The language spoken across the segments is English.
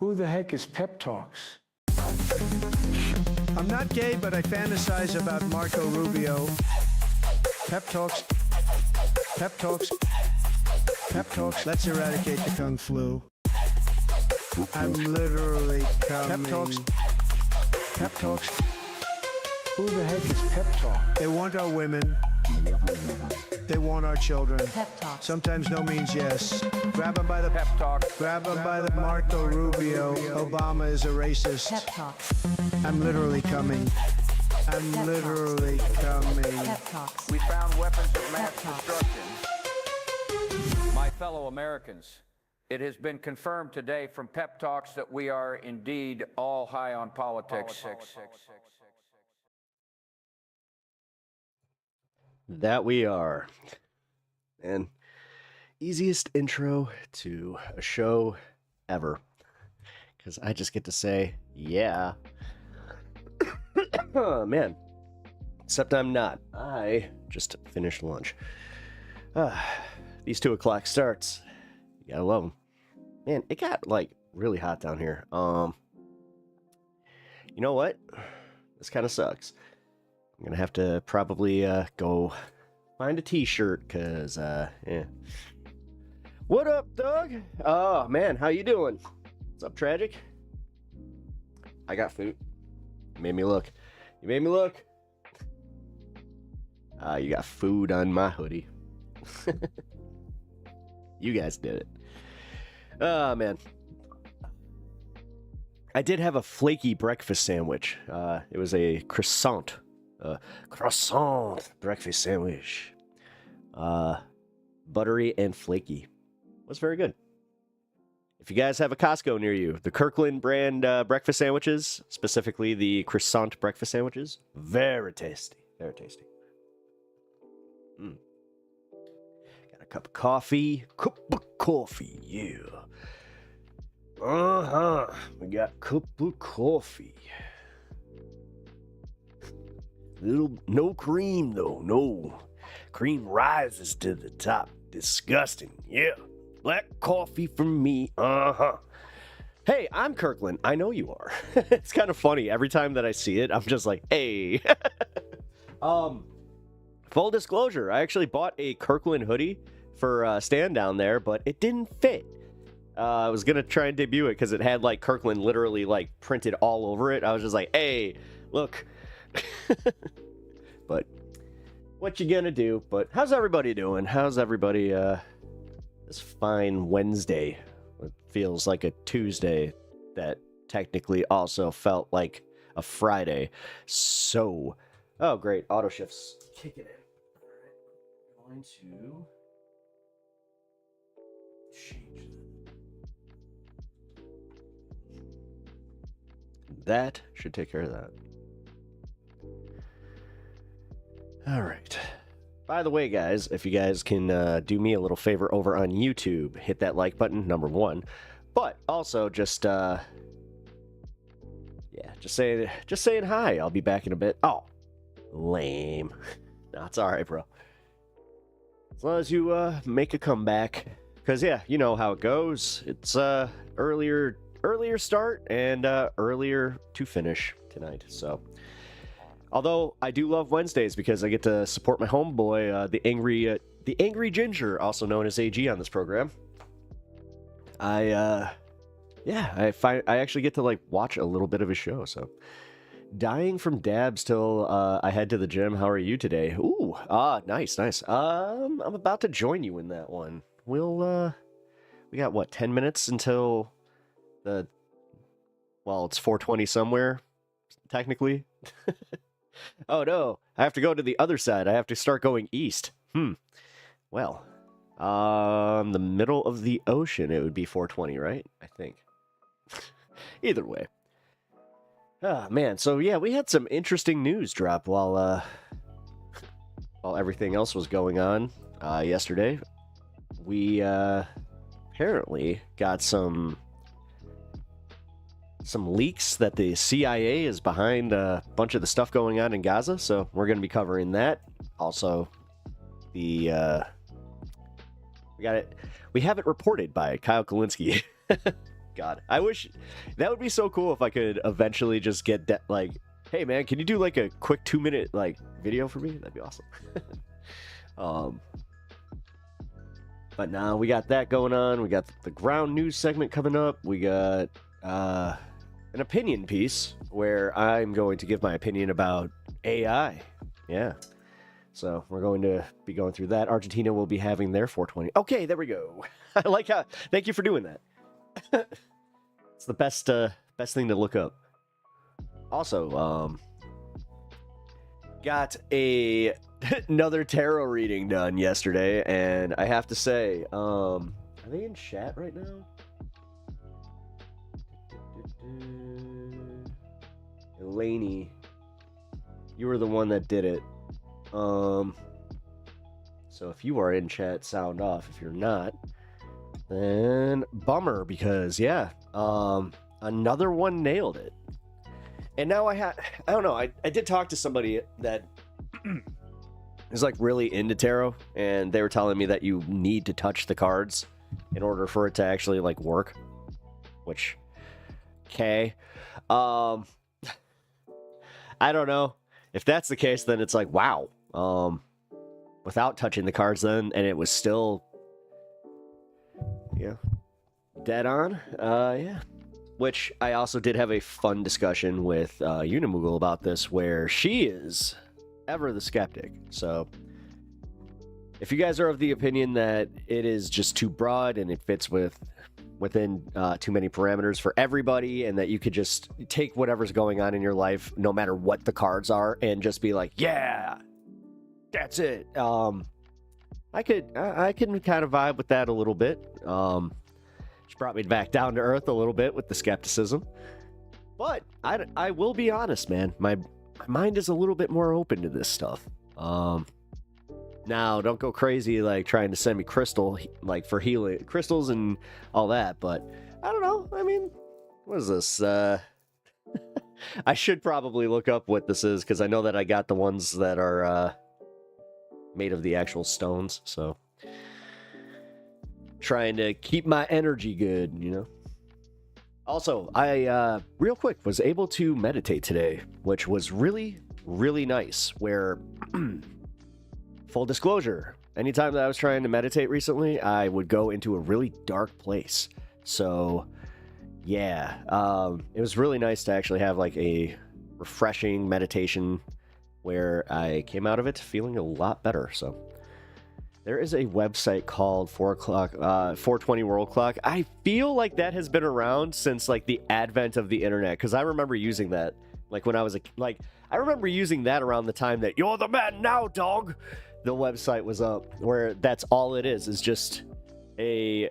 Who the heck is Pep Talks? I'm not gay, but I fantasize about Marco Rubio. Pep Talks. Pep Talks. Pep Talks. Let's eradicate the Kung Flu. I'm literally coming. Pep Talks. Pep Talks. Who the heck is Pep Talk? They want our women. They want our children. Pep Talk. Sometimes no means yes. Grab them by the pep talk. Grab them by the Marco Rubio. Obama is a racist. Pep Talk. I'm literally coming. I'm literally coming. Pep Talks. We found weapons of mass Pep Talks. destruction. My fellow Americans, it has been confirmed today from Pep Talks that we are indeed all high on politics. That we are. And easiest intro to a show ever. Because I just get to say, yeah. Oh, man. Except I'm not. I just finished lunch. These 2 o'clock starts. You gotta love them. Man, it got, like, really hot down here. You know what? This kind of sucks. I'm gonna have to probably go find a t-shirt, cause yeah. What up, Doug? Oh man, how you doing? What's up, Tragic? I got food. You made me look. You made me look. You got food on my hoodie. You guys did it. Oh man. I did have a flaky breakfast sandwich. It was a croissant breakfast sandwich. Buttery and flaky. Was very good. If you guys have a Costco near you, the Kirkland brand breakfast sandwiches, specifically the croissant breakfast sandwiches, very tasty. Very tasty. Got a cup of coffee. Yeah. We got a cup of coffee. No cream though, no. Cream rises to the top. Disgusting, yeah. Black coffee for me, Hey, I'm Kirkland. I know you are. It's kind of funny. Every time that I see it, I'm just like, hey. Full disclosure, I actually bought a Kirkland hoodie for stand down there, but it didn't fit. I was gonna try and debut it because it had like Kirkland literally like printed all over it. I was just like, hey, look. But what you gonna do? But how's everybody doing? How's everybody this fine Wednesday? It feels like a Tuesday that technically also felt like a Friday. So, oh great, auto shifts kicking in. All right, going to change that. Should take care of that. All right. By the way, guys, if you guys can do me a little favor over on YouTube, hit that like button, number 1. But also just yeah, just saying hi. I'll be back in a bit. Oh, lame. No, it's all right, bro. As long as you make a comeback, because yeah, you know how it goes. It's earlier start and earlier to finish tonight. So. Although I do love Wednesdays because I get to support my homeboy, the angry ginger, also known as AG on this program. I actually get to like watch a little bit of his show. So, dying from dabs till I head to the gym. How are you today? Ooh, nice. I'm about to join you in that one. We got what 10 minutes until it's 4:20 somewhere, technically. Oh no, I have to go to the other side. I have to start going east. Well, the middle of the ocean, it would be 4:20, right? I think. Either way. Ah, man. So yeah, we had some interesting news drop while everything else was going on yesterday. We apparently got some leaks that the CIA is behind a bunch of the stuff going on in Gaza, so we're going to be covering that. Also, we have it reported by Kyle Kalinske. God, I wish that would be so cool if I could eventually just get that. Like, hey man, can you do like a quick 2-minute like video for me? That'd be awesome. But now we got that going on. We got the ground news segment coming up. We got an opinion piece where I'm going to give my opinion about AI. Yeah. So we're going to be going through that. Argentina will be having their 420. Okay, there we go. I like how. Thank you for doing that. It's the best thing to look up. Also, got another tarot reading done yesterday, and I have to say, are they in chat right now? Elaney, you were the one that did it. So if you are in chat, sound off. If you're not, then bummer, because yeah, another one nailed it. And now I don't know, I did talk to somebody that is like really into tarot, and they were telling me that you need to touch the cards in order for it to actually like work, which, okay. I don't know. If that's the case, then it's like, wow. Without touching the cards then, and it was still, yeah, dead on. Yeah. Which I also did have a fun discussion with Unimoogle about this, where she is ever the skeptic. So if you guys are of the opinion that it is just too broad and it fits within too many parameters for everybody, and that you could just take whatever's going on in your life, no matter what the cards are, and just be like, yeah, that's it. I can kind of vibe with that a little bit. She brought me back down to earth a little bit with the skepticism. But I will be honest, man. My mind is a little bit more open to this stuff. Now, don't go crazy like trying to send me crystal, like for healing, crystals and all that. But I don't know. I mean, what is this? I should probably look up what this is, because I know that I got the ones that are made of the actual stones. So trying to keep my energy good, you know. Also, I real quick was able to meditate today, which was really, really nice. Where full disclosure, anytime that I was trying to meditate recently, I would go into a really dark place. So yeah, it was really nice to actually have like a refreshing meditation where I came out of it feeling a lot better. So there is a website called 420 World Clock. I feel like that has been around since like the advent of the internet, because I remember using that like when I was I remember using that around the time that "You're the man now, dog" the website was up, where that's all it is just a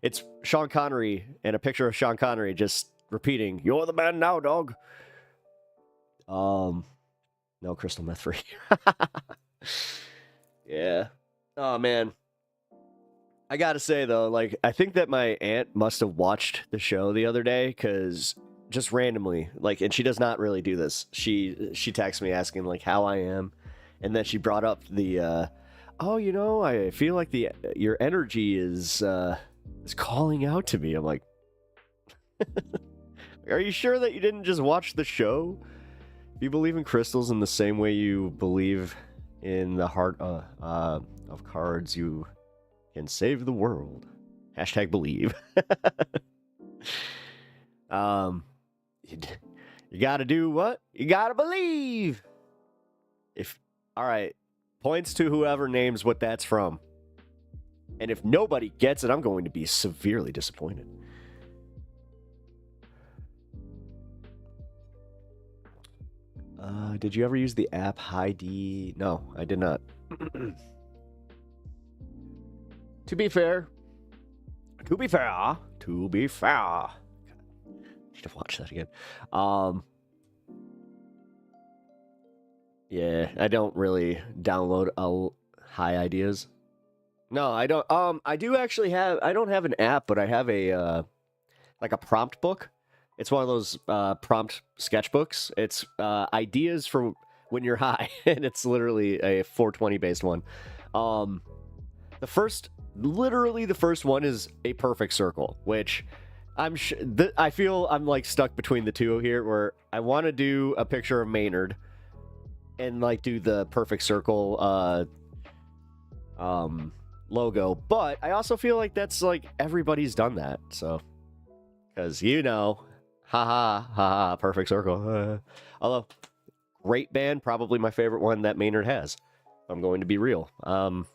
it's Sean Connery and a picture of Sean Connery just repeating "You're the man now, dog." No crystal meth free. Yeah. Oh man. I gotta say though, like, I think that my aunt must have watched the show the other day, because just randomly, like, and she does not really do this. She texts me asking like how I am, and then she brought up the oh, you know, I feel like your energy is calling out to me. I'm like, are you sure that you didn't just watch the show? If you believe in crystals in the same way you believe in the heart of cards, you can save the world. Hashtag believe. You gotta do what? You gotta believe. All right, points to whoever names what that's from. And if nobody gets it, I'm going to be severely disappointed. Did you ever use the app Heidi? No, I did not. To be fair. God, need to watch that again. Yeah, I don't really download high ideas. No, I don't. I do actually have. I don't have an app, but I have a like a prompt book. It's one of those prompt sketchbooks. It's ideas for when you're high, and it's literally a 420 based one. The first literally the first one is a perfect circle, which I feel I'm like stuck between the two here, where I want to do a picture of Maynard and like do the perfect circle logo, but I also feel like that's like everybody's done that, so because haha, perfect circle. Although great band, probably my favorite one that Maynard has. I'm going to be real. Although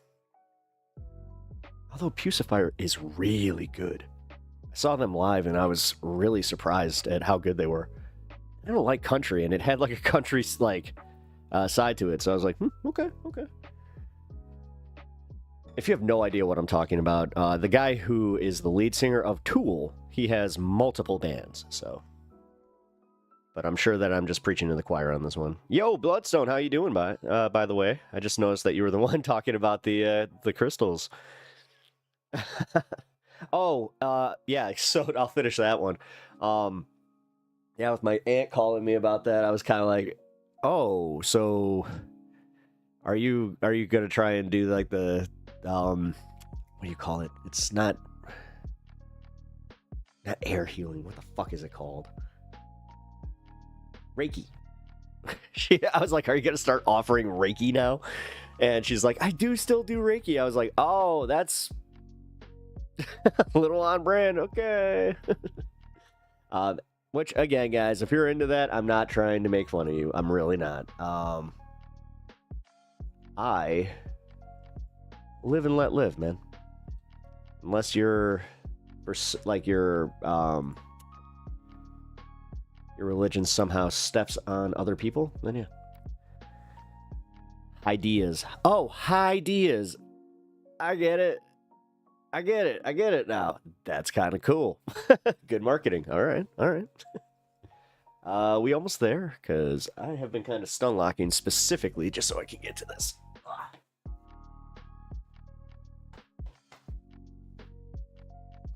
Pucifier is really good. I saw them live and I was really surprised at how good they were. I don't like country, and it had like a country like side to it, so I was like, okay. If you have no idea what I'm talking about, the guy who is the lead singer of Tool, he has multiple bands, so. But I'm sure that I'm just preaching to the choir on this one. Yo, Bloodstone, how you doing, by the way? I just noticed that you were the one talking about the crystals. Yeah, so I'll finish that one. Yeah, with my aunt calling me about that, I was kind of like, oh, so are you gonna try and do like the what do you call it? It's not air healing. What the fuck is it called? Reiki. I was like, are you gonna start offering Reiki now? And she's like, I do still do Reiki. I was like, oh, that's a little on brand. Okay. Which, again, guys, if you're into that, I'm not trying to make fun of you. I'm really not. I live and let live, man. Unless your religion somehow steps on other people, then yeah. Ideas. Oh, ideas. I get it. I get it now. That's kind of cool. Good marketing. All right. We almost there, because I have been kind of stun locking specifically just so I can get to this.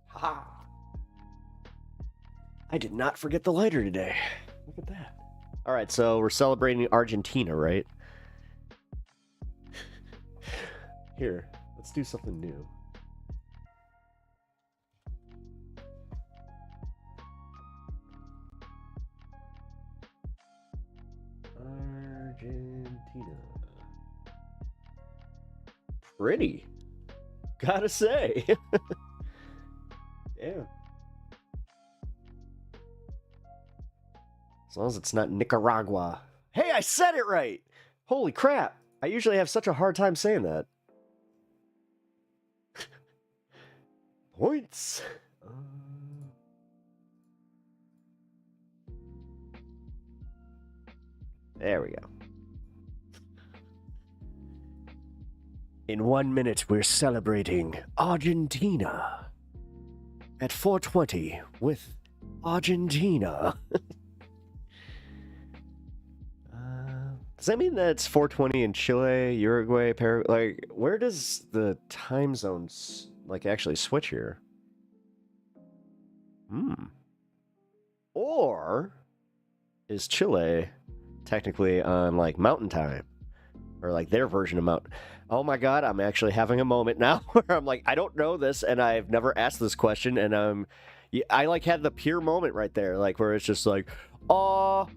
Ha! I did not forget the lighter today. Look at that. All right, so we're celebrating Argentina, right? Here, let's do something new. Argentina. Pretty. Gotta say. Yeah. As long as it's not Nicaragua. Hey, I said it right! Holy crap. I usually have such a hard time saying that. Points. There we go. In 1 minute, we're celebrating Argentina. At 4:20 with Argentina. Does that mean that it's 4:20 in Chile, Uruguay, Paraguay? Like, where does the time zones like actually switch here? Or is Chile technically on like mountain time, or like their version of mountain? Oh my god, I'm actually having a moment now where I'm like, I don't know this, and I've never asked this question, and I like had the pure moment right there, like where it's just like, what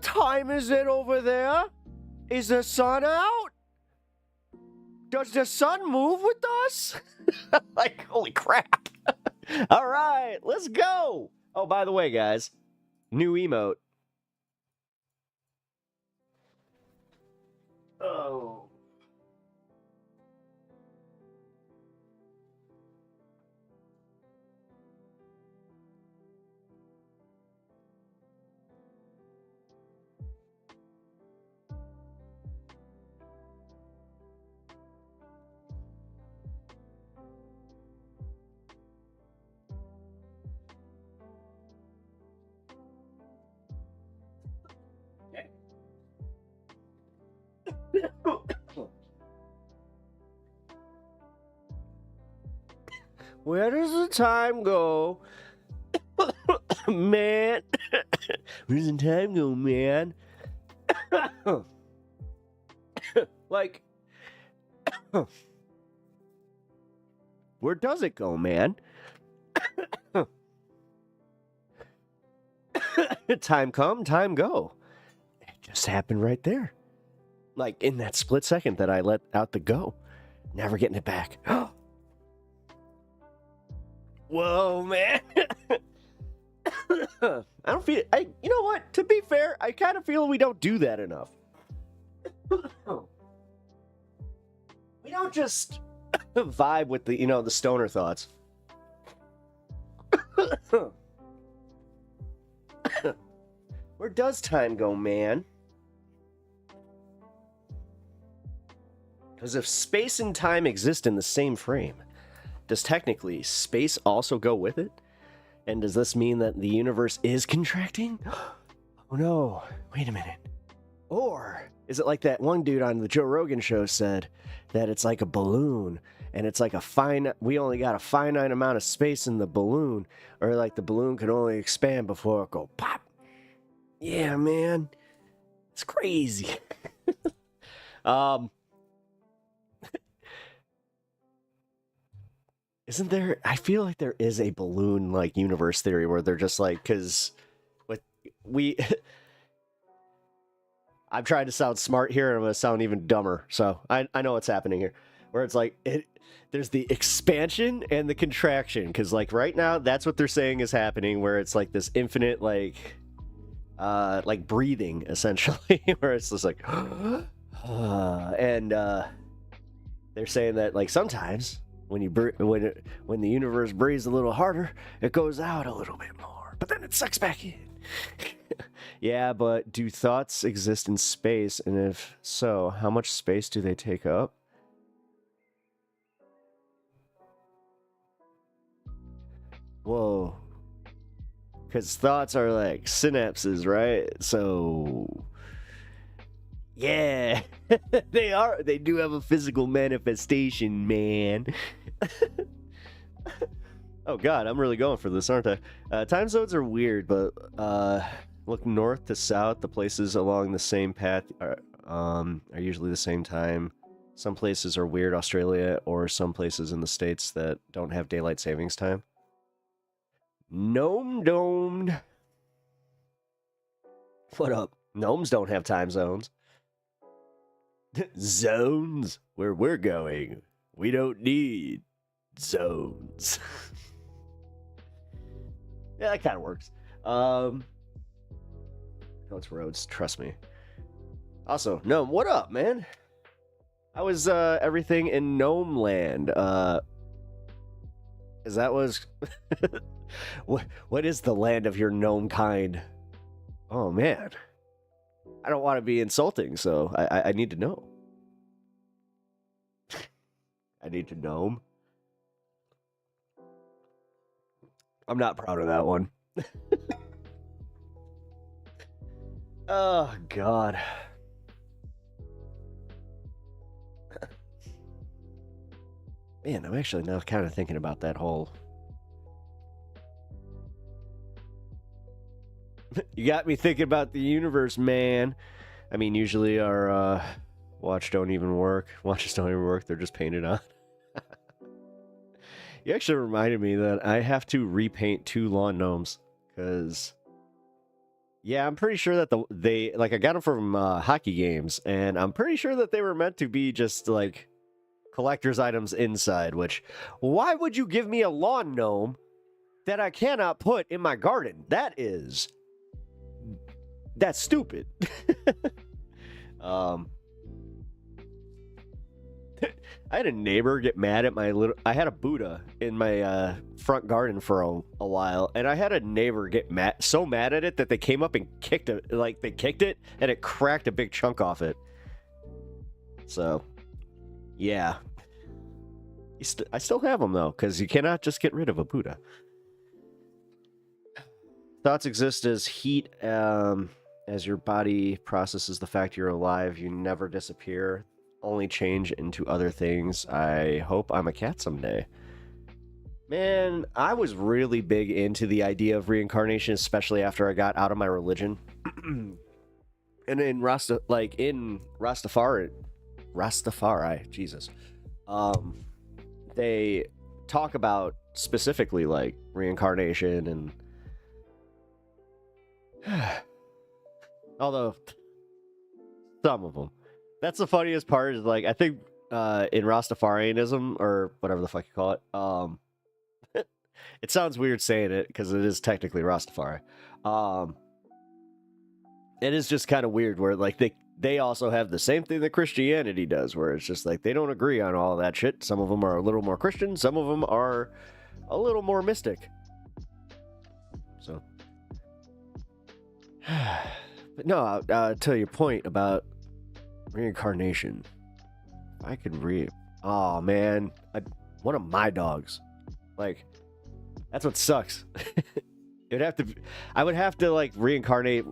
time is it over there? Is the sun out? Does the sun move with us? Like, holy crap. All right, let's go. Oh, by the way, guys, new emote. Oh. Where does the time go? Man. Where does the time go, man? Like, Where does it go, man? Time come, time go. It just happened right there. Like in that split second that I let out the go. Never getting it back. Whoa, man. I don't feel... you know what? To be fair, I kind of feel we don't do that enough. We don't just vibe with the, the stoner thoughts. Where does time go, man? Because if space and time exist in the same frame, does technically space also go with it? And does this mean that the universe is contracting? Oh no, wait a minute. Or is it like that one dude on the Joe Rogan show said that it's like a balloon and it's like we only got a finite amount of space in the balloon, or like the balloon could only expand before it go pop. Yeah, man. It's crazy. Isn't there, I feel like there is a balloon like universe theory where they're just like, because I'm trying to sound smart here and I'm going to sound even dumber. So I know what's happening here, where it's like, there's the expansion and the contraction. Because like right now, that's what they're saying is happening, where it's like this infinite, like breathing essentially, where it's just like, and they're saying that like sometimes when the universe breathes a little harder, it goes out a little bit more, but then it sucks back in. Yeah, but do thoughts exist in space? And if so, how much space do they take up? Whoa. Because thoughts are like synapses, right? So, yeah, they do have a physical manifestation, man. Oh god, I'm really going for this, aren't I? Time zones are weird, but look north to south, the places along the same path are usually the same time. Some places are weird, Australia, or some places in the States that don't have daylight savings time. Gnome domed. What up? Gnomes don't have time zones. Zones? Where we're going, we don't need zones. Yeah, that kind of works. No, it's roads, trust me. Also, Gnome, what up, man? How was everything in Gnome Land? Is that was what is the land of your gnome kind? Oh man. I don't want to be insulting, so I need to know. I need to gnome. I'm not proud of that one. Oh god. Man, I'm actually now kind of thinking about that whole... You got me thinking about the universe, man. I mean, usually our watches don't even work. They're just painted on. You actually reminded me that I have to repaint 2 lawn gnomes. Because... Yeah, I'm pretty sure that I got them from hockey games. And I'm pretty sure that they were meant to be just, like... collector's items inside, which, why would you give me a lawn gnome that I cannot put in my garden? That's stupid. I had a neighbor get mad at I had a Buddha in my front garden for a while, and I had a neighbor get so mad at it that they came up and kicked it, and it cracked a big chunk off it. So... yeah. I still have them, though, because you cannot just get rid of a Buddha. Thoughts exist as heat, as your body processes the fact you're alive. You never disappear, only change into other things. I hope I'm a cat someday. Man, I was really big into the idea of reincarnation, especially after I got out of my religion. And in Rastafari, Jesus. they talk about specifically like reincarnation and although some of them. That's the funniest part is like I think in Rastafarianism or whatever the fuck you call it, it sounds weird saying it because it is technically Rastafari. It is just kind of weird where like they also have the same thing that Christianity does, where it's just like they don't agree on all that shit. Some of them are a little more Christian, some of them are a little more mystic. So, but no, to your point about reincarnation, I could oh man, one of my dogs, like that's what sucks. I would have to like reincarnate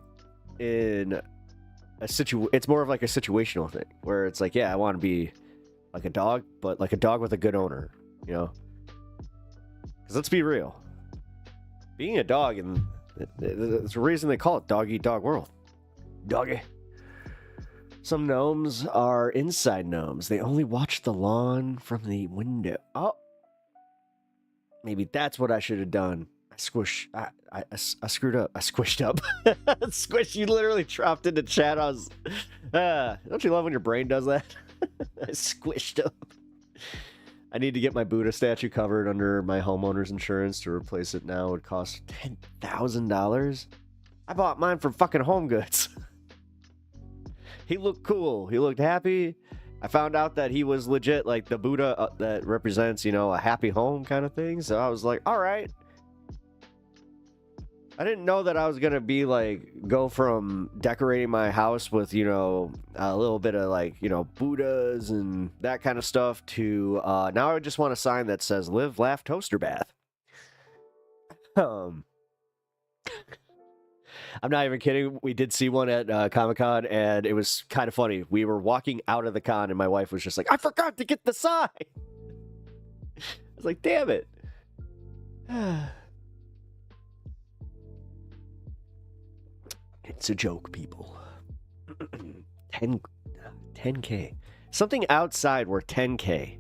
in a it's more of like a situational thing where it's like, yeah, I want to be like a dog, but like a dog with a good owner, you know? Because let's be real, being a dog, and it's a reason they call it dog eat dog world. Doggy. Some gnomes are inside gnomes. They only watch the lawn from the window. Oh, maybe that's what I should have done. I screwed up. I squished up. Squish, you literally dropped into chat. I was, don't you love when your brain does that? I squished up. I need to get my Buddha statue covered under my homeowner's insurance. To replace it now would cost $10,000. I bought mine from fucking Home Goods. He looked cool. He looked happy. I found out that he was legit like the Buddha that represents, you know, a happy home kind of thing. So I was like, all right. I didn't know that I was going to be like, go from decorating my house with, you know, a little bit of like, you know, Buddhas and that kind of stuff to, now I just want a sign that says live, laugh, toaster bath. I'm not even kidding. We did see one at Comic-Con and it was kind of funny. We were walking out of the con and my wife was just like, I forgot to get the sign. I was like, damn it. It's a joke, people. 10K. Something outside worth 10K.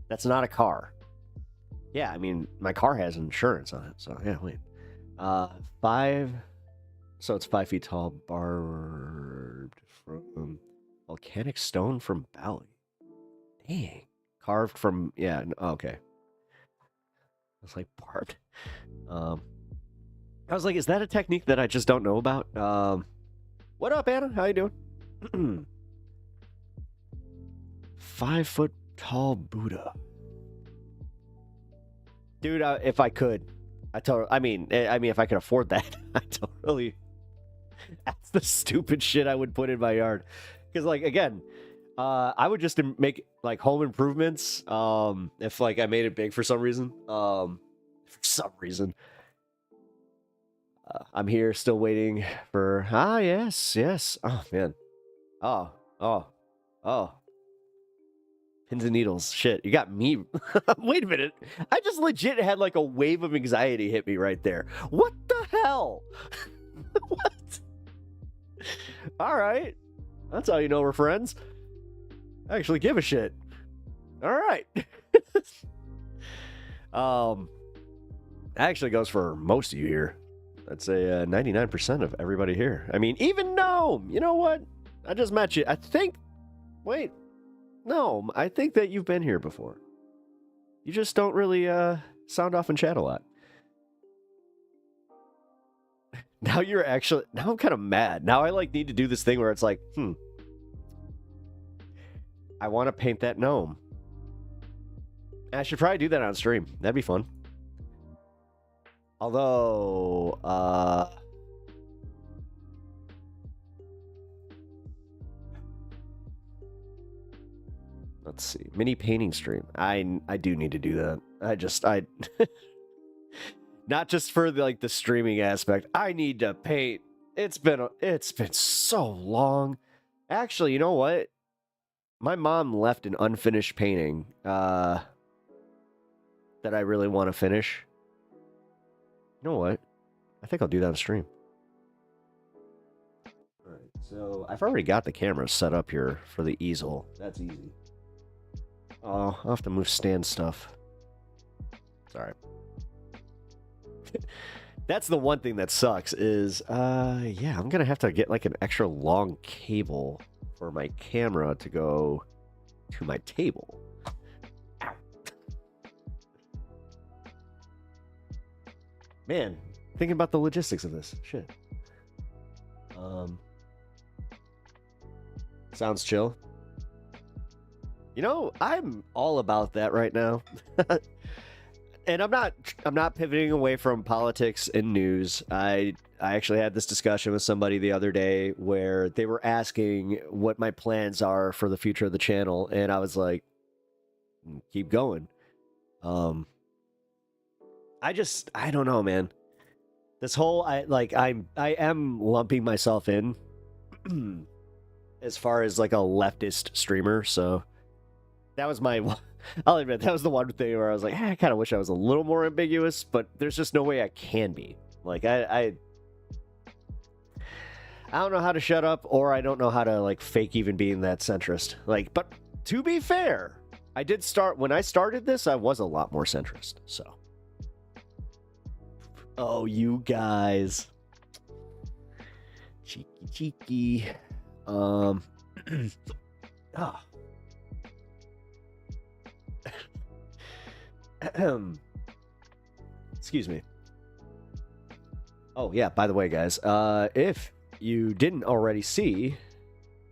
That's not a car. Yeah, I mean, my car has insurance on it, so yeah, wait. 5... So it's 5 feet tall, barbed from volcanic stone from Bali. Dang. Carved from, yeah, okay. It's like barbed. I was like, is that a technique that I just don't know about? What up, Anna? How you doing? 5 foot tall Buddha. Dude, if I could, I mean, if I could afford that, I totally. That's the stupid shit I would put in my yard. Because, like, again, I would just make like home improvements. If like I made it big for some reason. I'm here still waiting for, yes. Oh, man. Oh. Pins and needles. Shit, you got me. Wait a minute. I just legit had like a wave of anxiety hit me right there. What the hell? What? All right. That's how you know we're friends. I actually give a shit. All right. That actually goes for most of you here. I'd say 99% of everybody here. I mean, even Gnome. You know what? I just met you. I think. Wait. No, I think that you've been here before. You just don't really sound off and chat a lot. Now I'm kind of mad. Now I like need to do this thing where it's like, I want to paint that gnome. I should probably do that on stream. That'd be fun. Although, let's see, mini painting stream. I do need to do that. I not just for the streaming aspect. I need to paint. It's been so long. Actually, you know what? My mom left an unfinished painting that I really want to finish. You know what? I think I'll do that on stream. All right, so I've already got the camera set up here for the easel. That's easy. Oh, I'll have to move stand stuff. Sorry. That's the one thing that sucks is, yeah, I'm gonna have to get like an extra long cable for my camera to go to my table. Ow. Man, thinking about the logistics of this. Shit. Sounds chill. You know, I'm all about that right now. And I'm not pivoting away from politics and news. I actually had this discussion with somebody the other day where they were asking what my plans are for the future of the channel, and I was like, keep going. I don't know, man. This whole I am lumping myself in as far as like a leftist streamer, so that was my I'll admit, that was the one thing where I was like, I kind of wish I was a little more ambiguous, but there's just no way I can be. Like, I don't know how to shut up, or I don't know how to, like, fake even being that centrist. Like, but to be fair, when I started this, I was a lot more centrist, so. Oh, you guys. Cheeky. Oh. Excuse me. Oh, yeah, by the way, guys, if you didn't already see,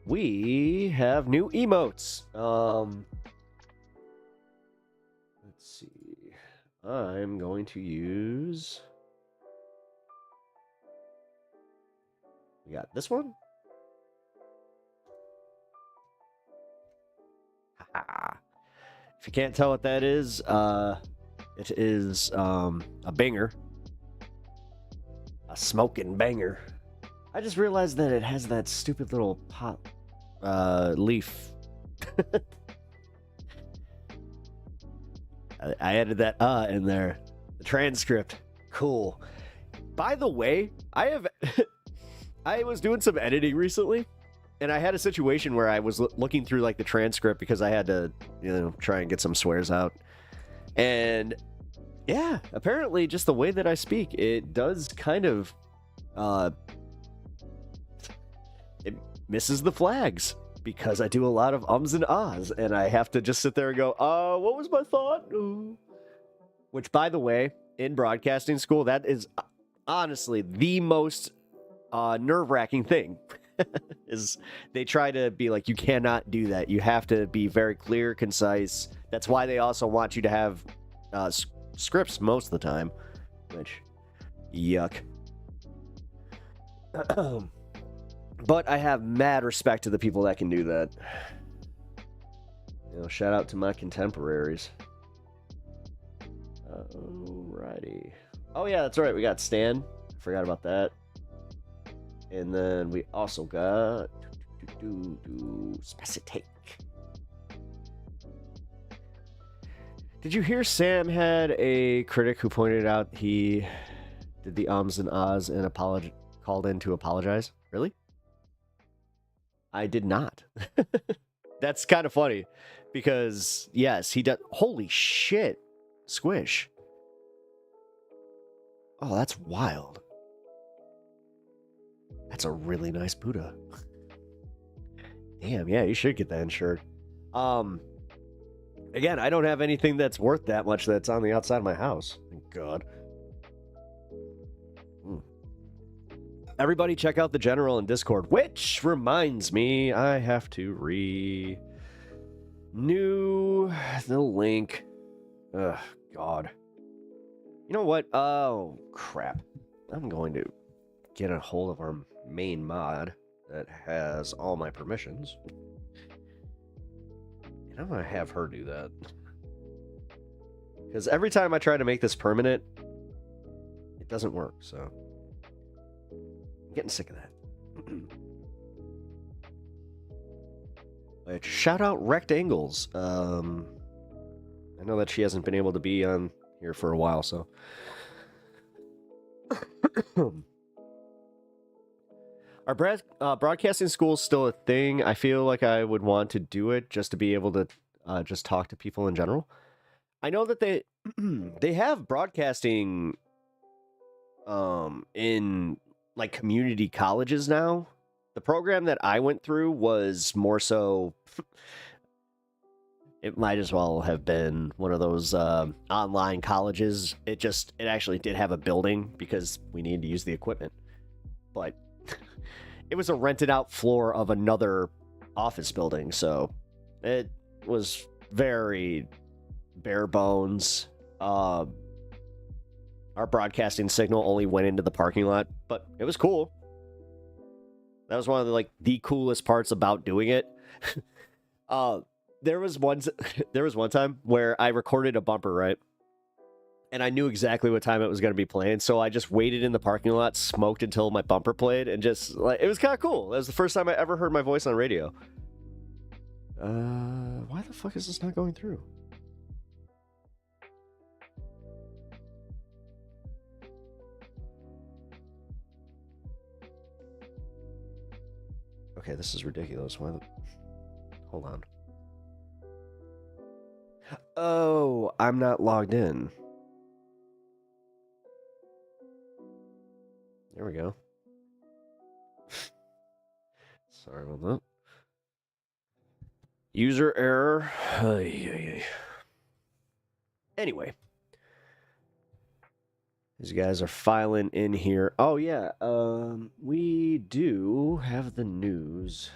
we have new emotes. Let's see. I'm going to use... We got this one. Haha. If you can't tell what that is, it is a banger. A smoking banger. I just realized that it has that stupid little pot leaf. I added that in there. The transcript. Cool. By the way, I was doing some editing recently. And I had a situation where I was looking through like the transcript because I had to, try and get some swears out. And yeah, apparently just the way that I speak, it does kind of, it misses the flags because I do a lot of ums and ahs, and I have to just sit there and go, what was my thought? Which, by the way, in broadcasting school, that is honestly the most nerve-wracking thing. Is they try to be like, you cannot do that. You have to be very clear, concise. That's why they also want you to have scripts most of the time, which, yuck. But I have mad respect to the people that can do that. Shout out to my contemporaries. Alrighty. Oh yeah, that's right. We got Stan. Forgot about that. And then we also got Specitake. Did you hear Sam had a critic who pointed out he did the ums and ahs and called in to apologize? Really? I did not. That's kind of funny because yes, he does. Holy shit, Squish. Oh, that's wild. That's a really nice Buddha. Damn, yeah, you should get that insured. Again, I don't have anything that's worth that much that's on the outside of my house. Thank God. Everybody check out the general in Discord, which reminds me, I have to renew the link. Ugh, God. You know what? Oh, crap. I'm going to get a hold of our main mod that has all my permissions. And I'm going to have her do that. Because every time I try to make this permanent, it doesn't work, so... I'm getting sick of that. Which, shout out Rectangles. I know that she hasn't been able to be on here for a while, so... Our broadcasting school is still a thing. I feel like I would want to do it just to be able to just talk to people in general. I know that they they have broadcasting in like community colleges now. The program that I went through was more so it might as well have been one of those online colleges. It actually did have a building because we needed to use the equipment. But it was a rented out floor of another office building, so it was very bare bones. Our broadcasting signal only went into the parking lot, but it was cool. That was one of the coolest parts about doing it. There was one time where I recorded a bumper, right? And I knew exactly what time it was going to be playing, so I just waited in the parking lot, smoked until my bumper played, and just it was kind of cool. That was the first time I ever heard my voice on radio. Why the fuck is this not going through? Okay, this is ridiculous. Hold on. Oh, I'm not logged in. There we go. Sorry about that. User error. Anyway. These guys are filing in here. Oh, yeah. We do have the news.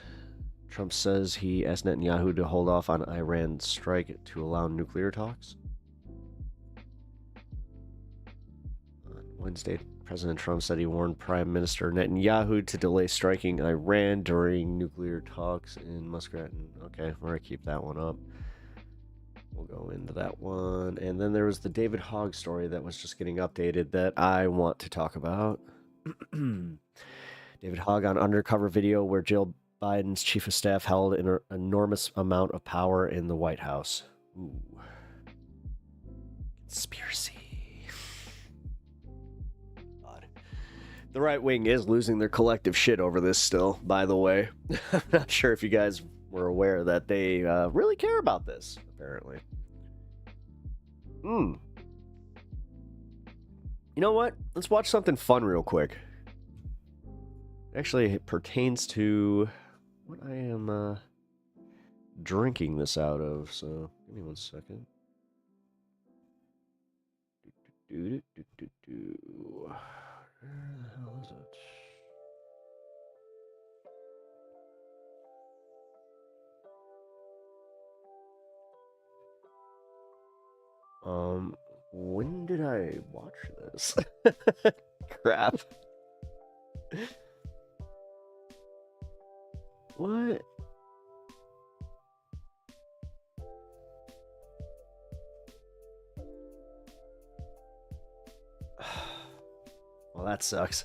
Trump says he asked Netanyahu to hold off on Iran strike to allow nuclear talks. On Wednesday, President Trump said he warned Prime Minister Netanyahu to delay striking Iran during nuclear talks in Muscat. Okay, we're going to keep that one up. We'll go into that one. And then there was the David Hogg story that was just getting updated that I want to talk about. David Hogg on undercover video where Jill Biden's chief of staff held an enormous amount of power in the White House. Ooh. Conspiracy. God. The right wing is losing their collective shit over this still, by the way. I'm not sure if you guys were aware that they really care about this, apparently. You know what? Let's watch something fun real quick. Actually, it pertains to what I am drinking this out of, so give me 1 second. Where the hell is it? When did I watch this? Crap. What? Well, that sucks.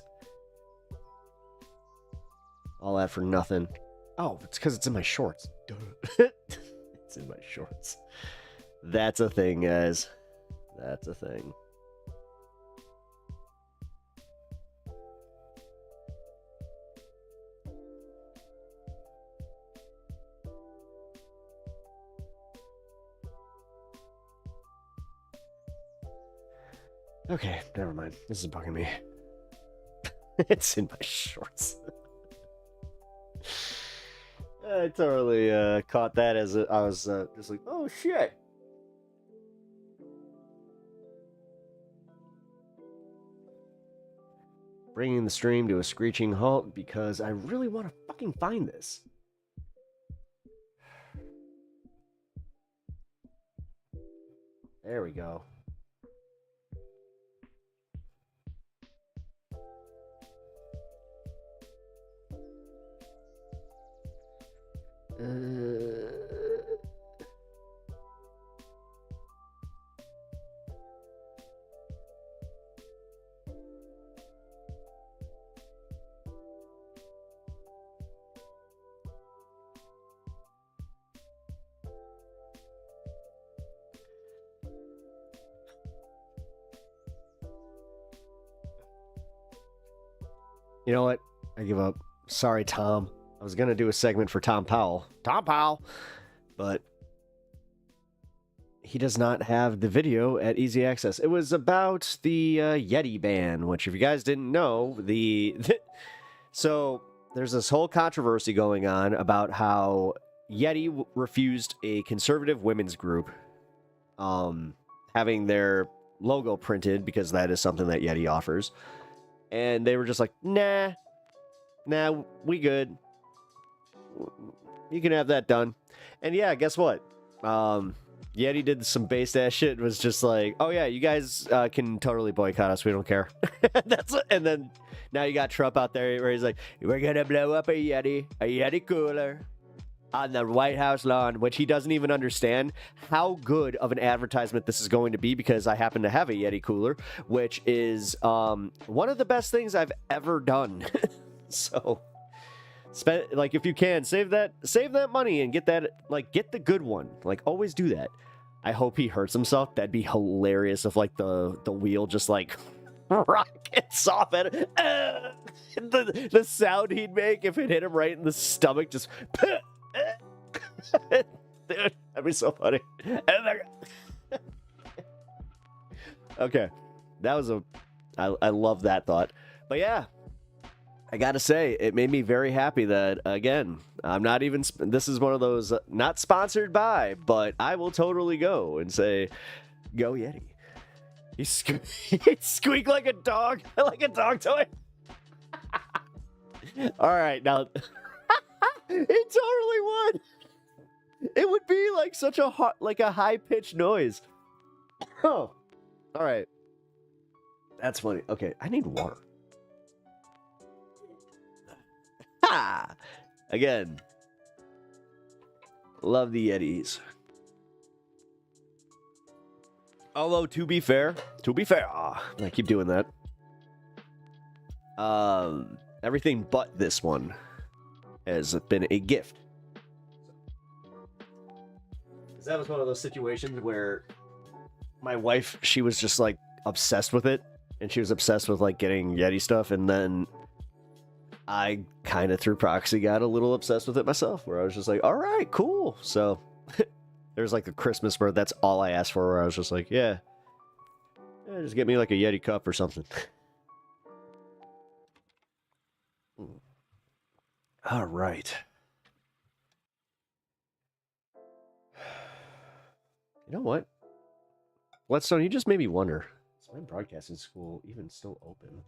All that for nothing. Oh, it's because it's in my shorts. Duh. It's in my shorts. That's a thing, guys. That's a thing. Okay, never mind. This is bugging me. It's in my shorts. I totally caught that as I was just like, oh shit. Bringing the stream to a screeching halt because I really want to fucking find this. There we go. You know what? I give up. Sorry, Tom. I was going to do a segment for Tom Powell. Tom Powell! But he does not have the video at easy access. It was about the Yeti ban, which if you guys didn't know, so there's this whole controversy going on about how Yeti refused a conservative women's group having their logo printed because that is something that Yeti offers. And they were just like, nah, we good. You can have that done. And yeah, guess what? Yeti did some based ass shit. Was just like, oh yeah, you guys can totally boycott us. We don't care. And then now you got Trump out there where he's like, we're gonna blow up a Yeti cooler on the White House lawn, which he doesn't even understand how good of an advertisement this is going to be, because I happen to have a Yeti cooler, which is one of the best things I've ever done. So spend, like, if you can, save that money and get that, like, get the good one. Like, always do that. I hope he hurts himself. That'd be hilarious if, like, the wheel just, like, rockets off at it. The sound he'd make if it hit him right in the stomach, just dude, that'd be so funny. Okay, that was I love that thought. But yeah, I gotta say, it made me very happy that, again, I'm not even, this is one of those, not sponsored by, but I will totally go and say, go Yeti. He squeak like a dog, like a dog toy. All right, now, it totally would. It would be like such a high-pitched noise. Oh, all right. That's funny. Okay, I need water. Ha! Again, love the Yetis. Although, to be fair, I keep doing that. Everything but this one has been a gift. Because that was one of those situations where my wife, she was just like obsessed with it, and she was obsessed with like getting Yeti stuff, and then I kind of through proxy got a little obsessed with it myself, where I was just like, all right, cool. So there's like a Christmas where that's all I asked for, where I was just like, yeah, just get me like a Yeti cup or something. All right. You know what? Bloodstone, you just made me wonder. Is my broadcasting school even still open?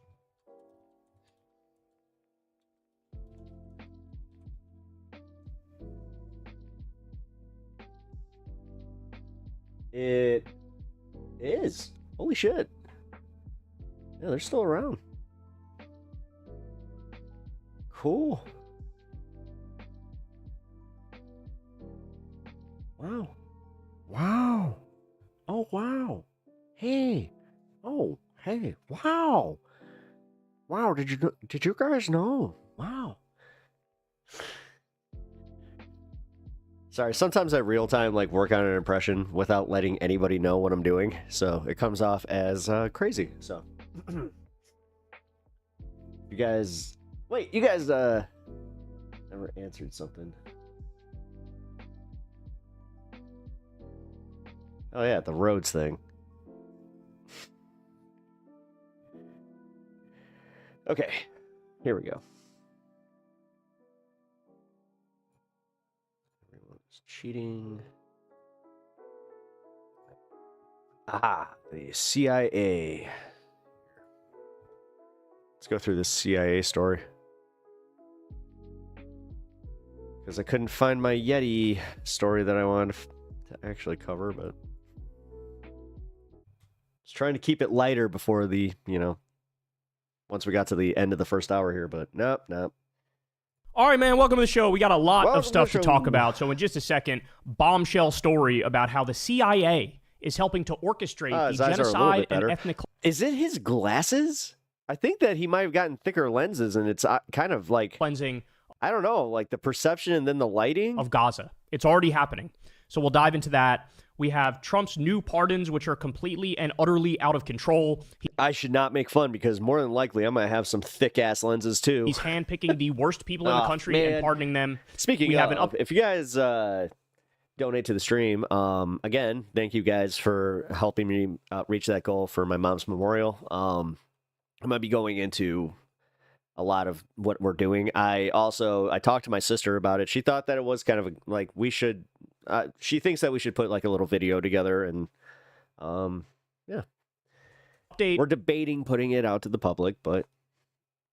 It is. Holy shit. Yeah, they're still around. Cool. Wow. Wow. Oh, wow. Hey. Oh, hey. Wow. Wow, did you guys know? Wow. Sorry, sometimes I real time like work on an impression without letting anybody know what I'm doing, so it comes off as crazy. So, you guys never answered something. Oh yeah, the roads thing. Okay, here we go. Everyone's cheating. Ah, the CIA. Let's go through this CIA story. Because I couldn't find my Yeti story that I wanted to actually cover, but I was trying to keep it lighter before the, once we got to the end of the first hour here, but nope. All right, man, welcome to the show. We got a lot of stuff to talk about. So in just a second, bombshell story about how the CIA is helping to orchestrate the genocide and ethnic... Is it his glasses? I think that he might have gotten thicker lenses, and it's kind of like... cleansing... I don't know, like the perception and then the lighting? ...of Gaza. It's already happening. So we'll dive into that. We have Trump's new pardons, which are completely and utterly out of control. I should not make fun, because more than likely I might have some thick-ass lenses, too. He's handpicking the worst people in the country and pardoning them. Speaking of, if you guys donate to the stream, again, thank you guys for helping me reach that goal for my mom's memorial. I might be going into a lot of what we're doing. I talked to my sister about it. She thought that it was kind of like we should, she thinks that we should put like a little video together, and yeah. Update. We're debating putting it out to the public, but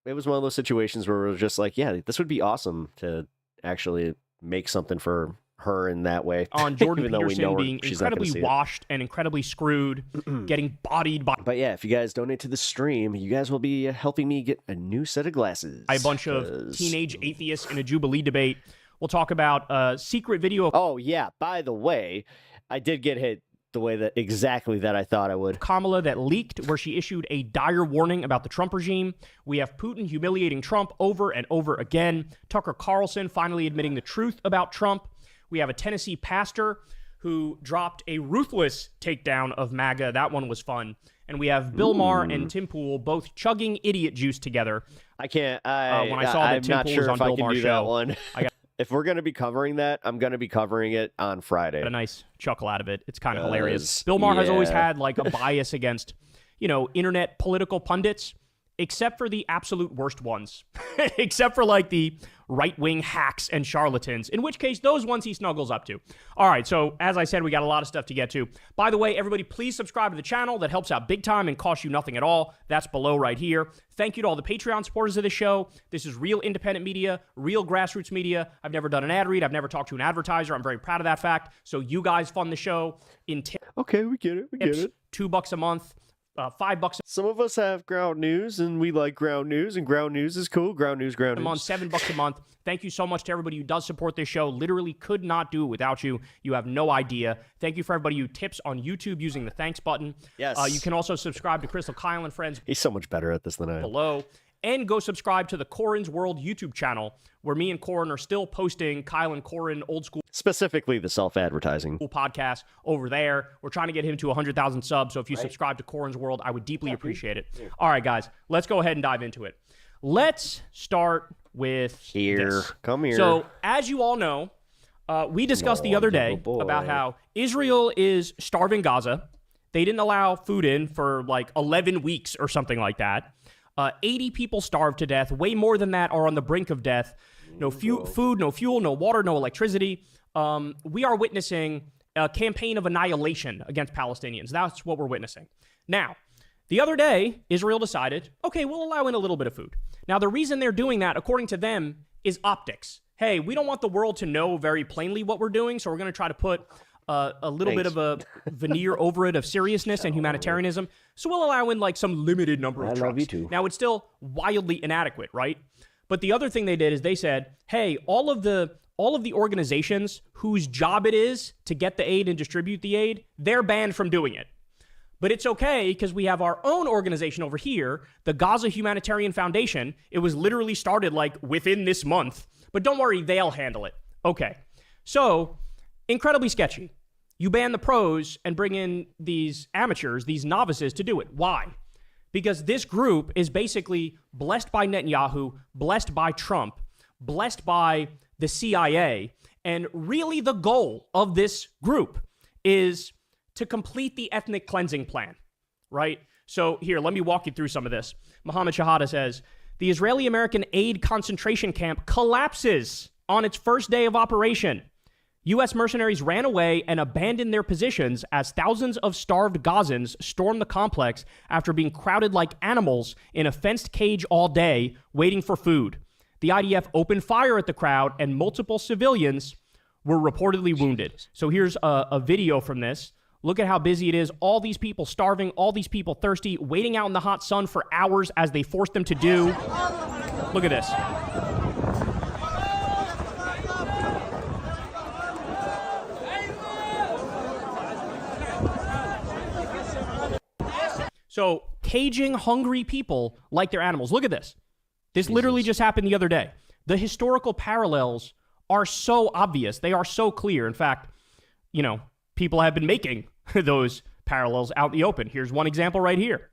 it was one of those situations where we're just like, yeah, this would be awesome to actually make something for her in that way. On Jordan Even though we Peterson know being she's not gonna incredibly see it. washed and incredibly screwed, getting bodied by But yeah, if you guys donate to the stream, you guys will be helping me get a new set of glasses. a bunch of teenage atheists in a Jubilee debate. We'll talk about a secret video of Oh yeah, by the way, I did get hit the way that exactly that I thought I would. Kamala that leaked, where she issued a dire warning about the Trump regime. We have Putin humiliating Trump over and over again. Tucker Carlson finally admitting the truth about Trump. We have a Tennessee pastor who dropped a ruthless takedown of MAGA. That one was fun. And we have Bill Maher and Tim Pool both chugging idiot juice together. I can't. When I saw that I'm Tim not Pool sure was on if I Bill can Maher's do show, that one. I got If we're going to be covering that, I'm going to be covering it on Friday. a nice chuckle out of it. It's kind of hilarious. Bill Maher has always had like a bias against, internet political pundits, except for the absolute worst ones, except for like the right-wing hacks and charlatans, in which case those ones he snuggles up to. All right, so as I said, we got a lot of stuff to get to. By the way, everybody, please subscribe to the channel. That helps out big time and costs you nothing at all. That's below right here. Thank you to all the Patreon supporters of the show. This is real independent media, real grassroots media. I've never done an ad read. I've never talked to an advertiser. I'm very proud of that fact. So you guys fund the show in Okay, we get it. We get it. $2 a month. $5 Some of us have ground news, and we like ground news, and ground news is cool. Ground news, ground a news. month, $7 a month. Thank you so much to everybody who does support this show. Literally could not do it without you. You have no idea. Thank you for everybody who tips on YouTube using the thanks button. Yes. You can also subscribe to Crystal Kyle and Friends He's so much better at this than I am. below. And go subscribe to the Corin's World YouTube channel, where me and Corin are still posting Kyle and Corin old school Specifically the self-advertising. podcast over there. We're trying to get him to 100,000 subs, so if you subscribe to Corin's World, I would deeply appreciate it. All right, guys, let's go ahead and dive into it. Let's start with this. Come here. So, as you all know, we discussed the other day about how Israel is starving Gaza. They didn't allow food in for like 11 weeks or something like that. 80 people starved to death. Way more than that are on the brink of death. No food, no fuel, no water, no electricity. We are witnessing a campaign of annihilation against Palestinians. That's what we're witnessing. Now, the other day, Israel decided, okay, we'll allow in a little bit of food. Now, the reason they're doing that, according to them, is optics. Hey, we don't want the world to know very plainly what we're doing, so we're going to try to put a little bit of a veneer over it of seriousness and humanitarianism. So we'll allow in like some limited number of trucks. love you too. Now, it's still wildly inadequate, right? But the other thing they did is they said, hey, all of the organizations whose job it is to get the aid and distribute the aid, they're banned from doing it. But it's okay because we have our own organization over here, the Gaza Humanitarian Foundation. It was literally started like within this month. But don't worry, they'll handle it. Okay. So, incredibly sketchy. You ban the pros and bring in these amateurs, these novices to do it. Why? Because this group is basically blessed by Netanyahu, blessed by Trump, blessed by the CIA. And really the goal of this group is to complete the ethnic cleansing plan, right? So here, let me walk you through some of this. Mohammed Shahada says, the Israeli-American aid concentration camp collapses on its first day of operation. U.S. mercenaries ran away and abandoned their positions as thousands of starved Gazans stormed the complex after being crowded like animals in a fenced cage all day, waiting for food. The IDF opened fire at the crowd, and multiple civilians were reportedly wounded. So here's a video from this. Look at how busy it is. All these people starving, all these people thirsty, waiting out in the hot sun for hours as they forced them to do. Look at this. So, caging hungry people like they're animals. Look at this. This literally just happened the other day. The historical parallels are so obvious. They are so clear. In fact, people have been making those parallels out in the open. Here's one example right here.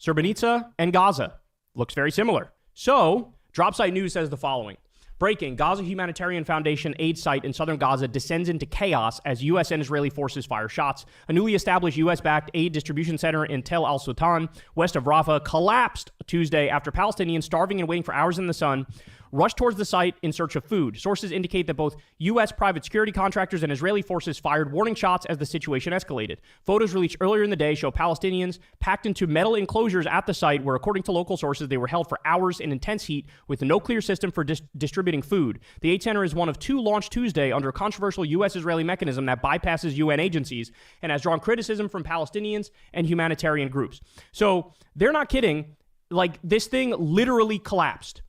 Srebrenica and Gaza. Looks very similar. So, Dropsite News says the following. Breaking: Gaza Humanitarian Foundation aid site in southern Gaza descends into chaos as U.S. and Israeli forces fire shots. A newly established U.S.-backed aid distribution center in Tel al-Sultan, west of Rafah, collapsed Tuesday after Palestinians, starving and waiting for hours in the sun, rushed towards the site in search of food. Sources indicate that both U.S. private security contractors and Israeli forces fired warning shots as the situation escalated. Photos released earlier in the day show Palestinians packed into metal enclosures at the site where, according to local sources, they were held for hours in intense heat with no clear system for distributing food. The aid center is one of two launched Tuesday under a controversial U.S.-Israeli mechanism that bypasses UN agencies and has drawn criticism from Palestinians and humanitarian groups. So they're not kidding. Like, this thing literally collapsed.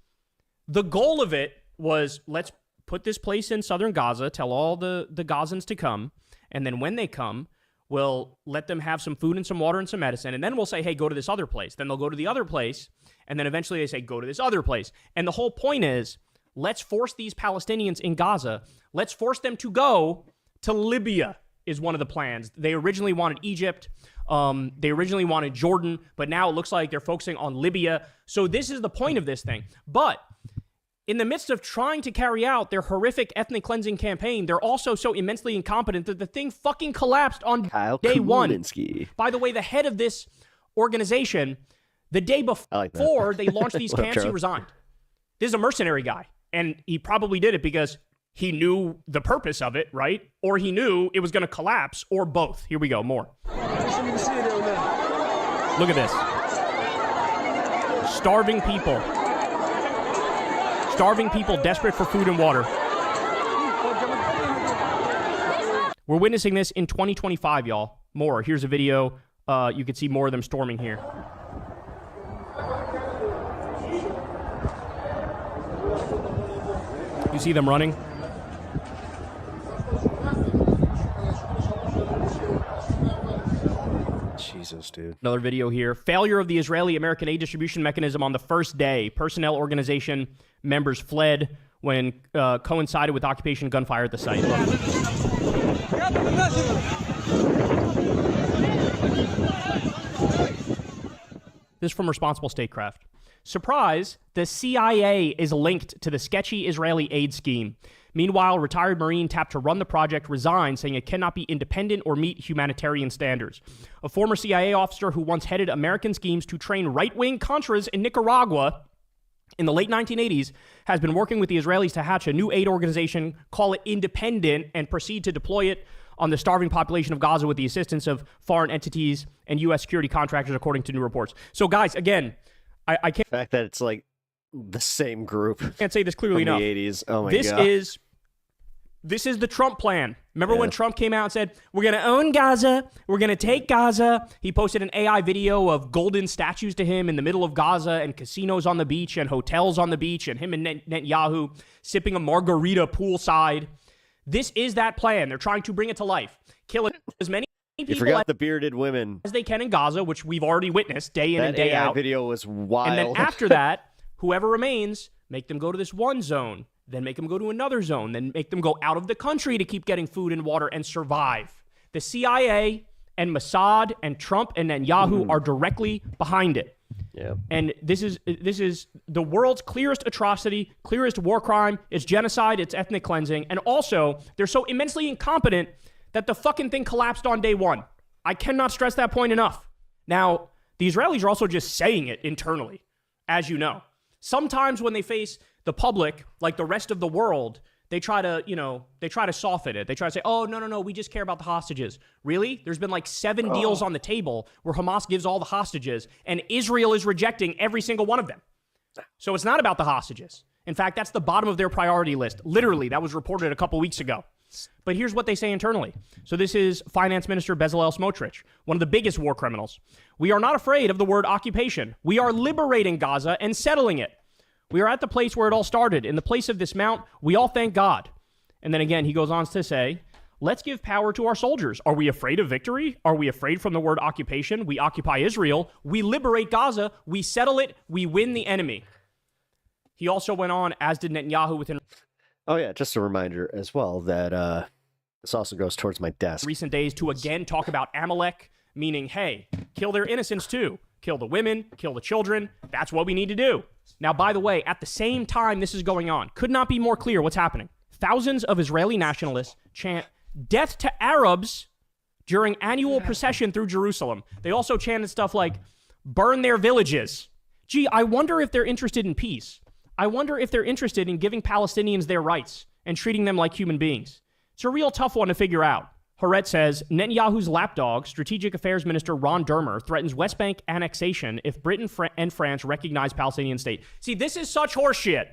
The goal of it was, let's put this place in southern Gaza, tell all the Gazans to come, and then when they come, we'll let them have some food and some water and some medicine, and then we'll say, hey, go to this other place. Then they'll go to the other place, and then eventually they say, go to this other place. And the whole point is, let's force these Palestinians in Gaza, let's force them to go to Libya, is one of the plans. They originally wanted Egypt, they originally wanted Jordan, but now it looks like they're focusing on Libya. So this is the point of this thing. But in the midst of trying to carry out their horrific ethnic cleansing campaign, they're also so immensely incompetent that the thing fucking collapsed on day one. By the way, the head of this organization, the day before they launched these camps, he resigned. This is a mercenary guy, and he probably did it because he knew the purpose of it, right? Or he knew it was going to collapse, or both. Here we go, more. Look at this. Starving people. Starving people desperate for food and water. We're witnessing this in 2025, y'all. More. Here's a video. You can see more of them storming here. You see them running? Jesus, dude. Another video here. Failure of the Israeli-American aid distribution mechanism on the first day. Personnel organization members fled when coincided with occupation gunfire at the site. This is from Responsible Statecraft. Surprise, the CIA is linked to the sketchy Israeli aid scheme. Meanwhile, retired Marine tapped to run the project resigned, saying it cannot be independent or meet humanitarian standards. A former CIA officer who once headed American schemes to train right-wing Contras in Nicaragua in the late 1980s has been working with the Israelis to hatch a new aid organization, call it independent, and proceed to deploy it on the starving population of Gaza with the assistance of foreign entities and U.S. security contractors, according to new reports. So, guys, again, I can't... The fact that it's like the same group. Can't say this clearly enough. The 80s. Oh my God. This is the Trump plan. Remember when Trump came out and said, we're going to own Gaza, we're going to take Gaza. He posted an AI video of golden statues to him in the middle of Gaza and casinos on the beach and hotels on the beach and him and Netanyahu sipping a margarita poolside. This is that plan. They're trying to bring it to life. Kill as many people you forgot the bearded women as they can in Gaza, which we've already witnessed day in and day AI out. That video was wild. And then after that, whoever remains, make them go to this one zone, then make them go to another zone, then make them go out of the country to keep getting food and water and survive. The CIA and Mossad and Trump and Netanyahu are directly behind it. Yeah. And this is the world's clearest atrocity, clearest war crime. It's genocide, it's ethnic cleansing. And also, they're so immensely incompetent that the fucking thing collapsed on day one. I cannot stress that point enough. Now, the Israelis are also just saying it internally, as you know. Sometimes when they face the public, like the rest of the world, they try to, soften it. They try to say, oh, no, we just care about the hostages. Really? There's been like 7 deals on the table where Hamas gives all the hostages, and Israel is rejecting every single one of them. So it's not about the hostages. In fact, that's the bottom of their priority list. Literally, that was reported a couple weeks ago. But here's what they say internally. So this is Finance Minister Bezalel Smotrich, one of the biggest war criminals. We are not afraid of the word occupation. We are liberating Gaza and settling it. We are at the place where it all started. In the place of this mount, we all thank God. And then again, he goes on to say, let's give power to our soldiers. Are we afraid of victory? Are we afraid from the word occupation? We occupy Israel. We liberate Gaza. We settle it. We win the enemy. He also went on, as did Netanyahu within... Oh yeah, just a reminder as well that this also goes towards my desk. Recent days to again talk about Amalek, meaning, hey, kill their innocents too. kill the women, kill the children. That's what we need to do. Now, by the way, at the same time this is going on, could not be more clear what's happening. Thousands of Israeli nationalists chant death to Arabs during annual procession through Jerusalem. They also chanted stuff like burn their villages. Gee, I wonder if they're interested in peace. I wonder if they're interested in giving Palestinians their rights and treating them like human beings. It's a real tough one to figure out. Haaretz says, Netanyahu's lapdog, Strategic Affairs Minister Ron Dermer, threatens West Bank annexation if Britain and France recognize Palestinian state. See, this is such horseshit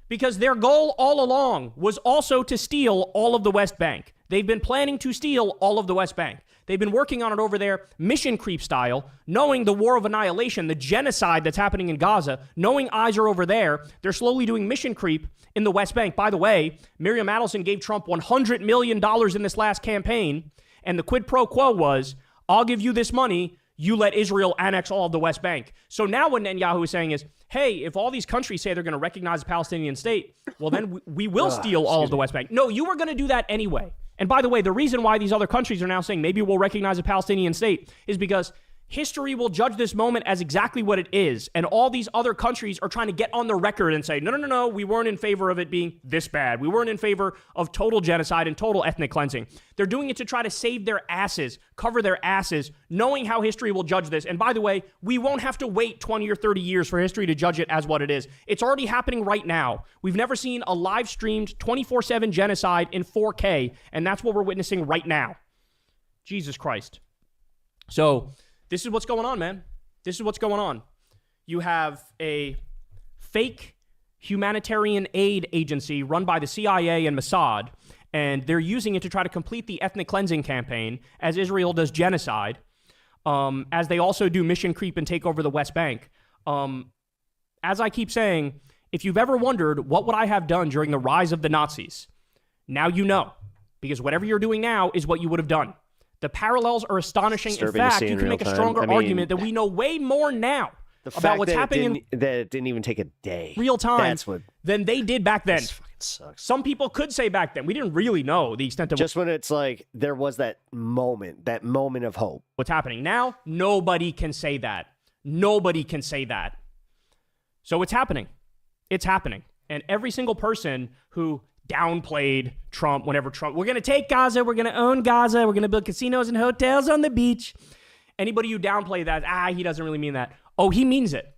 because their goal all along was also to steal all of the West Bank. They've been planning to steal all of the West Bank. They've been working on it over there, mission creep style, knowing the war of annihilation, the genocide that's happening in Gaza, knowing eyes are over there. They're slowly doing mission creep in the West Bank. By the way, Miriam Adelson gave Trump $100 million in this last campaign, and the quid pro quo was, I'll give you this money, you let Israel annex all of the West Bank. So now what Netanyahu is saying is, hey, if all these countries say they're going to recognize a Palestinian state, well, then we will steal all of the West Bank. No, you were going to do that anyway. And by the way, the reason why these other countries are now saying maybe we'll recognize a Palestinian state is because history will judge this moment as exactly what it is. And all these other countries are trying to get on the record and say, no, we weren't in favor of it being this bad. We weren't in favor of total genocide and total ethnic cleansing. They're doing it to try to save their asses, cover their asses, knowing how history will judge this. And by the way, we won't have to wait 20 or 30 years for history to judge it as what it is. It's already happening right now. We've never seen a live streamed 24/7 genocide in 4K, and that's what we're witnessing right now. Jesus Christ. So this is what's going on, man. This is what's going on. You have a fake humanitarian aid agency run by the CIA and Mossad, and they're using it to try to complete the ethnic cleansing campaign as Israel does genocide, as they also do mission creep and take over the West Bank. As I keep saying, if you've ever wondered what would I have done during the rise of the Nazis, now you know, because whatever you're doing now is what you would have done. The parallels are astonishing. In fact, you can make a stronger argument that we know way more now about what's happening that it didn't even take a day. Real time That's what than they did back then. This fucking sucks. Some people could say back then. We didn't really know the extent of just when it's like there was that moment of hope. what's happening now. Nobody can say that. Nobody can say that. So it's happening. It's happening. And every single person who downplayed Trump whenever Trump, we're going to take Gaza, we're going to own Gaza, we're going to build casinos and hotels on the beach. Anybody who downplay that, he doesn't really mean that. Oh, he means it.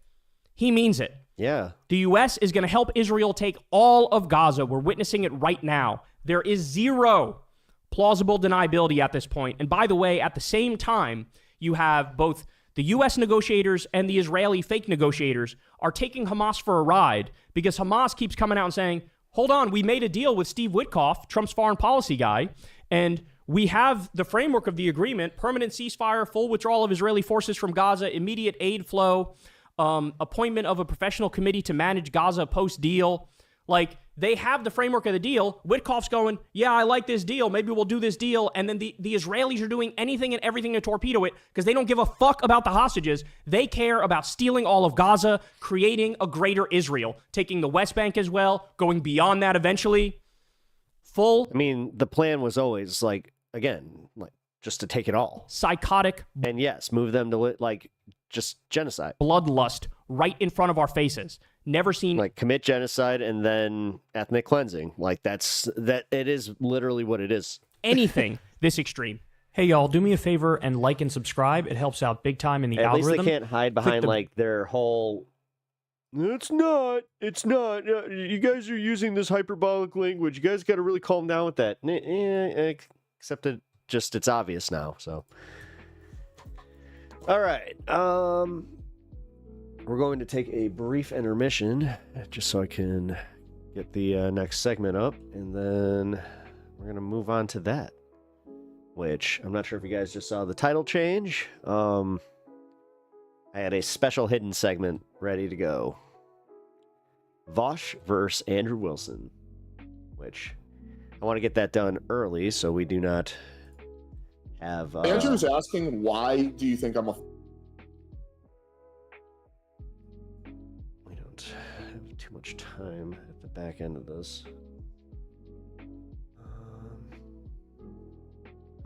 He means it. Yeah. The U.S. is going to help Israel take all of Gaza. We're witnessing it right now. There is zero plausible deniability at this point. And by the way, at the same time, you have both the U.S. negotiators and the Israeli fake negotiators are taking Hamas for a ride because Hamas keeps coming out and saying, hold on, we made a deal with Steve Witkoff, Trump's foreign policy guy, and we have the framework of the agreement, permanent ceasefire, full withdrawal of Israeli forces from Gaza, immediate aid flow, appointment of a professional committee to manage Gaza post-deal. Like, they have the framework of the deal. Witkoff's going, yeah, I like this deal. Maybe we'll do this deal. And then the Israelis are doing anything and everything to torpedo it because they don't give a fuck about the hostages. They care about stealing all of Gaza, creating a greater Israel, taking the West Bank as well, going beyond that eventually. Full. I mean, the plan was always just to take it all. Psychotic. And yes, move them to just genocide. Bloodlust right in front of our faces. Never seen commit genocide and then ethnic cleansing. It is literally what it is. Anything this extreme. Hey y'all, do me a favor and like and subscribe. It helps out big time in the algorithm. At least they can't hide behind their whole It's not. You guys are using this hyperbolic language. You guys got to really calm down with that. Except that it's obvious now. So, all right. We're going to take a brief intermission just so I can get the next segment up, and then we're going to move on to that, which I'm not sure if you guys just saw the title change. I had a special hidden segment ready to go. Vosh versus Andrew Wilson, which I want to get that done early so we do not have... Andrew's asking, why do you think I'm a... We don't have too much time at the back end of this.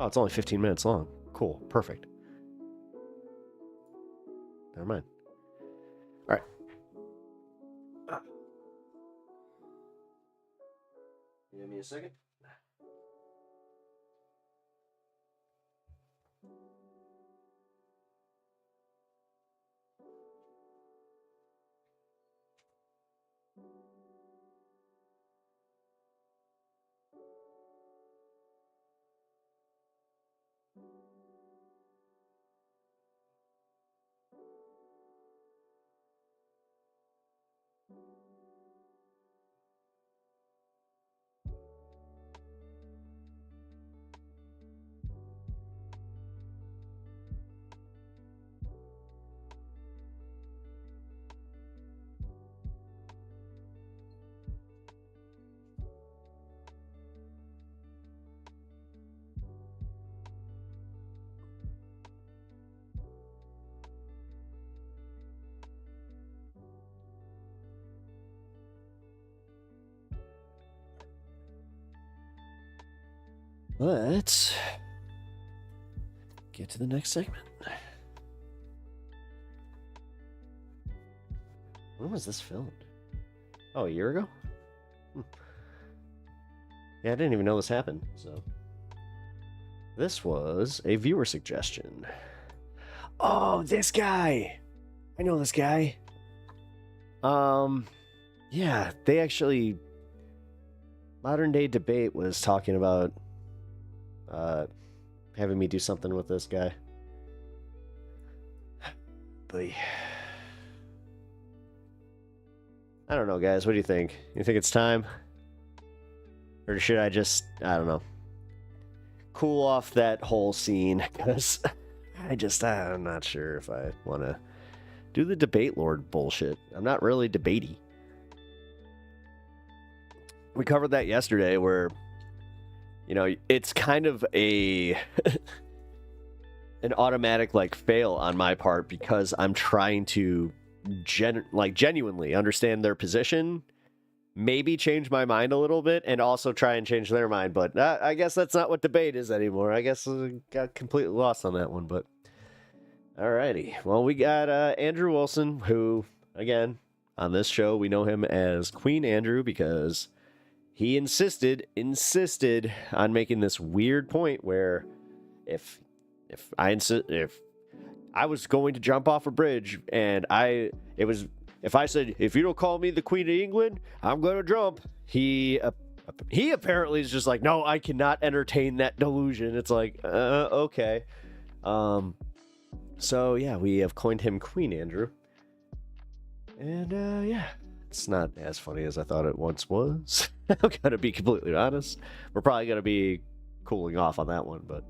Oh, it's only 15 minutes long. Cool. Perfect. never mind. All right. Give me a second. Let's get to the next segment. When was this filmed? Oh, a year ago? Yeah, I didn't even know this happened, so. This was a viewer suggestion. Oh, this guy! I know this guy. Yeah, they actually... Modern Day Debate was talking about having me do something with this guy. But I don't know, guys. What do you think? You think it's time? Or should I just, I don't know, cool off that whole scene? Because I'm not sure if I want to do the debate lord bullshit. I'm not really debatey. We covered that yesterday where, you know, it's kind of an automatic like fail on my part because I'm trying to genuinely understand their position, maybe change my mind a little bit, and also try and change their mind. But I guess that's not what debate is anymore. I guess I got completely lost on that one. But alrighty, well, we got Andrew Wilson, who again on this show we know him as Queen Andrew because he insisted on making this weird point where if I was going to jump off a bridge and if I said, if you don't call me the Queen of England, I'm going to jump. He apparently is just like, no, I cannot entertain that delusion. It's like, okay. So yeah, we have coined him Queen Andrew. And yeah, it's not as funny as I thought it once was. I'm going to be completely honest. We're probably going to be cooling off on that one, but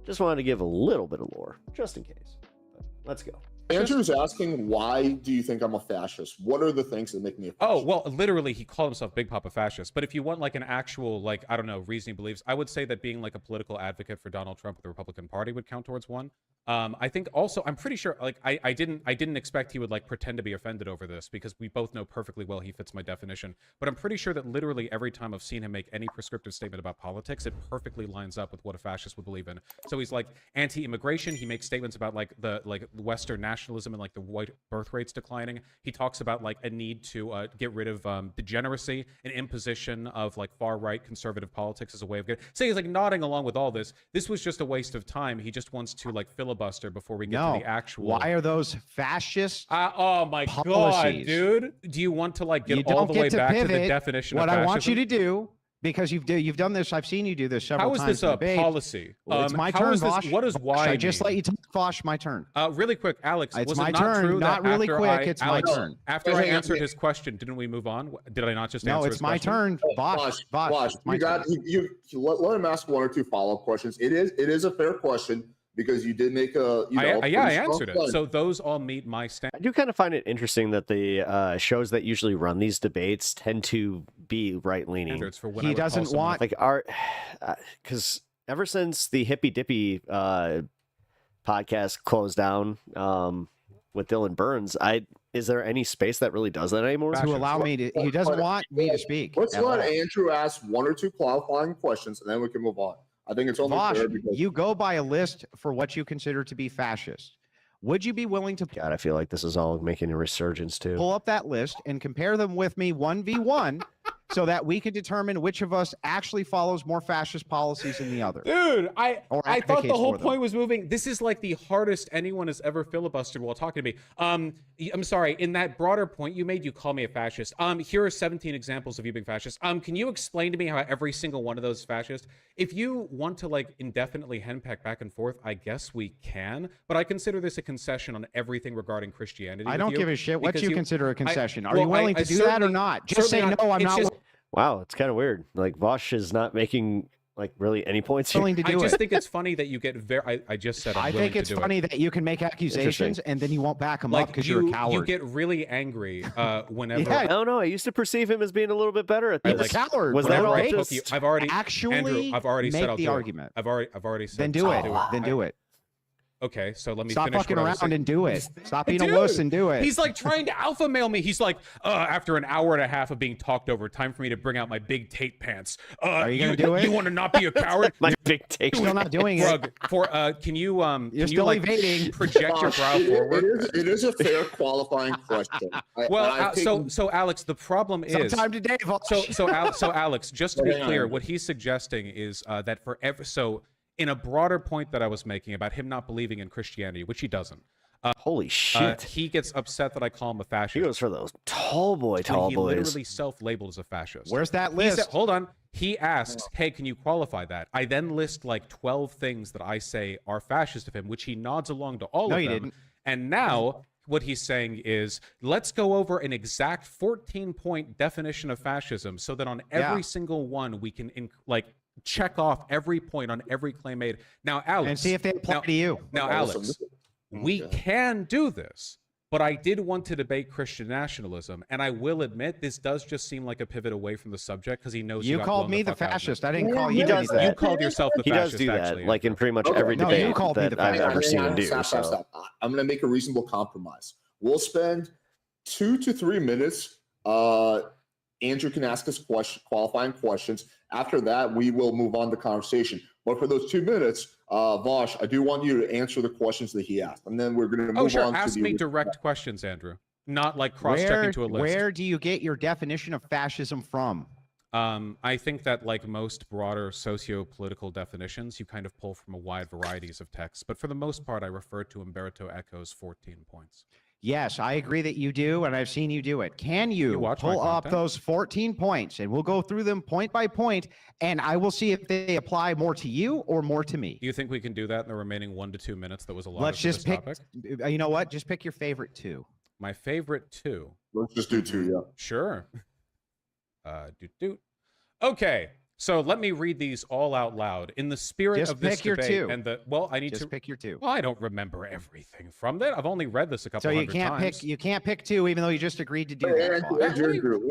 just wanted to give a little bit of lore, just in case. But let's go. Andrew's asking, why do you think I'm a fascist? What are the things that make me a fascist? Oh, well, literally, he called himself Big Papa Fascist. But if you want, like, an actual, like, I don't know, reasoning beliefs, I would say that being, like, a political advocate for Donald Trump with the Republican Party would count towards one. I think also, I'm pretty sure, like, I didn't expect he would, like, pretend to be offended over this, because we both know perfectly well he fits my definition. But I'm pretty sure that literally every time I've seen him make any prescriptive statement about politics, it perfectly lines up with what a fascist would believe in. So he's, like, anti-immigration. He makes statements about, like, the Western nationalism and, like, the white birth rates declining. He talks about, like, a need to get rid of degeneracy and imposition of, like, far-right conservative politics as a way of getting... So he's, like, nodding along with all this. This was just a waste of time. He just wants to, like, filibuster before we get to the actual... Why are those fascist oh my policies? God, dude. Do you want to, like, get you all the way back pivot. to the definition what of fascism? I want you to do, because you've done this, I've seen you do this several times. How is this a policy? Well, it's my turn, Vosh. What does why I just mean? let you talk, Vosh? My turn. Really quick, Alex. It's was my it not turn. True not that really after quick. It's Alex, my turn. After I answered his question, didn't we move on? Did I not just answer his question? No, it's my turn. Vosh. You let him ask 1 or 2 follow-up questions. It is a fair question because you did make a I answered it. So those all meet my standard. I do kind of find it interesting that the shows that usually run these debates tend to be right-leaning. He doesn't want like our because ever since the Hippy Dippy podcast closed down with Dylan Burns, is there any space that really does that anymore? To allow me to, he doesn't want me to speak. Let's let Andrew ask 1 or 2 qualifying questions, and then we can move on. I think it's only Vosh, fair because you go by a list for what you consider to be fascist. Would you be willing to God, I feel like this is all making a resurgence too. pull up that list and compare them with me 1v1 so that we can determine which of us actually follows more fascist policies than the other? Dude, I thought the advocates whole for them. point was moving. This is like the hardest anyone has ever filibustered while talking to me. I'm sorry. In that broader point you made, you call me a fascist. Here are 17 examples of you being fascist. Can you explain to me how every single one of those is fascist? If you want to like indefinitely henpeck back and forth, I guess we can. But I consider this a concession on everything regarding Christianity. I don't give a shit what because you consider a concession. Are well, you willing to do that or certainly- not? Just say certainly no, I'm it's not just- Wow, it's kind of weird. Like Vosh is not making like really any points here. willing to I do just it. think it's funny that you get very. I just said I'm I willing think it's to do funny it. that you can make accusations and then you won't back them up Like because you're a coward. you get really angry whenever. Yeah, I don't know. I used to perceve him as being a little bit better at He's this. a coward. Was bro. that all They just- I've already actually Andrew, I've already make said I'll the do it. argument. I've already said Then do I'll it. Then do it. Okay, so let me Stop finish fucking what I was around saying. and do it. Stop being Dude, a wuss and do it. He's like trying to alpha male me. He's like, after an hour and a half of being talked over, time for me to bring out my big Tate pants. Are you gonna do it? You want to not be a coward? My big take. Still not doing it. Rug, can you can you still like evading. project your brow forward? It is a fair qualifying question. Well, I've taken- so Alex, the problem is Sometime today, Vosh. so Alex, just to be Hang on. clear, what he's suggesting is that for every in a broader point that I was making about him not believing in Christianity, which he doesn't, Holy shit. he gets upset that I call him a fascist. He goes for those tall when boys. he literally self-labeled as a fascist. Where's that He list? said, hold on. He asks, hey, can you qualify that? I then list like 12 things that I say are fascist of him, which he nods along to all No, of you them. didn't. And now what he's saying is, let's go over an exact 14-point definition of fascism so that on every single one we can check off every point on every claim made. Now, Alex. And see if they apply to you. Now, Alex, we can do this, but I did want to debate Christian nationalism, and I will admit this does just seem like a pivot away from the subject because he knows You got called blown me the fuck out of it. fascist. I didn't call He you does anything. You called yourself the He does fascist. do that, actually, like in pretty much every No, you debate called me that the I've fascist. ever seen him do. Stop. So. I'm going to make a reasonable compromise. We'll spend 2 to 3 minutes. Andrew can ask us qualifying questions. After that, we will move on to conversation. But for those 2 minutes, Vosh, I do want you to answer the questions that he asked, and then we're going to move Oh, sure. on Ask to me direct questions, Andrew. Not like cross-checking to a list. Where do you get your definition of fascism from? I think that like most broader socio-political definitions, you kind of pull from a wide varieties of texts. But for the most part, I refer to Umberto Eco's 14 points. Yes, I agree that you do, and I've seen you do it. Can you watch my pull up content? those 14 points, and we'll go through them point by point, and I will see if they apply more to you or more to me. Do you think we can do that in the remaining 1 to 2 minutes that was allotted Let's for just this pick. topic? You know what? Just pick your favorite two. My favorite 2. Let's just do 2, yeah. Sure. Doot. Okay, so let me read these all out loud in the spirit Just of this pick your debate. two. And I need Just to pick your two. Well, I don't remember everything from that. I've only read this a couple So you hundred can't times. pick. You can't pick two, even though you just agreed to do Hey, that. Andrew, Vosh. Andrew,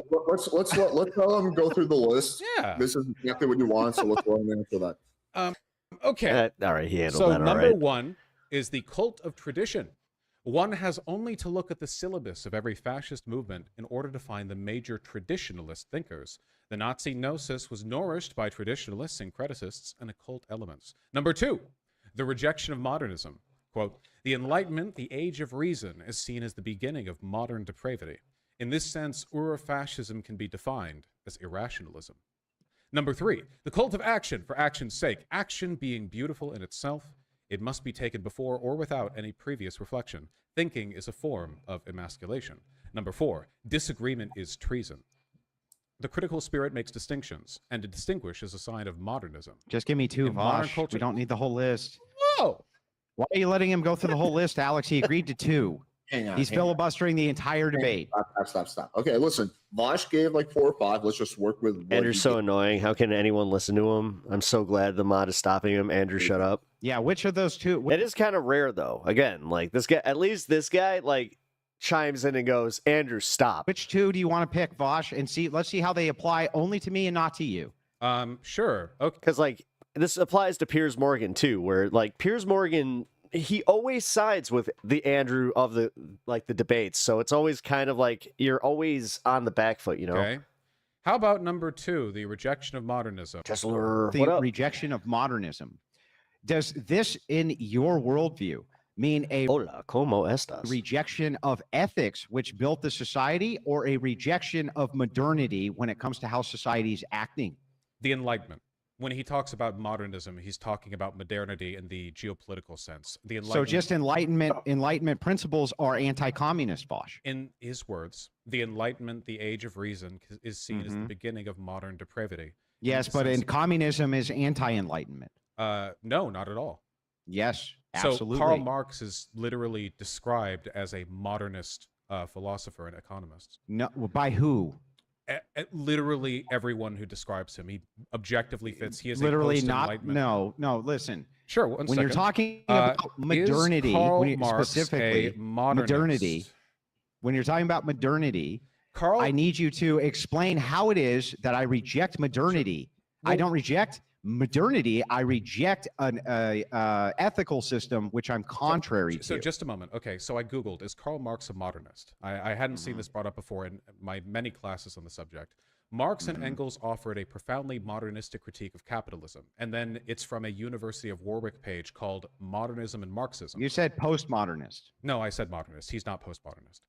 let's let them go through the list. Yeah. This is exactly what you want, so let's go ahead and answer that. Okay. All right, he handled So that all number right. 1 is the cult of tradition. One has only to look at the syllabus of every fascist movement in order to find the major traditionalist thinkers. The Nazi gnosis was nourished by traditionalists, syncreticists, and occult elements. Number 2, the rejection of modernism. Quote, the Enlightenment, the age of reason, is seen as the beginning of modern depravity. In this sense, Urfascism can be defined as irrationalism. Number 3, the cult of action for action's sake. Action being beautiful in itself, it must be taken before or without any previous reflection. Thinking is a form of emasculation. Number 4, disagreement is treason. The critical spirit makes distinctions, and to distinguish is a sign of modernism. Just give me two, In modern Vosh. culture- We don't need the whole list. Whoa! Why are you letting him go through the whole list, Alex? He agreed to 2. Hang on. He's hang on. filibustering the entire debate. Stop. Okay, listen. Vosh gave like 4 or 5. Let's just work with what Andrew's he so gave. annoying. How can anyone listen to him? I'm so glad the mod is stopping him. Andrew, shut up. Yeah, which of those two? It is kind of rare though. Again, like this guy, at least this guy like chimes in and goes, Andrew, stop. Which two do you want to pick, Vosh? And see, let's see how they apply only to me and not to you. Sure. Okay. Because like this applies to Piers Morgan too, where like Piers Morgan, he always sides with the Andrew of the debates. So it's always kind of like you're always on the back foot, you know? Okay. How about number 2, the rejection of modernism? Kessler, The what up? rejection of modernism. Does this, in your worldview, mean a Hola, ¿cómo estás? rejection of ethics, which built the society, or a rejection of modernity when it comes to how society is acting? The Enlightenment. When he talks about modernism, he's talking about modernity in the geopolitical sense. The So Enlightenment, just enlightenment principles are anti-communist, Bosch. in his words, the Enlightenment, the age of reason, is seen as the beginning of modern depravity. Yes, but in communism is anti-enlightenment. No, not at all. Yes, So absolutely. Karl Marx is literally described as a modernist philosopher and economist. No, by who? Literally everyone who describes him, he objectively fits. He is Literally a not. post-Enlightenment. No. Listen. Sure. When you're talking about modernity, is Karl when you, Marx specifically a modernist? modernity, when you're talking about modernity, Karl, I need you to explain how it is that I reject modernity. I don't reject modernity. I reject an ethical system which I'm contrary to. So just a moment. Okay, so I Googled, is Karl Marx a modernist? I hadn't seen this brought up before in my many classes on the subject. Marx and Engels offered a profoundly modernistic critique of capitalism. And then it's from a University of Warwick page called Modernism and Marxism. You said postmodernist. No, I said modernist. He's not postmodernist.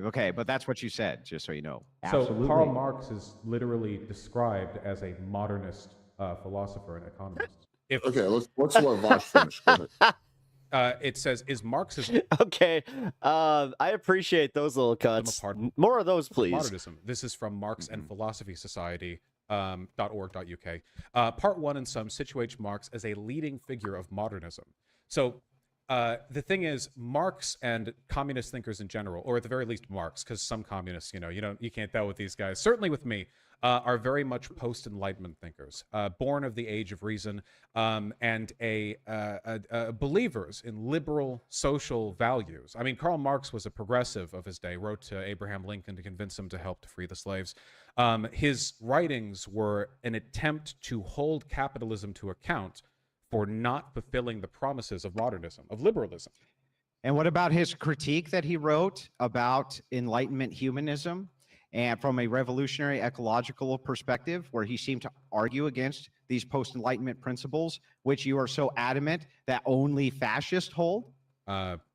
Okay, but that's what you said, just so you know. So Absolutely. Karl Marx is literally described as a modernist philosopher and economist. Okay, let's let Vosh finish. Go ahead. It says, is Marxism Okay, I appreciate those little cuts. pardon. More of those, please. modernism? This is from Marx and Philosophy Society. .org.uk. Part 1 in sum situates Marx as a leading figure of modernism. So the thing is, Marx and communist thinkers in general, or at the very least Marx, because some communists, you can't tell with these guys, certainly with me, are very much post-Enlightenment thinkers, born of the age of reason, and believers in liberal social values. I mean, Karl Marx was a progressive of his day, wrote to Abraham Lincoln to convince him to help to free the slaves. His writings were an attempt to hold capitalism to account for not fulfilling the promises of modernism, of liberalism. And what about his critique that he wrote about Enlightenment humanism and from a revolutionary ecological perspective, where he seemed to argue against these post-Enlightenment principles, which you are so adamant that only fascists hold?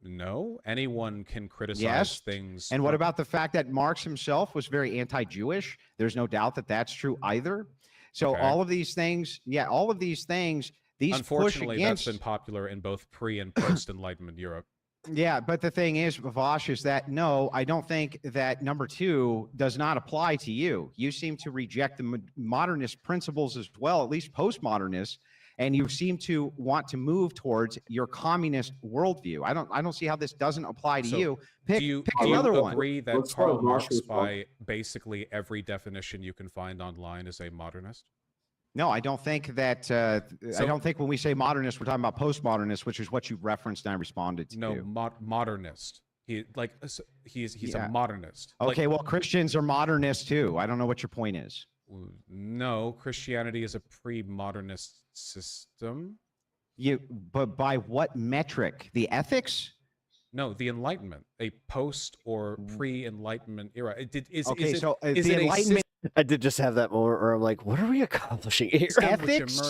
No, anyone can criticize Yes. things. And what about the fact that Marx himself was very anti-Jewish? There's no doubt that that's true either. So Okay. all of these things, all of these things, these push Unfortunately, against. that's been popular in both pre and post-Enlightenment Europe. Yeah, but the thing is, Vosh, is that no, I don't think that number 2 does not apply to you. You seem to reject the modernist principles as well, at least postmodernists, and you seem to want to move towards your communist worldview. I don't see how this doesn't apply to So, you. Pick do you another one. agree that Let's Karl start Marx, Marx's by basically every definition you can find online, is a modernist? No, I don't think that. I don't think when we say modernist, we're talking about postmodernist, which is what you referenced and I responded to. No, modernist. He's Yeah. a modernist. Okay, well, Christians are modernists too. I don't know what your point is. No, Christianity is a pre-modernist system. But by what metric? The ethics? No, the Enlightenment, a post or pre-Enlightenment era. Is Okay, it, so is the it a Enlightenment I did just have that moment where I'm like, what are we accomplishing here? ethics?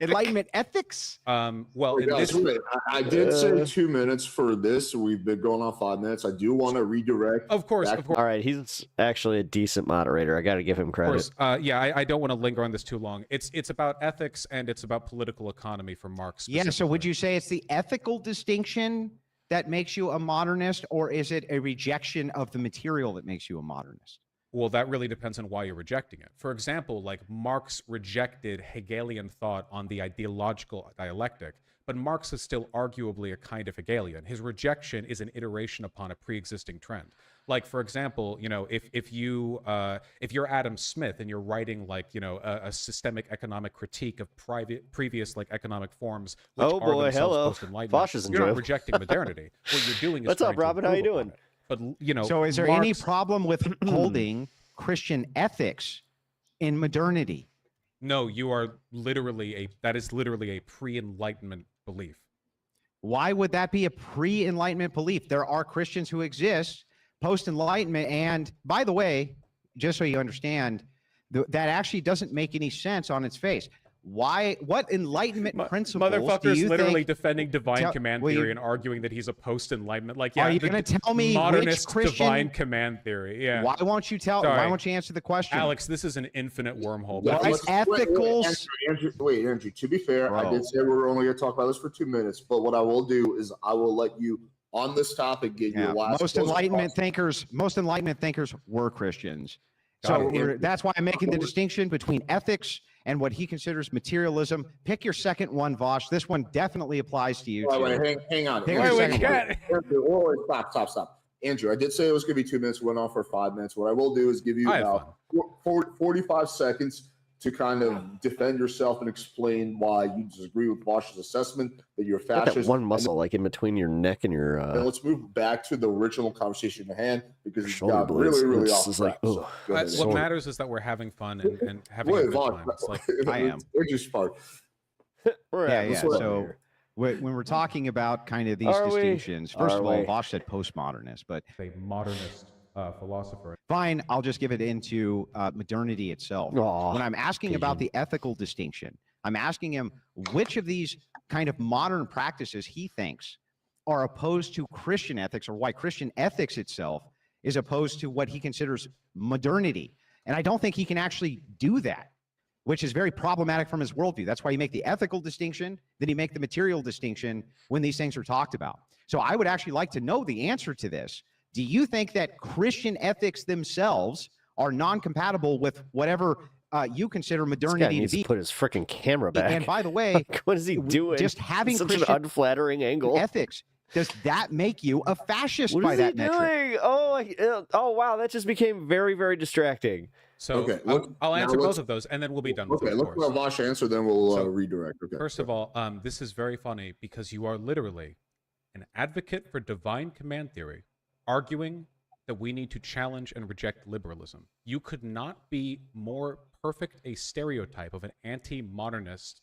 Enlightenment ethics? Well, in Guys, this, wait, I did say 2 minutes for this. We've been going on 5 minutes. I do want to redirect. of course, back- of course. All right, he's actually a decent moderator. I got to give him Of credit. course. I don't want to linger on this too long. It's about ethics and it's about political economy for Marx. Yeah, so would specifically. you say it's the ethical distinction that makes you a modernist, or is it a rejection of the material that makes you a modernist? Well, that really depends on why you're rejecting it. For example, like Marx rejected Hegelian thought on the ideological dialectic, but Marx is still arguably a kind of Hegelian. His rejection is an iteration upon a pre-existing trend. Like, for example, if you're Adam Smith and you're writing a systemic economic critique of previous economic forms, which Oh are boy, themselves hello. post-Enlightenment, Vosh is in you're not jail. rejecting modernity. What you're doing is What's up, trying to Robin? How you improve upon doing? it. But So is there any Marx- problem with holding Christian ethics in modernity? No, that is literally a pre-Enlightenment belief. Why would that be a pre-Enlightenment belief? There are Christians who exist post-Enlightenment. And by the way, just so you understand, that actually doesn't make any sense on its face. what Enlightenment principles do Motherfucker's you literally think? defending divine Tell- command will you- theory and arguing that he's a post-Enlightenment. Like, yeah, Are you the going to tell me which modernist Christian? divine command theory. Yeah. Why won't you tell? Sorry. Why won't you answer the question, Alex, this is an infinite wormhole. Yeah, But What let's- ethicals? Andrew, to be fair, I Bro. did say we were only going to talk about this for 2 minutes, but what I will do is I will let you on this topic get Yeah, your last. most closing Enlightenment thoughts. thinkers were Christians. Got So it. that's why I'm making the distinction between ethics and what he considers materialism. Pick your second one, Vosh. This one definitely applies to you. Wait, too. hang on. Pick Andrew, your Wait, second wait, one. Andrew, stop. Andrew, I did say it was going to be 2 minutes. Went on for 5 minutes. What I will do is give you I had about 45 seconds to kind of defend yourself and explain why you disagree with Bosch's assessment that you're Got fascist. that one And muscle like in between your neck and your then let's move back to the original conversation at hand because it's shoulder got blades. really It's off just track. like, So, ugh. go ahead, what Andrew. matters is that we're having fun and having a Wait, good Vaughn, time. It's like, I am. Andrew's part. We're Yeah, having yeah. fun So here. when we're talking about kind of these Are we? distinctions, first Are of all, we? Vosh said postmodernist, but a modernist philosopher. fine, I'll just give it into modernity itself. Aw, When I'm asking about the ethical distinction, I'm asking him which of these kind of modern practices he thinks are opposed to Christian ethics, or why Christian ethics itself is opposed to what he considers modernity. And I don't think he can actually do that, which is very problematic from his worldview. That's why you make the ethical distinction, then you make the material distinction when these things are talked about. So I would actually like to know the answer to this. Do you think that Christian ethics themselves are non-compatible with whatever you consider This guy modernity to needs be? to put his freaking camera back. And by the way, Like, what is he doing? just having Such an Christian unflattering angle. ethics, does that make you a fascist What by is he that metric? doing? Oh, wow, that just became very, very distracting. So Okay, I'll now answer let's- both of those, and then we'll be done with Okay, it, of let's course. let Vosh answer, then we'll So, redirect. Okay. First of all, this is very funny because you are literally an advocate for divine command theory, arguing that we need to challenge and reject liberalism. You could not be more perfect a stereotype of an anti-modernist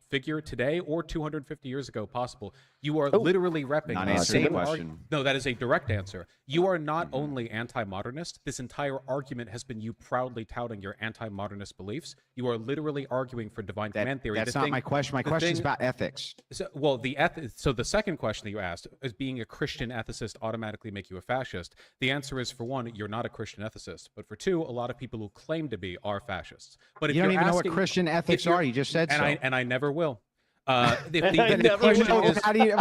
figure today or 250 years ago possible. You are literally repping Not the answering the same question. No, that is a direct answer. You are not only anti-modernist. This entire argument has been you proudly touting your anti-modernist beliefs. You are literally arguing for divine command theory. That's The not thing- my question. My the question is thing- about ethics. So, well, so the second question that you asked is, being a Christian ethicist automatically make you a fascist? The answer is, for one, you're not a Christian ethicist, but for two, a lot of people who claim to be are fascists. But if You don't you're even know what asking- Christian if ethics you're- are. You just said and so. I never will. The I never question will. is, How do you?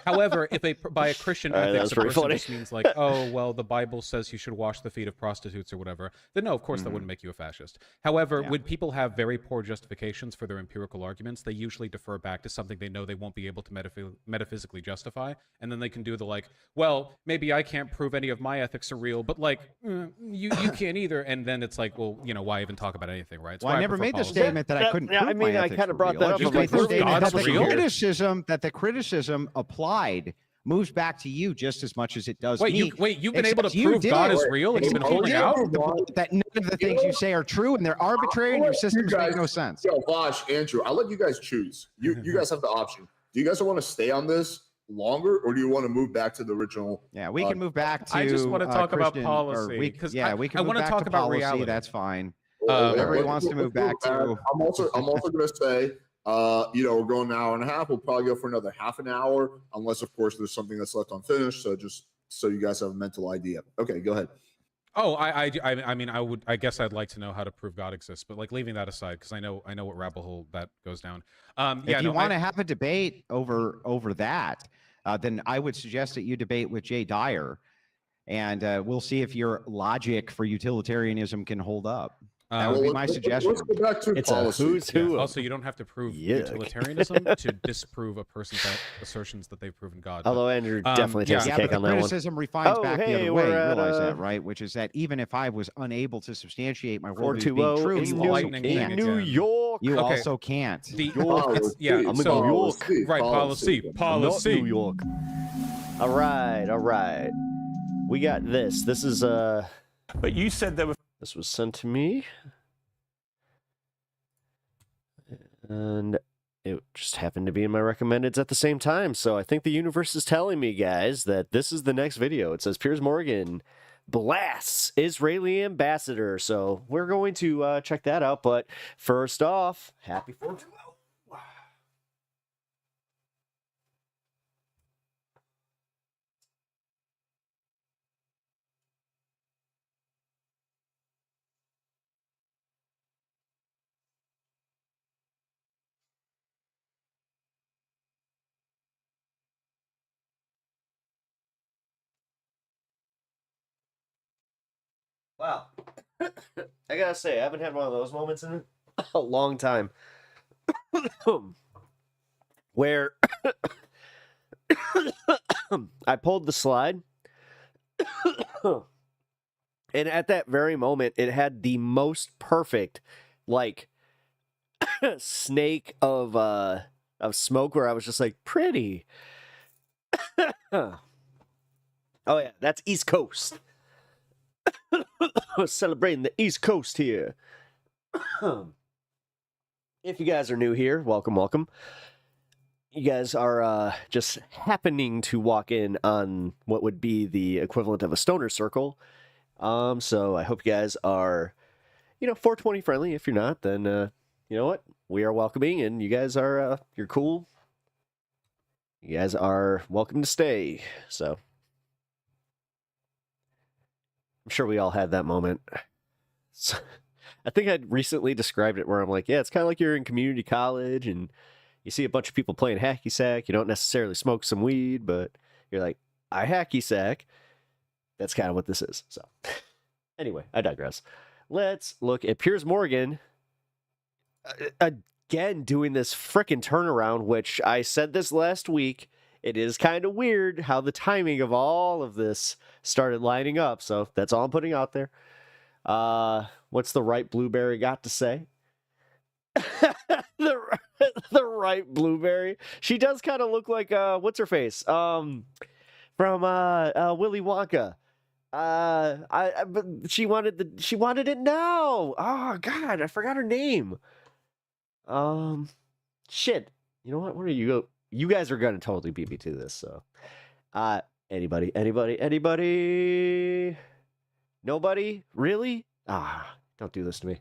however, if by a Christian All right, ethics that's a pretty person funny. just means like, oh, well, the Bible says you should wash the feet of prostitutes or whatever, then no, of course that wouldn't make you a fascist. However, when people have very poor justifications for their empirical arguments, they usually defer back to something they know they won't be able to metaphysically justify, and then they can do the like, well, maybe I can't prove any of my ethics are real, but like, you can't either, and then it's like, well, why even talk about anything, right? It's Well, why I never prefer made the policy. statement that I couldn't Yeah, prove I mean, my I ethics kinda were brought real. that I up. just I'm made like, the prove statement God's that the real? criticism applied moves back to you just as much as it does Wait, me. you've been able to except you prove God did. is real, and you've been holding out? That none of the things you say are true, and they're arbitrary, and your systems make no sense. Yo, Vosh, Andrew, I'll let you guys choose. You guys have the option. Do you guys want to stay on this longer, or do you want to move back to the original? Yeah, we can move back to. I just want to talk about Christian- or policy, we- because yeah, we can I move want to back talk about policy, reality. That's fine. Well, Everybody let's wants to move back to- I'm also going to say, we're going an hour and a half. We'll probably go for another half an hour, unless, of course, there's something that's left unfinished. So just so you guys have a mental idea. Okay, go ahead. Oh, I mean, I guess I'd like to know how to prove God exists, but like leaving that aside, because I know what rabbit hole that goes down. If you want to have a debate over that, then I would suggest that you debate with Jay Dyer, and we'll see if your logic for utilitarianism can hold up. That would be my suggestion. Let's go back to It's policy. a who's who. of- Also, you don't have to prove Yuck. utilitarianism to disprove a person's assertions that they've proven God. But, Although Andrew definitely takes Yeah, the but cake the on that one. criticism refines Oh, back the hey, other way. You we're at, realize that, right? Which is that even if I was unable to substantiate my worldview as 420 being true, in you New, also lightning thing can't. in New again. York. You Okay. also can't. the, Policy. yeah, I'm in so New York. right, policy. Not New York. All right. We got this. This is But you said there were this was sent to me. And it just happened to be in my recommendeds at the same time. So I think the universe is telling me, guys, that this is the next video. It says Piers Morgan, BLASTS, Israeli ambassador. So we're going to check that out. But first off, happy 420. Wow. I gotta say, I haven't had one of those moments in a long time. Where I pulled the slide, and at that very moment, it had the most perfect, like, snake of smoke where I was just like, pretty. Oh, yeah, that's East Coast. Celebrating the East Coast here. If you guys are new here, welcome, welcome. You guys are just happening to walk in on what would be the equivalent of a stoner circle. So I hope you guys are, 420 friendly. If you're not, then you know what? We are welcoming, and you guys are you're cool. You guys are welcome to stay. So I'm sure we all had that moment. So, I think I'd recently described it where I'm like, yeah, it's kind of like you're in community college and you see a bunch of people playing hacky sack. You don't necessarily smoke some weed, but you're like, I hacky sack. That's kind of what this is. So anyway, I digress. Let's look at Piers Morgan again doing this frickin' turnaround, which I said this last week. It is kind of weird how the timing of all of this started lining up. So that's all I'm putting out there. What's the right blueberry got to say? the right blueberry. She does kind of look like what's her face? From Willy Wonka. But she wanted it now. Oh God, I forgot her name. Shit. You know what? Where do you go? You guys are gonna totally beat me to this. So, anybody? Nobody? Really? Don't do this to me.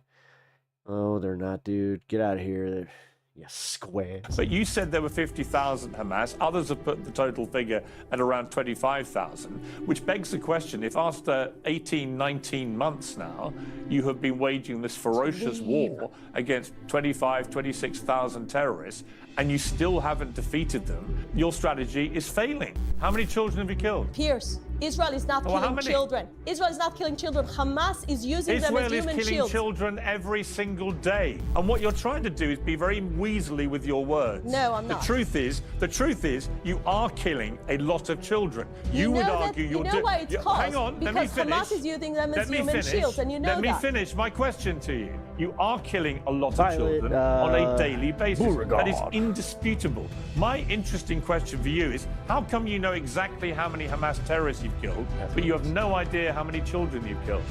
Oh, they're not, dude. Get out of here. You square. But you said there were 50,000 Hamas. Others have put the total figure at around 25,000, which begs the question, if after 18, 19 months now, you have been waging this ferocious war against 25, 26,000 terrorists, and you still haven't defeated them, your strategy is failing. How many children have you killed? Piers, Israel is not killing children. Israel is not killing children. Hamas is using them as human Israel is killing shields. children every single day. And what you're trying to do is be very weaselly with your words. No, I'm not. The truth is, you are killing a lot of children. You would argue you're doing. Why it's caused? Hang on, let me because finish. Hamas is using them as human shields, and you know that. Let me finish my question to you. You are killing a lot of children on a daily basis. That is indisputable. My interesting question for you is, how come you know exactly how many Hamas terrorists you've killed, but you have no idea how many children you've killed?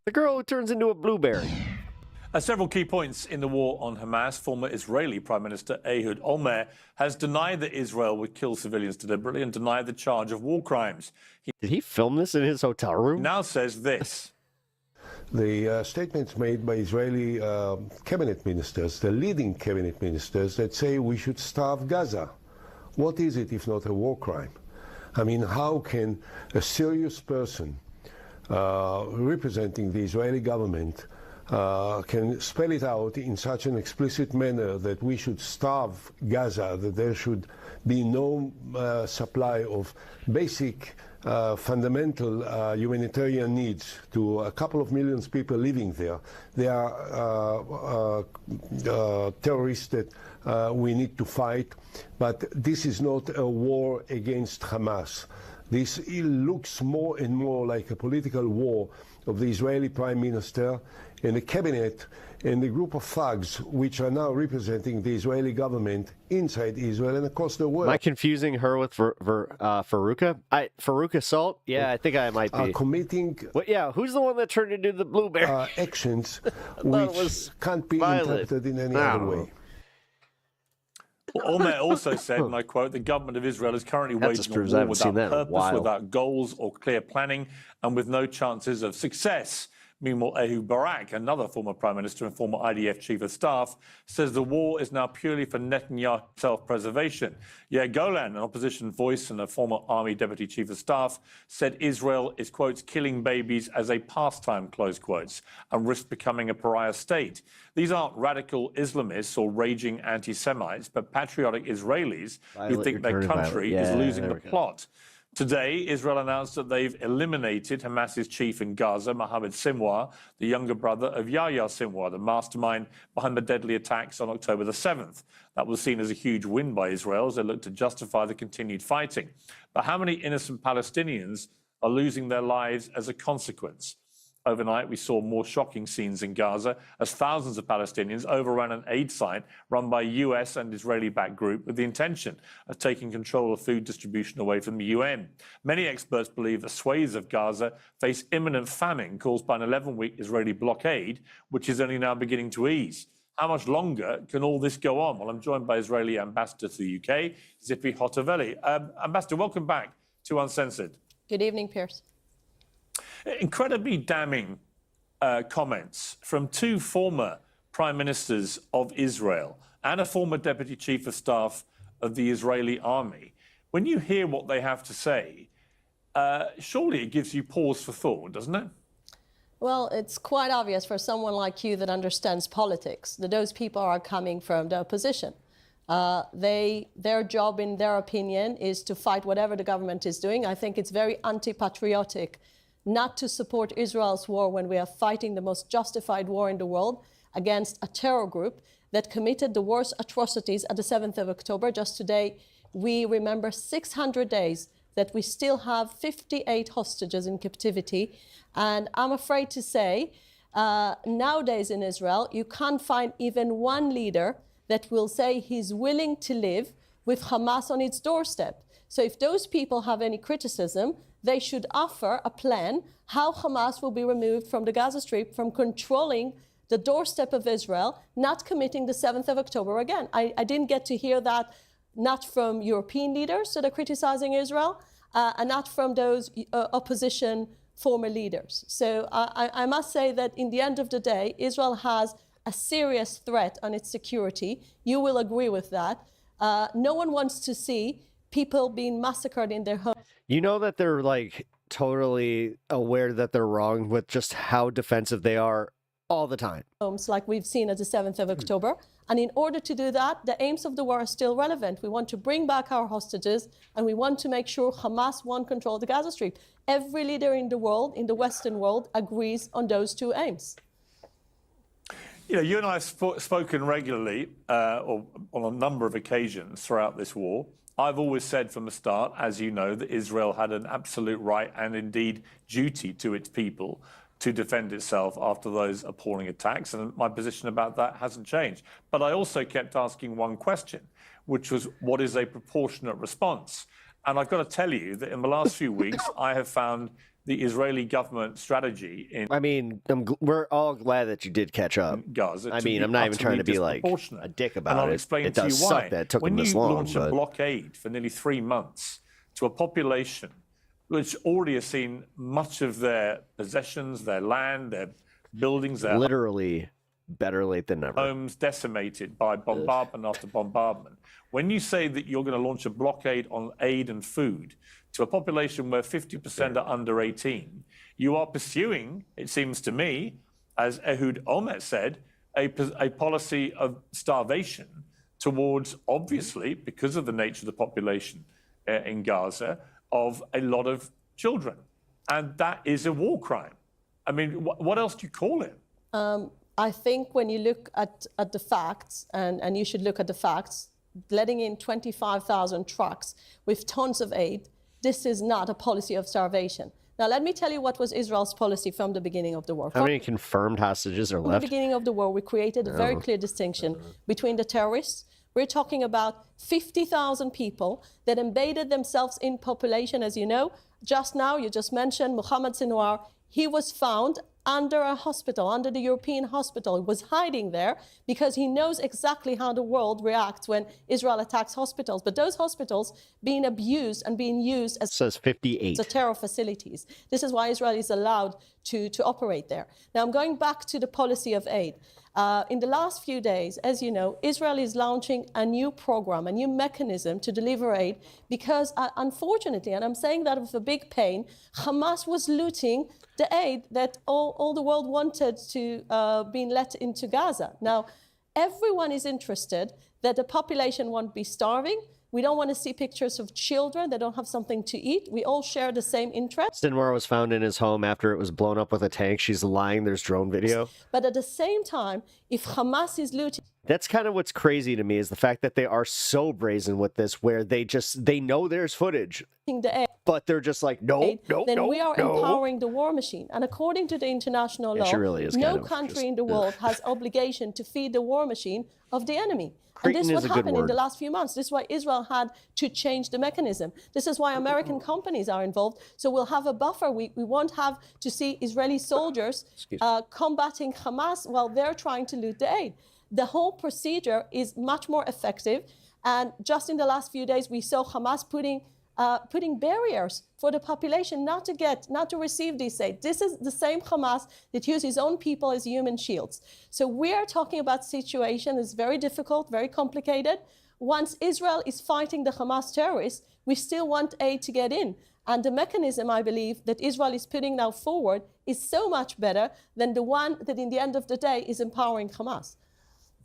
The girl who turns into a blueberry. Several key points in the war on Hamas. Former Israeli Prime Minister Ehud Olmert has denied that Israel would kill civilians deliberately and denied the charge of war crimes. Did he film this in his hotel room? Now says this. The statements made by Israeli cabinet ministers, the leading cabinet ministers, that say we should starve Gaza. What is it if not a war crime? I mean, how can a serious person representing the Israeli government can spell it out in such an explicit manner that we should starve Gaza, that there should be no supply of basic fundamental humanitarian needs to a couple of millions of people living there. They are terrorists that we need to fight, but this is not a war against Hamas. This looks more and more like a political war of the Israeli Prime Minister and the cabinet and the group of thugs which are now representing the Israeli government inside Israel and across the world. Am I confusing her with Farouka? Farouka Salt? Yeah, I think I might be. Committing who's the one that turned into the blueberry? Actions which can't be interpreted in any other way. Omer also said, and I quote, the government of Israel is currently That just waging a proves I war haven't seen without that in a purpose, while. without goals or clear planning, and with no chances of success. Meanwhile, Ehud Barak, another former prime minister and former IDF chief of staff, says the war is now purely for Netanyahu self-preservation. Yair Golan, an opposition voice and a former army deputy chief of staff, said Israel is, quotes, killing babies as a pastime, close quotes, and risks becoming a pariah state. These aren't radical Islamists or raging anti-Semites, but patriotic Israelis who think their country is losing the plot. Today, Israel announced that they've eliminated Hamas's chief in Gaza, Mohammed Sinwar, the younger brother of Yahya Sinwar, the mastermind behind the deadly attacks on October the 7th. That was seen as a huge win by Israel as they looked to justify the continued fighting. But how many innocent Palestinians are losing their lives as a consequence? Overnight, we saw more shocking scenes in Gaza as thousands of Palestinians overran an aid site run by a US and Israeli-backed group with the intention of taking control of food distribution away from the UN. Many experts believe that swathes of Gaza face imminent famine caused by an 11-week Israeli blockade, which is only now beginning to ease. How much longer can all this go on? Well, I'm joined by Israeli Ambassador to the UK, Zippy Hotovely. Ambassador, welcome back to Uncensored. Good evening, Piers. Incredibly damning comments from two former prime ministers of Israel and a former deputy chief of staff of the Israeli army. When you hear what they have to say, surely it gives you pause for thought, doesn't it? Well, it's quite obvious for someone like you that understands politics that those people are coming from the opposition. Their job, in their opinion, is to fight whatever the government is doing. I think it's very anti-patriotic not to support Israel's war when we are fighting the most justified war in the world against a terror group that committed the worst atrocities at the 7th of October. Just today, we remember 600 days that we still have 58 hostages in captivity. And I'm afraid to say, nowadays in Israel, you can't find even one leader that will say he's willing to live with Hamas on its doorstep. So if those people have any criticism, they should offer a plan how Hamas will be removed from the Gaza Strip, from controlling the doorstep of Israel, not committing the 7th of October again. I didn't get to hear that, not from European leaders that are criticizing Israel, and not from those opposition former leaders. So I must say that in the end of the day, Israel has a serious threat on its security. You will agree with that. No one wants to see people being massacred in their homes. You know that they're like totally aware that they're wrong with just how defensive they are all the time. Like we've seen at the 7th of October. And in order to do that, the aims of the war are still relevant. We want to bring back our hostages, and we want to make sure Hamas won't control the Gaza Strip. Every leader in the world, in the Western world, agrees on those two aims. You know, you and I have spoken regularly or on a number of occasions throughout this war. I've always said from the start, as you know, that Israel had an absolute right and indeed duty to its people to defend itself after those appalling attacks. And my position about that hasn't changed. But I also kept asking one question, which was, what is a proportionate response? And I've got to tell you that in the last few weeks, I have found the Israeli government strategy in... I mean, we're all glad that you did catch up. Gaza. I mean, I'm not even trying to be like a dick about it. And I'll explain to you why. Suck that it took them this long. When you launch a blockade for nearly 3 months to a population which already has seen much of their possessions, their land, their buildings, their literally better late than never. Homes decimated by bombardment after bombardment. When you say that you're going to launch a blockade on aid and food to a population where 50% are under 18, you are pursuing, it seems to me, as Ehud Olmert said, a policy of starvation towards, obviously, because of the nature of the population in Gaza, of a lot of children. And that is a war crime. I mean, what else do you call it? I think when you look at the facts, and you should look at the facts, letting in 25,000 trucks with tons of aid, this is not a policy of starvation. Now, let me tell you what was Israel's policy from the beginning of the war. How many confirmed hostages are left? From the beginning of the war, we created a very clear distinction between the terrorists. We're talking about 50,000 people that embedded themselves in population, as you know. Just now, you just mentioned Mohammed Sinwar. He was found under a hospital, under the European hospital. He was hiding there because he knows exactly how the world reacts when Israel attacks hospitals. But those hospitals being abused and being used as Says 58. terror facilities. This is why Israel is allowed to operate there. Now, I'm going back to the policy of aid. In the last few days, as you know, Israel is launching a new program, a new mechanism to deliver aid because, unfortunately, and I'm saying that with a big pain, Hamas was looting the aid that all the world wanted to be let into Gaza. Now, everyone is interested that the population won't be starving. We don't want to see pictures of children that don't have something to eat. We all share the same interest. Sinwar was found in his home after it was blown up with a tank. She's lying. There's drone video. But at the same time, if Hamas is looting... That's kind of what's crazy to me is the fact that they are so brazen with this, where they know there's footage, but they're just like, no, then we are empowering the war machine. And according to the international law, she really is no country in the world has obligation to feed the war machine of the enemy. And this is what happened in the last few months. This is why Israel had to change the mechanism. This is why American companies are involved. So we'll have a buffer. We won't have to see Israeli soldiers combating Hamas while they're trying to loot the aid. The whole procedure is much more effective. And just in the last few days, we saw Hamas putting barriers for the population not to receive this aid. This is the same Hamas that uses his own people as human shields. So we are talking about a situation that's very difficult, very complicated. Once Israel is fighting the Hamas terrorists, we still want aid to get in. And the mechanism, I believe, that Israel is putting now forward is so much better than the one that in the end of the day is empowering Hamas.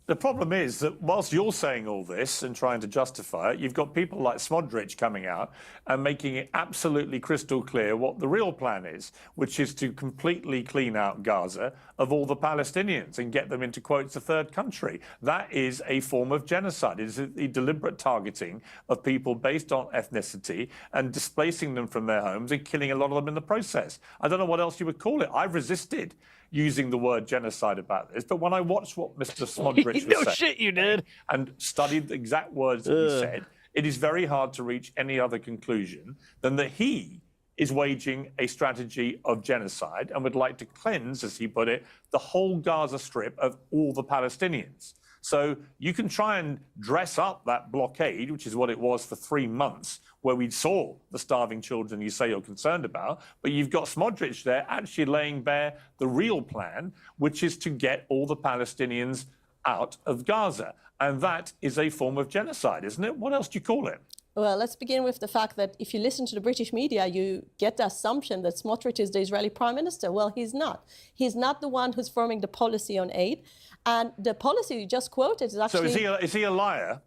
The problem is that whilst you're saying all this and trying to justify it, you've got people like Smodrich coming out and making it absolutely crystal clear what the real plan is, which is to completely clean out Gaza of all the Palestinians and get them into, quotes, a third country. That is a form of genocide. It is the deliberate targeting of people based on ethnicity and displacing them from their homes and killing a lot of them in the process. I don't know what else you would call it. I've resisted using the word genocide about this, but when I watched what Mr. Smodrich was saying, shit you did, and studied the exact words that he said, it is very hard to reach any other conclusion than that he is waging a strategy of genocide and would like to cleanse, as he put it, the whole Gaza Strip of all the Palestinians. So you can try and dress up that blockade, which is what it was for 3 months, where we saw the starving children you say you're concerned about, but you've got Smodrich there actually laying bare the real plan, which is to get all the Palestinians out of Gaza. And that is a form of genocide, isn't it? What else do you call it? Well, let's begin with the fact that if you listen to the British media, you get the assumption that Smotrich is the Israeli prime minister. Well, he's not. He's not the one who's forming the policy on aid. And the policy you just quoted is actually... So is he a liar?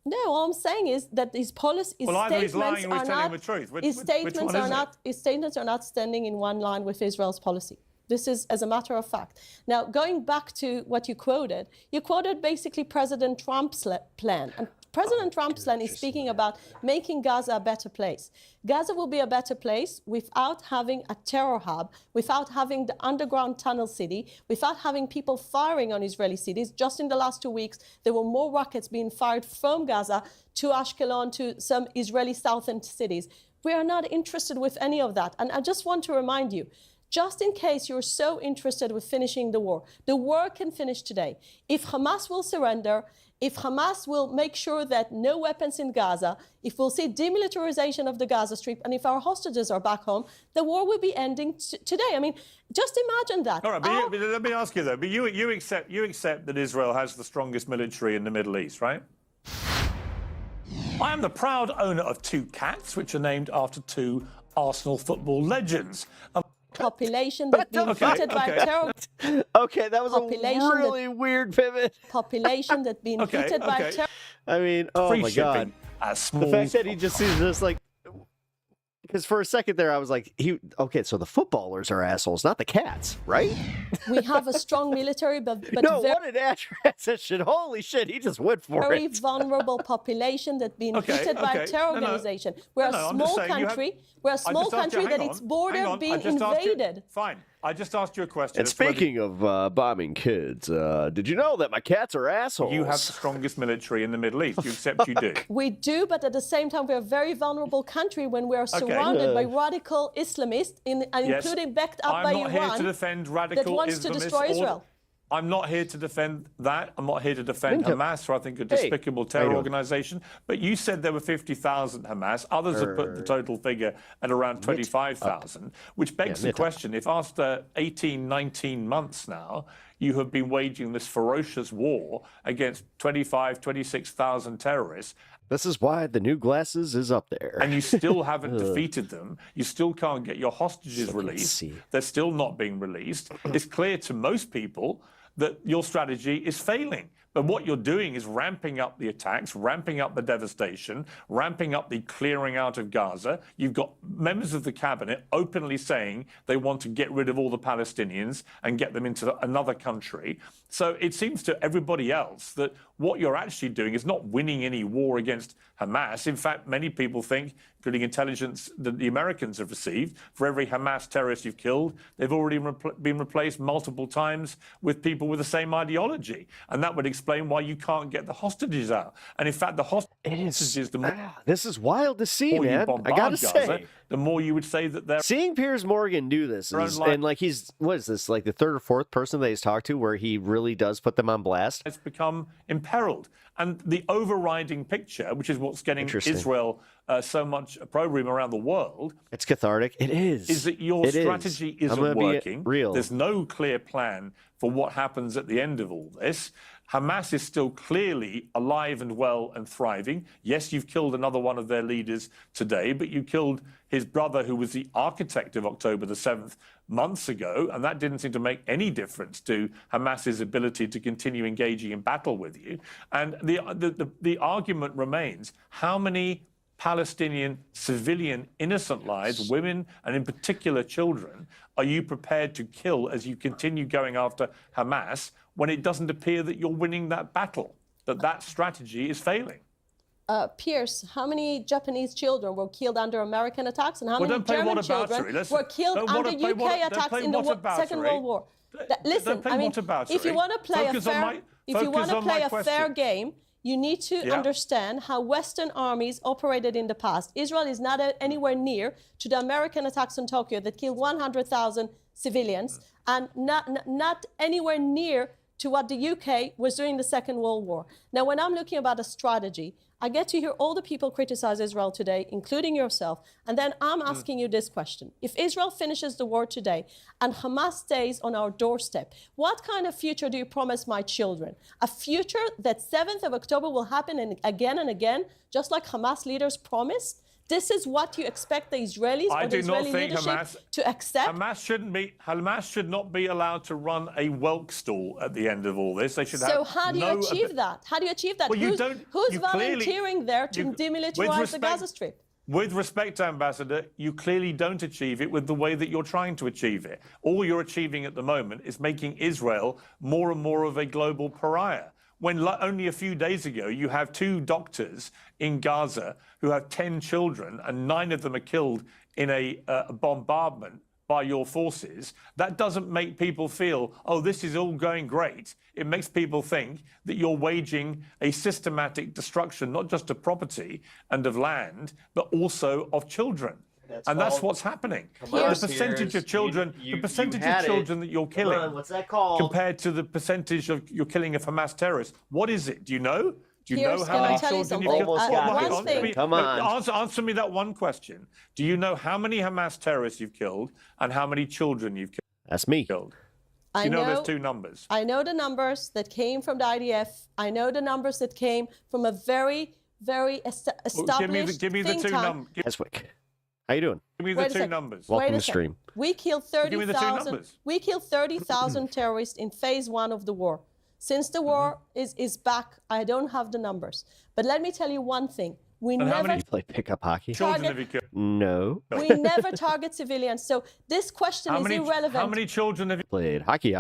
No, all I'm saying is that his policy, his either statements he's lying or he's are telling not, the truth. his statements are not standing in one line with Israel's policy. This is as a matter of fact. Now, going back to what you quoted basically President Trump's plan. And President Trump's plan is speaking about making Gaza a better place. Gaza will be a better place without having a terror hub, without having the underground tunnel city, without having people firing on Israeli cities. Just in the last 2 weeks, there were more rockets being fired from Gaza to Ashkelon, to some Israeli southern cities. We are not interested with any of that. And I just want to remind you, just in case you're so interested with finishing the war can finish today. If Hamas will surrender, if Hamas will make sure that no weapons in Gaza, if we'll see demilitarization of the Gaza Strip, and if our hostages are back home, the war will be ending today. I mean, just imagine that. All right, but let me ask you though, but you accept that Israel has the strongest military in the Middle East, right? I am the proud owner of 2 cats, which are named after 2 Arsenal football legends. Population that's been hit by terror. Okay, that was a really weird pivot. Population that's been hit by terror. I mean, oh my God. The fact that he just sees this like, because for a second there I was like, okay, so the footballers are assholes, not the cats, right? We have a strong military, but no, what an ad transition. Holy shit, he just went for very it. vulnerable population that's been hit by a terror organization. We're a small country. We're a small country that its border being invaded. Fine. I just asked you a question. And speaking of bombing kids, did you know that my cats are assholes? You have the strongest military in the Middle East. You accept you do. We do, but at the same time, we're a very vulnerable country when we're surrounded by radical Islamists, including backed up by I'm not here Iran, to defend radical that wants to Islamists destroy Israel. I'm not here to defend that. I'm not here to defend Hamas, who I think a despicable terror organization. But you said there were 50,000 Hamas. Others have put the total figure at around 25,000, which begs the question, if after 18, 19 months now, you have been waging this ferocious war against 25, 26,000 terrorists, this is why the new glasses is up there. and you still haven't defeated them, you still can't get your hostages released, they're still not being released, it's clear to most people that your strategy is failing. But what you're doing is ramping up the attacks, ramping up the devastation, ramping up the clearing out of Gaza. You've got members of the cabinet openly saying they want to get rid of all the Palestinians and get them into another country. So it seems to everybody else that what you're actually doing is not winning any war against Hamas. In fact, many people think, including intelligence that the Americans have received, for every Hamas terrorist you've killed, they've already been replaced multiple times with people with the same ideology. And that would explain why you can't get the hostages out. And in fact, the hostages, the more this is wild to see, you man. bombard I gotta Gaza, say, the more you would say that they're seeing Piers Morgan do this is, and like he's, what is this, like the third or fourth person that he's talked to where he really does put them on blast? It's become imperiled. And the overriding picture, which is what's getting Israel so much opprobrium around the world, it's cathartic. It is that your strategy isn't working. Real. There's no clear plan for what happens at the end of all this. Hamas is still clearly alive and well and thriving. Yes, you've killed another one of their leaders today, but you killed his brother, who was the architect of October the 7th, months ago, and that didn't seem to make any difference to Hamas's ability to continue engaging in battle with you. And the argument remains, how many Palestinian civilian innocent lives, women and in particular children, are you prepared to kill as you continue going after Hamas when it doesn't appear that you're winning that battle, that strategy is failing? Piers, how many Japanese children were killed under American attacks, and how many German children were killed under UK attacks in the Second World War? Listen, I mean, if you want to play a fair game, you need to understand how Western armies operated in the past. Israel is not anywhere near to the American attacks on Tokyo that killed 100,000 civilians, and not anywhere near to what the UK was doing in the Second World War. Now, when I'm looking about a strategy, I get to hear all the people criticize Israel today, including yourself, and then I'm asking you this question. If Israel finishes the war today and Hamas stays on our doorstep, what kind of future do you promise my children? A future that 7th of October will happen and again, just like Hamas leaders promised? This is what you expect the Israelis or the Israeli leadership to accept? Hamas should not be allowed to run a Welk stall at the end of all this. They should so how do you achieve that? How do you achieve that? Well, who's volunteering there to demilitarize the Gaza Strip? With respect, Ambassador, you clearly don't achieve it with the way that you're trying to achieve it. All you're achieving at the moment is making Israel more and more of a global pariah. When only a few days ago, you have 2 doctors in Gaza who have 10 children and 9 of them are killed in a bombardment by your forces. That doesn't make people feel, oh, this is all going great. It makes people think that you're waging a systematic destruction, not just of property and of land, but also of children. That's what's happening. The percentage of children, that you're killing, what's that called? Compared to the percentage of you're killing of Hamas terrorists, what is it? Do you know? Do you Piers, know how many children you've killed? Come on. Answer me that one question. Do you know how many Hamas terrorists you've killed and how many children you've killed? That's me. Do you know those 2 numbers? I know the numbers that came from the IDF. I know the numbers that came from a very, very established give me the 2 numbers. How you doing? Give me the 2 numbers. Welcome to the stream. We killed 30,000. We killed 30,000 terrorists in phase 1 of the war. Since the war is back, I don't have the numbers. But let me tell you one thing. We never play pickup hockey. Children have you killed? No. We never target civilians. So this question is irrelevant. How many children have you played hockey?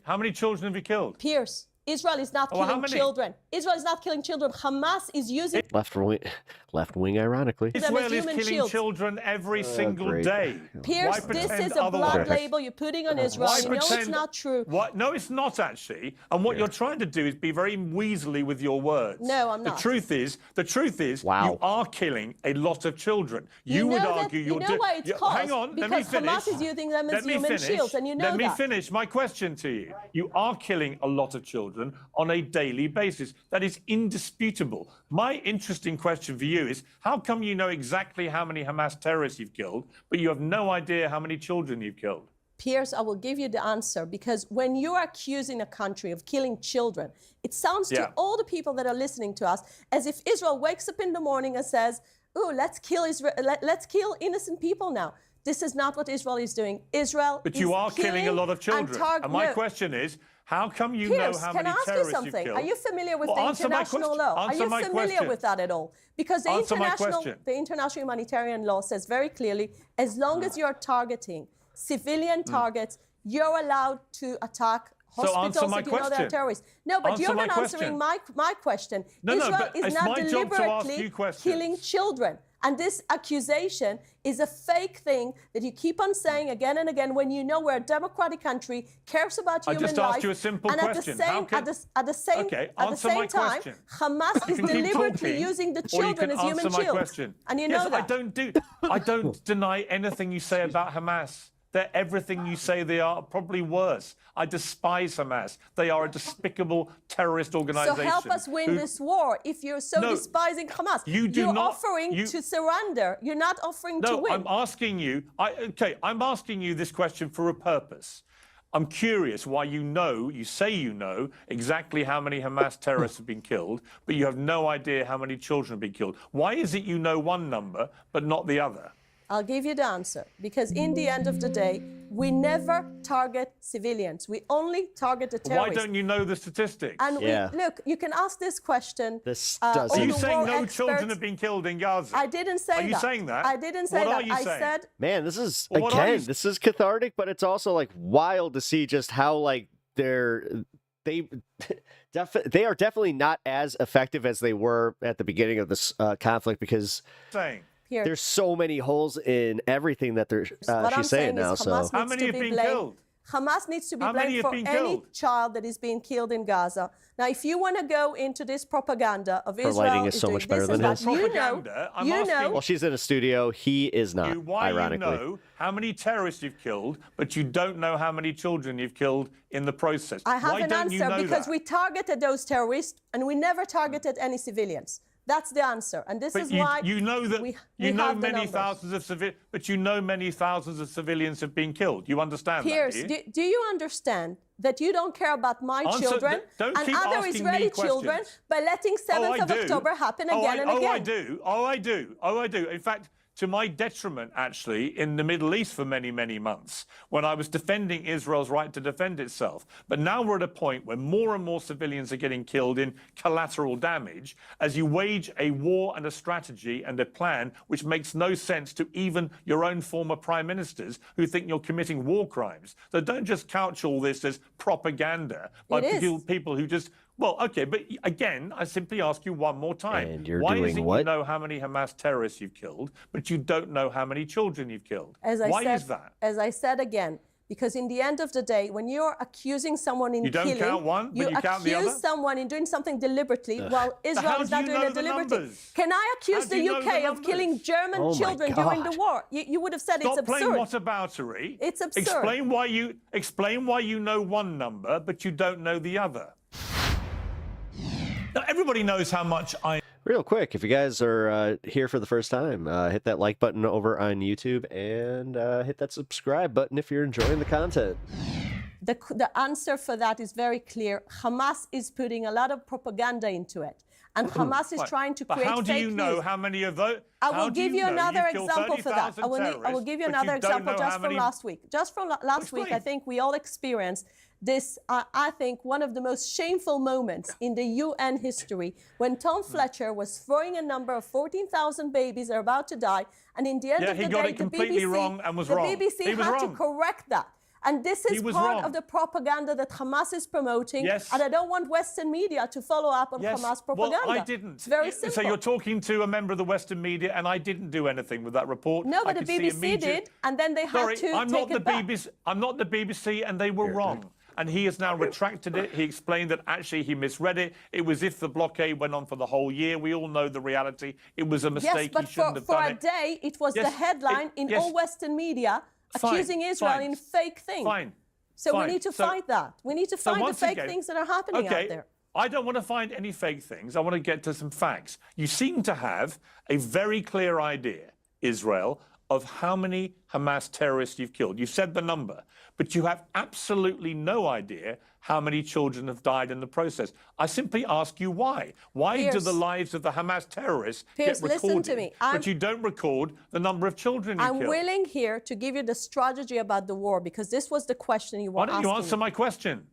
How many children have you killed? Piers, Israel is not killing children. Israel is not killing children. Hamas is using Left wing, ironically. Israel is human killing shields. children every single great. day. Pierce, Why this pretend is a blood otherwise? label you're putting on Israel. Why You know it's pretend- not true. What? No, it's not actually. And what you're trying to do is be very weaselly with your words. No, I'm not. The truth is, Wow. you are killing a lot of children. You would know that- argue you you're know doing. why it's caused? Hang on, let me Because finish. Hamas is using them as Let me human finish. shields, and you know Let me that. finish my question to you. You are killing a lot of children on a daily basis. That is indisputable. My interesting question for you is, how come you know exactly how many Hamas terrorists you've killed, but you have no idea how many children you've killed? Piers, I will give you the answer, because when you are accusing a country of killing children, it sounds to all the people that are listening to us as if Israel wakes up in the morning and says, "Oh, let's kill innocent people now." This is not what Israel is doing. Israel But you are killing a lot of children. And my No. question is, how come you Piers, know how can many I ask you terrorists you've something? killed? Are you familiar with Well, the answer my international question. law? Are Answer you my familiar question. with that at all? Because the Answer my international, question. the international humanitarian law says very clearly, as long as you're targeting civilian targets, you're allowed to attack hospitals answer my that you know they're question. terrorists. No, but Answer you're my not answering my question. No, Israel but is it's not my job to ask deliberately you questions. killing children. And this accusation is a fake thing that you keep on saying again and again when you know we're a democratic country, cares about human life. I just asked you a simple and question. At the same time, question. Hamas is You can keep deliberately talking, using the or you children can as human answer my shields. question. And you Yes, know that. I don't deny anything you say about Hamas. They're everything you say they are, probably worse. I despise Hamas. They are a despicable terrorist organization. So help us win this war if you're so despising Hamas. You're offering to surrender. You're not offering to win. I'm asking you. I'm asking you this question for a purpose. I'm curious why you say you know exactly how many Hamas terrorists have been killed, but you have no idea how many children have been killed. Why is it you know one number but not the other? I'll give you the answer. Because in the end of the day, we never target civilians. We only target the terrorists. Why don't you know the statistics? And look, you can ask this question. This Are you doesn't. saying no children have been killed in Gaza? I didn't say that. Are you saying that? I didn't say What that. are you I saying? said Man, this is Well, what are you- this is cathartic, but it's also like wild to see just how like they are definitely not as effective as they were at the beginning of this conflict, because Here. there's so many holes in everything that they're What I'm she's saying now. is So Hamas How needs many to have be been blamed. killed? Hamas needs to be How many blamed have for been any killed? child that is being killed in Gaza. Now, if you want to go into this propaganda of Israel, lighting is so doing much better this than and his. that, you Propaganda? I'm know, asking- well, she's in a studio. He is not. Why ironically, you know how many terrorists you've killed, but you don't know how many children you've killed in the process. I have Why an don't you answer know because that? we targeted those terrorists and we never targeted any civilians. That's the answer, and this is why you know that we you know have the many numbers. thousands of but you know many thousands of civilians have been killed. You understand Piers, that? Do you? do you understand that you don't care about my Answer- children don't and keep other asking me Israeli children questions. by letting 7th of October happen again and again? I do. Oh, I do. In fact, to my detriment, actually, in the Middle East for many, many months, when I was defending Israel's right to defend itself. But now we're at a point where more and more civilians are getting killed in collateral damage as you wage a war and a strategy and a plan which makes no sense to even your own former prime ministers who think you're committing war crimes. So don't just couch all this as propaganda by people who just... Well, okay, but again, I simply ask you one more time. And you're Why doing is it what? you know how many Hamas terrorists you've killed, but you don't know how many children you've killed? Why is that? As I said again, because in the end of the day, when you're accusing someone in You don't killing, count one, but you count the accuse other? someone in doing something deliberately, while Israel how is do not you doing know it the deliberately. numbers? Can I accuse How do the you know the UK of numbers? killing German Oh my children during the God. war? You would have said Stop it's playing absurd. whataboutery. It's absurd. Explain why you know one number, but you don't know the other. Now, everybody knows how much I... real quick, if you guys are here for the first time, hit that like button over on YouTube and hit that subscribe button if you're enjoying the content. The answer for that is very clear. Hamas is putting a lot of propaganda into it. And Hamas is Right. trying to But create how do you fake know news. how many of those... I how will do give you know another killed example for that. 30,000 I will terrorists, give you but another you don't example know just how from many- last week. Just from last week, I Explain. think we all experienced this, I think, one of the most shameful moments in the UN history when Tom Fletcher was throwing a number of 14,000 babies are about to die. And in the end Yeah, of he the got day, it completely wrong and was the wrong. BBC He was had to wrong. correct that. And this is part wrong. of the propaganda that Hamas is promoting. Yes. And I don't want Western media to follow up on Hamas propaganda. Well, I didn't. It's very simple. So you're talking to a member of the Western media, and I didn't do anything with that report. No, but I the could see BBC did, and then they had to I'm take not the it back. BBC. I'm not the BBC, and they were wrong. And he has now retracted it. He explained that actually he misread it. It was if the blockade went on for the whole year. We all know the reality. It was a mistake. Yes, but he shouldn't have for done a it. day, it was the headline in all Western media accusing Israel in fake things. Fine. So Fine. we need to fight that. We need to find the fake things that are happening out there. I don't want to find any fake things. I want to get to some facts. You seem to have a very clear idea, Israel, of how many Hamas terrorists you've killed. You've said the number, but you have absolutely no idea how many children have died in the process. I simply ask you why. Why do Piers, the lives of the Hamas terrorists Piers, get recorded, listen to me. but you don't record the number of children you I'm killed? willing here to give you the strategy about the war because this was the question you were Why don't asking. you answer my question?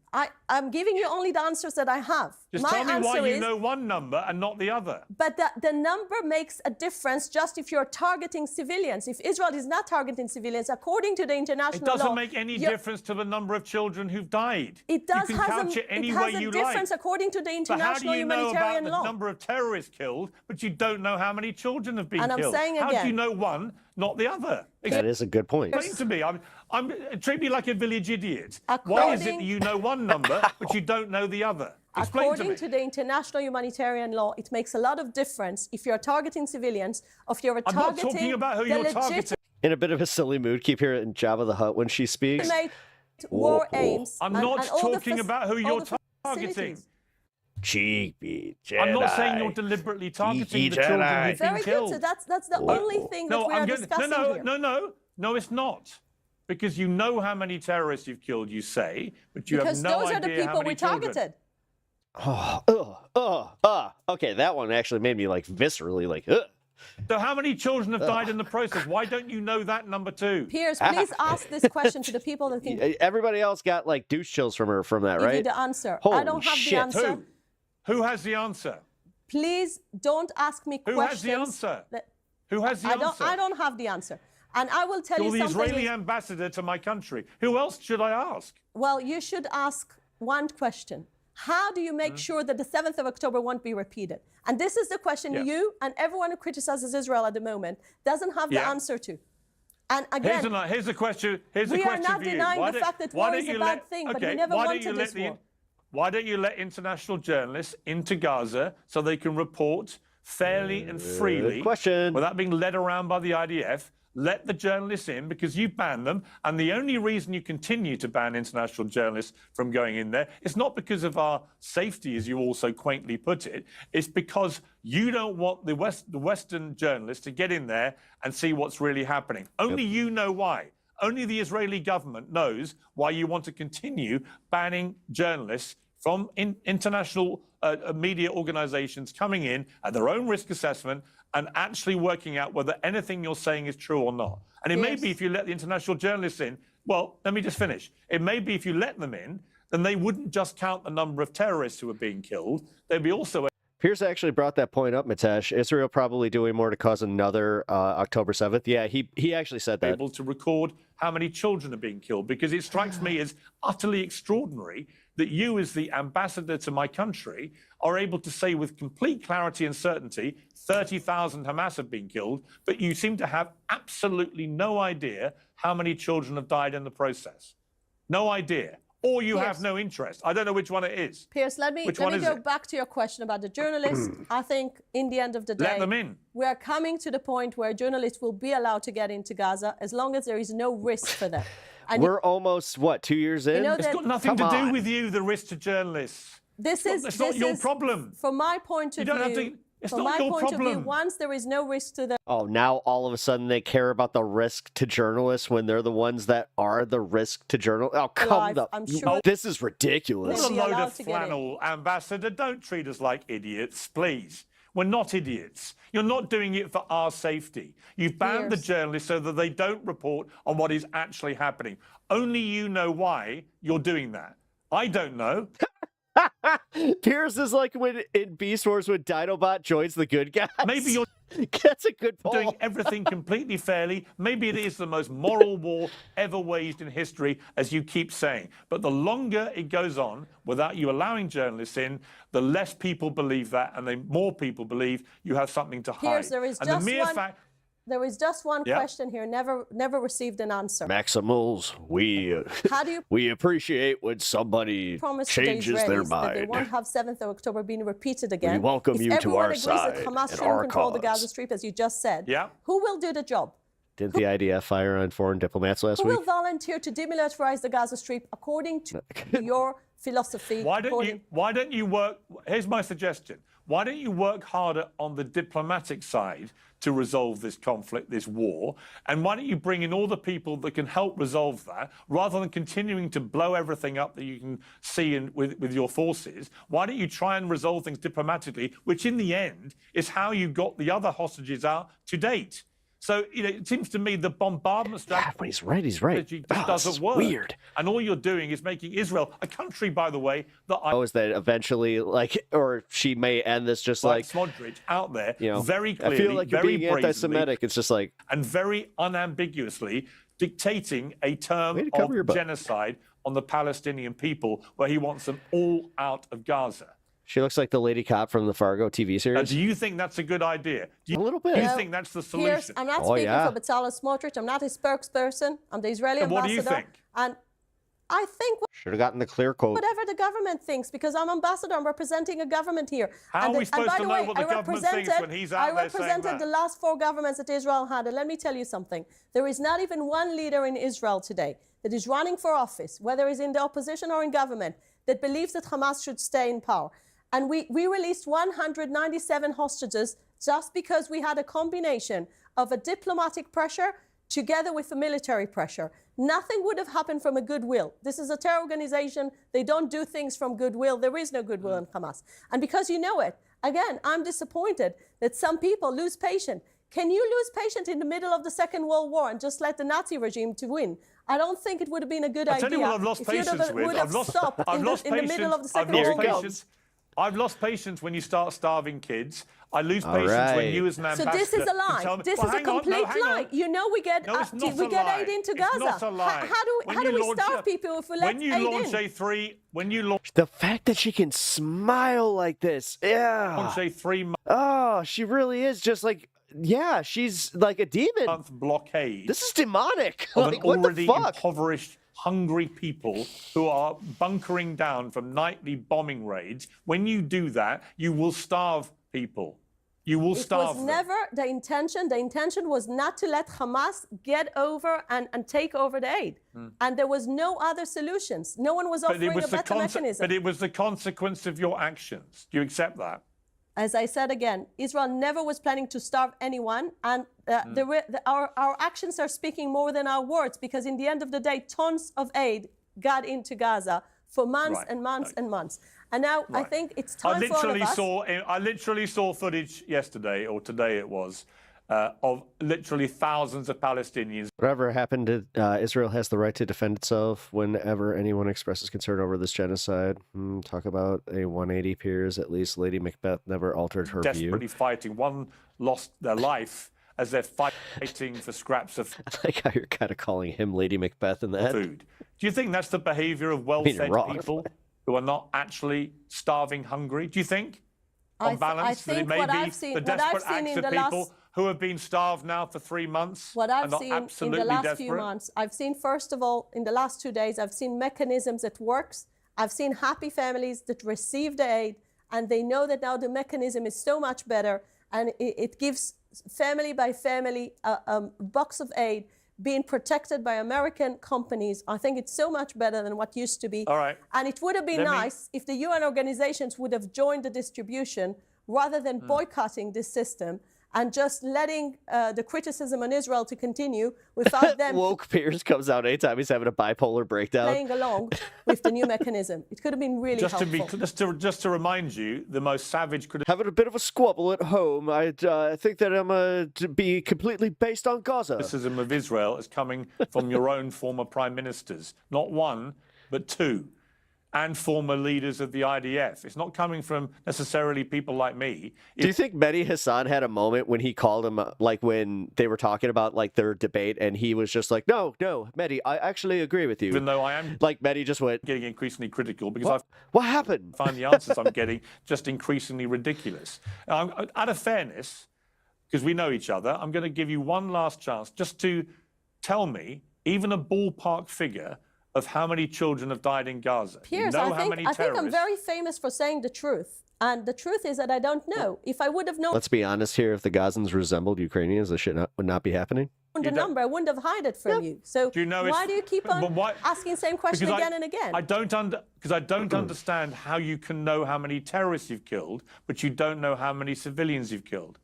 I'm giving you only the answers that I have. Just My tell me why answer you is, know one number and not the other. But the number makes a difference just if you're targeting civilians. If Israel is not targeting civilians, according to the international law... It doesn't make any difference to the number of children who've died. It does you can couch it any way you difference like. according to the But how do international you know about humanitarian the law. number of terrorists killed, but you don't know how many children have been And I'm killed? saying How do again- you know one, not the other? That is a good point. Explain to me. Treat me like a village idiot. Why is it that you know one number, but you don't know the other? Explain According to the international humanitarian law, it makes a lot of difference if you're targeting civilians, or if you're I'm not targeting talking about who the you're targeting. In a bit of a silly mood, keep hearing Jabba the Hutt when she speaks. legitimate war aims. I'm and not all the talking about who all you're the targeting. facilities. Cheeky Jedi. I'm not saying you're deliberately targeting the children who've been Very killed. good. So that's the only thing that we are discussing here. No, it's not. Because you know how many terrorists you've killed, you say, but you Because have no those idea are the how people many we children. targeted. Okay, that one actually made me like viscerally like, ugh. So how many children have died in the process? Why don't you know that number too? Piers, please ask this question to the people that can Everybody else got like douche chills from that, give right? you the answer. Holy I don't have shit. the answer. Who has the answer? Please don't ask me Who questions. has the answer? that- Who has the answer? I don't have the answer. And I will tell You're you the something. Israeli ambassador to my country. Who else should I ask? Well, you should ask one question. How do you make sure that the 7th of October won't be repeated? And this is the question you and everyone who criticizes Israel at the moment doesn't have the answer to. And again, Here's a question. Here's a we question are not for you. denying the fact that war is a bad thing, but we never wanted this war. Why don't you let international journalists into Gaza so they can report fairly and freely question. without being led around by the IDF? Let the journalists in because you banned them. And the only reason you continue to ban international journalists from going in there is not because of our safety, as you also quaintly put it. It's because you don't want the Western journalists to get in there and see what's really happening. Only you know why. Only the Israeli government knows why you want to continue banning journalists from international media organizations coming in at their own risk assessment and actually working out whether anything you're saying is true or not. And it may be if you let the international journalists in, well, let me just finish. It may be if you let them in, then they wouldn't just count the number of terrorists who are being killed. They'd be also... Piers actually brought that point up, Mitesh. Israel probably doing more to cause another October 7th. Yeah, he actually said that. Able to record how many children are being killed, because it strikes me as utterly extraordinary that you, as the ambassador to my country, are able to say with complete clarity and certainty 30,000 Hamas have been killed, but you seem to have absolutely no idea how many children have died in the process. No idea. Or you have no interest. I don't know which one it is. Piers, let me go back to your question about the journalists. I think in the end of the day, let them in. We are coming to the point where journalists will be allowed to get into Gaza as long as there is no risk for them. And we're almost, what, 2 years in? know It's got nothing to do with you, the risk to journalists. It's not your problem. From my point of view, it's not your problem. Once there is no risk to them. Oh, now all of a sudden they care about the risk to journalists when they're the ones that are the risk to journalists. Oh, come on. I'm sure This is ridiculous. What a load of flannel, Ambassador. Don't treat us like idiots, please. We're not idiots. You're not doing it for our safety. You've banned the journalists so that they don't report on what is actually happening. Only you know why you're doing that. I don't know. Piers is like when in Beast Wars when Dinobot joins the good guys. Maybe you're That's a good poll. doing everything completely fairly. Maybe it is the most moral war ever waged in history, as you keep saying. But the longer it goes on without you allowing journalists in, the less people believe that, and the more people believe you have something to hide. Piers, there is and just the mere one- fact. There is just one Yeah. question here, never received an answer. Maximals, How do you we appreciate when somebody promise today's changes their Israelis that they mind. won't have 7th of October being repeated again? welcome if you to everyone our agrees side that Hamas and shouldn't our control the cause. Gaza Strip, as you just said, Yeah. who will do the job? Didn't the IDF fire on foreign diplomats last Who week? will volunteer to demilitarize the Gaza Strip according to your philosophy? Why don't you work? Here's my suggestion. Why don't you work harder on the diplomatic side to resolve this conflict, this war? And why don't you bring in all the people that can help resolve that, rather than continuing to blow everything up that you can see with your forces? Why don't you try and resolve things diplomatically, which in the end is how you got the other hostages out to date? So, it seems to me the bombardment strategy, but he's right. He's right. just Oh, this doesn't is work. weird. And all you're doing is making Israel, a country, by the way, that Is that eventually, or she may end this just like, Smodrich out there, very I clearly, feel like you're very being brazenly, anti-Semitic. It's just like, and very unambiguously dictating a term Way to cover your of butt. genocide on the Palestinian people, where he wants them all out of Gaza. she looks like the lady cop from the Fargo TV Now, series. do you think that's a good idea? Do A little bit. you No. think that's the Piers, solution? I'm not Oh, speaking yeah. for Bezalel Smotrich. I'm not his spokesperson. I'm the Israeli And what do ambassador. you think? And I think Should have gotten the clear quote. whatever the government thinks, because I'm ambassador, I'm representing a government here. How and are we supposed by to the know way, what the I government thinks represented, when he's I out there saying represented that? the last 4 governments that Israel had. And let me tell you something. There is not even one leader in Israel today that is running for office, whether he's in the opposition or in government, that believes that Hamas should stay in power. And we released 197 hostages just because we had a combination of a diplomatic pressure together with the military pressure. Nothing would have happened from a goodwill. This is a terror organization. They don't do things from goodwill. There is no goodwill in Hamas. And because you know it, again, I'm disappointed that some people lose patience. Can you lose patience in the middle of the Second World War and just let the Nazi regime to win? I don't think it would have been a good I'll idea. tell you what I've lost if you'd patience have- with. would have stopped in the middle of the Second I've World lost War. patience. I've lost patience when you start starving kids. I lose All patience when right. you, as an So ambassador, this is a can lie. tell me- This Well, is a hang on, no, complete hang on. lie. You know we get No, it's not we a get lie. aid into It's Gaza. not a lie. How do we starve people if we let when you aid launch in? when you launch The fact that she can smile like this. Yeah. a 3-month Oh, she really is just like, yeah, she's like a demon. blockade This is demonic. of Like, an what already the fuck? impoverished, hungry people who are bunkering down from nightly bombing raids, when you do that, you will starve people. You will It starve was them. never the intention. The intention was not to let Hamas get over and take over the aid. And there was no other solutions. No one was offering a better mechanism. But it was the consequence of your actions. Do you accept that? As I said again, Israel never was planning to starve anyone, and our actions are speaking more than our words, because in the end of the day, tons of aid got into Gaza for months Right. and months and months. And now I Right. think it's time for all of us. I literally saw footage yesterday, or today it was, of literally thousands of Palestinians. Whatever happened to Israel has the right to defend itself whenever anyone expresses concern over this genocide. Talk about a 180 Piers. At least Lady Macbeth never altered her Desperately view. fighting. One lost their life as they're fighting for scraps of I like how you're kind of calling him Lady Macbeth in that. food. Do you think that's the behavior of you're well-fed wrong. people who are not actually starving hungry? Do you think, on balance, that it think may what be I've seen- the what I've desperate seen acts in of the people last- who have been starved now for 3 months What are I've not seen in absolutely the last desperate? few months, I've seen, first of all, in the last 2 days, I've seen mechanisms that works. I've seen happy families that receive the aid, and they know that now the mechanism is so much better, and it gives family by family a box of aid being protected by American companies. I think it's so much better than what used to be. All right. And it would have been Let me- nice if the UN organizations would have joined the distribution rather than boycotting this system and just letting the criticism on Israel to continue without them Woke Piers comes out anytime he's having a bipolar breakdown. playing along with the new mechanism. It could have been really Just helpful. to remind you, the most savage criticism Having a bit of a squabble at home. I think that I'm to be completely based on Gaza. of Israel is coming from your own former prime ministers, not one, but two. and former leaders of the IDF. It's not coming from necessarily people like me. Do you think Mehdi Hassan had a moment when he called him, like when they were talking about like their debate, and he was just like, no, Mehdi, I actually agree with you. Even though I am like Mehdi just went getting increasingly critical because what happened? I find the answers I'm getting just increasingly ridiculous. Now, out of fairness, because we know each other, I'm going to give you one last chance just to tell me even a ballpark figure of how many children have died in Gaza. Piers, I think I'm very famous for saying the truth. And the truth is that I don't know. If I would have known Let's be honest here. If the Gazans resembled Ukrainians, this shit would not be happening. the number, I wouldn't have hid it from you. So why do you keep on asking the same question again and again? I don't understand how you can know how many terrorists you've killed, but you don't know how many civilians you've killed.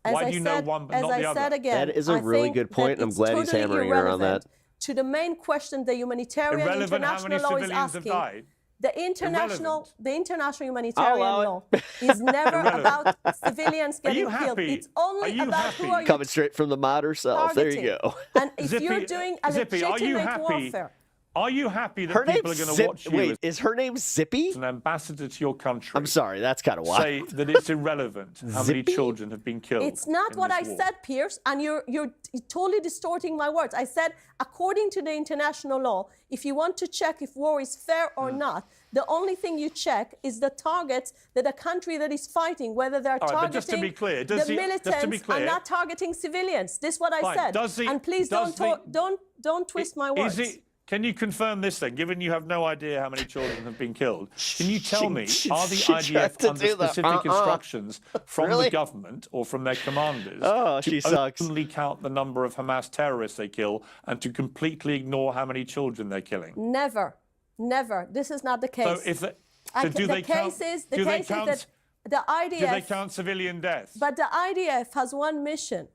Why do you know one but not the other? Again, that is a really good point, and I'm glad he's hammering her on that. To the main question the humanitarian international law is asking, the international humanitarian law is never about civilians getting killed. It's only about who are you coming straight from the mod herself. targeting. There you go. And if you're doing a legitimate warfare. Are you happy that people are going to watch you? Wait, is her name Zippy? As an ambassador to your country. I'm sorry, that's kind of wild. Say that it's irrelevant how many children have been killed. It's not what I said, Piers, and you're totally distorting my words. I said, according to the international law, if you want to check if war is fair or not, the only thing you check is the targets that a country that is fighting, whether they're targeting just to be clear, the militants and not targeting civilians. This is what I said. And please don't twist my words. Can you confirm this then, given you have no idea how many children have been killed? Can you tell me, are the IDF under specific instructions from the government or from their commanders to only count the number of Hamas terrorists they kill and to completely ignore how many children they're killing? Never. This is not the case. So do they count civilian deaths? But the IDF has one mission: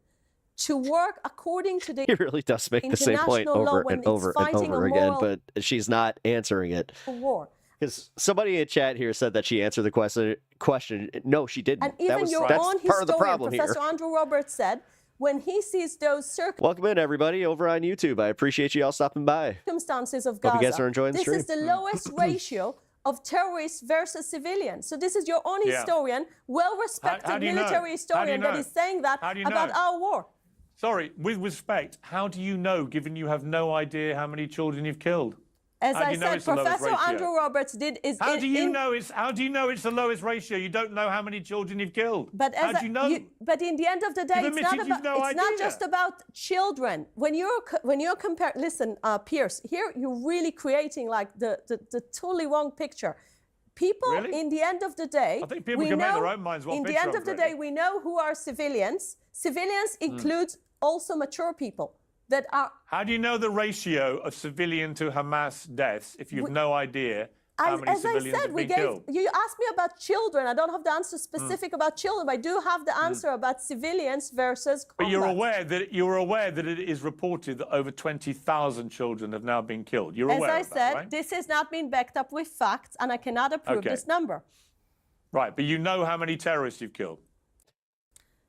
to work according to the He really does make the same point over and over and over again, but she's not answering it. War. Because somebody in chat here said that she answered the question. No, she didn't. And even your own historian, Professor Andrew Roberts, said when he sees those Welcome in, everybody, over on YouTube. I appreciate you all stopping by. Circumstances of Gaza. Hope you guys are enjoying the stream. This is the lowest ratio of terrorists versus civilians. So this is your own historian, well-respected military historian that is saying that about our war. Sorry, with respect, how do you know, given you have no idea how many children you've killed? As I said, Professor Andrew Roberts did. How do you know it's the lowest ratio? You don't know how many children you've killed. But how do you know? But in the end of the day, it's not just about children. When you're comparing, listen, Piers, here you're really creating like the totally wrong picture. People, in the end of the day, I think people can make their own minds. In the end of the day, we know who are civilians. Civilians includes also mature people that are. How do you know the ratio of civilian to Hamas deaths if you've no idea how many civilians have been killed? You asked me about children. I don't have the answer specific about children, but I do have the answer about civilians versus combat. But you're aware that it is reported that over 20,000 children have now been killed. You're aware of that, right? As I said, this has not been backed up with facts, and I cannot approve this number. Right, but you know how many terrorists you've killed?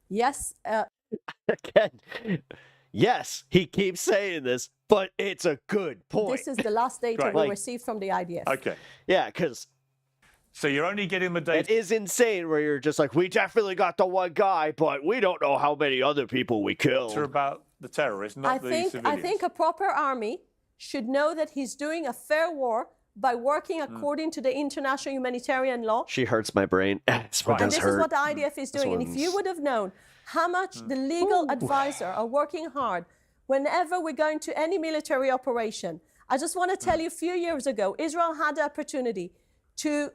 Yes. Again, yes, he keeps saying this, but it's a good point. This is the last data we received from the IDF. Okay. Yeah, because. So you're only getting the data. It is insane where you're just like, we definitely got the one guy, but we don't know how many other people we killed. It's about the terrorists, not the civilians. I think a proper army should know that he's doing a fair war by working according to the international humanitarian law. She hurts my brain. And this is what the IDF is doing. And if you would have known how much the legal advisor are working hard whenever we're going to any military operation. I just want to tell you, a few years ago, Israel had the opportunity to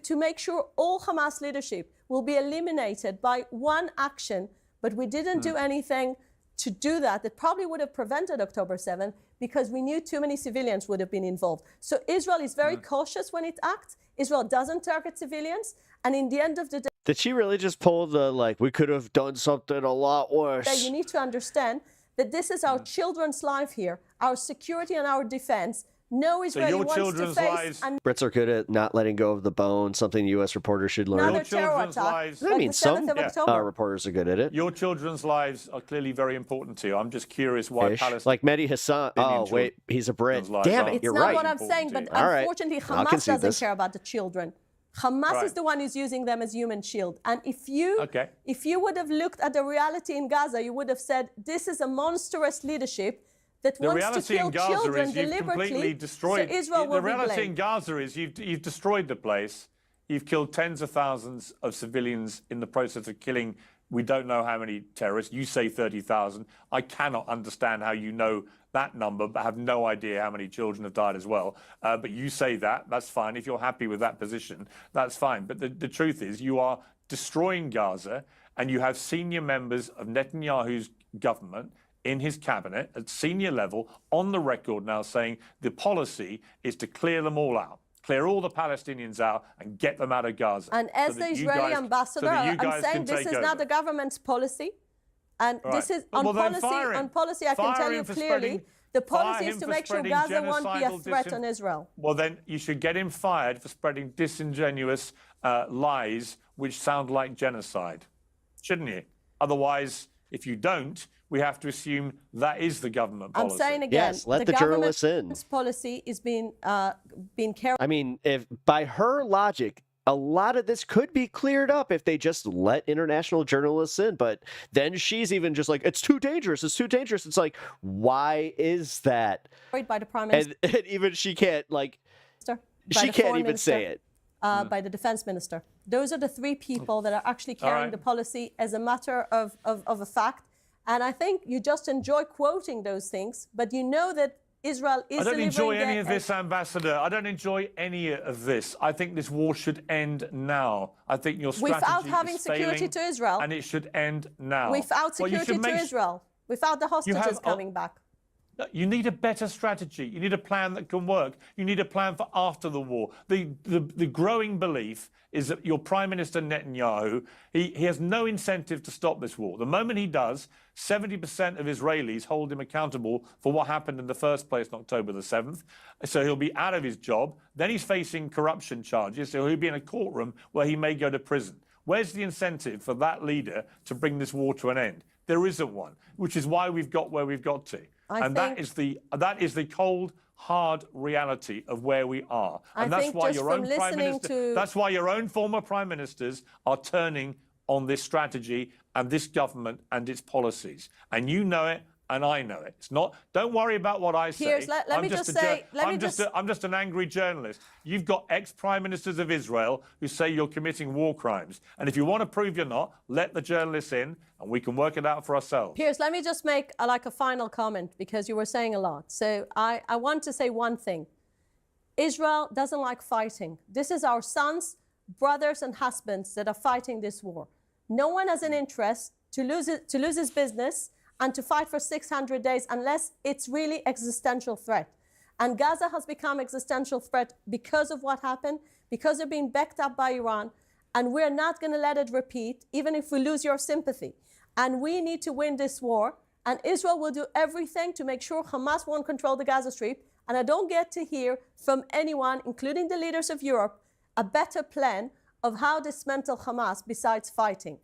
make sure all Hamas leadership will be eliminated by one action, but we didn't do anything to do that. That probably would have prevented October 7th because we knew too many civilians would have been involved. So Israel is very cautious when it acts. Israel doesn't target civilians. And in the end of the day, did she really just pull the, like, we could have done something a lot worse? You need to understand that this is our children's life here, our security and our defense. No So Israeli your wants to children's face lives. Brits are good at not letting go of the bone, something U.S. reporters should learn. another Your terror children's attack. lives. I like mean, the some 7th of October. reporters are good at it. Your children's lives are clearly very important to you. I'm just curious why Ish. Palestine. Like Mehdi Hassan. Oh, wait, he's a Brit. lives Damn aren't it, It's you're not right. what I'm saying, but All right. unfortunately, I'll Hamas concede doesn't this. care about the children. Hamas Right. is the one who's using them as human shield. And if you Okay. would have looked at the reality in Gaza, you would have said this is a monstrous leadership that The wants to reality kill in Gaza children is you've deliberately. completely destroyed. So Israel will the be reality in blamed. Gaza is you've destroyed the place. You've killed tens of thousands of civilians in the process of killing. We don't know how many terrorists. You say 30,000. I cannot understand how you know that number, but have no idea how many children have died as well. But you say that. That's fine. If you're happy with that position, that's fine. But the truth is you are destroying Gaza, and you have senior members of Netanyahu's government in his cabinet at senior level on the record now saying the policy is to clear them all out. Clear all the Palestinians out and get them out of Gaza. And as the Israeli ambassador, I'm saying this is not the government's policy. And this is on policy, I can tell you clearly, the policy is to make sure Gaza won't be a threat on Israel. Well, then you should get him fired for spreading disingenuous lies which sound like genocide, shouldn't you? Otherwise, if you don't, we have to assume that is the government policy. I'm saying again, yes, let the journalists in. Government's policy is being carried. I mean, if by her logic, a lot of this could be cleared up if they just let international journalists in. But then she's even just like, it's too dangerous. It's too dangerous. It's like, why is that? By the Prime Minister. And even she can't, like, she can't even say it. By the Defense Minister. Those are the three people that are actually carrying the policy as a matter of a fact. And I think you just enjoy quoting those things, but you know that Israel is I don't enjoy any of their- this, Ambassador. I don't enjoy any of this. I think this war should end now. I think your strategy without having is security failing, to Israel. and it should end now. Without security to Israel. Without the hostages coming back. You need a better strategy. You need a plan that can work. You need a plan for after the war. The growing belief is that your Prime Minister Netanyahu, he has no incentive to stop this war. The moment he does, 70% of Israelis hold him accountable for what happened in the first place on October the 7th. So he'll be out of his job. Then he's facing corruption charges. So he'll be in a courtroom where he may go to prison. Where's the incentive for that leader to bring this war to an end? There isn't one, which is why we've got where we've got to. That is the cold, hard reality of where we are. And that's why your own Prime Minister, that's why your own former Prime Ministers are turning on this strategy and this government and its policies. And you know it, and I know it. It's not. Don't worry about what I say. Piers, let me just say. I'm just an angry journalist. You've got ex-prime ministers of Israel who say you're committing war crimes, and if you want to prove you're not, let the journalists in, and we can work it out for ourselves. Piers, let me just make a final comment because you were saying a lot. So I want to say one thing. Israel doesn't like fighting. This is our sons, brothers, and husbands that are fighting this war. No one has an interest to lose his business and to fight for 600 days unless it's really existential threat. And Gaza has become existential threat because of what happened, because they're being backed up by Iran, and we're not going to let it repeat, even if we lose your sympathy. And we need to win this war, and Israel will do everything to make sure Hamas won't control the Gaza Strip. And I don't get to hear from anyone, including the leaders of Europe, a better plan of how to dismantle Hamas besides fighting.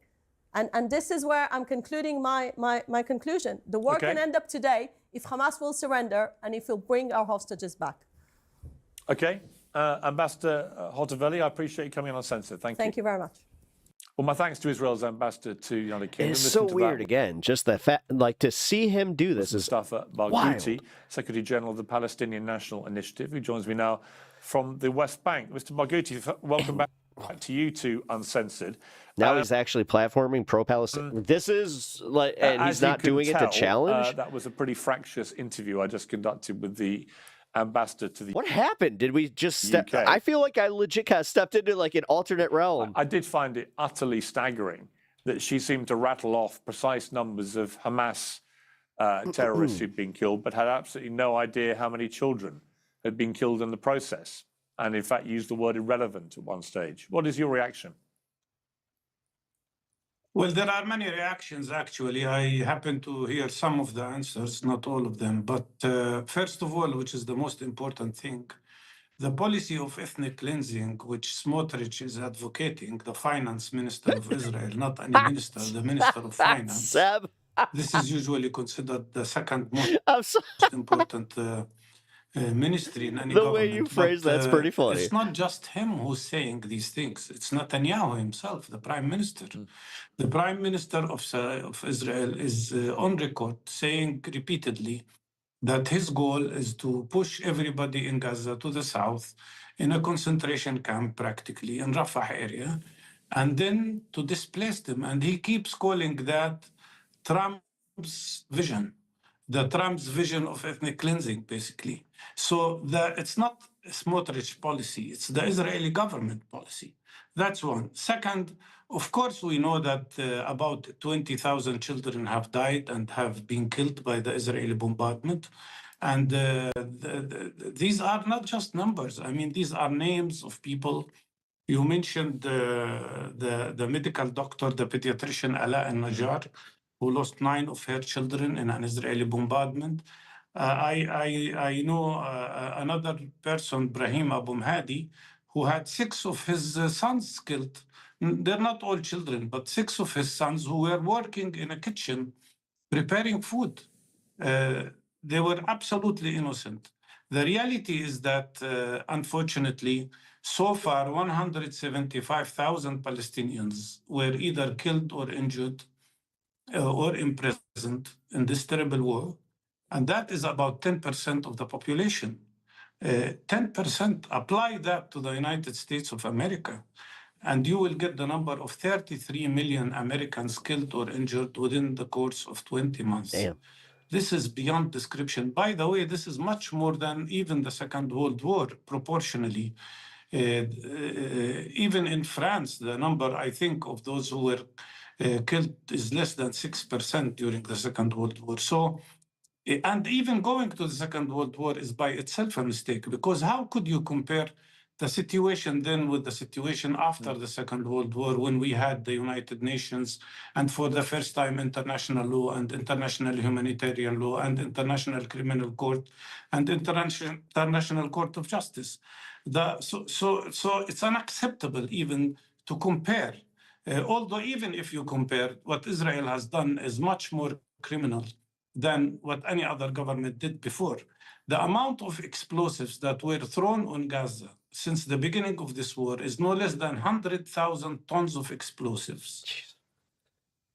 And this is where I'm concluding my conclusion. The war can end up today if Hamas will surrender and if we'll bring our hostages back. Okay. Ambassador Hotovelli, I appreciate you coming on Uncensored. Thank you. Thank you very much. Well, my thanks to Israel's ambassador to the United Kingdom. It's so weird again. Just the fact, like, to see him do this is Mustafa Barghouti, Secretary General of the Palestinian National Initiative, who joins me now from the West Bank. Mr. Barghouti, welcome back to you to Uncensored. Now he's actually platforming pro-Palestine. This is like, and he's not doing it to challenge. That was a pretty fractious interview I just conducted with the ambassador to the What happened? Did we just step? UK. I feel like I legit kind of stepped into like an alternate realm. I did find it utterly staggering that she seemed to rattle off precise numbers of Hamas terrorists who'd been killed, but had absolutely no idea how many children had been killed in the process, and in fact used the word irrelevant at one stage. What is your reaction? Well, there are many reactions, actually. I happen to hear some of the answers, not all of them. But first of all, which is the most important thing, the policy of ethnic cleansing, which Smotrich is advocating, the finance minister of Israel, not any minister, the minister of finance. Seb. This is usually considered the second most I'm so important ministry in any the government. way you phrase But, that's pretty funny. It's not just him who's saying these things. It's Netanyahu himself, the prime minister. The prime minister of Israel is on record saying repeatedly that his goal is to push everybody in Gaza to the south in a concentration camp, practically in Rafah area, and then to displace them. And he keeps calling that Trump's vision, the Trump's vision of ethnic cleansing, basically. So it's not Smotrich policy, it's the Israeli government policy. That's one. Second, of course, we know that about 20,000 children have died and have been killed by the Israeli bombardment. And these are not just numbers. I mean, these are names of people. You mentioned the medical doctor, the pediatrician Ala al-Najjar, who lost 9 of her children in an Israeli bombardment. I know another person, Brahim Abu Mahdi, who had 6 of his sons killed. They're not all children, but 6 of his sons who were working in a kitchen preparing food. They were absolutely innocent. The reality is that, unfortunately, so far 175,000 Palestinians were either killed or injured or imprisoned in this terrible war. And that is about 10% of the population. 10%, apply that to the United States of America, and you will get the number of 33 million Americans killed or injured within the course of 20 months. Damn. This is beyond description. By the way, this is much more than even the Second World War, proportionally. Even in France, the number, I think, of those who were killed is less than 6% during the Second World War. So, and even going to the Second World War is by itself a mistake, because how could you compare the situation then with the situation after the Second World War, when we had the United Nations and for the first time international law and international humanitarian law and international criminal court and international court of justice? So it's unacceptable even to compare. Although even if you compare, what Israel has done is much more criminal than what any other government did before. The amount of explosives that were thrown on Gaza since the beginning of this war is no less than 100,000 tons of explosives.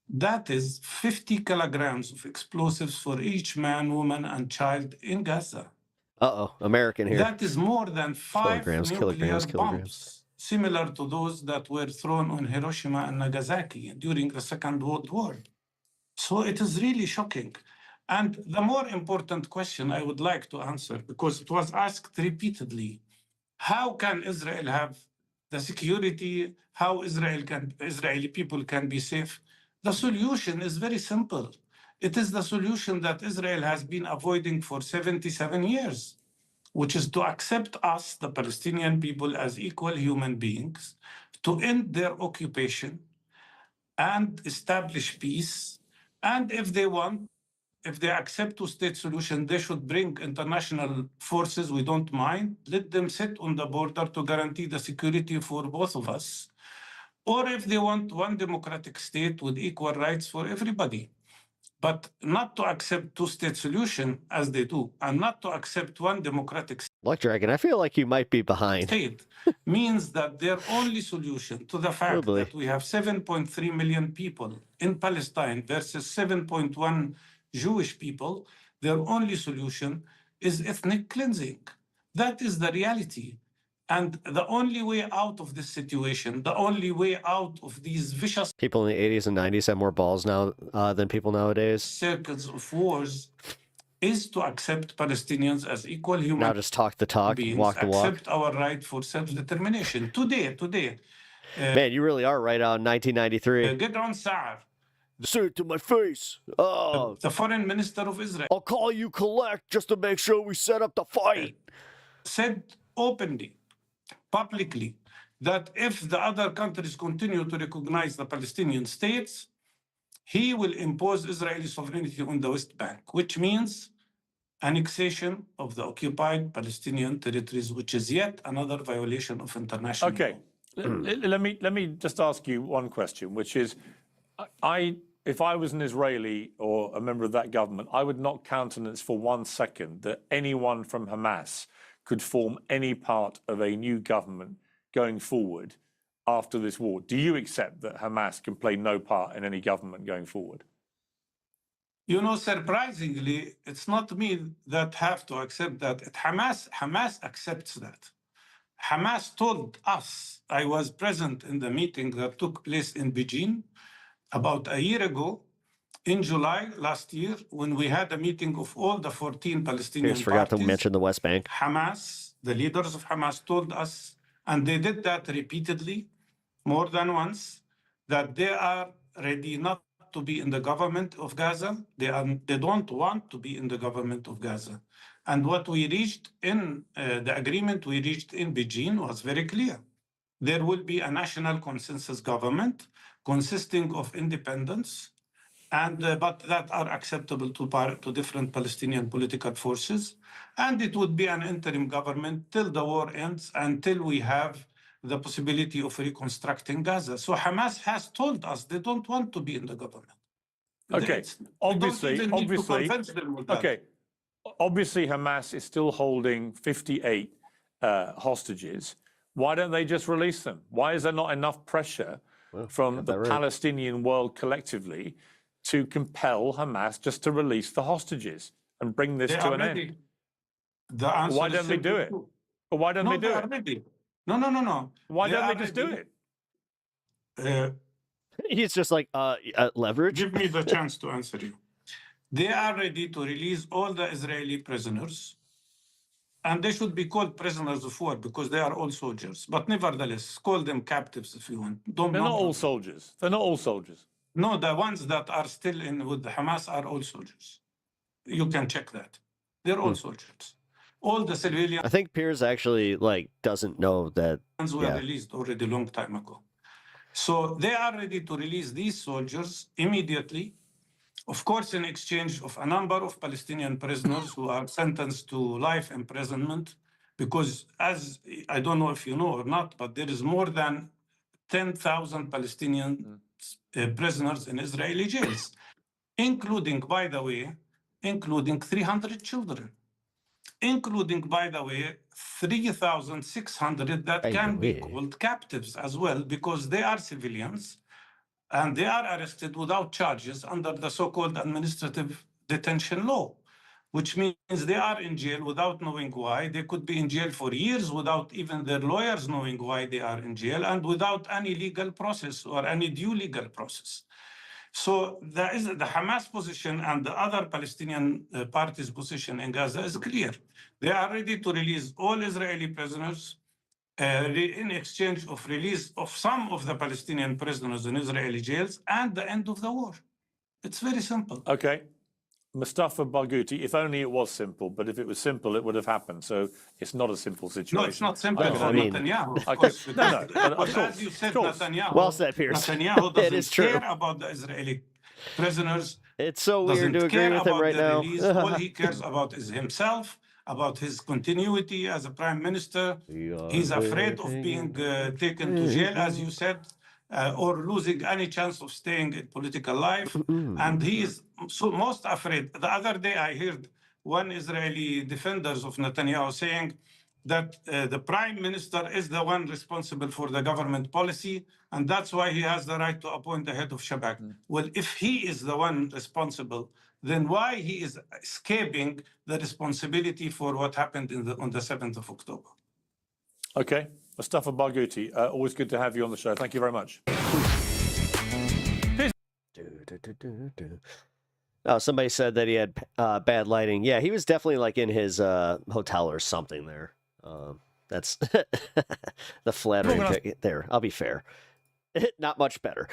That is 50 kilograms of explosives for each man, woman, and child in Gaza. Uh-oh, American here. That is more than 5 nuclear kilograms. bombs, similar to those that were thrown on Hiroshima and Nagasaki during the Second World War. So it is really shocking. And the more important question I would like to answer, because it was asked repeatedly, how can Israel have the security, how Israeli people can be safe? The solution is very simple. It is the solution that Israel has been avoiding for 77 years, which is to accept us, the Palestinian people, as equal human beings, to end their occupation and establish peace. And if they want, if they accept two-state solution, they should bring international forces. We don't mind. Let them sit on the border to guarantee the security for both of us. Or if they want one democratic state with equal rights for everybody. But not to accept two-state solution as they do, and not to accept one democratic Luck Dragon, I feel like you might be behind. state means that their only solution to the fact that we have 7.3 million people in Palestine versus 7.1 Jewish people, their only solution is ethnic cleansing. That is the reality. And the only way out of this situation, the only way out of these vicious People in the 80s and 90s have more balls now than people nowadays. circles of wars is to accept Palestinians as equal human Now just talk the talk, beings, walk the walk. accept our right for self-determination. Today, Man, you really are right on 1993. Gideon Sa'ar, Say it to my face. Oh, the foreign minister of Israel, I'll call you collect just to make sure we set up the fight. said openly, publicly, that if the other countries continue to recognize the Palestinian states, he will impose Israeli sovereignty on the West Bank, which means annexation of the occupied Palestinian territories, which is yet another violation of international law. Okay. Let me just ask you one question, which is, if I was an Israeli or a member of that government, I would not countenance for 1 second that anyone from Hamas could form any part of a new government going forward after this war. Do you accept that Hamas can play no part in any government going forward? You know, surprisingly, it's not me that have to accept that. Hamas accepts that. Hamas told us, I was present in the meeting that took place in Beijing about a year ago, in July last year, when we had a meeting of all the 14 Palestinian Piers forgot to parties. mention the West Bank. Hamas, the leaders of Hamas told us, and they did that repeatedly, more than once, that they are ready not to be in the government of Gaza. They don't want to be in the government of Gaza. And what we reached in the agreement we reached in Beijing was very clear. There will be a national consensus government consisting of independents, and but that are acceptable to different Palestinian political forces. And it would be an interim government till the war ends, until we have the possibility of reconstructing Gaza. So Hamas has told us they don't want to be in the government. Okay, obviously, okay. Obviously, Hamas is still holding 58 hostages. Why don't they just release them? Why is there not enough pressure from the Palestinian world collectively to compel Hamas just to release the hostages and bring this to an end? Why don't they do it? But why don't they do it? No. Why don't they just do it? He's just like, leverage. Give me the chance to answer you. They are ready to release all the Israeli prisoners, and they should be called prisoners of war because they are all soldiers. But nevertheless, call them captives if you want. They're not all soldiers. They're not all soldiers. No, the ones that are still in with Hamas are all soldiers. You can check that. They're all soldiers. All the civilians. I think Piers actually doesn't know that. Were released already a long time ago. So they are ready to release these soldiers immediately. Of course, in exchange of a number of Palestinian prisoners who are sentenced to life imprisonment, because as I don't know if you know or not, but there is more than 10,000 Palestinian prisoners in Israeli jails, including, by the way, 300 children, including, by the way, 3,600 that can be called captives as well, because they are civilians. And they are arrested without charges under the so-called administrative detention law, which means they are in jail without knowing why. They could be in jail for years without even their lawyers knowing why they are in jail, and without any legal process or any due legal process. So there is the Hamas position, and the other Palestinian parties' position in Gaza is clear. They are ready to release all Israeli prisoners, in exchange of release of some of the Palestinian prisoners in Israeli jails and the end of the war. It's very simple. Okay. Mustafa Barghouti, if only it was simple, but if it was simple, it would have happened. So it's not a simple situation. No, it's not simple for Netanyahu, of okay. course. But as you said, Netanyahu, well said, Piers. Netanyahu doesn't care about the Israeli prisoners. It's so weird to agree with him right now. All he cares about is himself, about his continuity as a prime minister. He's afraid of being taken to jail, as you said, or losing any chance of staying in political life. And he is most afraid. The other day I heard one Israeli defenders of Netanyahu saying that the prime minister is the one responsible for the government policy, and that's why he has the right to appoint the head of Shabak. Well, if he is the one responsible, then why he is escaping the responsibility for what happened on the 7th of October? Okay. Mustafa Barghouti, always good to have you on the show. Thank you very much. Oh, somebody said that he had bad lighting. Yeah, he was definitely in his hotel or something there. That's the flattering ticket there. I'll be fair. Not much better.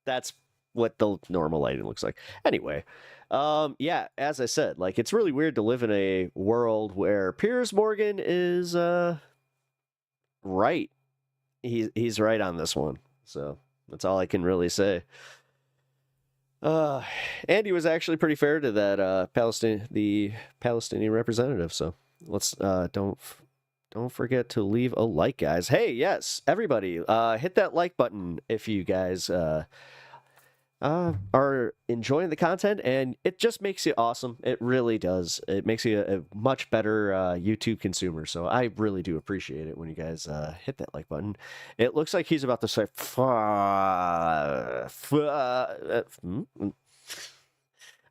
That's what the normal lighting looks like. Anyway, yeah, as I said, it's really weird to live in a world where Piers Morgan is right. He's right on this one. So that's all I can really say. Andy was actually pretty fair to that the Palestinian representative. So let's don't forget to leave a like, guys. Hey, yes, everybody, hit that like button if you guys are enjoying the content, and it just makes you awesome. It really does. It makes you a much better YouTube consumer. So I really do appreciate it when you guys hit that like button. It looks like he's about to say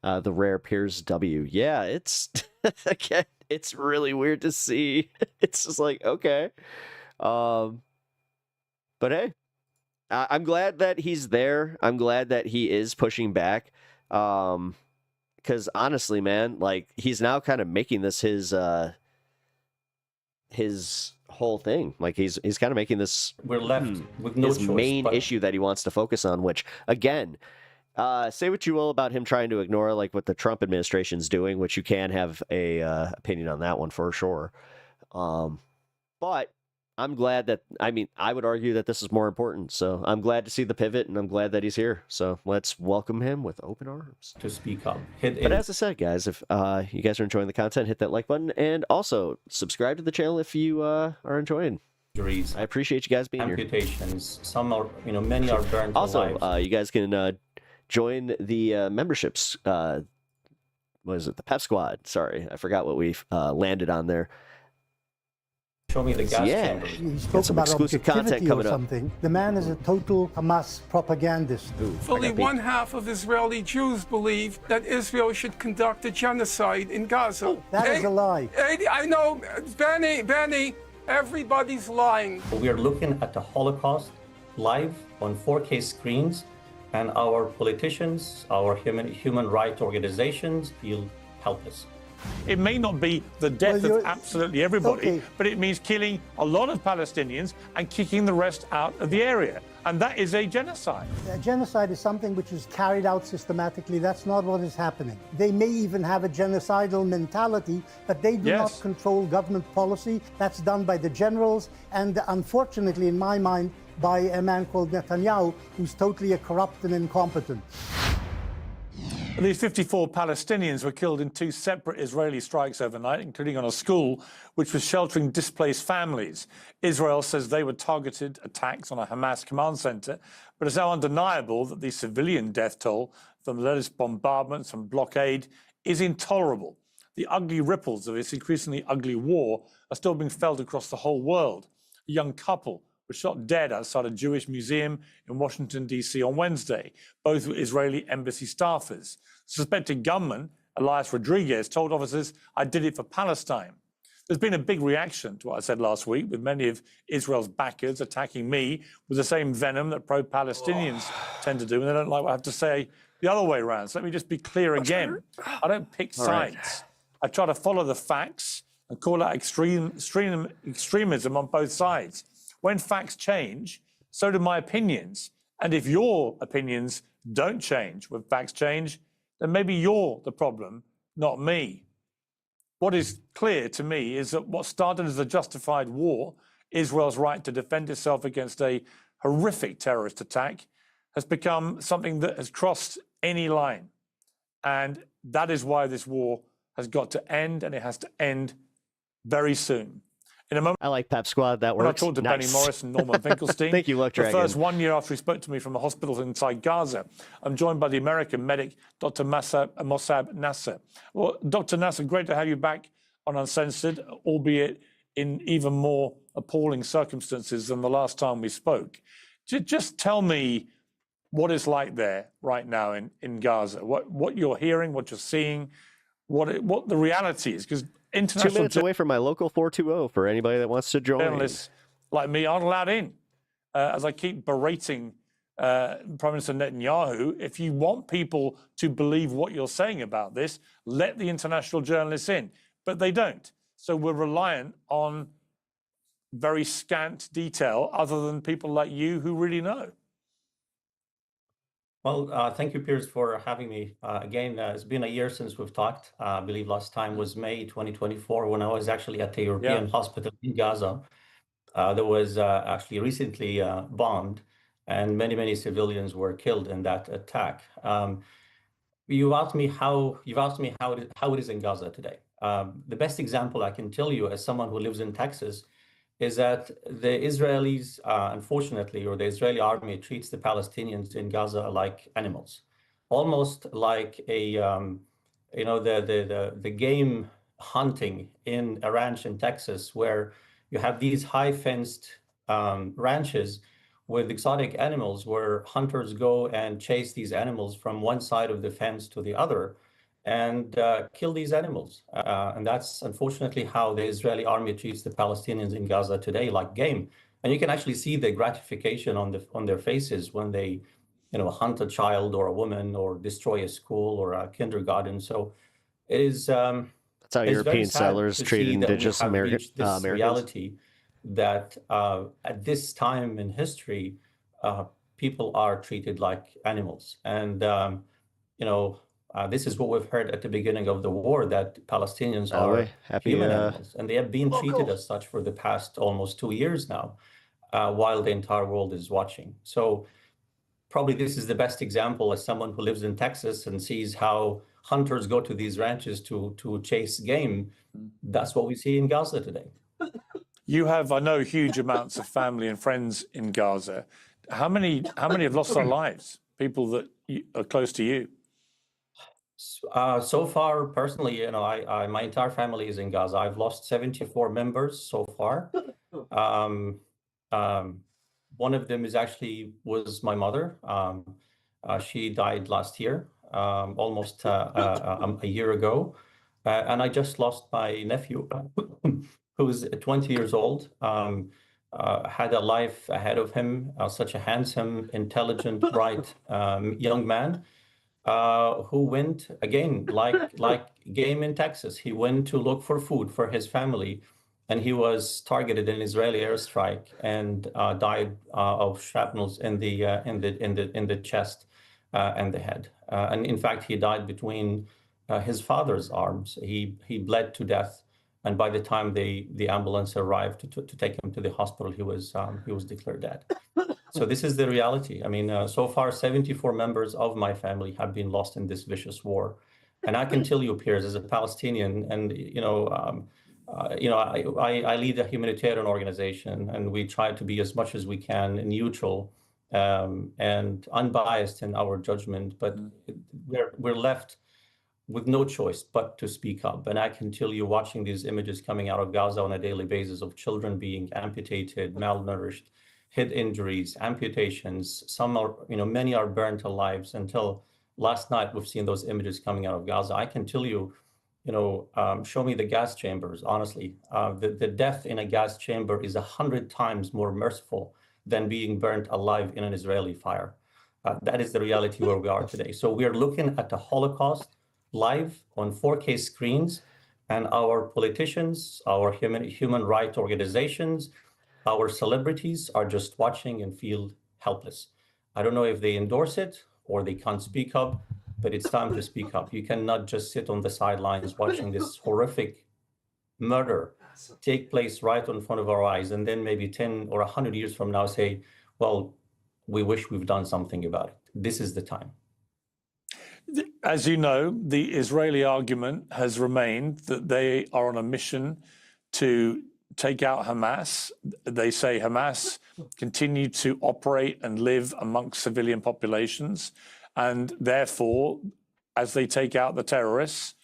the rare Piers W. Yeah, it's again, it's really weird to see. It's just like, okay. But hey, I'm glad that he's there. I'm glad that he is pushing back. Because honestly, man, like, he's now kind of making this his whole thing. Like, he's kind of making this we're left with no his choice, main but issue that he wants to focus on, which again, say what you will about him trying to ignore like what the Trump administration's doing, which you can have a opinion on that one for sure. But I'm glad that, I mean, I would argue that this is more important. So I'm glad to see the pivot, and I'm glad that he's here. So let's welcome him with open arms. to speak up. But as I said, guys, if you guys are enjoying the content, hit that like button, and also subscribe to the channel if you are enjoying. Injuries, I appreciate you guys being here. amputations. Some are, many are burned Also, alive. you guys can join the memberships. What is it? The Pep Squad. Sorry, I forgot what we landed on there. Show me the gas Yeah. chamber. He Got spoke some about exclusive content objectivity or coming up. something. The man is a total Hamas propagandist. Fully one half of Israeli Jews believe that Israel should conduct a genocide in Gaza. That is a lie. I know, Benny, everybody's lying. We are looking at the Holocaust live on 4K screens, and our politicians, our human rights organizations feel helpless. It may not be the death Well, of absolutely everybody, okay. but it means killing a lot of Palestinians and kicking the rest out of the area. And that is a genocide. A genocide is something which is carried out systematically. That's not what is happening. They may even have a genocidal mentality, but they do not control government policy. That's done by the generals, and unfortunately, in my mind, by a man called Netanyahu, who's totally corrupt and incompetent. These 54 Palestinians were killed in 2 separate Israeli strikes overnight, including on a school which was sheltering displaced families. Israel says they were targeted attacks on a Hamas command center, but it's now undeniable that the civilian death toll from the latest bombardments and blockade is intolerable. The ugly ripples of this increasingly ugly war are still being felt across the whole world. A young couple were shot dead outside a Jewish museum in Washington, D.C. on Wednesday. Both were Israeli embassy staffers. Suspected gunman, Elias Rodriguez, told officers, "I did it for Palestine." There's been a big reaction to what I said last week, with many of Israel's backers attacking me with the same venom that pro-Palestinians tend to do, and they don't like what I have to say the other way around. So let me just be clear again. I don't pick sides. I try to follow the facts and call out extremism on both sides. When facts change, so do my opinions. And if your opinions don't change when facts change, then maybe you're the problem, not me. What is clear to me is that what started as a justified war, Israel's right to defend itself against a horrific terrorist attack, has become something that has crossed any line. And that is why this war has got to end, and it has to end very soon. In a moment, I like Pep Squad. That when works. I talked to Nice. Benny Morris and Norman Finkelstein, Thank you, Luck the Dragon. first 1 year after he spoke to me from a hospital inside Gaza, I'm joined by the American medic, Dr. Mossab Nasser. Well, Dr. Nasser, great to have you back on Uncensored, albeit in even more appalling circumstances than the last time we spoke. Just tell me what it's like there right now in Gaza, what you're hearing, what you're seeing, what the reality is, because 2 international minutes away from my local 420 for anybody that wants to join. journalists like me aren't allowed in. As I keep berating Prime Minister Netanyahu, if you want people to believe what you're saying about this, let the international journalists in. But they don't. So we're reliant on very scant detail other than people like you who really know. Well, thank you, Piers, for having me. Again, it's been a year since we've talked. I believe last time was May 2024 when I was actually at the European hospital in Gaza. That was actually recently bombed, and many civilians were killed in that attack. you've asked me how it is in Gaza today. The best example I can tell you, as someone who lives in Texas, is that the Israelis, unfortunately, or the Israeli army treats the Palestinians in Gaza like animals, almost like the game hunting in a ranch in Texas, where you have these high fenced ranches with exotic animals, where hunters go and chase these animals from one side of the fence to the other and kill these animals. And that's unfortunately how the Israeli army treats the Palestinians in Gaza today, like game. And you can actually see the gratification on their faces when they, hunt a child or a woman or destroy a school or a kindergarten. So it is. That's how it's very European sad settlers to treat see that we indigenous have reached this Americans. reality that at this time in history, people are treated like animals. And, this is what we've heard at the beginning of the war, that Palestinians are human animals. And they have been treated as such for the past almost 2 years now, while the entire world is watching. So probably this is the best example, as someone who lives in Texas and sees how hunters go to these ranches to chase game. That's what we see in Gaza today. You have, I know, huge amounts of family and friends in Gaza. How many have lost their lives? People that are close to you? So far, personally, my entire family is in Gaza. I've lost 74 members so far. One of them was my mother. She died last year, almost a year ago. And I just lost my nephew, who's 20 years old, had a life ahead of him, such a handsome, intelligent, bright young man, who went, again, like game in Texas. He went to look for food for his family, and he was targeted in an Israeli airstrike and died of shrapnels in the chest and the head. And in fact, he died between his father's arms. He bled to death, and by the time the ambulance arrived to take him to the hospital, he was declared dead. So this is the reality. I mean, so far, 74 members of my family have been lost in this vicious war, and I can tell you, Piers, as a Palestinian, and I lead a humanitarian organization, and we try to be as much as we can neutral and unbiased in our judgment, but we're left with no choice but to speak up. And I can tell you, watching these images coming out of Gaza on a daily basis of children being amputated, malnourished, head injuries, amputations, many are burnt alive. Until last night, we've seen those images coming out of Gaza. I can tell you, show me the gas chambers. Honestly, the death in a gas chamber is 100 times more merciful than being burnt alive in an Israeli fire. That is the reality where we are today. So we are looking at the Holocaust live on 4K screens, and our politicians, our human rights organizations, our celebrities are just watching and feel helpless. I don't know if they endorse it or they can't speak up, but it's time to speak up. You cannot just sit on the sidelines watching this horrific murder take place right in front of our eyes, and then maybe 10 or 100 years from now say, well, we wish we've done something about it. This is the time. As you know, the Israeli argument has remained that they are on a mission to take out Hamas. They say Hamas continue to operate and live amongst civilian populations, and therefore, as they take out the terrorists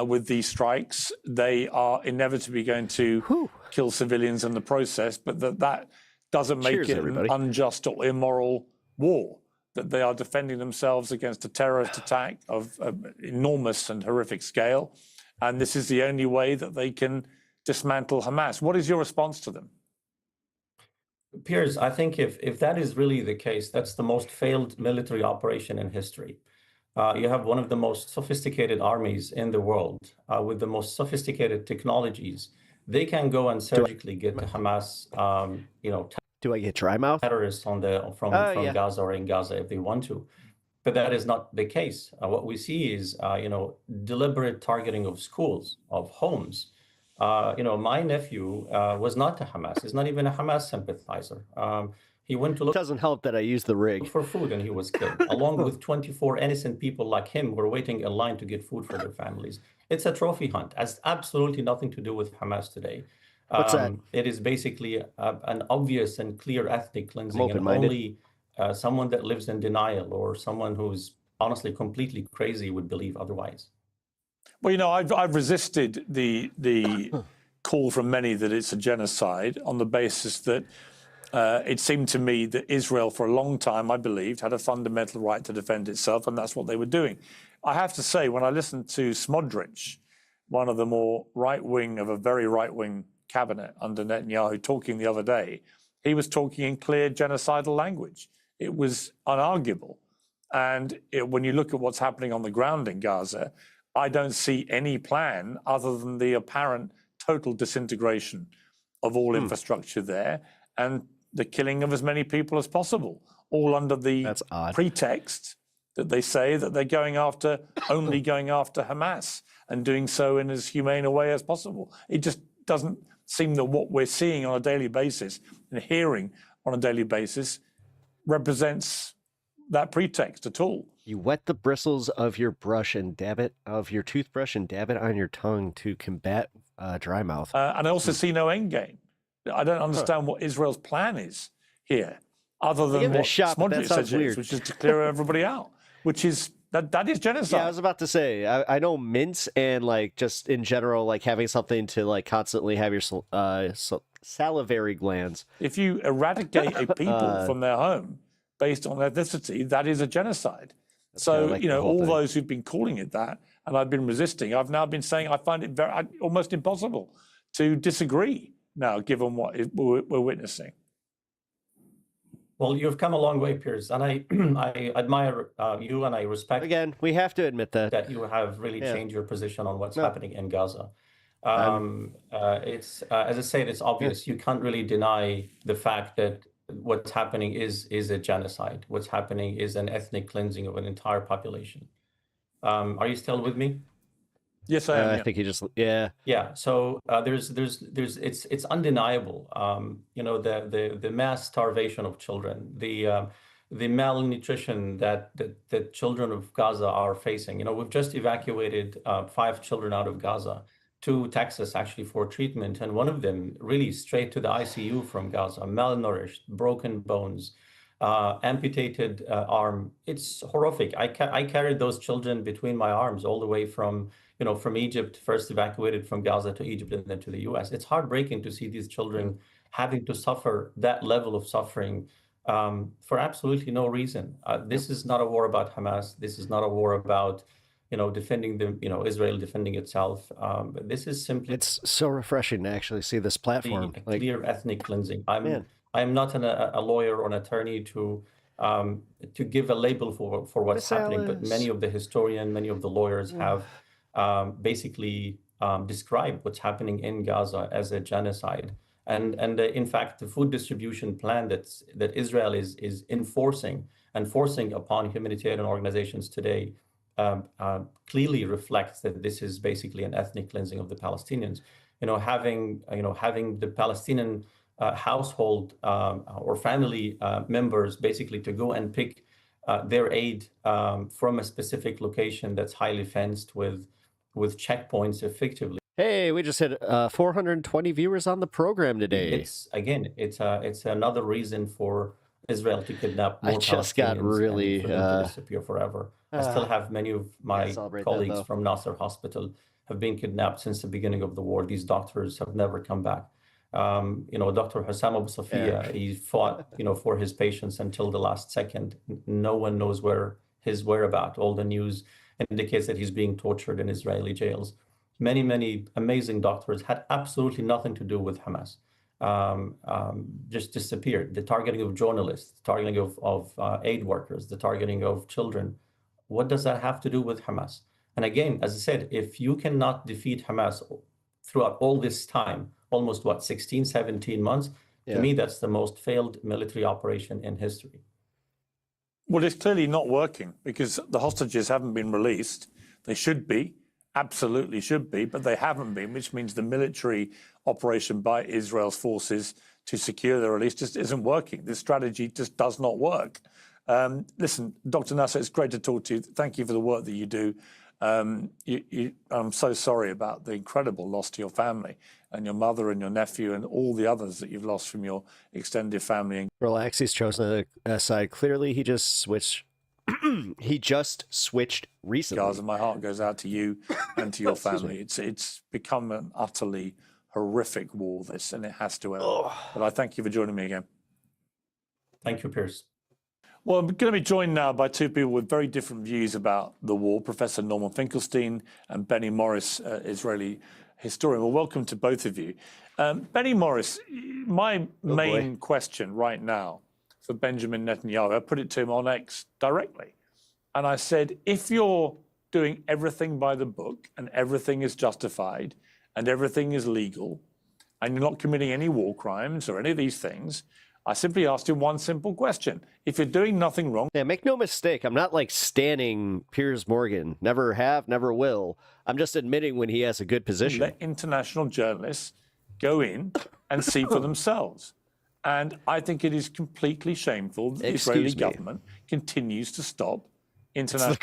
with these strikes, they are inevitably going to kill civilians in the process, but that doesn't make it an unjust or immoral war, that they are defending themselves against a terrorist attack of enormous and horrific scale. And this is the only way that they can dismantle Hamas. What is your response to them? Piers, I think if that is really the case, that's the most failed military operation in history. You have one of the most sophisticated armies in the world with the most sophisticated technologies. They can go and surgically get to Hamas, do I get dry mouth? Terrorists from Gaza or in Gaza if they want to. But that is not the case. What we see is, deliberate targeting of schools, of homes. My nephew was not a Hamas. He's not even a Hamas sympathizer. He went to look Doesn't help that I use the rig for food and he was killed, along with 24 innocent people like him who were waiting in line to get food for their families. It's a trophy hunt. Has absolutely nothing to do with Hamas today. What's that? It is basically an obvious and clear ethnic cleansing, and open-minded. only someone that lives in denial or someone who's honestly completely crazy would believe otherwise. Well, you know, I've resisted the call from many that it's a genocide on the basis that it seemed to me that Israel, for a long time, I believed, had a fundamental right to defend itself, and that's what they were doing. I have to say, when I listened to Smodrich, one of the more right-wing of a very right-wing cabinet under Netanyahu, talking the other day, he was talking in clear genocidal language. It was unarguable. And when you look at what's happening on the ground in Gaza, I don't see any plan other than the apparent total disintegration of all infrastructure there and the killing of as many people as possible, all under the pretext that they say that they're going after, only going after Hamas and doing so in as humane a way as possible. It just doesn't seem that what we're seeing on a daily basis and hearing on a daily basis represents that pretext at all. You wet the bristles of your toothbrush and dab it on your tongue to combat dry mouth. And I also see no end game. I don't understand what Israel's plan is here, other than what Smodrich says it is, which is to clear everybody out, which is that is genocide. Yeah, I was about to say, I know mints and like just in general, like having something to like constantly have your salivary glands. If you eradicate a people from their home based on ethnicity, that is a genocide. So, like you know, all thing. those who've been calling it that, and I've been resisting, I've now been saying I find it almost impossible to disagree now, given what we're witnessing. Well, you've come a long way, Piers, and I admire you, and I respect. Again, we have to admit that you have really changed your position on what's happening in Gaza. It's as I said, it's obvious. You can't really deny the fact that what's happening is a genocide. What's happening is an ethnic cleansing of an entire population. Are you still with me? Yes, I am. I think you just Yeah. So it's undeniable. You know, the mass starvation of children, the malnutrition that the children of Gaza are facing. You know, we've just evacuated 5 children out of Gaza to Texas actually for treatment, and one of them really straight to the ICU from Gaza, malnourished, broken bones, amputated arm. It's horrific. I carried those children between my arms all the way from Egypt, first evacuated from Gaza to Egypt and then to the US. It's heartbreaking to see these children having to suffer that level of suffering for absolutely no reason. This is not a war about Hamas. This is not a war about defending Israel defending itself. This is simply. It's so refreshing to actually see this platform. Clear ethnic cleansing. I'm not a lawyer or an attorney to give a label for what's happening, but many of the lawyers have basically described what's happening in Gaza as a genocide. And in fact, the food distribution plan that Israel is enforcing upon humanitarian organizations today clearly reflects that this is basically an ethnic cleansing of the Palestinians. Having the Palestinian household or family members basically to go and pick their aid from a specific location that's highly fenced with checkpoints effectively. Hey, we just hit 420 viewers on the program today. It's another reason for Israel to kidnap more I just got really and for them to disappear forever. I still have many of my colleagues from Nasser Hospital have been kidnapped since the beginning of the war. These doctors have never come back. Dr. Hussam Abu Safia, he fought, for his patients until the last second. No one knows where his whereabouts. All the news indicates that he's being tortured in Israeli jails. Many, many amazing doctors had absolutely nothing to do with Hamas. Just disappeared. The targeting of journalists, the targeting of aid workers, the targeting of children. What does that have to do with Hamas? And again, as I said, if you cannot defeat Hamas throughout all this time, almost 16, 17 months, to me, that's the most failed military operation in history. Well, it's clearly not working because the hostages haven't been released. They should be, absolutely should be, but they haven't been, which means the military operation by Israel's forces to secure their release just isn't working. This strategy just does not work. Listen, Dr. Nasser, it's great to talk to you. Thank you for the work that you do. I'm so sorry about the incredible loss to your family and your mother and your nephew and all the others that you've lost from your extended family. Relax, he's chosen a side. Clearly, he just switched. He just switched recently. Gaza, my heart goes out to you and to your family. It's become an utterly horrific war, this, and it has to end. But I thank you for joining me again. Thank you, Piers. Well, I'm going to be joined now by two people with very different views about the war, Professor Norman Finkelstein and Benny Morris, Israeli historian. Well, welcome to both of you. Benny Morris, my main question right now for Benjamin Netanyahu, I put it to him on X directly. And I said, if you're doing everything by the book and everything is justified and everything is legal and you're not committing any war crimes or any of these things, I simply asked him one simple question. If you're doing nothing wrong... Yeah, make no mistake, I'm not like standing Piers Morgan. Never have, never will. I'm just admitting when he has a good position. Let international journalists go in and see for themselves. And I think it is completely shameful that the Israeli government continues to stop international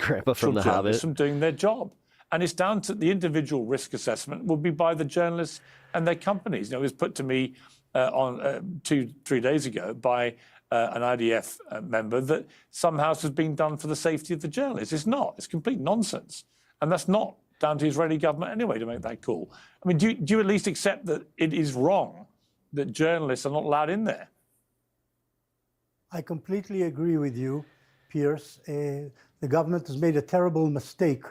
journalists from doing their job. And it's down to the individual risk assessment will be by the journalists and their companies. You know, it was put to me on 2-3 days ago by an IDF member that somehow this was being done for the safety of the journalists. It's not. It's complete nonsense. And that's not down to the Israeli government anyway to make that call. I mean, do you at least accept that it is wrong that journalists are not allowed in there? I completely agree with you, Piers. The government has made a terrible mistake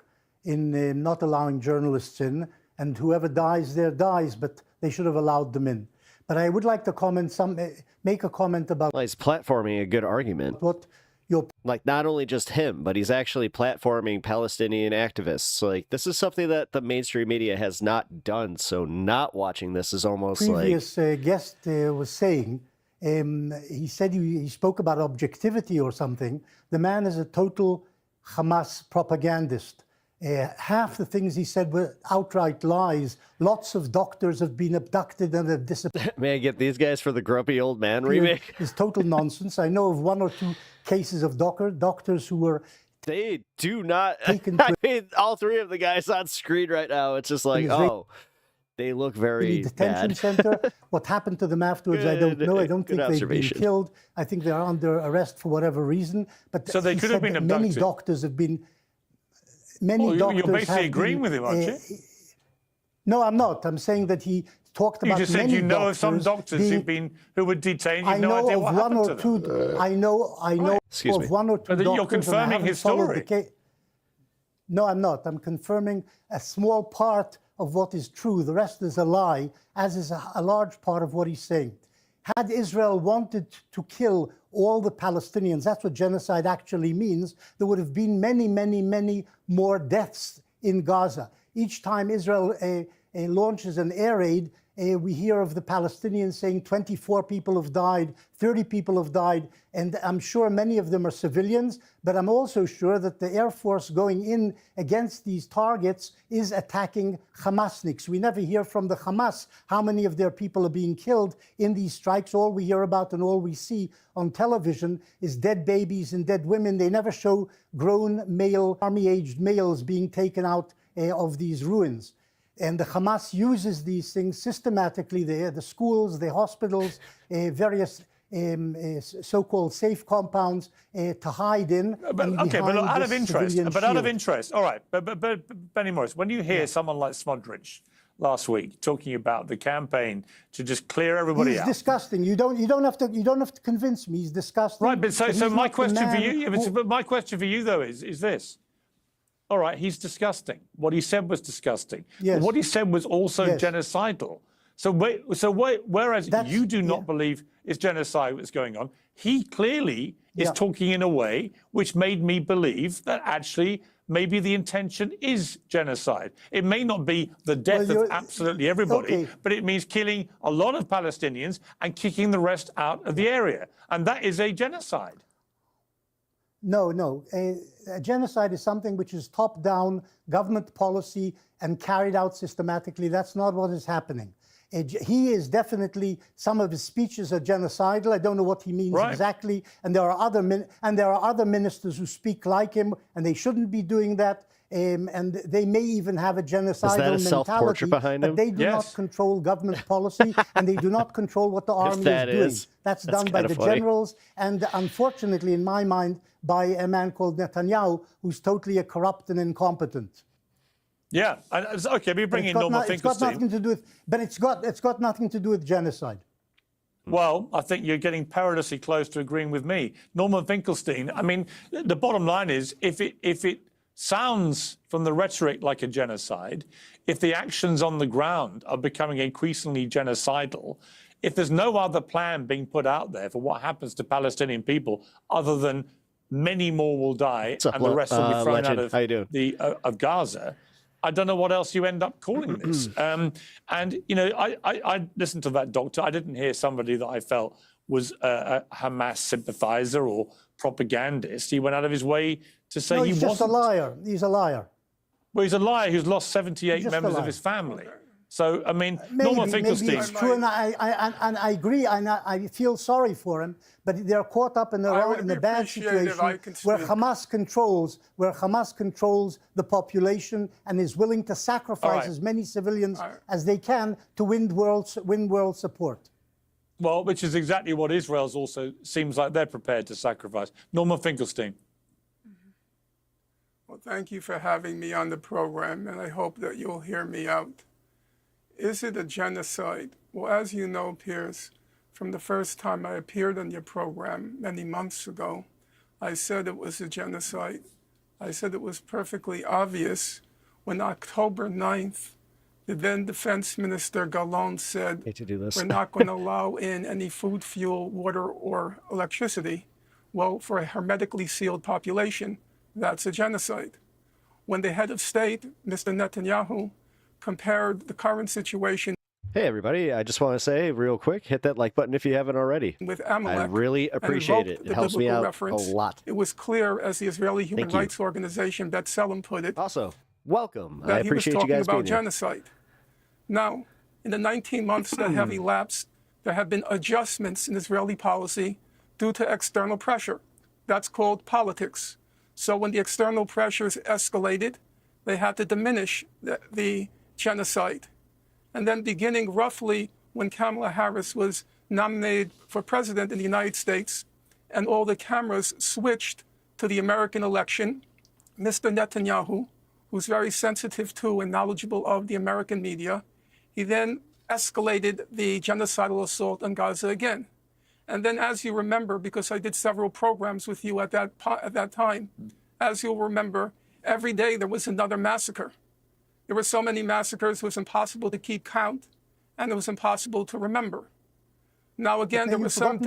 in not allowing journalists in, and whoever dies there dies, but they should have allowed them in. But I would like to make a comment about... Well, he's platforming a good argument. Like, not only just him, but he's actually platforming Palestinian activists. Like, this is something that the mainstream media has not done, so not watching this is almost previous guest was saying, he said he spoke about objectivity or something. The man is a total Hamas propagandist. Half the things he said were outright lies. Lots of doctors have been abducted and have disappeared. May I get these guys for the grumpy old man remake? It's total nonsense. I know of 1 or 2 cases of doctors who were... They do not... I mean, all 3 of the guys on screen right now, it's just like, they look very detention bad. Center. What happened to them afterwards, I don't know. I don't think they've been killed. I think they're under arrest for whatever reason. But so they could have been abducted. Many doctors have been... doctors you're basically agreeing with him, aren't you? No, I'm not. I'm saying that he talked about. You just said you know of some doctors who were detained. You have no idea what happened to them. I know of 1 or 2 doctors. You're confirming his story. No, I'm not. I'm confirming a small part of what is true. The rest is a lie, as is a large part of what he's saying. Had Israel wanted to kill all the Palestinians, that's what genocide actually means, there would have been many, many, many more deaths in Gaza. Each time Israel launches an air raid, we hear of the Palestinians saying 24 people have died, 30 people have died, and I'm sure many of them are civilians, but I'm also sure that the Air Force going in against these targets is attacking Hamasniks. We never hear from the Hamas how many of their people are being killed in these strikes. All we hear about and all we see on television is dead babies and dead women. They never show grown male, army-aged males being taken out of these ruins. And the Hamas uses these things systematically, the schools, the hospitals, various so-called safe compounds to hide in. But out of interest, all right, but Benny Morris, when you hear someone like Smodrich last week talking about the campaign to just clear everybody out. He's disgusting. You don't have to convince me. He's disgusting. Right, but so my question for you, but my question for you though is this. All right, he's disgusting. What he said was disgusting. Yes. What he said was also genocidal. Whereas you do not believe it's genocide that's going on, he clearly is talking in a way which made me believe that actually maybe the intention is genocide. It may not be the death of absolutely everybody, but it means killing a lot of Palestinians and kicking the rest out of the area. And that is a genocide. No. A genocide is something which is top-down government policy and carried out systematically. That's not what is happening. He is definitely, some of his speeches are genocidal. I don't know what he means exactly. And there are other ministers who speak like him, and they shouldn't be doing that. And they may even have a genocidal mentality, but they do not control government policy, and they do not control what the army is doing. That's done by the generals, and unfortunately, in my mind, by a man called Netanyahu, who's totally corrupt and incompetent. Yeah, okay. We bring in Norman Finkelstein. It's got nothing to do with, but it's got nothing to do with genocide. Well, I think you're getting perilously close to agreeing with me, Norman Finkelstein. I mean, the bottom line is, if it sounds from the rhetoric like a genocide, if the actions on the ground are becoming increasingly genocidal, if there's no other plan being put out there for what happens to Palestinian people other than many more will die and the rest will be thrown out of Gaza, I don't know what else you end up calling this. And, you know, I listened to that doctor. I didn't hear somebody that I felt was a Hamas sympathizer or propagandist. He went out of his way to say he wasn't. He's just a liar. He's a liar. Well, he's a liar who's lost 78 members of his family. So, I mean, Norman Finkelstein. Maybe it's true, and I agree, and I feel sorry for him, but they're caught up in the bad situation where Hamas controls the population and is willing to sacrifice as many civilians as they can to win world support. Well, which is exactly what Israel's also seems like they're prepared to sacrifice. Norman Finkelstein. Well, thank you for having me on the program, and I hope that you'll hear me out. Is it a genocide? Well, as you know, Piers, from the first time I appeared on your program many months ago, I said it was a genocide. I said it was perfectly obvious when October 9th, the then Defense Minister Galland said, we're not going to allow in any food, fuel, water, or electricity. Well, for a hermetically sealed population, that's a genocide. When the head of state, Mr. Netanyahu, compared the current situation. Hey, everybody. I just want to say real quick, hit that like button if you haven't already. With Amalek, I really appreciate it. It helps me out a lot. It was clear, as the Israeli human rights organization B'Tselem put it. Also, welcome. I appreciate you guys being here. he was talking about genocide. Now, in the 19 months that have elapsed, there have been adjustments in Israeli policy due to external pressure. That's called politics. So when the external pressures escalated, they had to diminish the genocide. And then beginning roughly when Kamala Harris was nominated for president in the United States and all the cameras switched to the American election, Mr. Netanyahu, who's very sensitive to and knowledgeable of the American media, he then escalated the genocidal assault on Gaza again. And then, as you remember, because I did several programs with you at that time, as you'll remember, every day there was another massacre. There were so many massacres, it was impossible to keep count, and it was impossible to remember. Now, again, there was some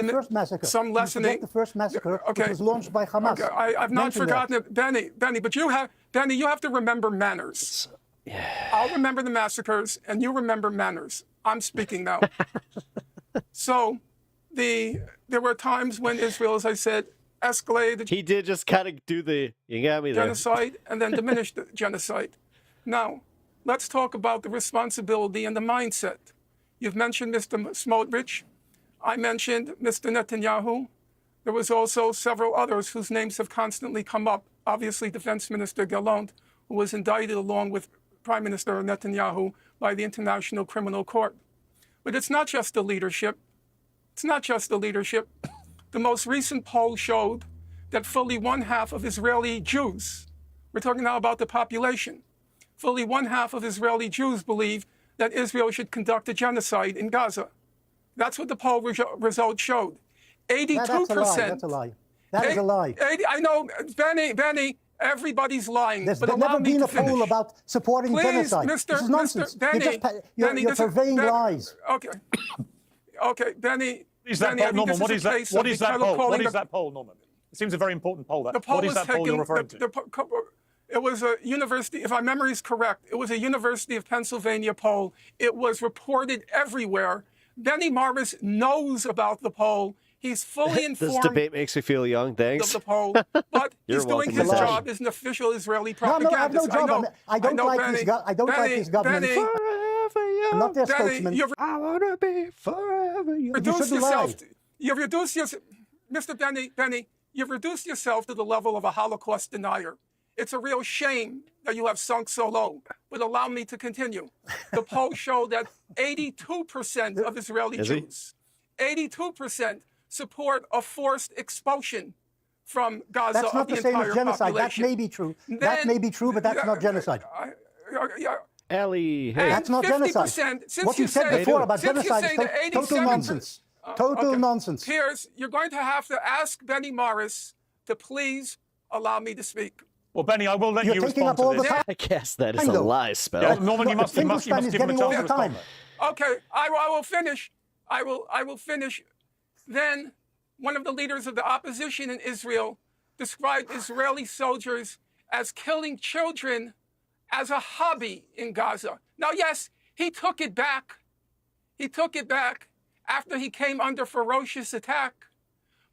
lessening. The first massacre was launched by Hamas. Okay, I've not forgotten it, Benny, but you have to remember manners. I'll remember the massacres, and you remember manners. I'm speaking now. So, there were times when Israel, as I said, escalated. He did just kind of do you got me there. Genocide, and then diminished the genocide. Now, let's talk about the responsibility and the mindset. You've mentioned Mr. Smotrich. I mentioned Mr. Netanyahu. There was also several others whose names have constantly come up. Obviously, Defense Minister Galland, who was indicted along with Prime Minister Netanyahu by the International Criminal Court. But it's not just the leadership. It's not just the leadership. The most recent poll showed that fully 1/2 of Israeli Jews, we're talking now about the population, fully 1/2 of Israeli Jews believe that Israel should conduct a genocide in Gaza. That's what the poll result showed. 82%. That's a lie. That is a lie. I know, Benny, everybody's lying. There's never been a poll about supporting genocide. This is nonsense. You're purveying lies. Okay, Benny. What is that poll, Norman? What is that poll, Norman? It seems a very important poll. What is that poll you're referring to? It was a university, if my memory is correct, it was a University of Pennsylvania poll. It was reported everywhere. Benny Marvis knows about the poll. He's fully informed. This debate makes me feel young. Thanks. Of the poll, but he's doing his job as an official Israeli propagandist. I don't like this government. forever young. I'm not their Benny, spokesman. I want to be forever young. Reduce You yourself. shouldn't You've reduced yourself, Mr. Benny. You've reduced yourself to the level of a Holocaust denier. It's a real shame that you have sunk so low. But allow me to continue. The polls show that 82% of Israeli Jews, 82% support a forced expulsion from Gaza. That's not the same as genocide. That may be true. That may be true, but that's not genocide. Ellie, hey. That's not genocide. What you said before about genocide is total nonsense. Total nonsense. Piers, you're going to have to ask Benny Morris to please allow me to speak. Well, Benny, I will let You're you taking respond up all to the this. time. I guess that is a lie spell. Yeah, Norman, you must give him a Finkelstein is chance getting all to the time. respond. Okay, I will finish. I will finish. Then one of the leaders of the opposition in Israel described Israeli soldiers as killing children as a hobby in Gaza. Now, yes, he took it back. He took it back after he came under ferocious attack.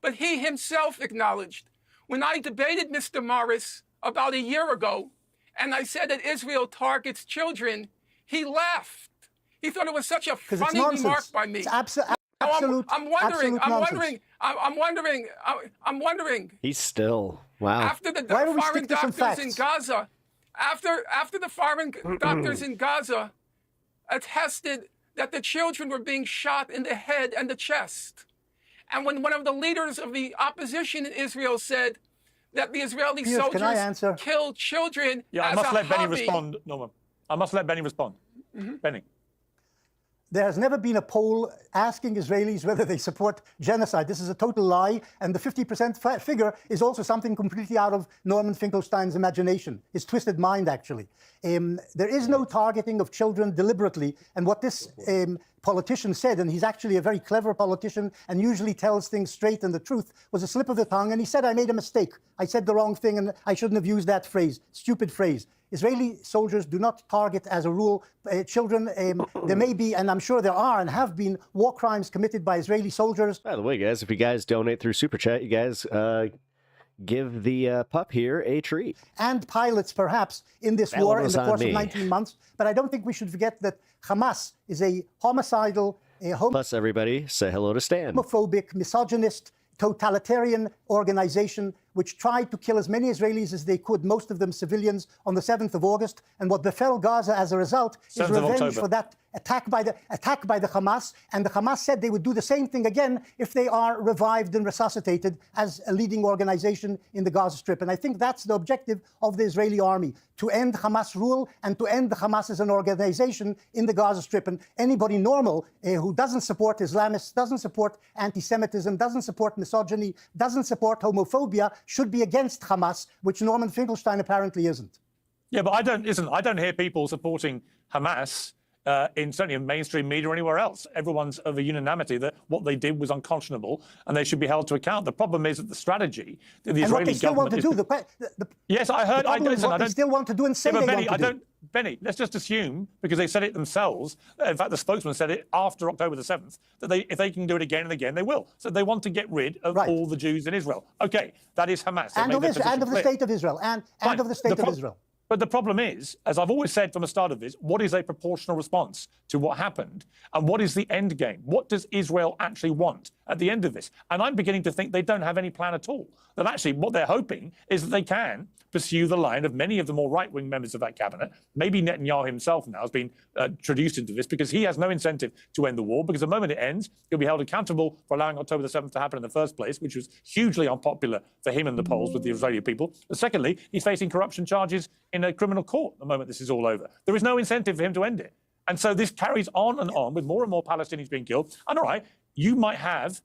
But he himself acknowledged, when I debated Mr. Morris about a year ago, and I said that Israel targets children, he laughed. He thought it was such a funny remark by me. It's absolute I'm wondering. He's still, wow. After the foreign doctors in Gaza, after the foreign doctors in Gaza attested that the children were being shot in the head and the chest, and when one of the leaders of the opposition in Israel said that the Israeli soldiers killed children I as must a let Benny hobby. respond, Norman. I must let Benny respond. Benny. There has never been a poll asking Israelis whether they support genocide. This is a total lie, and the 50% figure is also something completely out of Norman Finkelstein's imagination, his twisted mind, actually. There is no targeting of children deliberately, and what this politician said, and he's actually a very clever politician and usually tells things straight and the truth, was a slip of the tongue, and he said, I made a mistake. I said the wrong thing, and I shouldn't have used that phrase, stupid phrase. Israeli soldiers do not target, as a rule, children. There may be, and I'm sure there are and have been, war crimes committed by Israeli soldiers. By the way, guys, if you guys donate through Super Chat, you guys give the pup here a treat. And pilots, perhaps, in this war in the course of 19 months. But I don't think we should forget that Hamas is a homicidal, Plus, everybody, say hello to Stan. Homophobic, misogynist, totalitarian organization which tried to kill as many Israelis as they could, most of them civilians, on the 7th of August. And what befell Gaza as a result is revenge for that attack by the Hamas. And the Hamas said they would do the same thing again if they are revived and resuscitated as a leading organization in the Gaza Strip. And I think that's the objective of the Israeli army, to end Hamas rule and to end the Hamas as an organization in the Gaza Strip. And anybody normal who doesn't support Islamists, doesn't support anti-Semitism, doesn't support misogyny, doesn't support homophobia, should be against Hamas, which Norman Finkelstein apparently isn't. Yeah, but I don't hear people supporting Hamas certainly in mainstream media or anywhere else. Everyone's of a unanimity that what they did was unconscionable and they should be held to account. The problem is that the strategy that the Israeli government want to do. Yes, I heard. I don't. They still want to do and say yeah, but they Benny, want to do. Benny, let's just assume, because they said it themselves, in fact, the spokesman said it after October the 7th, that if they can do it again and again, they will. So they want to get rid of all the Jews in Israel. Okay, that is Hamas. And of the State of Israel. And of the State of Israel. But the problem is, as I've always said from the start of this, what is a proportional response to what happened? And what is the end game? What does Israel actually want at the end of this? And I'm beginning to think they don't have any plan at all. That actually what they're hoping is that they can pursue the line of many of the more right-wing members of that cabinet. Maybe Netanyahu himself now has been introduced into this because he has no incentive to end the war, because the moment it ends, he'll be held accountable for allowing October the 7th to happen in the first place, which was hugely unpopular for him in the polls with the Israeli people. But secondly, he's facing corruption charges in a criminal court the moment this is all over. There is no incentive for him to end it. And so this carries on and on with more and more Palestinians being killed. And all right, you might have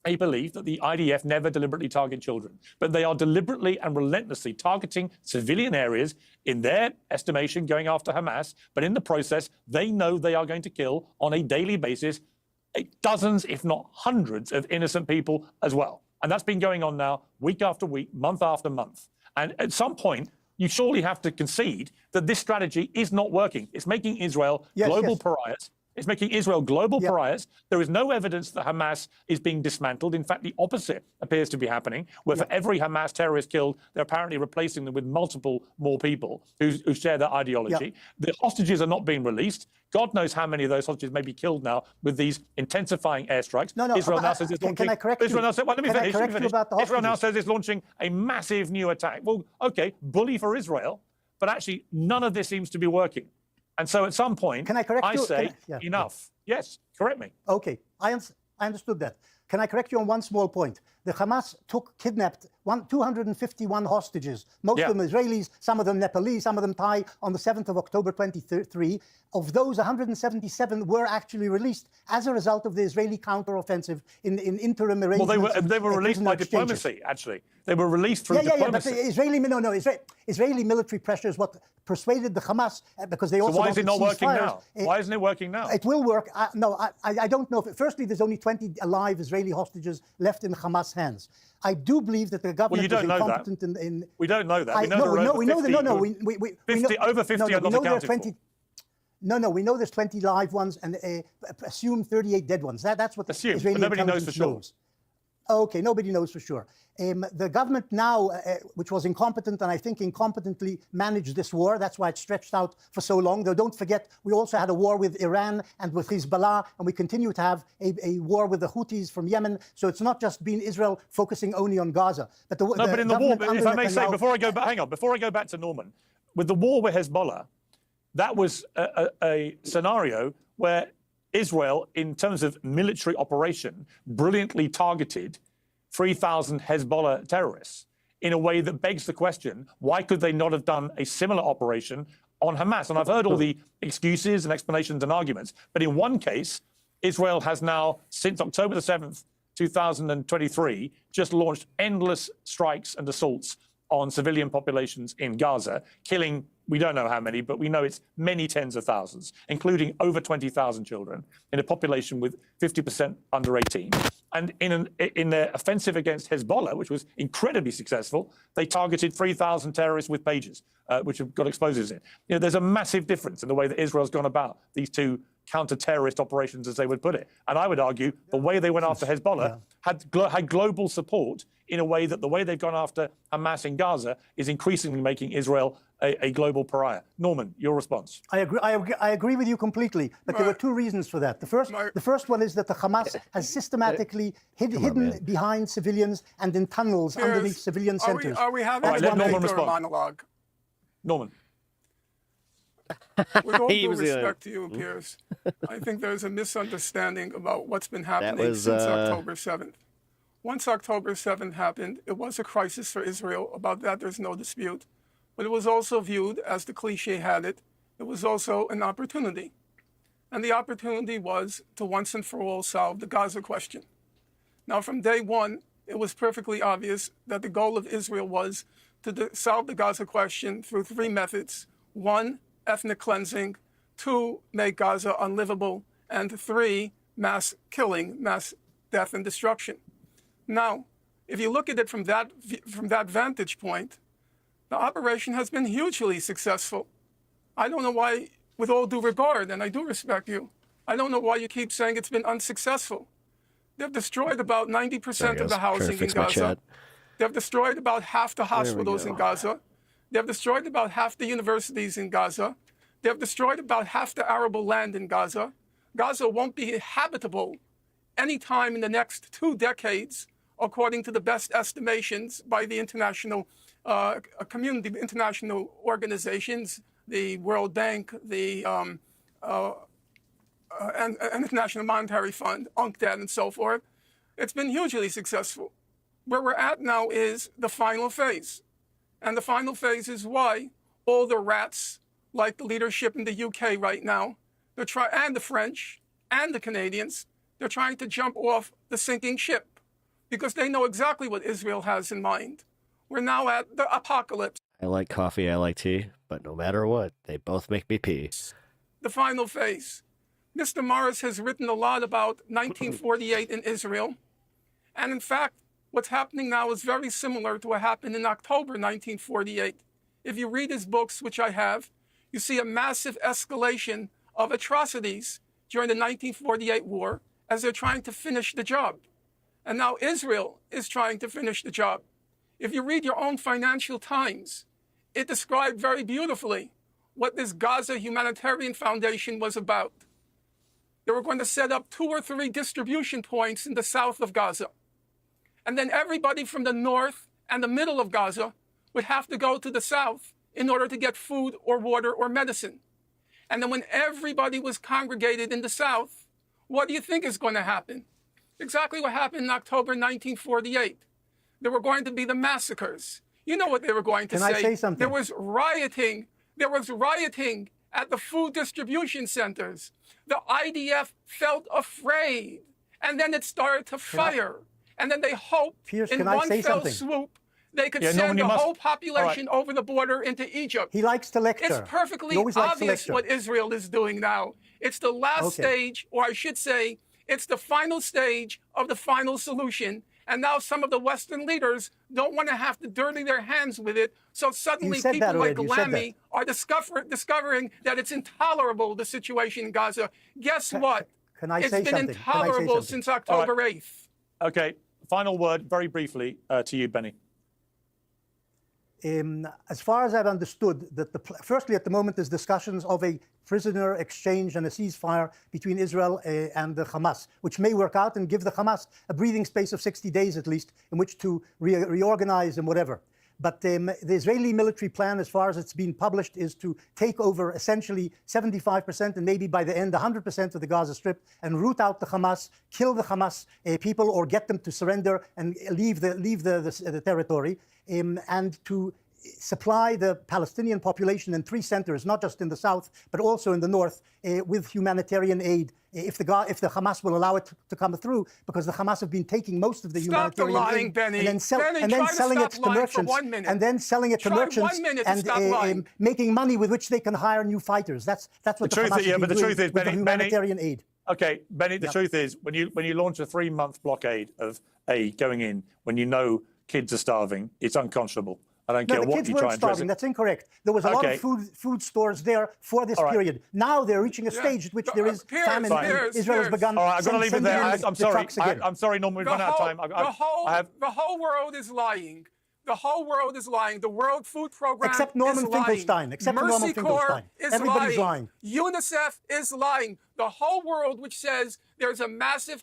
a belief that the IDF never deliberately target children, but they are deliberately and relentlessly targeting civilian areas, in their estimation, going after Hamas. But in the process, they know they are going to kill on a daily basis dozens, if not hundreds, of innocent people as well. And that's been going on now week after week, month after month. And at some point, you surely have to concede that this strategy is not working. It's making Israel global pariahs. It's making Israel global pariahs. There is no evidence that Hamas is being dismantled. In fact, the opposite appears to be happening, where for every Hamas terrorist killed, they're apparently replacing them with multiple more people who share that ideology. The hostages are not being released. God knows how many of those hostages may be killed now with these intensifying airstrikes. Israel now says it's launching. Can I correct Israel you? now says, well, let me finish. Israel now hostages? says it's launching a massive new attack. Well, okay, bully for Israel, but actually none of this seems to be working. And so at some point, Can I correct you? say enough. Yes, correct me. Okay, I understood that. Can I correct you on one small point? The Hamas kidnapped 251 hostages, most of them Israelis, some of them Nepalese, some of them Thai, on the 7th of October 2023. Of those, 177 were actually released as a result of the Israeli counteroffensive in interim arrangements. Well, they were released by diplomacy, actually. They were released through diplomacy. But Israeli military pressure is what persuaded the Hamas, because they also So why is it not working now? Why isn't it working now? It will work. I don't know. Firstly, there's only 20 alive Israeli hostages left in Hamas hands. I do believe that the government is incompetent in. We don't know that. We know there are over 50 are not accounted for. No, we know there's 20 live ones and assume 38 dead ones. That's what the Israeli but nobody knows intelligence for sure. knows. Okay, nobody knows for sure. The government now, which was incompetent and I think incompetently managed this war, that's why it stretched out for so long. Though don't forget, we also had a war with Iran and with Hezbollah, and we continue to have a war with the Houthis from Yemen. So it's not just been Israel focusing only on Gaza. But but in the war, if I may say, before I go back to Norman, with the war with Hezbollah, that was a scenario where Israel, in terms of military operation, brilliantly targeted 3,000 Hezbollah terrorists in a way that begs the question, why could they not have done a similar operation on Hamas? And I've heard all the excuses and explanations and arguments, but in one case, Israel has now, since October the 7th, 2023, just launched endless strikes and assaults on civilian populations in Gaza, killing, we don't know how many, but we know it's many tens of thousands, including over 20,000 children in a population with 50% under 18. And in their offensive against Hezbollah, which was incredibly successful, they targeted 3,000 terrorists with pages, which have got explosives in. There's a massive difference in the way that Israel's gone about these two counter-terrorist operations, as they would put it. And I would argue the way they went after Hezbollah had global support in a way that the way they've gone after Hamas in Gaza is increasingly making Israel a global pariah. Norman, your response? I agree with you completely, but there were two reasons for that. The first one is that the Hamas has systematically hidden behind civilians and in tunnels underneath civilian centers. Are we having let Norman respond. monologue? Norman. With all due respect to you, Piers, I think there's a misunderstanding about what's been happening since October 7th. Once October 7th happened, it was a crisis for Israel. About that, there's no dispute. But it was also viewed, as the cliche had it, it was also an opportunity. And the opportunity was to once and for all solve the Gaza question. Now, from day one, it was perfectly obvious that the goal of Israel was to solve the Gaza question through three methods. One, ethnic cleansing. Two, make Gaza unlivable. And three, mass killing, mass death and destruction. Now, if you look at it from that vantage point, the operation has been hugely successful. I don't know why, with all due regard, and I do respect you, I don't know why you keep saying it's been unsuccessful. They've destroyed about 90% of the housing in Gaza. They've destroyed about half the hospitals in Gaza. They've destroyed about half the universities in Gaza. They've destroyed about half the arable land in Gaza. Gaza won't be habitable anytime in the next 2 decades, according to the best estimations by the international community, international organizations, the World Bank, the International Monetary Fund, UNCTAD, and so forth. It's been hugely successful. Where we're at now is the final phase. And the final phase is why all the rats, like the leadership in the UK right now, and the French and the Canadians, they're trying to jump off the sinking ship because they know exactly what Israel has in mind. We're now at the apocalypse. I like coffee, I like tea, but no matter what, they both make me pee. The final phase. Mr. Morris has written a lot about 1948 in Israel. And in fact, what's happening now is very similar to what happened in October 1948. If you read his books, which I have, you see a massive escalation of atrocities during the 1948 war as they're trying to finish the job. And now Israel is trying to finish the job. If you read your own Financial Times, it described very beautifully what this Gaza Humanitarian Foundation was about. They were going to set up 2 or 3 distribution points in the south of Gaza. And then everybody from the north and the middle of Gaza would have to go to the south in order to get food or water or medicine. And then when everybody was congregated in the south, what do you think is going to happen? Exactly what happened in October 1948. There were going to be the massacres. You know what they were going to say. Can I say something? There was rioting. There was rioting at the food distribution centers. The IDF felt afraid. And then it started to fire. And then they hoped Piers, in one fell swoop they could send the whole population over the border into Egypt. He likes to lecture. It's perfectly He always likes to obvious lecture. what Israel is doing now. It's the last stage, or I should say, it's the final stage of the final solution. And now some of the Western leaders don't want to have to dirty their hands with it. So suddenly people like Lamy are discovering that it's intolerable, the situation in Gaza. Guess what? Can I it's say been something? intolerable since October 8th. Okay, final word, very briefly, to you, Benny. As far as I've understood, that firstly, at the moment, there's discussions of a prisoner exchange and a ceasefire between Israel and the Hamas, which may work out and give the Hamas a breathing space of 60 days at least in which to reorganize and whatever. But the Israeli military plan, as far as it's been published, is to take over essentially 75% and maybe by the end 100% of the Gaza Strip and root out the Hamas, kill the Hamas people, or get them to surrender and leave the territory, and to supply the Palestinian population in 3 centers, not just in the south, but also in the north, with humanitarian aid, if the Hamas will allow it to come through, because the Hamas have been taking most of the humanitarian aid Benny. and then, selling it to merchants, and making money with which they can hire new fighters. That's what the Hamas have been doing with the humanitarian aid. Okay, Benny, the truth is, when you launch a 3-month blockade of aid going in, when you know kids are starving, it's unconscionable. I don't care what you try and starving. That's incorrect. There was a lot of food stores there for this period. Now they're reaching a stage at which there is famine. Israel has begun. All right, I'm going to leave it there. I'm sorry. I'm sorry, Norman, we've run out of time. The whole world is lying. The whole world is lying. The World Food Program except Norman is lying. Finkelstein. Except Mercy Norman Corps Finkelstein. is Everybody's lying. UNICEF is lying. The whole world, which says there's a massive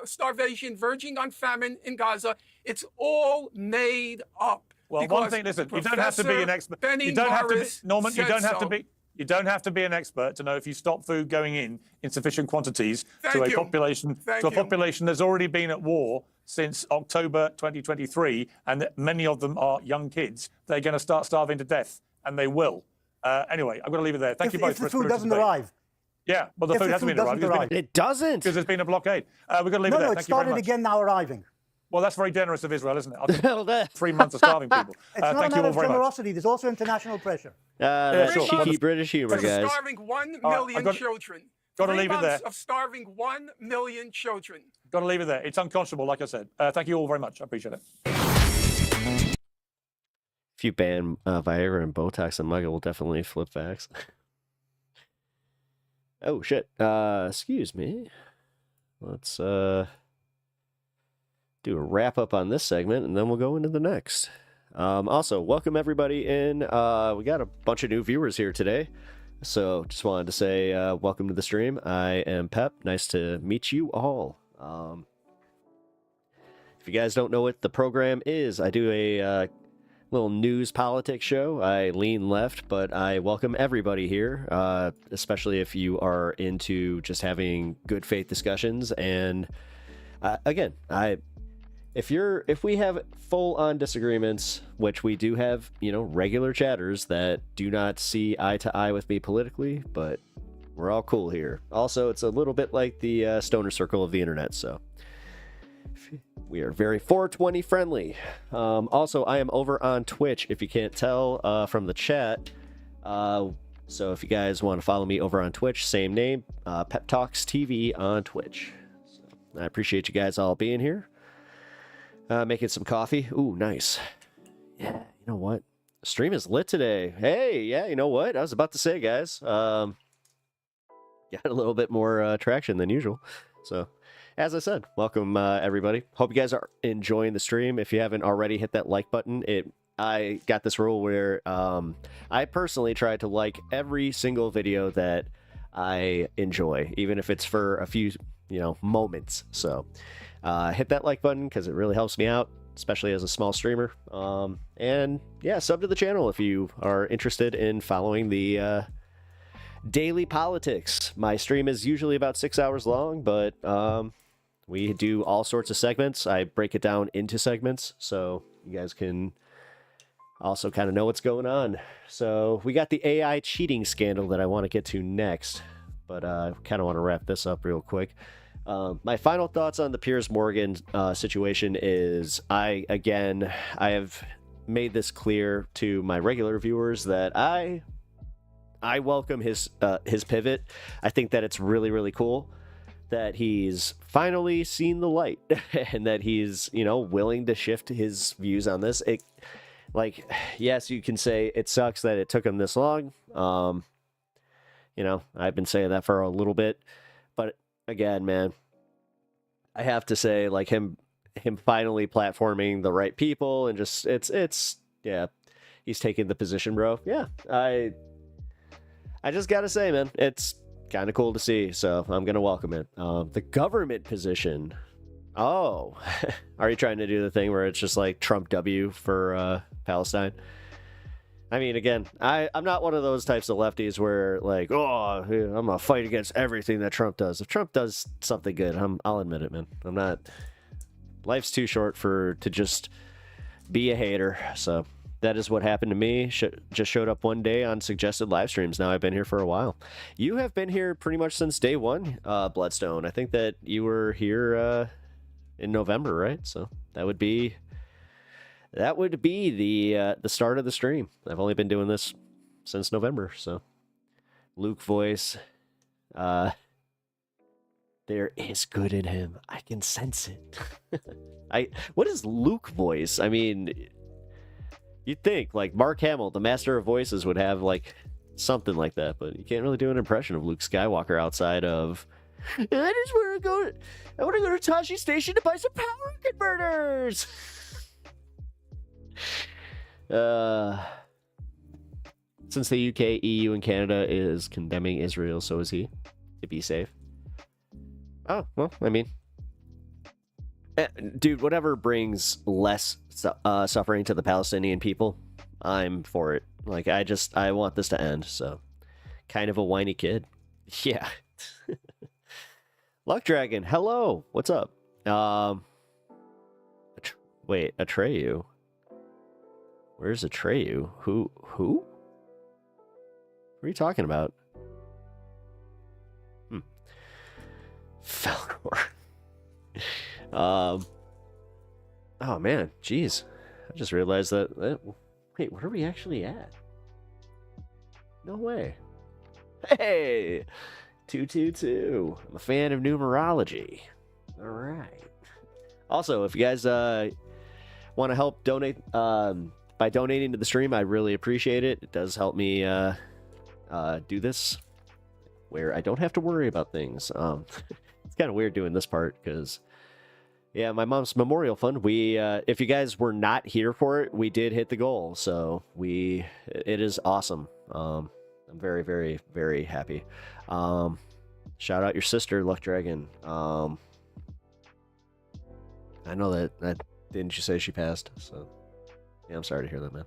starvation verging on famine in Gaza, it's all made up. Well, one thing, listen, you don't have to be an expert. You don't have to be, Norman, you don't have to be. You don't have to be an expert to know if you stop food going in sufficient quantities to a population that's already been at war since October 2023, and that many of them are young kids. They're going to start starving to death, and they will. Anyway, I'm going to leave it there. Thank you both for the food doesn't arrive. Yeah, well, the food hasn't been arriving. It doesn't. Because there's been a blockade. We're going to leave it there. No, it started again now arriving. Well, that's very generous of Israel, isn't it? 3 months of starving people. It's not a matter of generosity. There's also international pressure. That's cheeky British humor, guys. Starving 1 million children. Got to leave it there. Of starving 1 million children. Got to leave it there. It's unconscionable, like I said. Thank you all very much. I appreciate it. If you ban Viagra and Botox, then Mugga will definitely flip facts. Oh, shit. Excuse me. Let's do a wrap up on this segment, and then we'll go into the next. Also, welcome everybody in. We got a bunch of new viewers here today, so just wanted to say welcome to the stream. I am Pep. Nice to meet you all. If you guys don't know what the program is, I do a little news politics show. I lean left, but I welcome everybody here, especially if you are into just having good faith discussions. And again, if we have full-on disagreements, which we do have, regular chatters that do not see eye to eye with me politically, but we're all cool here. Also, it's a little bit like the stoner circle of the internet, so we are very 420 friendly. Also, I am over on Twitch, if you can't tell from the chat. So if you guys want to follow me over on Twitch, same name, Pep Talks TV on Twitch. So I appreciate you guys all being here. Making some coffee. Ooh, nice. Yeah, you know what? Stream is lit today. Hey, yeah, you know what? I was about to say, guys. got a little bit more traction than usual. So, as I said, welcome everybody. Hope you guys are enjoying the stream. If you haven't already, hit that like button. I got this rule where I personally try to like every single video that I enjoy, even if it's for a few, moments. So hit that like button because it really helps me out, especially as a small streamer. And yeah, sub to the channel if you are interested in following the daily politics. My stream is usually about 6 hours long, but we do all sorts of segments. I break it down into segments so you guys can also kind of know what's going on. So we got the AI cheating scandal that I want to get to next, but I kind of want to wrap this up real quick. My final thoughts on the Piers Morgan situation is I have made this clear to my regular viewers that I welcome his pivot. I think that it's really, really cool that he's finally seen the light and that he's, willing to shift his views on this. Yes, you can say it sucks that it took him this long. I've been saying that for a little bit, but again, man, I have to say, him finally platforming the right people and just he's taking the position, bro. Yeah, I just gotta say, man, it's kind of cool to see, so I'm gonna welcome it. The government position. Oh, are you trying to do the thing where it's just like Trump W for Palestine? I mean, again, I'm not one of those types of lefties where I'm gonna fight against everything that Trump does. If Trump does something good, I'll admit it, man. I'm not. Life's too short to just be a hater. So that is what happened to me. Just showed up one day on suggested live streams. Now I've been here for a while. You have been here pretty much since day one, Bloodstone. I think that you were here in November, right? So that would be the start of the stream. I've only been doing this since November, so Luke voice, there is good in him. I can sense it. What is Luke voice? I mean, you'd think Mark Hamill, the master of voices, would have something like that, but you can't really do an impression of Luke Skywalker outside of I just want to go. I want to go to Tashi Station to buy some power converters. Since the UK, EU, and Canada is condemning Israel, so is he, to be safe. Oh, well, I mean, dude, whatever brings less suffering to the Palestinian people, I'm for it. I want this to end, so kind of a whiny kid. Yeah. Luck Dragon, hello. What's up? Wait, Atreyu. Where's Atreyu? Who? What are you talking about? Falcor. Oh man, jeez. I just realized that. Wait, what are we actually at? No way. Hey, 222. I'm a fan of numerology. All right. Also, if you guys want to help donate by donating to the stream, I really appreciate it. It does help me do this where I don't have to worry about things. It's kind of weird doing this part because, yeah, my mom's memorial fund. We, if you guys were not here for it, we did hit the goal. So it is awesome. I'm very, very, very happy. Shout out your sister, Luck Dragon. I know that didn't you say she passed? So yeah, I'm sorry to hear that, man.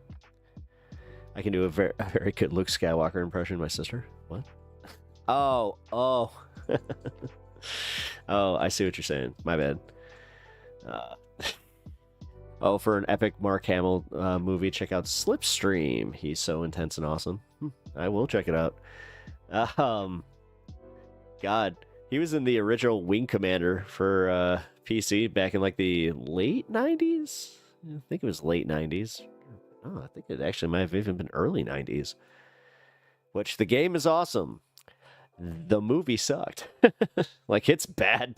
I can do a very good Luke Skywalker impression of my sister. What? Oh. Oh, I see what you're saying. My bad. For an epic Mark Hamill movie, check out Slipstream. He's so intense and awesome. I will check it out. God, he was in the original Wing Commander for PC back in the late 90s. I think it was late 90s. Oh, I think it actually might have even been early 90s. Which the game is awesome. The movie sucked. It's bad.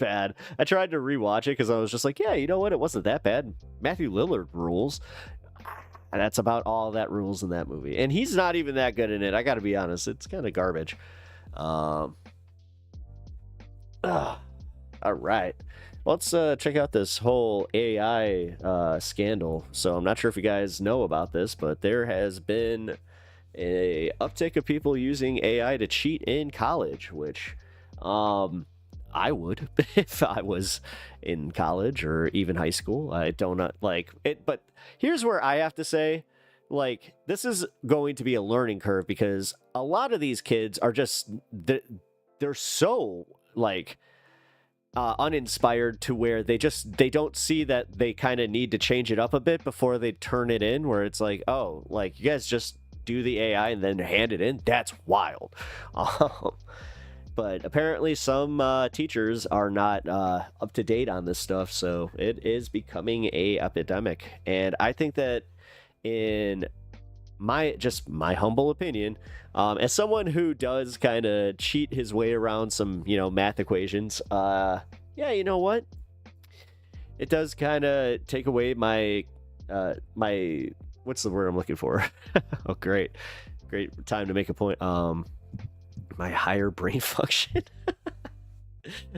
I tried to rewatch it because I was just yeah, you know what? It wasn't that bad. Matthew Lillard rules. And that's about all that rules in that movie. And he's not even that good in it. I got to be honest. It's kind of garbage. All right. Let's check out this whole AI scandal. So I'm not sure if you guys know about this, but there has been a uptick of people using AI to cheat in college, which I would if I was in college or even high school. I don't like it, but here's where I have to say, like, this is going to be a learning curve because a lot of these kids are just they're so like uninspired to where they don't see that they kind of need to change it up a bit before they turn it in, where it's like, oh, like, you guys just do the AI and then hand it in. That's wild. But apparently some teachers are not up to date on this stuff, so it is becoming a epidemic. And I think that, in my humble opinion, as someone who does kind of cheat his way around some, math equations, yeah, you know what? It does kind of take away my what's the word I'm looking for? Oh, great time to make a point. My higher brain function.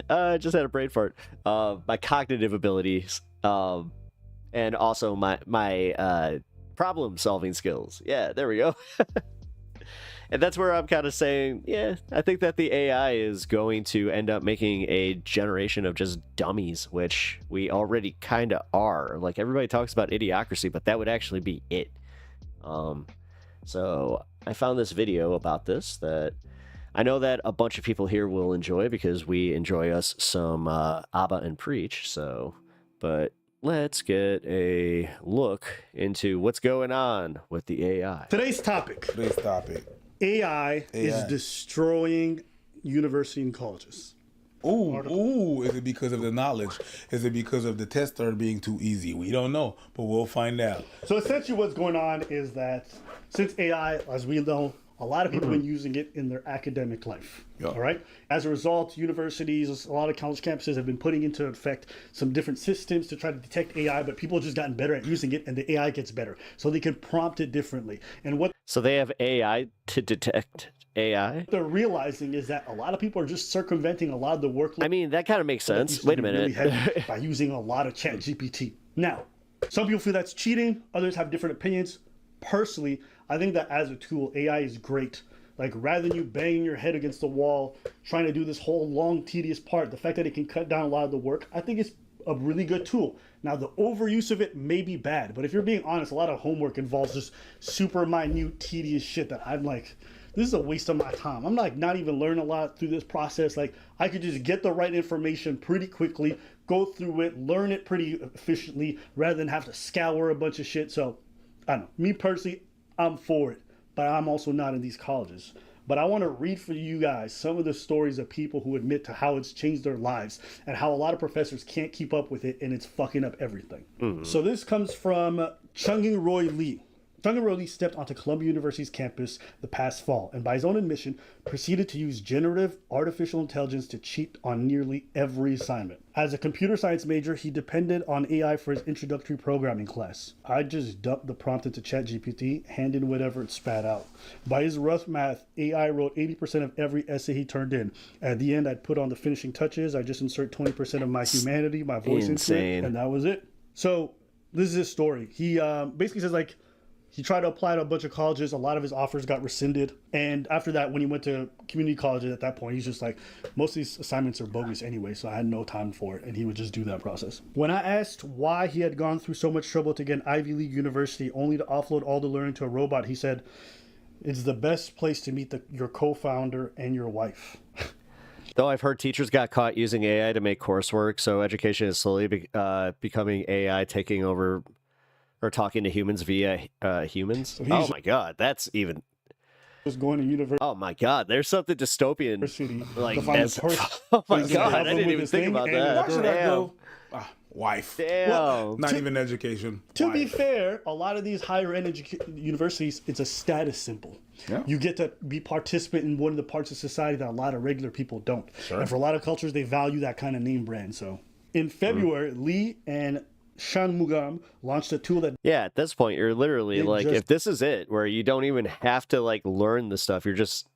Just had a brain fart. My cognitive abilities, and also my problem solving skills. Yeah, there we go. And that's where I'm kind of saying, yeah, I think that the AI is going to end up making a generation of just dummies, which we already kind of are. Like, everybody talks about idiocracy, but that would actually be it. So I found this video about this that I know that a bunch of people here will enjoy because we enjoy us some Abba and Preach. So, but let's get a look into what's going on with the AI. Today's topic. AI is destroying university and colleges. Ooh, is it because of the knowledge? Is it because of the tests are being too easy? We don't know, but we'll find out. So essentially what's going on is that since AI, as we know, a lot of people have been using it in their academic life. All right. As a result, universities, a lot of college campuses have been putting into effect some different systems to try to detect AI, but people have just gotten better at using it, and the AI gets better. So they can prompt it differently. And So they have AI to detect AI? What they're realizing is that a lot of people are just circumventing a lot of the workload. I mean, that kind of makes sense. Wait a minute. Really heavy by using a lot of ChatGPT. Now, some people feel that's cheating. Others have different opinions. Personally, I think that as a tool, AI is great. Like, rather than you banging your head against the wall, trying to do this whole long, tedious part, the fact that it can cut down a lot of the work, I think it's a really good tool. Now, the overuse of it may be bad, but if you're being honest, a lot of homework involves just super minute, tedious shit that I'm like, this is a waste of my time. I'm like not even learning a lot through this process. Like, I could just get the right information pretty quickly, go through it, learn it pretty efficiently, rather than have to scour a bunch of shit. So, I don't know. Me personally, I'm for it, but I'm also not in these colleges. But I want to read for you guys some of the stories of people who admit to how it's changed their lives and how a lot of professors can't keep up with it and it's fucking up everything. So this comes from Chunging Roy Lee. Chung and Roy Lee stepped onto Columbia University's campus the past fall and, by his own admission, proceeded to use generative artificial intelligence to cheat on nearly every assignment. As a computer science major, he depended on AI for his introductory programming class. I just dumped the prompt into ChatGPT, handed in whatever it spat out. By his rough math, AI wrote 80% of every essay he turned in. At the end, I'd put on the finishing touches. I just insert 20% of my humanity, my voice into it, and that was it. So this is his story. He basically says, like, he tried to apply to a bunch of colleges. A lot of his offers got rescinded. And after that, when he went to community colleges at that point, he's just like, most of these assignments are bogus anyway, so I had no time for it. And he would just do that process. When I asked why he had gone through so much trouble to get an Ivy League university only to offload all the learning to a robot, he said, it's the best place to meet your co-founder and your wife. Though I've heard teachers got caught using AI to make coursework, so education is slowly becoming AI taking over or talking to humans via humans. So oh my god, that's even just going to university. Oh my god, there's something dystopian. Like, oh my so god, I didn't even think about that. Why should I go? Wife. Damn. Well, not even education. To be fair, a lot of these higher ed universities, it's a status symbol. Yeah. You get to be participant in one of the parts of society that a lot of regular people don't. Sure. And for a lot of cultures, they value that kind of name brand. So in February, Lee and Shanmugam launched a tool that... Yeah, at this point, you're literally like, if this is it, where you don't even have to like learn the stuff, you're just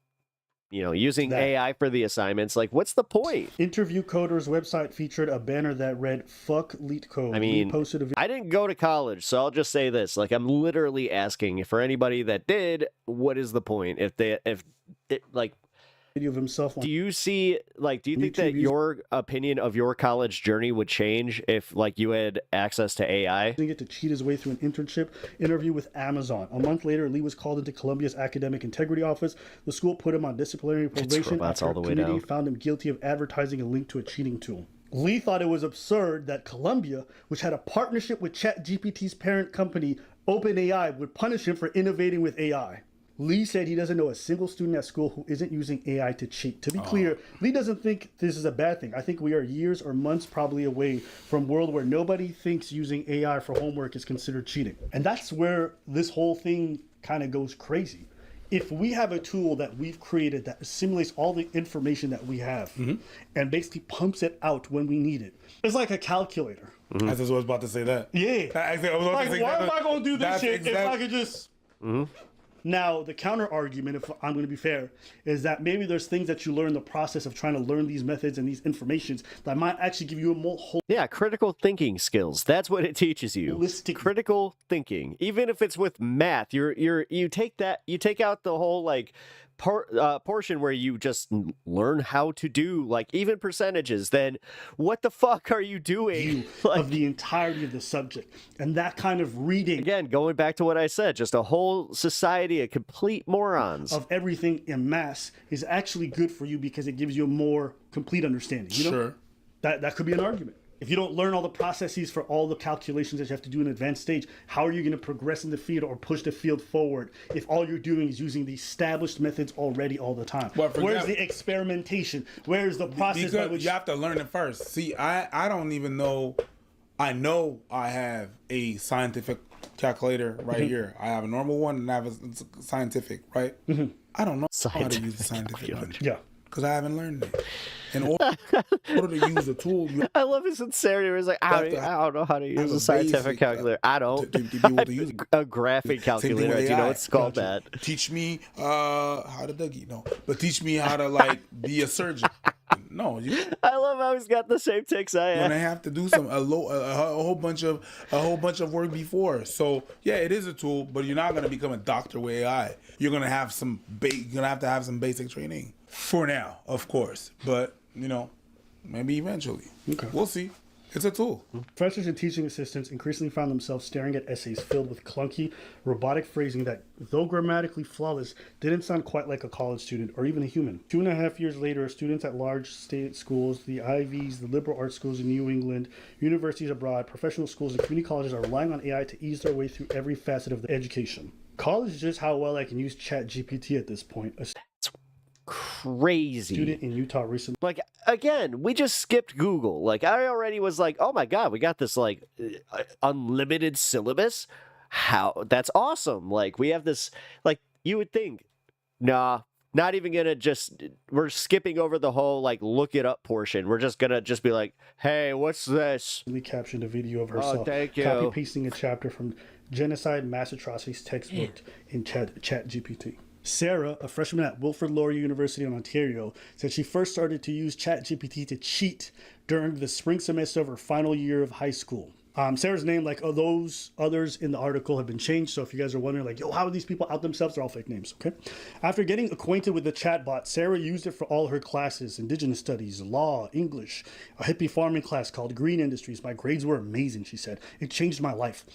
using AI for the assignments. Like, what's the point? Interview Coder's website featured a banner that read "Fuck Leet Code." I mean, I didn't go to college, so I'll just say this: like, I'm literally asking for anybody that did, what is the point? If video of himself. Do you see, like, do you think that your opinion of your college journey would change if, like, you had access to AI? Using it to cheat his way through an internship interview with Amazon. A month later, Lee was called into Columbia's academic integrity office. The school put him on disciplinary probation after a committee found him guilty of advertising a link to a cheating tool. Lee thought it was absurd that Columbia, which had a partnership with ChatGPT's parent company, OpenAI, would punish him for innovating with AI. Lee said he doesn't know a single student at school who isn't using AI to cheat. To be clear, Lee doesn't think this is a bad thing. I think we are years or months probably away from a world where nobody thinks using AI for homework is considered cheating. And that's where this whole thing kind of goes crazy. If we have a tool that we've created that assimilates all the information that we have and basically pumps it out when we need it, it's like a calculator. I was about to say that. Yeah. Like, why am I going to do this shit if I could just... Now, the counter argument, if I'm going to be fair, is that maybe there's things that you learn in the process of trying to learn these methods and these informations that might actually give you a more whole... Yeah, critical thinking skills. That's what it teaches you. Critical thinking. Even if it's with math, you take out the whole, like, portion where you just learn how to do, like, even percentages, then what the fuck are you doing? Of the entirety of the subject. And that kind of reading... Again, going back to what I said, just a whole society of complete morons. Of everything en masse is actually good for you because it gives you a more complete understanding. You know? Sure. That could be an argument. If you don't learn all the processes for all the calculations that you have to do in an advanced stage, how are you going to progress in the field or push the field forward if all you're doing is using the established methods already all the time? Where's the experimentation? Where's the process by which... You have to learn it first. See, I don't even know... I know I have a scientific calculator right here. I have a normal one and I have a scientific, right? I don't know how to use the scientific one. Yeah. Because I haven't learned it. In order to use a tool, I love his sincerity. It's like, I don't know how to use a scientific calculator. I don't. To be able to use a graphic calculator. Do you know it's called that? Teach me how to Dougie. No, but teach me how to, like, be a surgeon. No, I love how he's got the same takes I have. When I have to do a whole bunch of work before. So yeah, it is a tool, but you're not gonna become a doctor with AI. You're gonna have to have some basic training for now, of course. But maybe eventually. Okay, we'll see. It's a tool. Professors and teaching assistants increasingly found themselves staring at essays filled with clunky, robotic phrasing that, though grammatically flawless, didn't sound quite like a college student or even a human. 2.5 years later, students at large state schools, the Ivies, the liberal arts schools in New England, universities abroad, professional schools, and community colleges are relying on AI to ease their way through every facet of their education. College is just how well I can use ChatGPT at this point. Crazy. Student in Utah recently. Like, again, we just skipped Google. Like, I already was like, oh my God, we got this, like, unlimited syllabus. How? That's awesome. Like, we have this, like, you would think, nah, not even gonna we're skipping over the whole, like, look it up portion. We're just gonna be like, hey, what's this? We captioned a video of herself. Oh, thank you. Copy pasting a chapter from Genocide Mass Atrocities textbook in ChatGPT. Sarah, a freshman at Wilfrid Laurier University in Ontario, said she first started to use ChatGPT to cheat during the spring semester of her final year of high school. Sarah's name, like those others in the article, have been changed. So if you guys are wondering, like, yo, how do these people out themselves? They're all fake names, okay? After getting acquainted with the chatbot, Sarah used it for all her classes: Indigenous Studies, Law, English, a hippie farming class called Green Industries. My grades were amazing, she said. It changed my life.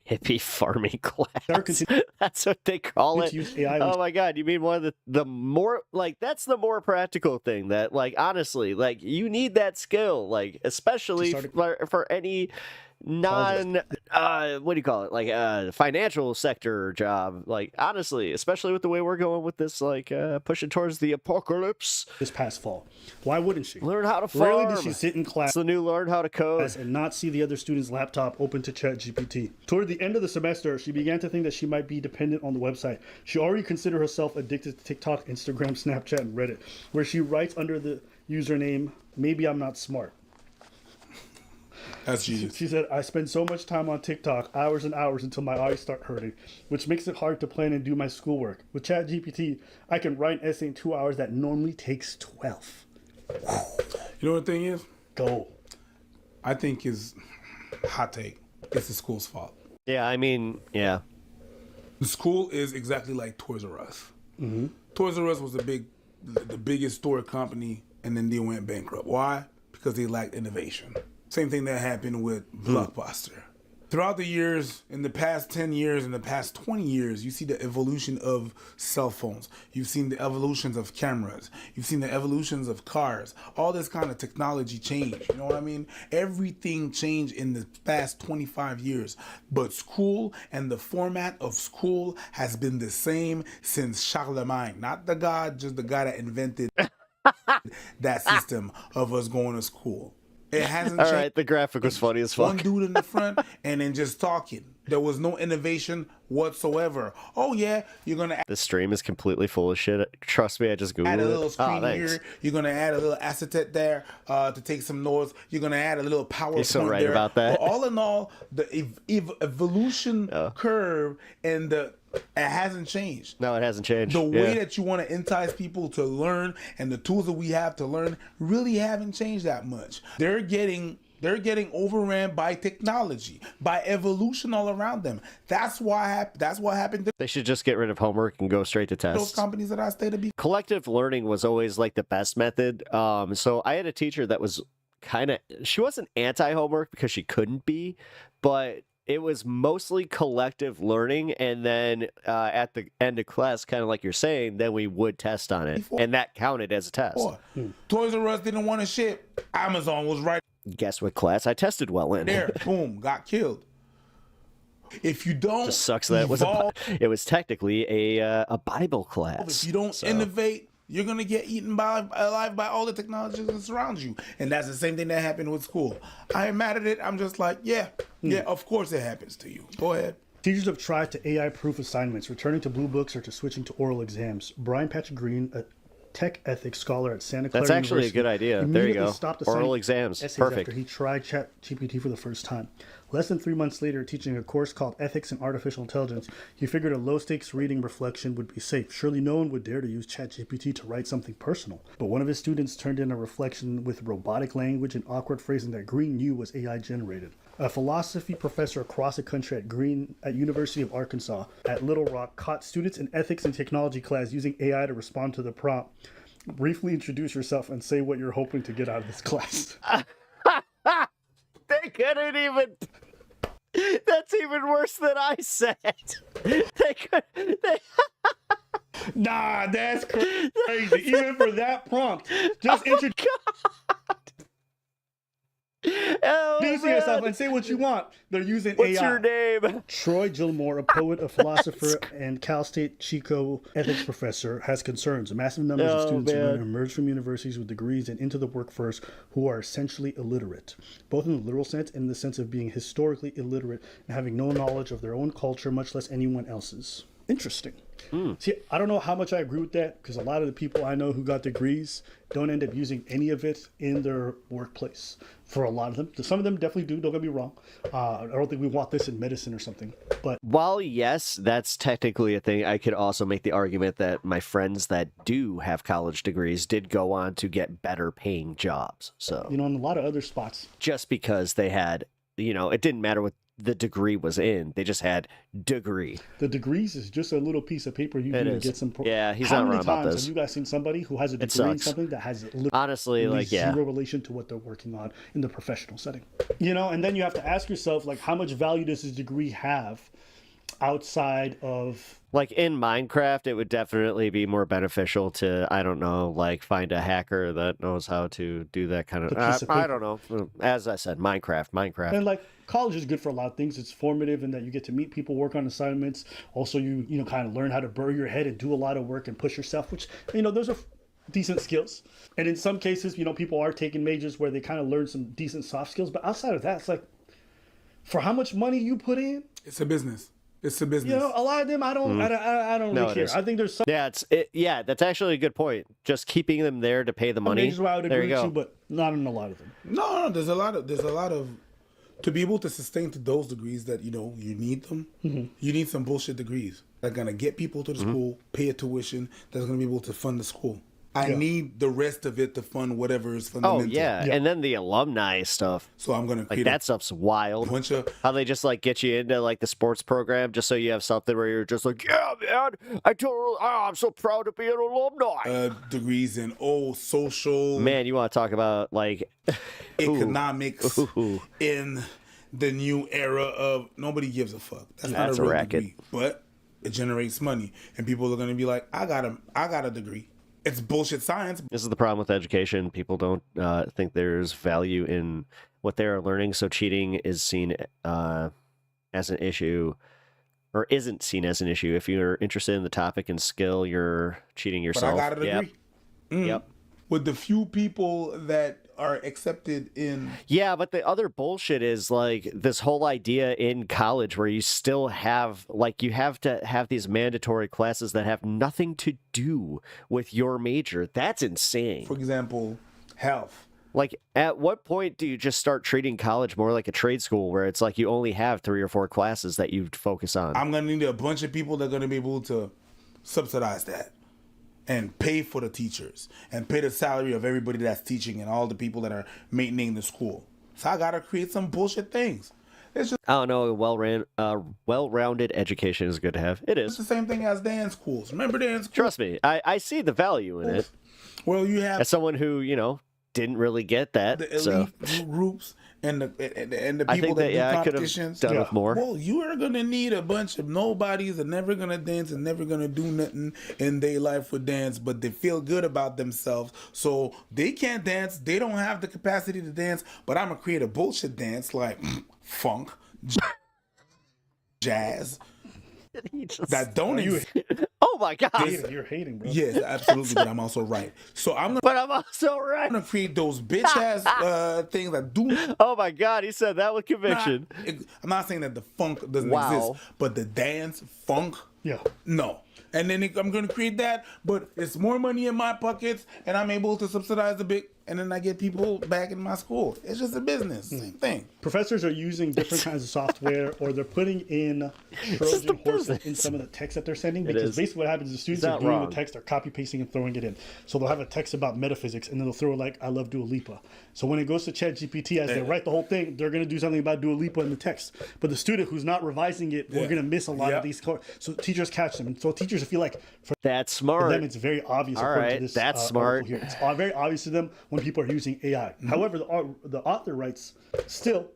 Hippie farming class. That's what they call it. Oh my God. You mean one of the more, like, that's the more practical thing that, like, honestly, like, you need that skill, like, especially for any what do you call it? Like, financial sector job. Like, honestly, especially with the way we're going with this, like, pushing towards the apocalypse. This past fall. Why wouldn't she? Learn how to farm. Rarely did she sit in class. It's the new learn how to code. And not see the other student's laptop open to ChatGPT. Toward the end of the semester, she began to think that she might be dependent on the website. She already considered herself addicted to TikTok, Instagram, Snapchat, and Reddit, where she writes under the username, "Maybe I'm not smart." That's genius. She said, I spend so much time on TikTok, hours and hours until my eyes start hurting, which makes it hard to plan and do my schoolwork. With ChatGPT, I can write an essay in 2 hours that normally takes 12. You know what the thing is? Go. I think is hot take. It's the school's fault. Yeah, I mean, yeah. The school is exactly like Toys R Us. Mm-hmm. Toys R Us was the biggest store company, and then they went bankrupt. Why? Because they lacked innovation. Same thing that happened with Blockbuster. Throughout the years, in the past 10 years, in the past 20 years, you see the evolution of cell phones. You've seen the evolutions of cameras. You've seen the evolutions of cars. All this kind of technology change. You know what I mean? Everything changed in the past 25 years. But school and the format of school has been the same since Charlemagne. Not the god, just the guy that invented that system of us going to school. It hasn't changed. All right, the graphic was funny as fuck. One dude in the front and then just talking. There was no innovation whatsoever. Oh yeah, you're gonna The stream is completely full of shit. Trust me, I just googled add a little it. screen Thanks. here. You're gonna add a little acetate there to take some noise. You're gonna add a little power. You're so right there. about that. But all in all, the evolution curve and it hasn't changed. No, it hasn't changed. The way Yeah. that you want to entice people to learn and the tools that we have to learn really haven't changed that much. They're getting overran by technology, by evolution all around them. That's what happened. They should just get rid of homework and go straight to Those tests. companies that I stay to be. Collective learning was always like the best method. So I had a teacher that was she wasn't anti-homework because she couldn't be, but it was mostly collective learning, and then at the end of class, kind of like you're saying, then we would test on it, and that counted as a test. Toys R Us didn't want to ship. Amazon was right Guess what class I tested well in? there. Boom, got killed. If you don't, Just sucks that it was technically a Bible class. if you don't innovate, you're gonna get eaten alive by all the technologies that surround you. And that's the same thing that happened with school. I am mad at it. I'm just like, yeah, of course it happens to you. Go ahead. Teachers have tried to AI-proof assignments, returning to blue books or to switching to oral exams. Brian Patrick Green, a tech ethics scholar at Santa Clara That's actually University, a good idea. There you immediately go. stopped Oral assigning exams. essays Perfect. after he tried ChatGPT for the first time. Less than 3 months later, teaching a course called Ethics in Artificial Intelligence, he figured a low-stakes reading reflection would be safe. Surely no one would dare to use ChatGPT to write something personal. But one of his students turned in a reflection with robotic language and awkward phrasing that Green knew was AI-generated. A philosophy professor across the country at University of Arkansas at Little Rock caught students in ethics and technology class using AI to respond to the prompt. Briefly introduce yourself and say what you're hoping to get out of this class. They couldn't even. That's even worse than I said. They could. Nah, that's crazy. Even for that prompt, just introduce yourself and say what you want. They're using What's AI. your name? Troy Gilmore, a poet, a philosopher, and Cal State Chico ethics professor, has concerns. Massive numbers of students are going to emerge from universities with degrees and into the workforce who are essentially illiterate, both in the literal sense and in the sense of being historically illiterate and having no knowledge of their own culture, much less anyone else's. Interesting. See, I don't know how much I agree with that, because a lot of the people I know who got degrees don't end up using any of it in their workplace. For a lot of them, some of them definitely do. Don't get me wrong. I don't think we want this in medicine or something. But while yes, that's technically a thing, I could also make the argument that my friends that do have college degrees did go on to get better paying jobs. So in a lot of other spots, just because they had, it didn't matter what the degree was in, they just had degree. The degrees is just a little piece of paper you do to get some. Yeah, he's How not many wrong about times this. have you guys seen somebody who has a degree in something that has honestly zero relation to what they're working on in the professional setting? And then you have to ask yourself, how much value does this degree have outside of? Like in Minecraft, it would definitely be more beneficial to, I don't know, find a hacker that knows how to do that kind of. I don't know. As I said, Minecraft. And college is good for a lot of things. It's formative in that you get to meet people, work on assignments. Also, you kind of learn how to bury your head and do a lot of work and push yourself, which those are decent skills. And in some cases, people are taking majors where they kind of learn some decent soft skills. But outside of that, it's for how much money you put in, it's a business. It's a business. A lot of them, I don't really care. I think there's some. Yeah, that's actually a good point. Just keeping them there to pay the money. Majors where I would there agree you go. to, but not in a lot of them. No, there's a lot of To be able to sustain to those degrees that, you know, you need them, you need some bullshit degrees that are going to get people to the school, pay a tuition, that's going to be able to fund the school. I need the rest of it to fund whatever is fundamental. Oh, yeah. And then the alumni stuff. So I'm going to create like that stuff's wild. How they just like get you into like the sports program just so you have something where you're just like, yeah, man, I'm so proud to be an alumni. Degrees in social. Man, you want to talk about like economics in the new era of nobody gives a fuck. That's not a real racket. Degree, but it generates money, and people are going to be like, I got a degree. It's bullshit science. This is the problem with education. People don't think there's value in what they are learning, so cheating is seen as an issue, or isn't seen as an issue. If you're interested in the topic and skill, you're cheating yourself. But I got a degree. Yep. With the few people that are accepted in... Yeah, but the other bullshit is like this whole idea in college where you still have, like, you have to have these mandatory classes that have nothing to do with your major. That's insane. For example, health. Like, at what point do you just start treating college more like a trade school where it's like you only have 3 or 4 classes that you focus on? I'm going to need a bunch of people that are going to be able to subsidize that and pay for the teachers and pay the salary of everybody that's teaching and all the people that are maintaining the school. So I got to create some bullshit things. It's just, I don't know, well-rounded education is good to have. It is. It's the same thing as dance schools. Remember dance schools? Trust me, I see the value in it. Well, you have... As someone who, you know, didn't really get that. The elite groups and the people that do competitions. Done with more. Well, you are gonna need a bunch of nobodies that never gonna dance and never gonna do nothing in their life with dance, but they feel good about themselves, so they can't dance. They don't have the capacity to dance. But I'm gonna create a bullshit dance like funk, jazz. That don't exist. Oh my god! You're hating, bro. Yes, absolutely, but I'm also right. So I'm also right. I'm gonna create those bitch ass things that do. Oh my god, he said that with conviction. I'm not saying that the funk doesn't Wow. exist, but the dance funk, yeah, no. And then I'm gonna create that, but it's more money in my pockets, and I'm able to subsidize a bit, and then I get people back in my school. It's just a business, same thing. Professors are using different kinds of software, or they're putting in Trojan horses in some of the text that they're sending, because basically what happens is the students are doing the text, they're copy pasting and throwing it in. So they'll have a text about metaphysics, and then they'll throw like, I love Dua Lipa. So when it goes to ChatGPT, as they write the whole thing, they're going to do something about Dua Lipa in the text. But the student who's not revising it, we're going to miss a lot of these. So teachers catch them. And so teachers feel like that's smart. For them, it's very obvious. All according right, to this, that's smart. Here. It's very obvious to them when people are using AI. However, the author writes, still,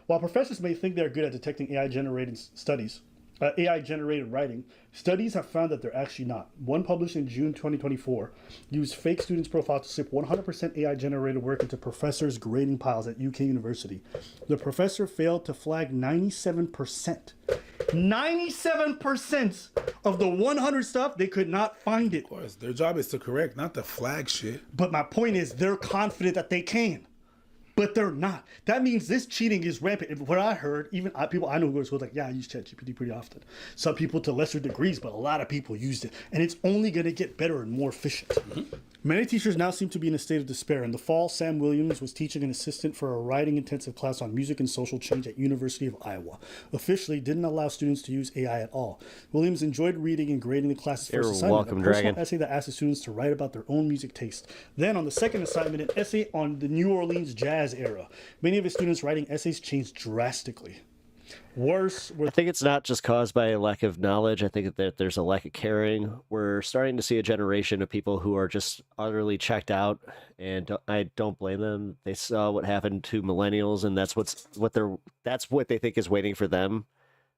while professors may think they're good at detecting AI-generated AI-generated writing, studies have found that they're actually not. One published in June 2024 used fake students' profiles to slip 100% AI-generated work into professors' grading piles at UK University. The professor failed to flag 97%. 97% of the 100 stuff, they could not find it. Of course, their job is to correct, not to flag shit. But my point is, they're confident that they can. But they're not. That means this cheating is rampant. What I heard, even people I know who go to school, like, yeah, I use ChatGPT pretty often. Some people to lesser degrees, but a lot of people used it. And it's only going to get better and more efficient. Many teachers now seem to be in a state of despair. In the fall, Sam Williams was teaching an assistant for a writing intensive class on music and social change at University of Iowa. Officially, didn't allow students to use AI at all. Williams enjoyed reading and grading the class's first assignment, a personal essay that asked the students to write about their own music taste. Then on the second assignment, an essay on the New Orleans jazz era. Many of his students writing essays changed drastically. Worse, I think it's not just caused by a lack of knowledge. I think that there's a lack of caring. We're starting to see a generation of people who are just utterly checked out, and I don't blame them. They saw what happened to millennials, and that's what they think is waiting for them.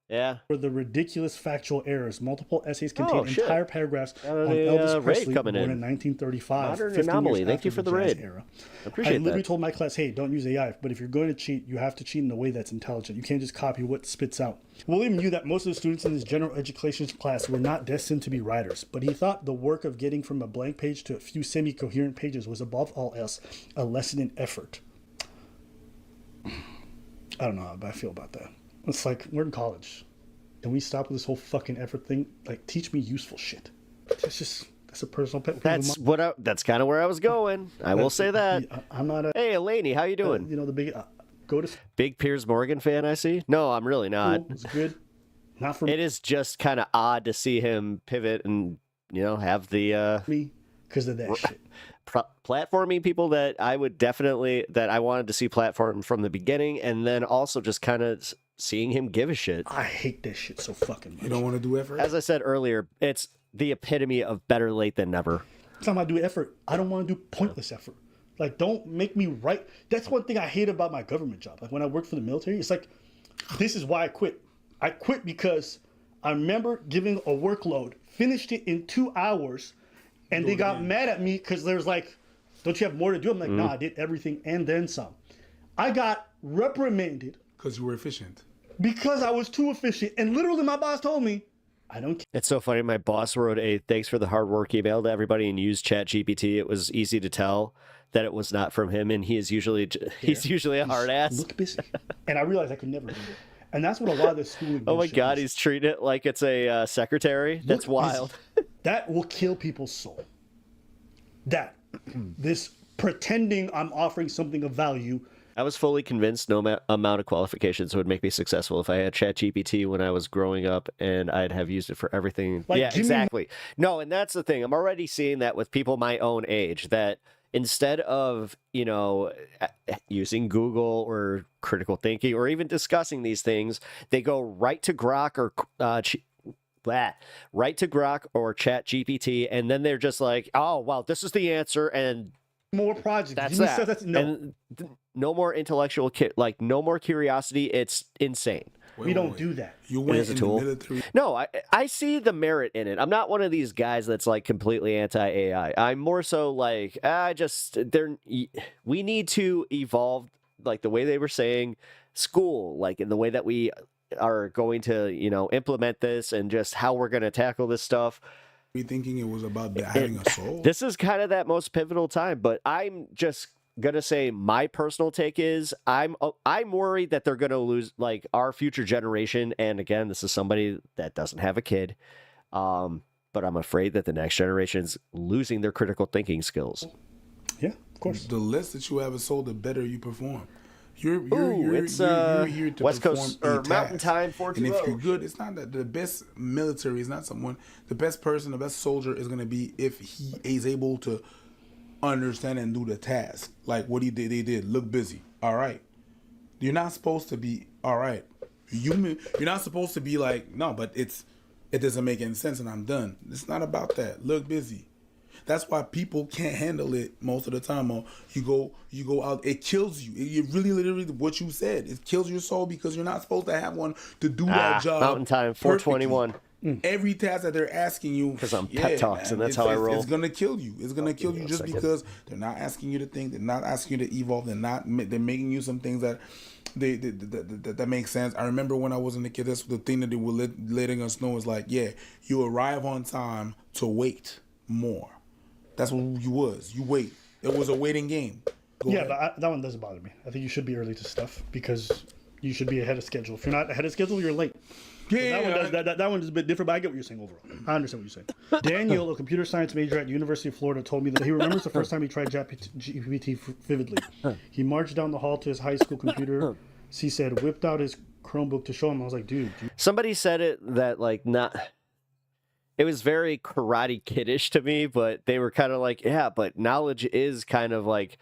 Yeah. For the ridiculous factual errors. Multiple essays contain entire paragraphs on Elvis Presley, born in 1935. Modern anomaly. Thank you for the raid. Era. I appreciate that. I literally told my class, hey, don't use AI, but if you're going to cheat, you have to cheat in a way that's intelligent. You can't just copy what spits out. William knew that most of the students in his general education class were not destined to be writers, but he thought the work of getting from a blank page to a few semi-coherent pages was above all else a lesson in effort. I don't know how I feel about that. It's like, we're in college. Can we stop with this whole fucking effort thing? Like, teach me useful shit. That's a personal pet. That's kind of where I was going. I will say that. I'm not a... Hey, Elaney, how you doing? The big... Go to Big Piers Morgan fan, I see. No, I'm really not. It's good. Not for It is just kind of odd to see him pivot and have the me because of that shit. Platforming people that I wanted to see platform from the beginning, and then also just kind of seeing him give a shit. I hate that shit so fucking much. You don't want to do effort? As I said earlier, it's the epitome of better late than never. It's not about doing effort. I don't want to do pointless effort. Like, don't make me write. That's one thing I hate about my government job. Like, when I worked for the military, it's like, this is why I quit. I quit because I remember giving a workload, finished it in 2 hours, and they got mad at me because there's like, don't you have more to do? I'm like, nah, I did everything and then some. I got reprimanded. Because you were efficient. Because I was too efficient. And literally my boss told me, I don't care. It's so funny. My boss wrote a thanks for the hard work email to everybody and used ChatGPT. It was easy to tell that it was not from him, and he's usually a hard ass. Look busy. And I realized I could never do it. And that's what a lot of this schooling. Oh my God, he's treating it like it's a secretary. That's wild. That will kill people's soul. This pretending I'm offering something of value. I was fully convinced no amount of qualifications would make me successful if I had ChatGPT when I was growing up, and I'd have used it for everything. Like, yeah, exactly. No, and that's the thing. I'm already seeing that with people my own age, that instead of, using Google or critical thinking or even discussing these things, they go right to Grok or ChatGPT, and then they're just like, oh, well, this is the answer, and more projects. That's that. No. And no more intellectual, no more curiosity. It's insane. We don't do that. You went in the military. No, I see the merit in it. I'm not one of these guys that's like completely anti-AI. I'm more so like, we need to evolve, like the way they were saying, school, like in the way that we are going to, implement this and just how we're going to tackle this stuff. Me thinking it was about having a soul. This is kind of that most pivotal time, but I'm just gonna say my personal take is I'm worried that they're gonna lose like our future generation. And again, this is somebody that doesn't have a kid, but I'm afraid that the next generation's losing their critical thinking skills. Yeah, of course. The less that you have a soul, the better you perform. You're here to West perform Coast a or Mountain task. Time 420. And if you're good, it's not that the best military is not someone. The best person, the best soldier is going to be if he is able to understand and do the task. Like what they did. Look busy. All right. You're not supposed to be all right. You're not supposed to be like, no, but it doesn't make any sense and I'm done. It's not about that. Look busy. That's why people can't handle it most of the time. Or you go out, it kills you. It really, literally, what you said, it kills your soul because you're not supposed to have one to do that job. Mountain Time 421. Every task that they're asking you, because I'm pet talks, and that's how I roll. It's gonna kill you. It's gonna kill you just because they're not asking you to think. They're not asking you to evolve. They're making you some things that that make sense. I remember when I was in the kid, that's the thing that they were letting us know is like, yeah, you arrive on time to wait more. That's what you was. You wait. It was a waiting game. Go ahead. But that one doesn't bother me. I think you should be early to stuff because you should be ahead of schedule. If you're not ahead of schedule, you're late. Yeah, that one is a bit different, but I get what you're saying overall. I understand what you're saying. Daniel, a computer science major at the University of Florida, told me that he remembers the first time he tried GPT vividly. He marched down the hall to his high school computer. He said, whipped out his Chromebook to show him. I was like, dude. Somebody said it that like not. It was very Karate Kid-ish to me, but they were kind of like, yeah, but knowledge is kind of like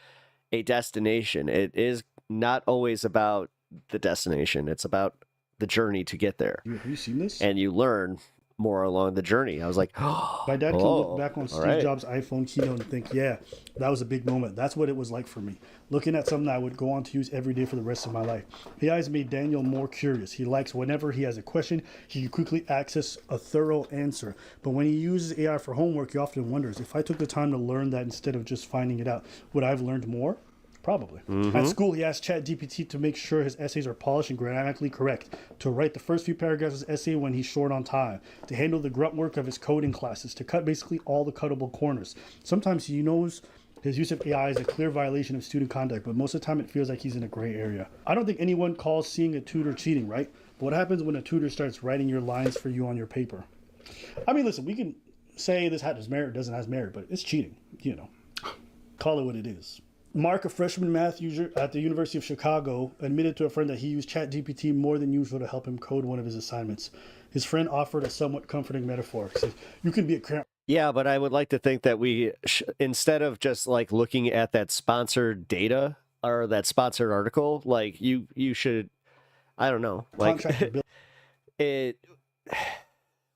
a destination. It is not always about the destination. It's about the journey to get there. Have you seen this? And you learn more along the journey. I was like, my dad can look back on Steve Jobs' iPhone keynote and think, yeah, that was a big moment. That's what it was like for me. Looking at something I would go on to use every day for the rest of my life. AI has made Daniel more curious. He likes whenever he has a question, he can quickly access a thorough answer. But when he uses AI for homework, he often wonders, if I took the time to learn that instead of just finding it out, would I have learned more? Probably. At school, he asked ChatGPT to make sure his essays are polished and grammatically correct, to write the first few paragraphs of his essay when he's short on time, to handle the grunt work of his coding classes, to cut basically all the cuttable corners. Sometimes he knows his use of AI is a clear violation of student conduct, but most of the time it feels like he's in a gray area. I don't think anyone calls seeing a tutor cheating, right? But what happens when a tutor starts writing your lines for you on your paper? I mean, listen, we can say this has merit, doesn't have merit, but it's cheating, Call it what it is. Mark, a freshman math user at the University of Chicago, admitted to a friend that he used ChatGPT more than usual to help him code one of his assignments. His friend offered a somewhat comforting metaphor. He said, you can be a cramp. Yeah, but I would like to think that we, instead of just like looking at that sponsored data or that sponsored article, like you should, I don't know, like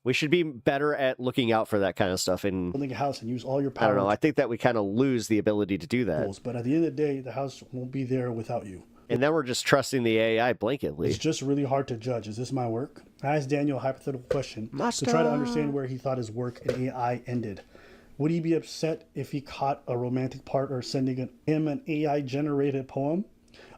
we should be better at looking out for that kind of stuff. And building a house and use all your power. I don't know. I think that we kind of lose the ability to do that. But at the end of the day, the house won't be there without you. And then we're just trusting the AI blanketly. It's just really hard to judge. Is this my work? I asked Daniel a hypothetical question to try to understand where he thought his work in AI ended. Would he be upset if he caught a romantic partner sending him an AI-generated poem?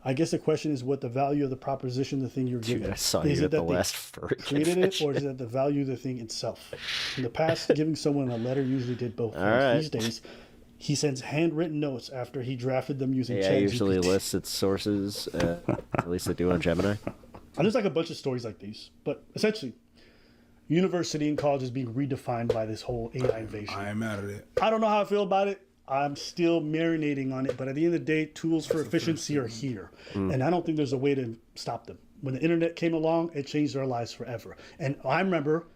I guess the question is what the value of the proposition, the thing you're giving. I saw is you it at the that last they created it, or is it the value of the thing itself? In the past, giving someone a letter usually did both. These days, he sends handwritten notes after he drafted them using AI ChatGPT. usually lists its sources, at least they do on Gemini. And there's like a bunch of stories like these, but essentially, university and college is being redefined by this whole AI invasion. I am mad at it. I don't know how I feel about it. I'm still marinating on it, but at the end of the day, tools for efficiency are here. And I don't think there's a way to stop them. When the internet came along, it changed our lives forever. And I remember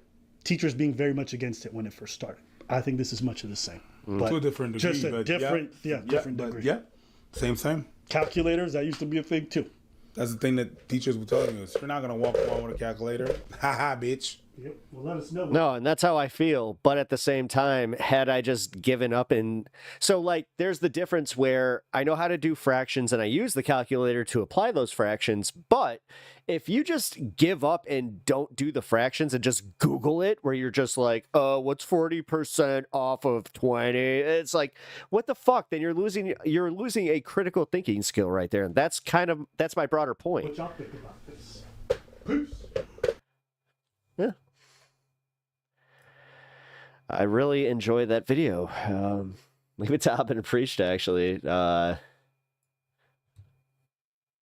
teachers being very much against it when it first started. I think this is much of the same. But to a different degree. Just a different degree. Yeah, same. Calculators, that used to be a thing too. That's the thing that teachers were telling us. You're not going to walk around with a calculator. Ha, bitch. Yep. Well, let us know. No, and that's how I feel. But at the same time, had I just given up and so like there's the difference where I know how to do fractions and I use the calculator to apply those fractions. But if you just give up and don't do the fractions and just Google it, where you're just like, what's 40% off of 20? It's like, what the fuck? Then you're losing a critical thinking skill right there. And that's my broader point. What y'all think about this? Peace. Yeah. I really enjoyed that video. Leave it to Hop and Preach to actually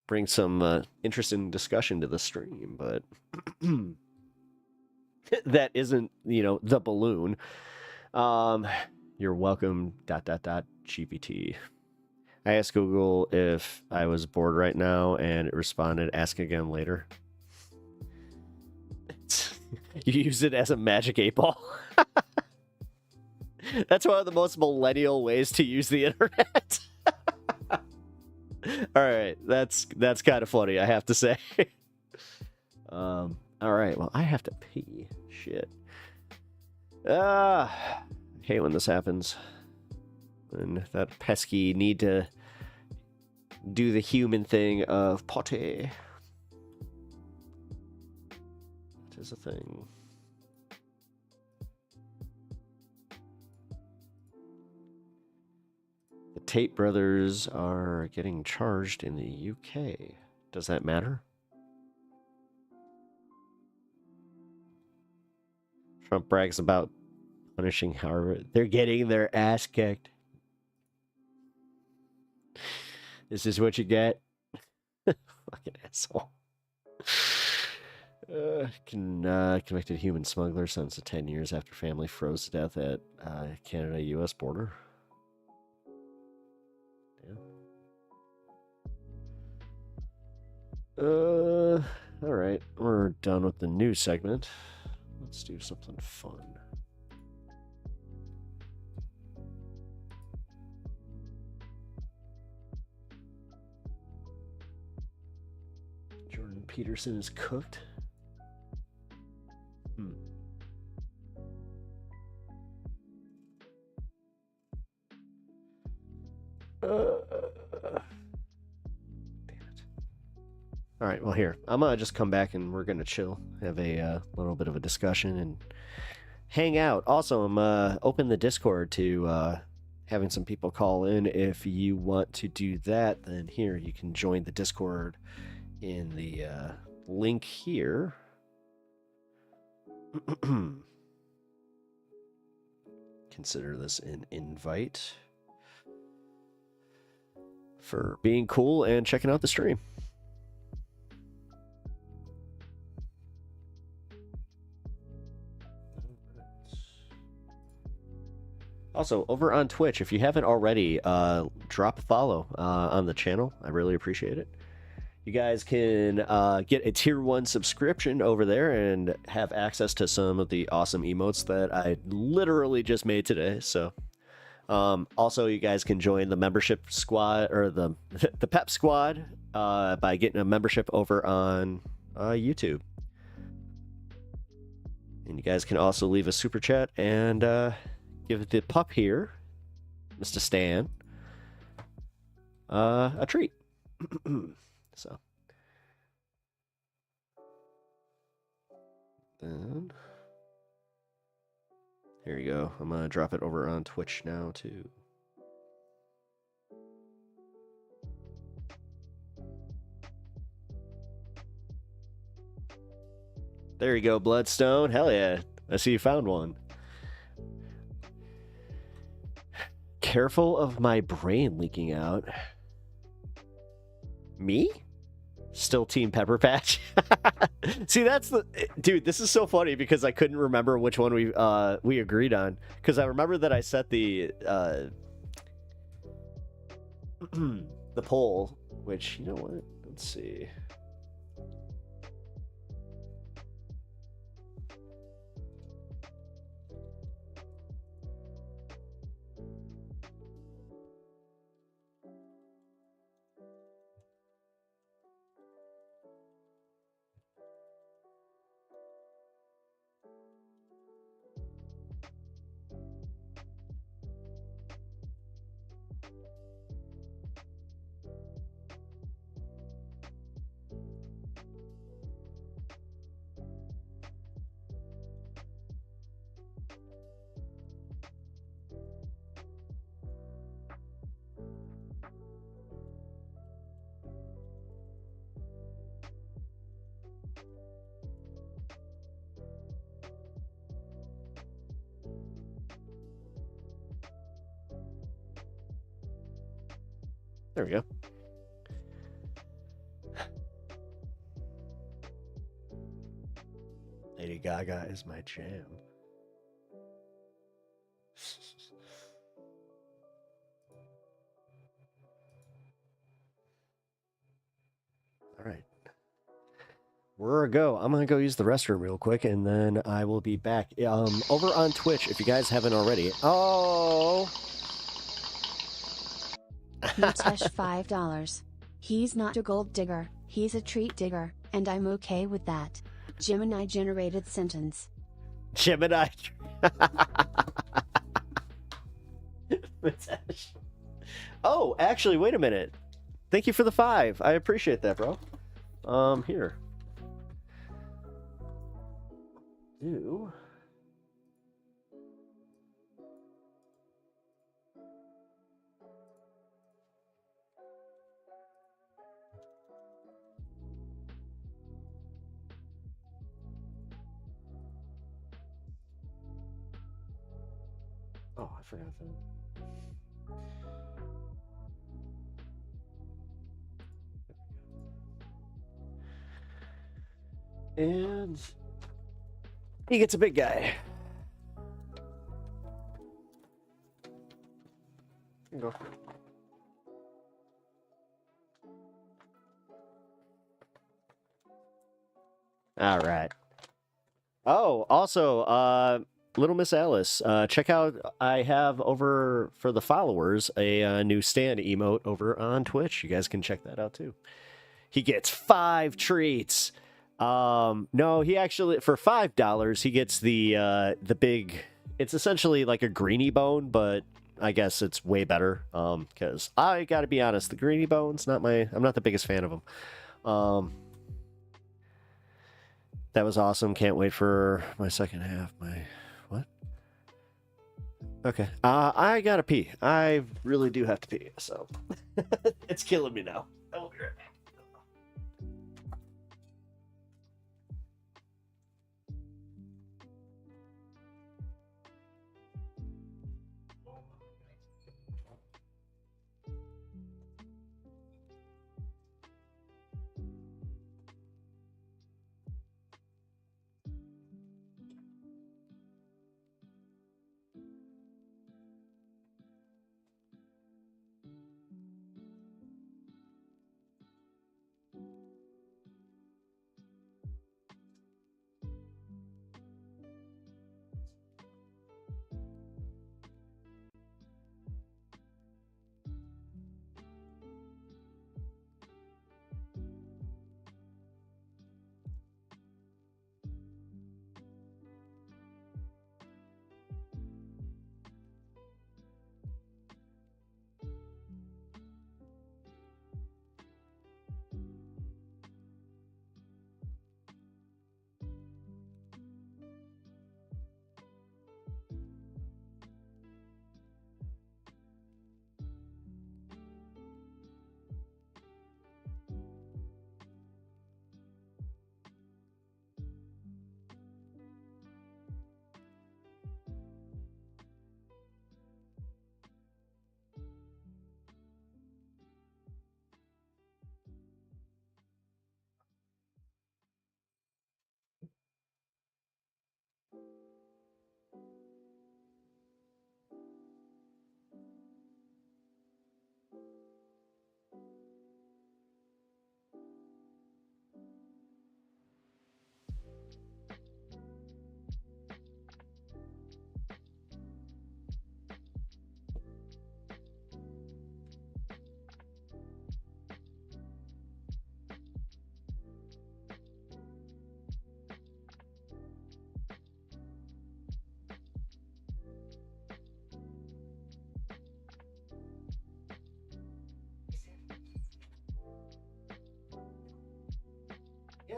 bring some interesting discussion to the stream, but that isn't, the balloon. You're welcome, ... GPT. I asked Google if I was bored right now, and it responded, ask again later. You use it as a magic 8-ball. That's one of the most millennial ways to use the internet. All right, that's kind of funny, I have to say. All right, well, I have to pee. Shit. I hate when this happens. And that pesky need to do the human thing of potty. That is a thing. The Tate brothers are getting charged in the UK. Does that matter? Trump brags about punishing Harvard. They're getting their ass kicked. This is what you get. Fucking asshole. Convicted human smuggler sentenced to 10 years after family froze to death at Canada-US border. All right, we're done with the news segment. Let's do something fun. Jordan Peterson is cooked. All right, well, here, I'm going to just come back and we're going to chill, have a little bit of a discussion and hang out. Also, I'm open the Discord to having some people call in. If you want to do that, then here, you can join the Discord in the link here. Consider this an invite for being cool and checking out the stream. Also, over on Twitch, if you haven't already, drop a follow on the channel. I really appreciate it. You guys can get a tier 1 subscription over there and have access to some of the awesome emotes that I literally just made today. So, also, you guys can join the membership squad or the Pep Squad by getting a membership over on YouTube. And you guys can also leave a super chat and give the pup here, Mr. Stan, a treat. So, then here you go. I'm gonna drop it over on Twitch now too. There you go, Bloodstone. Hell yeah. I see you found one. Careful of my brain leaking out. Me? Still Team Pepper Patch? See, that's the... Dude, this is so funny because I couldn't remember which one we agreed on. Because I remember that I set the the poll, which, you know what? Let's see. There we go. Lady Gaga is my jam. All right. We're a go. I'm going to go use the restroom real quick, and then I will be back. Over on Twitch, if you guys haven't already. Oh! Mutesh $5. He's not a gold digger, he's a treat digger, and I'm okay with that. Gemini generated sentence. Gemini. Mutesh. Oh, actually, wait a minute. Thank you for the 5. I appreciate that, bro. Here. Do. Oh, I forgot that. And he gets a big guy. Here you go. All right. Oh, also, Little Miss Alice, check out, I have over for the followers a new stand emote over on Twitch. You guys can check that out too. He gets 5 treats. No, he actually, for $5, he gets the big, it's essentially like a greenie bone, but I guess it's way better. Because I gotta be honest, the greenie bone's I'm not the biggest fan of them. That was awesome. Can't wait for my second half. What? Okay. I gotta pee. I really do have to pee, so it's killing me now. I will be right back.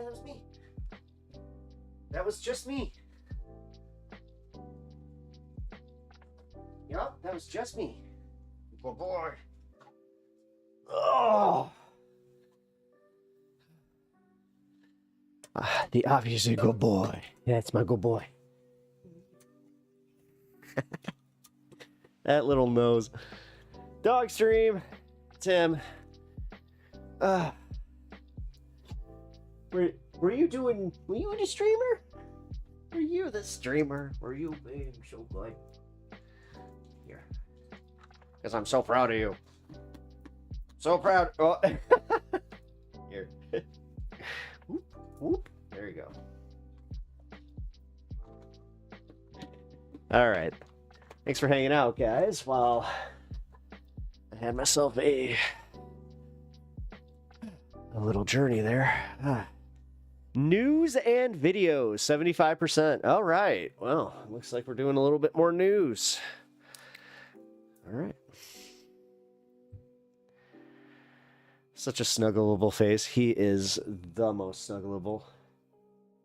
Yeah, that was me. That was just me. Yup, that was just me. Good boy. Oh. The obviously good boy. That's my good boy. That little nose. Dog stream. Tim. Were you the streamer? Were you the streamer? Were you being so good? Here. Because I'm so proud of you. So proud. Oh. Here. Whoop, whoop. There you go. All right. Thanks for hanging out, guys. While I had myself a little journey there. News and videos, 75%. All right. Well, looks like we're doing a little bit more news. All right. Such a snuggleable face. He is the most snuggleable.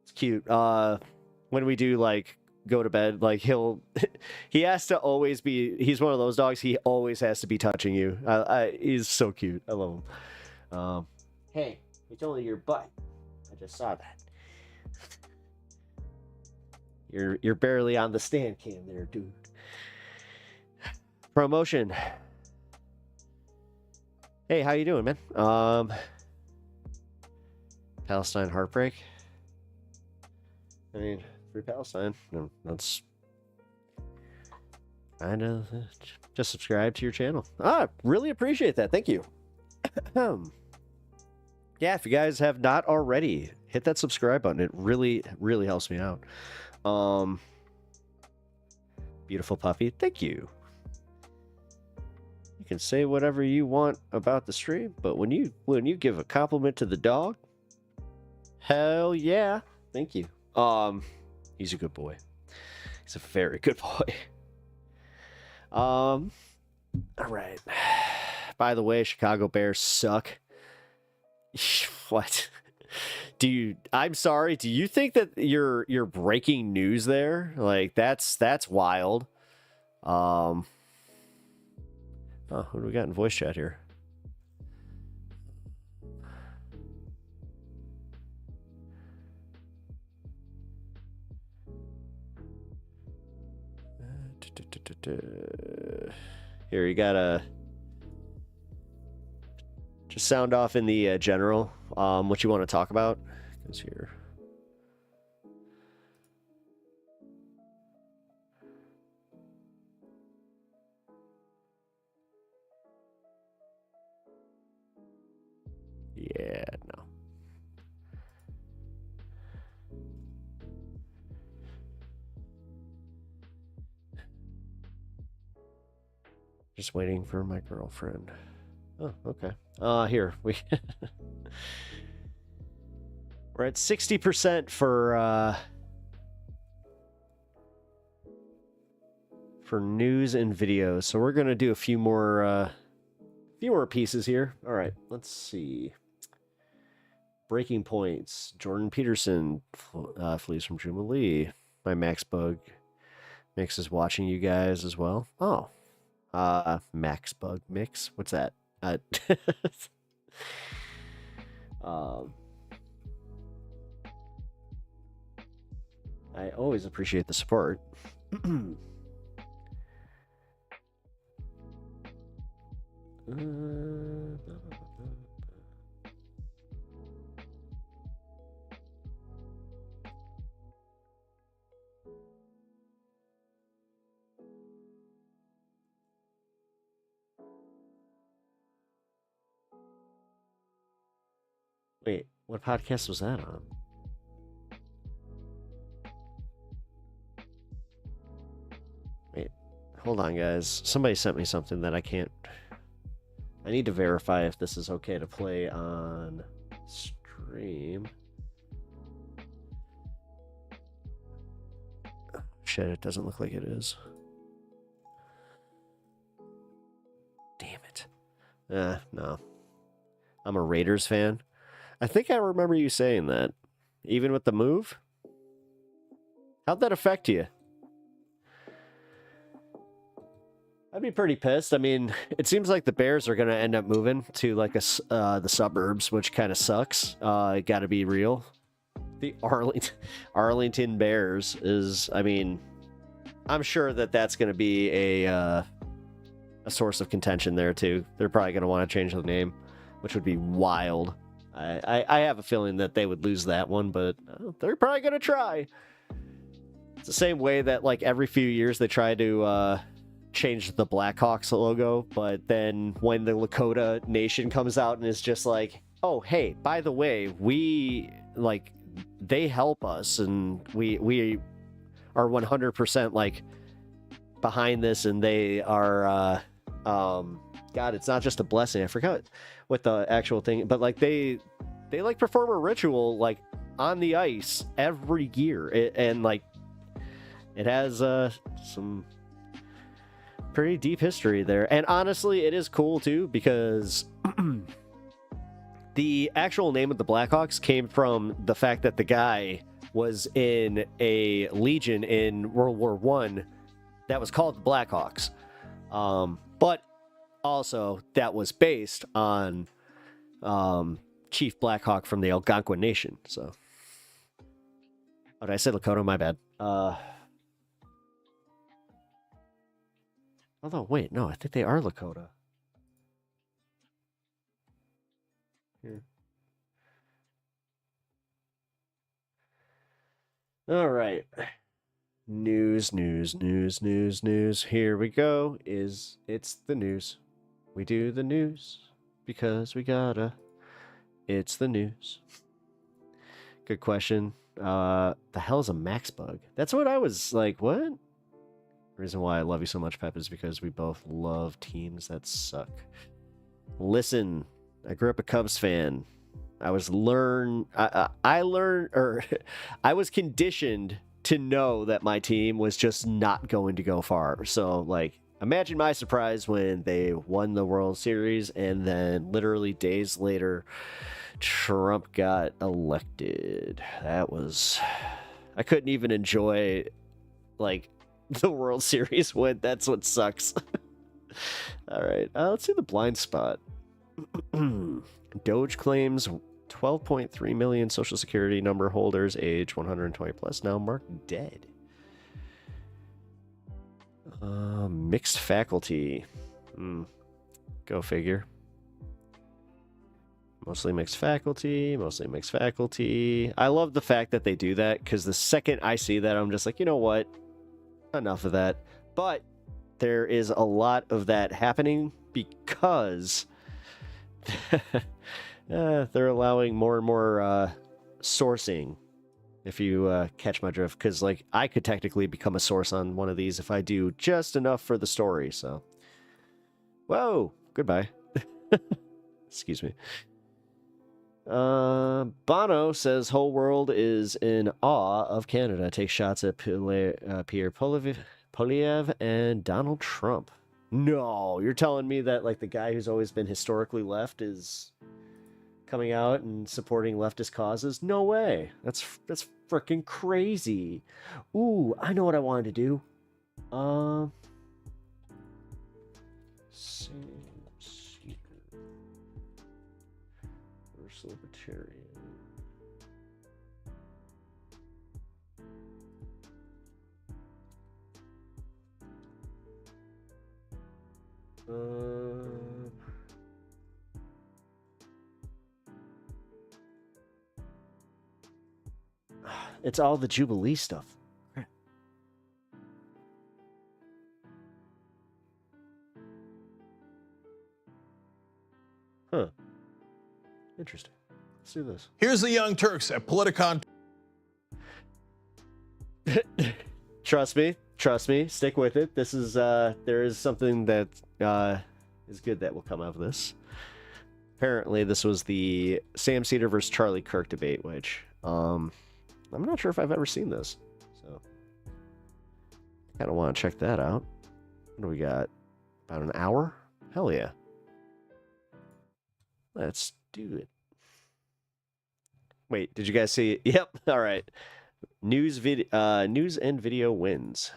It's cute. When we do like go to bed, like he has to always be, he's one of those dogs, he always has to be touching you. He's so cute. I love him. Hey, it's only your butt. I just saw that. You're barely on the stand cam there, dude. Promotion. Hey, how you doing, man? Palestine heartbreak. I mean, free Palestine. No, that's kind of just subscribe to your channel. Really appreciate that. Thank you. Yeah, if you guys have not already, hit that subscribe button. It really, really helps me out. Beautiful puppy. Thank you. You can say whatever you want about the stream, but when you give a compliment to the dog, hell yeah. Thank you. He's a good boy. He's a very good boy. All right. By the way, Chicago Bears suck. What? I'm sorry, do you think that you're breaking news there? Like that's wild. Oh, who do we got in voice chat here? Here, you gotta just sound off in the general what you want to talk about. Because here. Yeah, no. Just waiting for my girlfriend. Oh, okay. Here we're at 60% for news and videos. So we're gonna do a few more pieces here. All right, let's see. Breaking points. Jordan Peterson flees from Jubilee. My Max Bug Mix is watching you guys as well. Oh. Max Bug Mix. What's that? I always appreciate the support. Wait, what podcast was that on? Wait, hold on, guys. Somebody sent me something that I can't... I need to verify if this is okay to play on stream. Oh, shit, it doesn't look like it is. Damn it. No. I'm a Raiders fan. I think I remember you saying that. even with the move? How'd that affect you? I'd be pretty pissed. I mean, it seems like the Bears are going to end up moving to like the suburbs, which kind of sucks. Got to be real. The Arlington Bears is, I mean, I'm sure that that's going to be a source of contention there too. They're probably going to want to change the name, which would be wild. I have a feeling that they would lose that one, but they're probably going to try. It's the same way that like every few years they try to change the Blackhawks logo, but then when the Lakota Nation comes out and is just like, oh hey, by the way, we like they help us and we are 100% like behind this, and they are God, it's not just a blessing. I forgot what the actual thing, but like they like perform a ritual like on the ice every year, and like it has some pretty deep history there. And honestly, it is cool too, because the actual name of the Blackhawks came from the fact that the guy was in a legion in World War I that was called the Blackhawks. But also that was based on Chief Blackhawk from the Algonquin Nation. So, oh, did I say Lakota? My bad. Although, wait, no, I think they are Lakota. Here. All right. News. Here we go. It's the news. We do the news because we gotta. It's the news. Good question. The hell is a max bug? That's what I was like, what? Reason why I love you so much, Pep, is because we both love teams that suck. Listen, I grew up a Cubs fan. I was I was conditioned to know that my team was just not going to go far. So, like, imagine my surprise when they won the World Series and then literally days later, Trump got elected. That was... I couldn't even enjoy, like, the World Series win. That's what sucks. All right, let's see the blind spot. Doge claims 12.3 million Social Security number holders age 120 plus now marked dead. Mixed faculty. Go figure. Mostly mixed faculty. I love the fact that they do that, because the second I see that, I'm just like, you know what? Enough of that. But there is a lot of that happening because they're allowing more and more sourcing, if you catch my drift, because like I could technically become a source on one of these if I do just enough for the story. So whoa, goodbye. Excuse me. Bono says whole world is in awe of Canada. Takes shots at Pierre Poilievre and Donald Trump. No, you're telling me that like the guy who's always been historically left is coming out and supporting leftist causes? No way. That's freaking crazy. Ooh, I know what I wanted to do. Libertarian. It's all the Jubilee stuff. Huh. Interesting. Let's do this. Here's the Young Turks at Politicon. Trust me, stick with it. This is there is something that is good that will come out of this. Apparently this was the Sam Cedar versus Charlie Kirk debate, which I'm not sure if I've ever seen this, so I kind of want to check that out. What do we got? About an hour? Hell yeah. Let's do it. Wait, did you guys see? Yep. All right. News and video wins.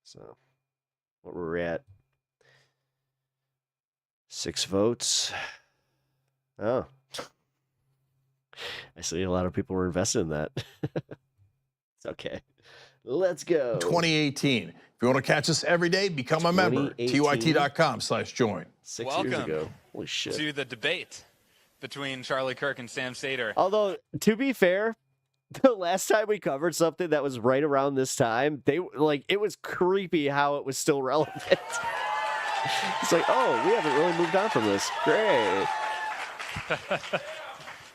So, what were we at? 6 votes. Oh. I see a lot of people were invested in that. It's okay. Let's go. 2018. If you want to catch us every day, become a member. 2018. tyt.com/join. 6 years ago. Holy shit. To the debate between Charlie Kirk and Sam Sater. Although, to be fair, the last time we covered something that was right around this time, it was creepy how it was still relevant. It's like, oh, we haven't really moved on from this. Great.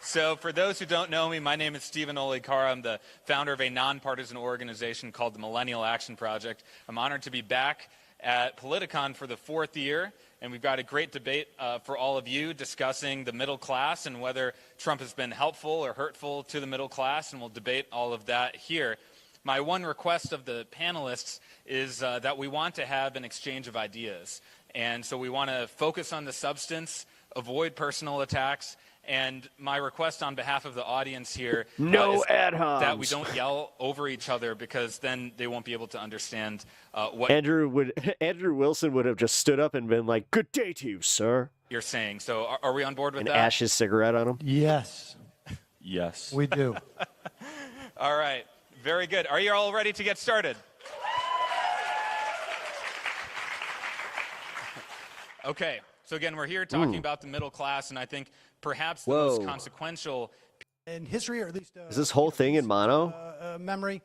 So for those who don't know me, my name is Stephen Olikara. I'm the founder of a nonpartisan organization called the Millennial Action Project. I'm honored to be back at Politicon for the 4th year, and we've got a great debate for all of you discussing the middle class and whether Trump has been helpful or hurtful to the middle class, and we'll debate all of that here. My one request of the panelists is that we want to have an exchange of ideas. And so we want to focus on the substance, avoid personal attacks, and my request on behalf of the audience here is that we don't yell over each other, because then they won't be able to understand what Andrew Wilson would have just stood up and been like, "Good day to you, sir," you're saying. So are we on board with and that? ash his cigarette on him. Yes. Yes. We do. All right. Very good. Are you all ready to get started? Okay. So again, we're here talking about the middle class, and I think perhaps the most consequential in history, or at least is this whole thing in mono? Memory.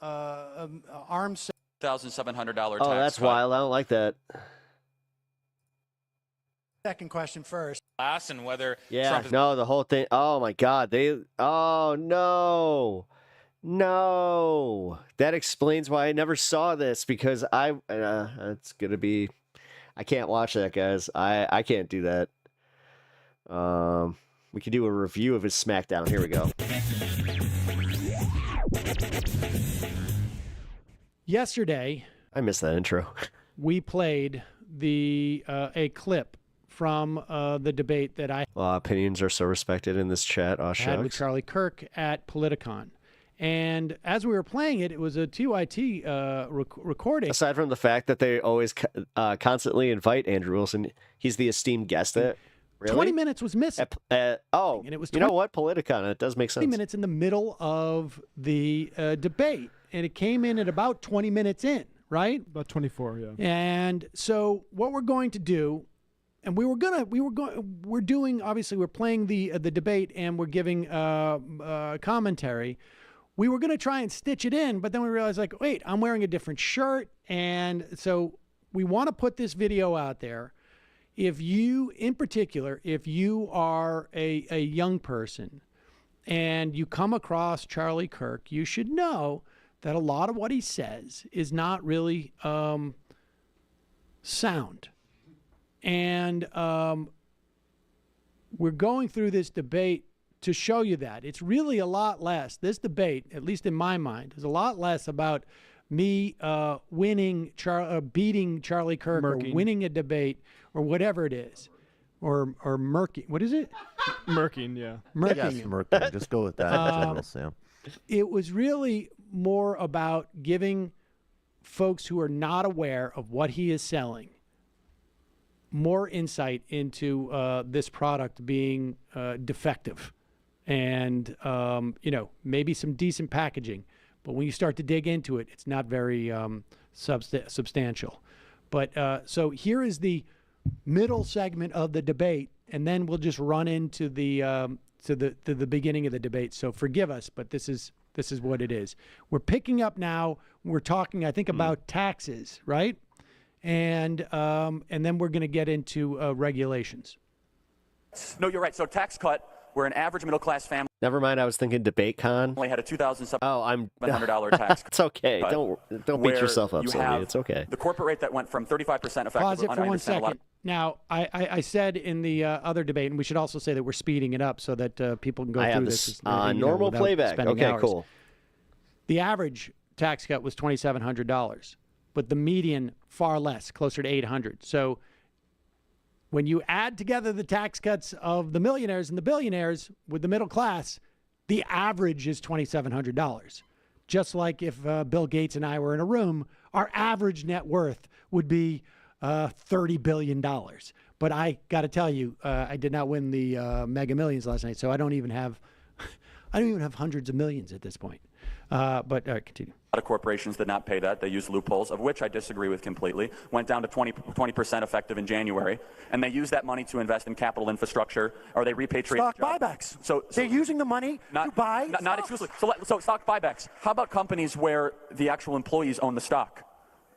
Arms. $1,700 Oh, tax that's cut. wild. I don't like that. Second question first. Class and whether Yeah, Trump is no, the whole thing. Oh my God, oh no. That explains why I never saw this, because it's gonna be. I can't watch that, guys. I can't do that. We could do a review of his SmackDown. Here we go. Yesterday, I missed that intro. we played a clip from the debate that I Opinions are so respected in this chat. Oh, had with shucks. Charlie Kirk at Politicon. And as we were playing it, it was a TYT recording. Aside from the fact that they always constantly invite Andrew Wilson, he's the esteemed guest. Really? 20 minutes was missing. And it was. You know what? Politicon. It does make sense. 20 minutes in the middle of the debate, and it came in at about 20 minutes in, right? About 24, yeah. And so what we're going to do, and we're playing the debate, and we're giving commentary. We were going to try and stitch it in, but then we realized, like, wait, I'm wearing a different shirt. And so we want to put this video out there. If you, in particular, if you are a young person and you come across Charlie Kirk, you should know that a lot of what he says is not really sound. And we're going through this debate to show you that. It's really a lot less. This debate, at least in my mind, is a lot less about me beating Charlie Kirk or winning a debate or whatever it is. Or murking. What is it? Murking, yeah. Murking. Yes, murking. Just go with that in general, Sam. It was really more about giving folks who are not aware of what he is selling more insight into this product being defective. And, maybe some decent packaging. But when you start to dig into it, it's not very substantial. But so here is the middle segment of the debate, and then we'll just run into the to the beginning of the debate. So forgive us, but this is what it is. We're picking up now. We're talking, I think, about taxes, right? And then we're going to get into regulations. No, you're right. So tax cut. We're an average middle-class family. Never mind. I was thinking debate con. Only had a $2,700 tax. It's okay. cut, Don't beat yourself up, Sylvia. It's okay. The corporate rate that went from 35% effective. Pause it for 1 second. Now, I said in the other debate, and we should also say that we're speeding it up so that people can go through this. Normal playback. Okay, hours. cool. The average tax cut was $2,700, but the median far less, closer to $800. So when you add together the tax cuts of the millionaires and the billionaires with the middle class, the average is $2,700. Just like if Bill Gates and I were in a room, our average net worth would be $30 billion. But I got to tell you, I did not win the Mega Millions last night, so I don't even have hundreds of millions at this point. But continue. A lot of corporations did not pay that. They used loopholes, of which I disagree with completely. Went down to 20% effective in January, and they used that money to invest in capital infrastructure, or they repatriate Stock buybacks. So they're using the money to buy not exclusively. So stock buybacks. How about companies where the actual employees own the stock,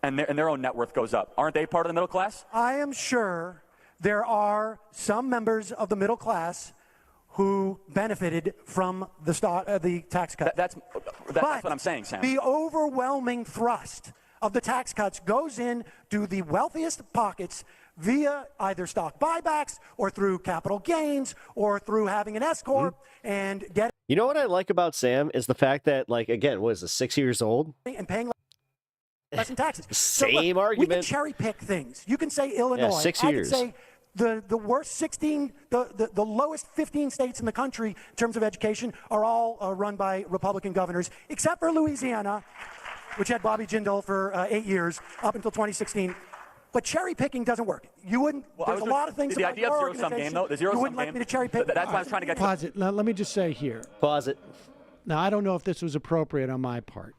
and their own net worth goes up? Aren't they part of the middle class? I am sure there are some members of the middle class who benefited from the tax cut. That's what I'm saying, Sam. The overwhelming thrust of the tax cuts goes into the wealthiest pockets via either stock buybacks or through capital gains or through having an S corp and getting. You know what I like about Sam is the fact that, like, again, what is this, 6 years old? And paying less in taxes. Same argument. We can cherry pick things. You can say Illinois. Yeah, 6 years. I can say the worst 16, the lowest 15 states in the country in terms of education are all run by Republican governors, except for Louisiana, which had Bobby Jindal for 8 years up until 2016. But cherry picking doesn't work. You wouldn't. There's a lot of things. The idea of zero-sum game, though. The zero-sum game. You wouldn't like me to cherry pick. That's why I was trying to get. Pause it. Now, let me just say here. Pause it. Now, I don't know if this was appropriate on my part.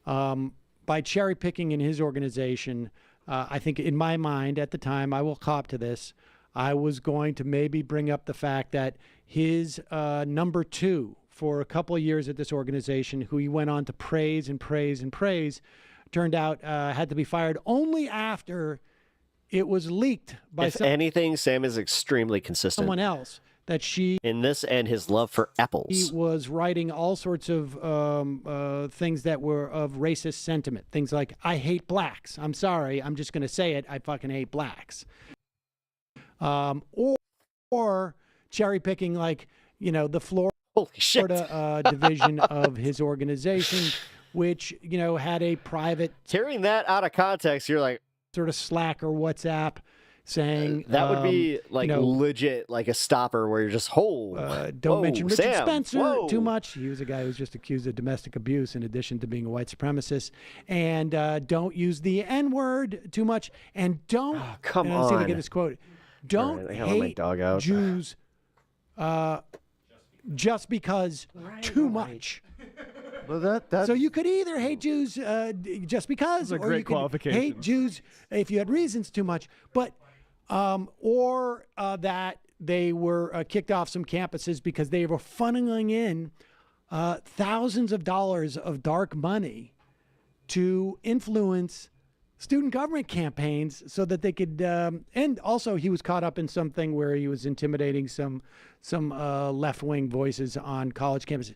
By cherry picking in his organization, I think in my mind at the time, I will cop to this. I was going to maybe bring up the fact that his number two for a couple of years at this organization, who he went on to praise and praise and praise, turned out had to be fired only after it was leaked by if anything, Sam is extremely consistent. someone else that she in this and his love for apples. He was writing all sorts of things that were of racist sentiment. Things like, I hate blacks. I'm sorry. I'm just going to say it. I fucking hate blacks. Or cherry picking, like, you know, the Florida division of his organization, which, you know, had a private. Hearing that out of context, you're like, sort of Slack or WhatsApp saying that would be like, you know, legit, like a stopper where you're just, don't mention Richard Sam, Spencer too much. He was a guy who was just accused of domestic abuse in addition to being a white supremacist. And don't use the N-word too much. And don't, come and I'll see if I on. get this quote. Don't right, I gotta let my hate dog out. Jews just because too much. Well, so you could either hate Jews just because, That's a or great you could qualification. hate Jews if you had reasons too much. But or that they were kicked off some campuses because they were funneling in thousands of dollars of dark money to influence student government campaigns so that they could, and also he was caught up in something where he was intimidating some left-wing voices on college campuses.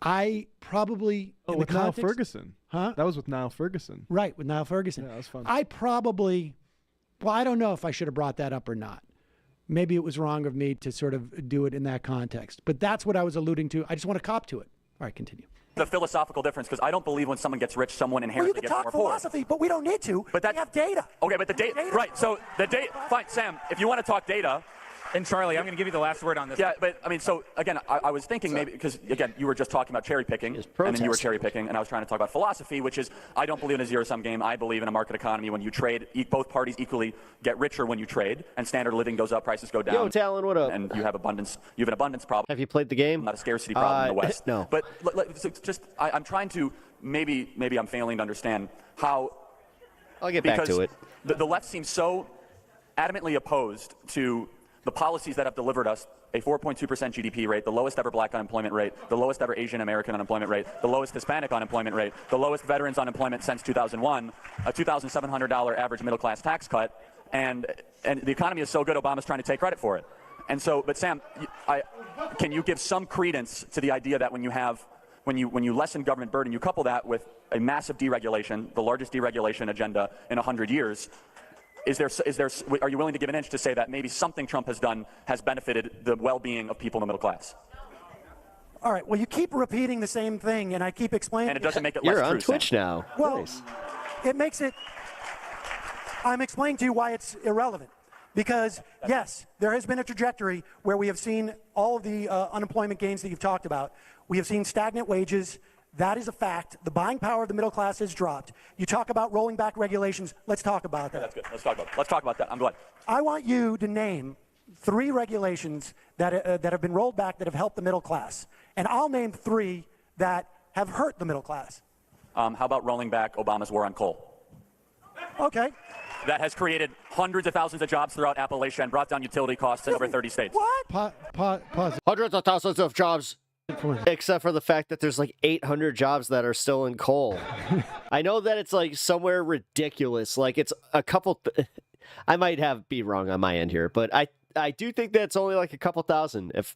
I probably with Niall Ferguson. Huh? That was with Niall Ferguson. Right, with Niall Ferguson. Yeah, that was fun. I probably, well, I don't know if I should have brought that up or not. Maybe it was wrong of me to sort of do it in that context. But that's what I was alluding to. I just want to cop to it. All right, continue. The philosophical difference, because I don't believe when someone gets rich, someone inherently gets more poor. Philosophy, but we don't need to. But we have data. Okay, but the data, right? So the data. Fine, Sam. If you want to talk data. And Charlie, I'm going to give you the last word on this. Yeah, but I mean, so again, I was thinking maybe because again, you were just talking about cherry picking, and then you were cherry picking, and I was trying to talk about philosophy, which is I don't believe in a zero-sum game. I believe in a market economy. When you trade, both parties equally get richer when you trade, and standard of living goes up, prices go down. Yo, Talon, what up? And you have abundance. You have an abundance problem. Have you played the game? Not a scarcity problem in the West. No. But so just I'm trying to maybe I'm failing to understand how. I'll get back to it. The left seems so adamantly opposed to the policies that have delivered us a 4.2% GDP rate, the lowest ever black unemployment rate, the lowest ever Asian American unemployment rate, the lowest Hispanic unemployment rate, the lowest veterans unemployment since 2001, a $2,700 average middle class tax cut, and the economy is so good Obama's trying to take credit for it. And so, but Sam, can you give some credence to the idea that when you lessen government burden, you couple that with a massive deregulation, the largest deregulation agenda in 100 years, are you willing to give an inch to say that maybe something Trump has done has benefited the well-being of people in the middle class? All right. Well, you keep repeating the same thing, and I keep explaining. And it doesn't make it less true. You're on Twitch Sam. now. Well, nice. it makes it. I'm explaining to you why it's irrelevant. Because, yes, there has been a trajectory where we have seen all of the unemployment gains that you've talked about. We have seen stagnant wages. That is a fact. The buying power of the middle class has dropped. You talk about rolling back regulations. Let's talk about that. That's good. Let's talk about that. I'm glad. I want you to name 3 regulations that have been rolled back that have helped the middle class. And I'll name 3 that have hurt the middle class. How about rolling back Obama's war on coal? Okay. That has created hundreds of thousands of jobs throughout Appalachia and brought down utility costs in over 30 states. What? Pause. Hundreds of thousands of jobs. Except for the fact that there's like 800 jobs that are still in coal. I know that it's like somewhere ridiculous. Like it's a couple. I might be wrong on my end here, but I do think that it's only like a couple thousand. If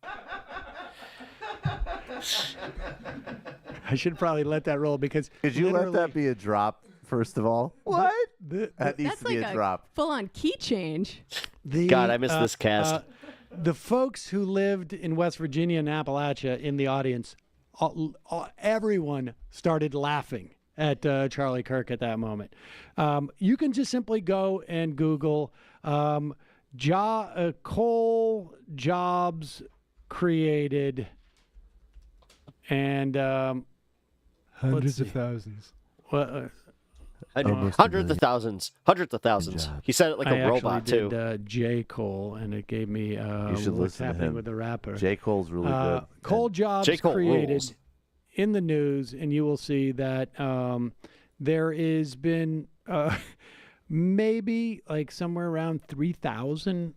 I should probably let that roll because Could you let that be a drop, first of all? What? That needs to be a drop. Full-on key change. God, I missed this cast. The folks who lived in West Virginia and Appalachia in the audience, everyone started laughing at Charlie Kirk at that moment. You can just simply go and Google coal jobs created and hundreds of thousands. Hundreds of thousands. He said it like a robot did, too. J. Cole, and it gave me You should what's listen to happening him. with the rapper. J. Cole's really good. Coal jobs J. Cole created rules. in the news, and you will see that there has been maybe like somewhere around 3,000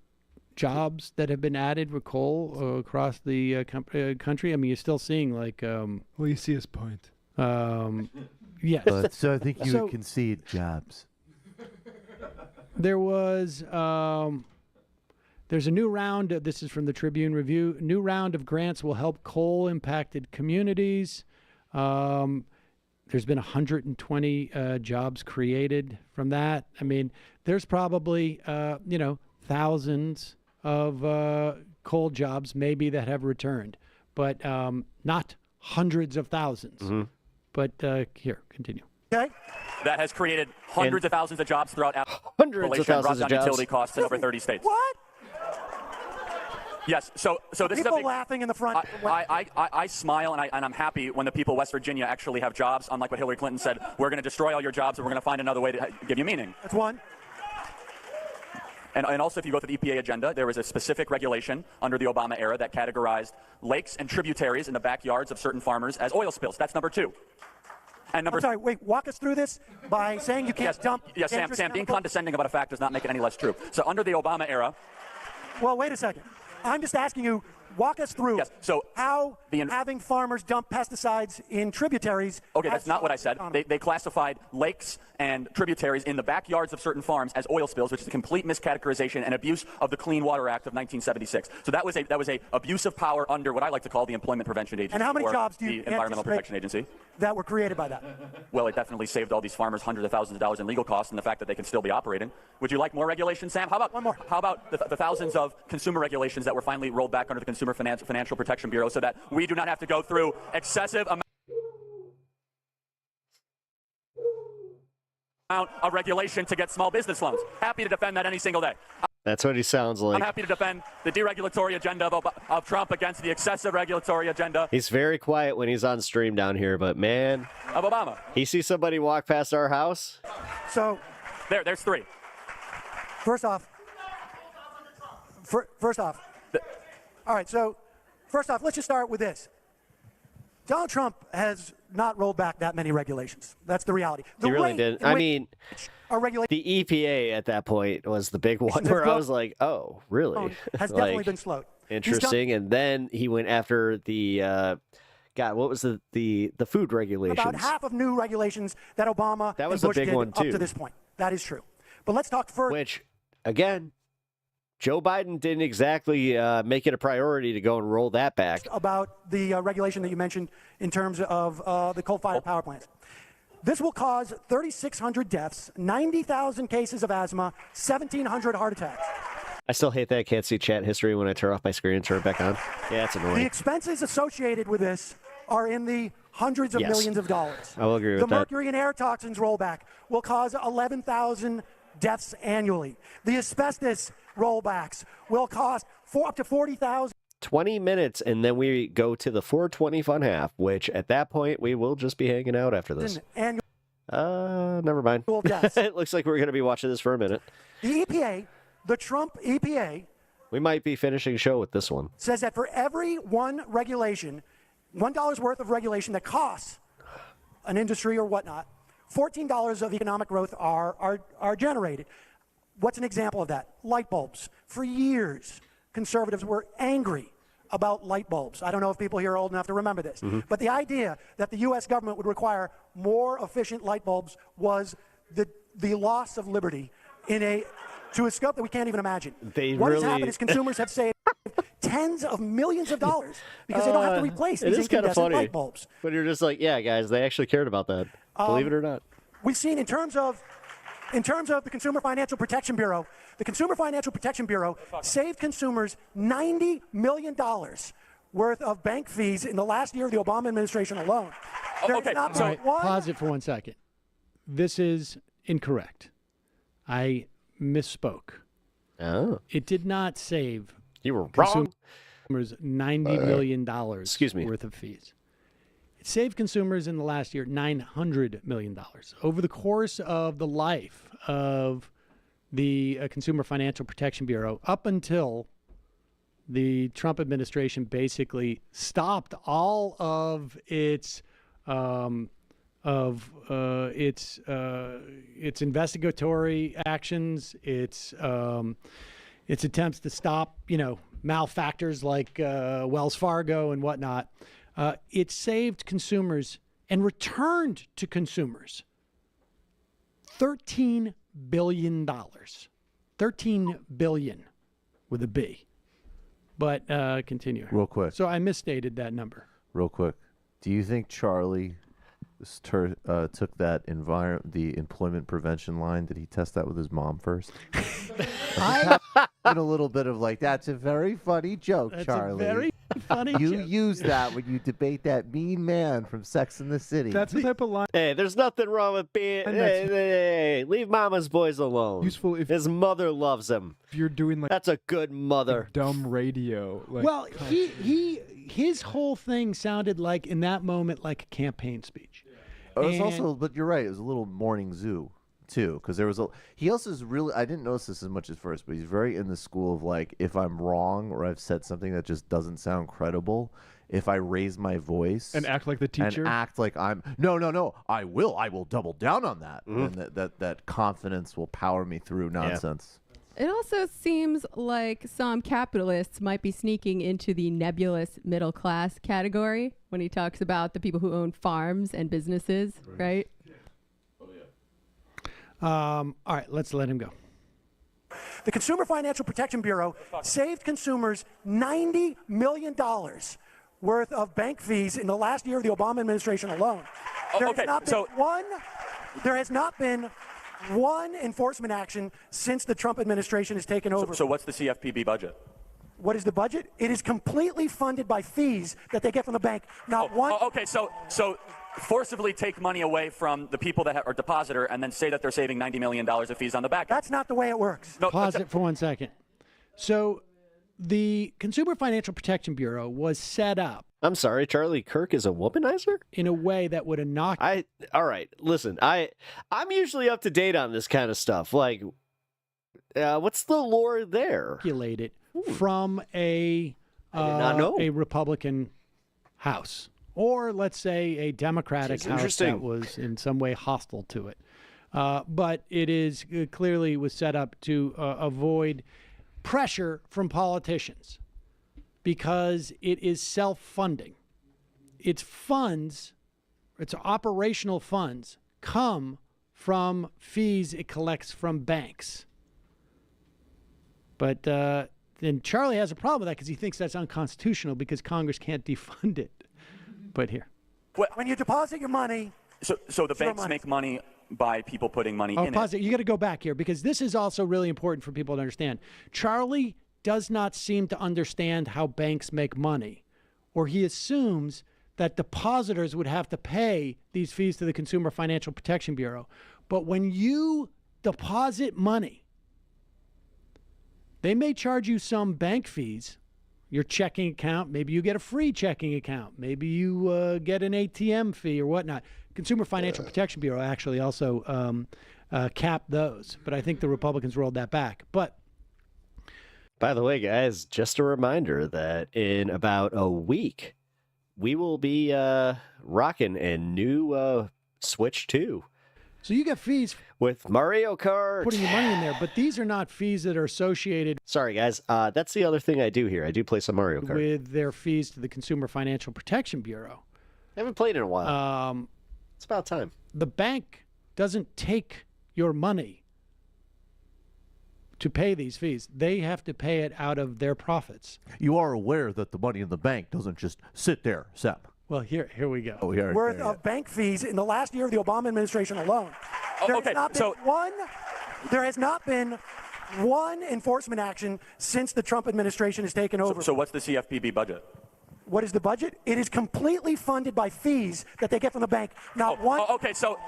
jobs that have been added with coal across the country. I mean, you're still seeing like. Well, you see his point. Yes. But, so I think you would concede jobs. There was, there's a new round. This is from the Tribune Review. New round of grants will help coal-impacted communities. There's been 120 jobs created from that. I mean, there's probably, thousands of coal jobs maybe that have returned, but not hundreds of thousands. Mm-hmm. But here, continue. Okay. That has created hundreds of thousands of jobs throughout Appalachia Hundreds of and brought thousands down of jobs. utility costs in over 30 states. What? Yes. So this People is a big, laughing in the front. I smile and I'm happy when the people of West Virginia actually have jobs. Unlike what Hillary Clinton said, we're going to destroy all your jobs and we're going to find another way to give you meaning. That's one. And also, if you go to the EPA agenda, there was a specific regulation under the Obama era that categorized lakes and tributaries in the backyards of certain farmers as oil spills. That's number 2. And I'm sorry, wait, walk us through this by saying you can't dump. Yes, Sam, being chemicals? condescending about a fact does not make it any less true. So under the Obama era. Well, wait a second. I'm just asking you, walk us through how having farmers dump pesticides in tributaries. Okay, that's not what I said. They classified lakes and tributaries in the backyards of certain farms as oil spills, which is a complete miscategorization and abuse of the Clean Water Act of 1976. So that was a abuse of power under what I like to call the Employment Prevention Agency. And how many or jobs do you the Environmental Protection Agency? That were created by that? Well, it definitely saved all these farmers hundreds of thousands of dollars in legal costs and the fact that they can still be operating. Would you like more regulation, Sam? How about one more? How about the thousands of consumer regulations that were finally rolled back under the Consumer Financial Protection Bureau so that we do not have to go through excessive amount of regulation to get small business loans? Happy to defend that any single day. That's what he sounds like. I'm happy to defend the deregulatory agenda of Trump against the excessive regulatory agenda He's very quiet when he's on stream down here, but man, of Obama. he sees somebody walk past our house. So there's 3. First off, all right, so first off, let's just start with this. Donald Trump has not rolled back that many regulations. That's the reality. He really did. I mean, the EPA at that point was the big one where I was like, oh, really? Has definitely been slowed. Interesting. And then he went after the, what was the food regulations? About half of new regulations that Obama that was and Bush a big did one too. up to this point. That is true. But let's talk first. Which, again, Joe Biden didn't exactly make it a priority to go and roll that back. About the regulation that you mentioned in terms of the coal-fired power plants. This will cause 3,600 deaths, 90,000 cases of asthma, 1,700 heart attacks. I still hate that I can't see chat history when I turn off my screen and turn it back on. Yeah, it's annoying. The expenses associated with this are in the hundreds of millions of dollars. I will agree with the that. mercury and air toxins rollback will cause 11,000 deaths annually. The asbestos rollbacks will cost up to 40,000. 20 minutes, and then we go to the 420 fun half, which at that point we will just be hanging out after this. Never mind. It looks like we're going to be watching this for a minute. The EPA, the Trump EPA, we might be finishing the show with this one. Says that for every $1 worth of regulation that costs an industry or whatnot, $14 of economic growth are generated. What's an example of that? Light bulbs. For years, conservatives were angry about light bulbs. I don't know if people here are old enough to remember this, but the idea that the U.S. government would require more efficient light bulbs was the loss of liberty to a scope that we can't even imagine. What has happened is consumers have saved tens of millions of dollars because they don't have to replace these incandescent light bulbs. But you're just like, yeah, guys, they actually cared about that. Believe it or not. We've seen in terms of the Consumer Financial Protection Bureau, the Consumer Financial Protection Bureau saved consumers $90 million worth of bank fees in the last year of the Obama administration alone. Pause it for 1 second. This is incorrect. I misspoke. Oh. It did not save wrong. Consumers $90 million worth of fees. It saved consumers in the last year $900 million. Over the course of the life of the Consumer Financial Protection Bureau, up until the Trump administration basically stopped all of its investigatory actions, its attempts to stop, malfactors like Wells Fargo and whatnot. It saved consumers and returned to consumers $13 billion. $13 billion with a B. But continue. Real quick. So I misstated that number. Real quick. Do you think Charlie took that the employment prevention line? Did he test that with his mom first? A little bit of like, that's a very funny joke, That's Charlie. a very funny joke. You use that when you debate that mean man from Sex and the City. That's the type of line. Hey, there's nothing wrong with being. Hey, leave Mama's boys alone. Useful if his mother loves him. If you're doing like that's a good mother. Like dumb radio. Like, well, his whole thing sounded like in that moment like a campaign speech. It was also, but you're right. It was a little morning zoo too, because there was he also is really. I didn't notice this as much at first, but he's very in the school of like, if I'm wrong or I've said something that just doesn't sound credible, if I raise my voice and act like the teacher, and act like I'm no, I will double down on that, and that confidence will power me through nonsense. It also seems like some capitalists might be sneaking into the nebulous middle class category when he talks about the people who own farms and businesses, right? All right, let's let him go. The Consumer Financial Protection Bureau saved consumers $90 million worth of bank fees in the last year of the Obama administration alone. There has not been one enforcement action since the Trump administration has taken over. So what's the CFPB budget? What is the budget? It is completely funded by fees that they get from the bank. Not one. Okay, so forcibly take money away from the people that are depositor and then say that they're saving $90 million of fees on the back. That's not the way it works. No, Pause it for 1 second. So the Consumer Financial Protection Bureau was set up. I'm sorry, Charlie Kirk is a womanizer? In a way that would inoculate. All right, listen, I'm usually up to date on this kind of stuff. Like, what's the lore there? Calculate it from a Republican House, or let's say a Democratic House that was in some way hostile to it. But it is clearly was set up to avoid pressure from politicians, because it is self-funding. Its funds, its operational funds, come from fees it collects from banks. But then Charlie has a problem with that because he thinks that's unconstitutional because Congress can't defund it. But here. When you deposit your money. So the banks make money by people putting money in it. You got to go back here because this is also really important for people to understand. Charlie does not seem to understand how banks make money, or he assumes that depositors would have to pay these fees to the Consumer Financial Protection Bureau. But when you deposit money. They may charge you some bank fees, your checking account. Maybe you get a free checking account. Maybe you get an ATM fee or whatnot. Consumer Financial Protection Bureau actually also capped those, but I think the Republicans rolled that back. But by the way, guys, just a reminder that in about a week, we will be rocking a new Switch 2. So you get fees with Mario Kart. Putting your money in there, but these are not fees that are associated. Sorry, guys. That's the other thing I do here. I do play some Mario Kart. With their fees to the Consumer Financial Protection Bureau. I haven't played in a while. It's about time. The bank doesn't take your money to pay these fees. They have to pay it out of their profits. You are aware that the money in the bank doesn't just sit there, Sam. Well, here we go. Oh, here, Worth of bank fees in the last year of the Obama administration alone. There has not been one enforcement action since the Trump administration has taken over. So what's the CFPB budget? What is the budget? It is completely funded by fees that they get from the bank. Not one. Okay, so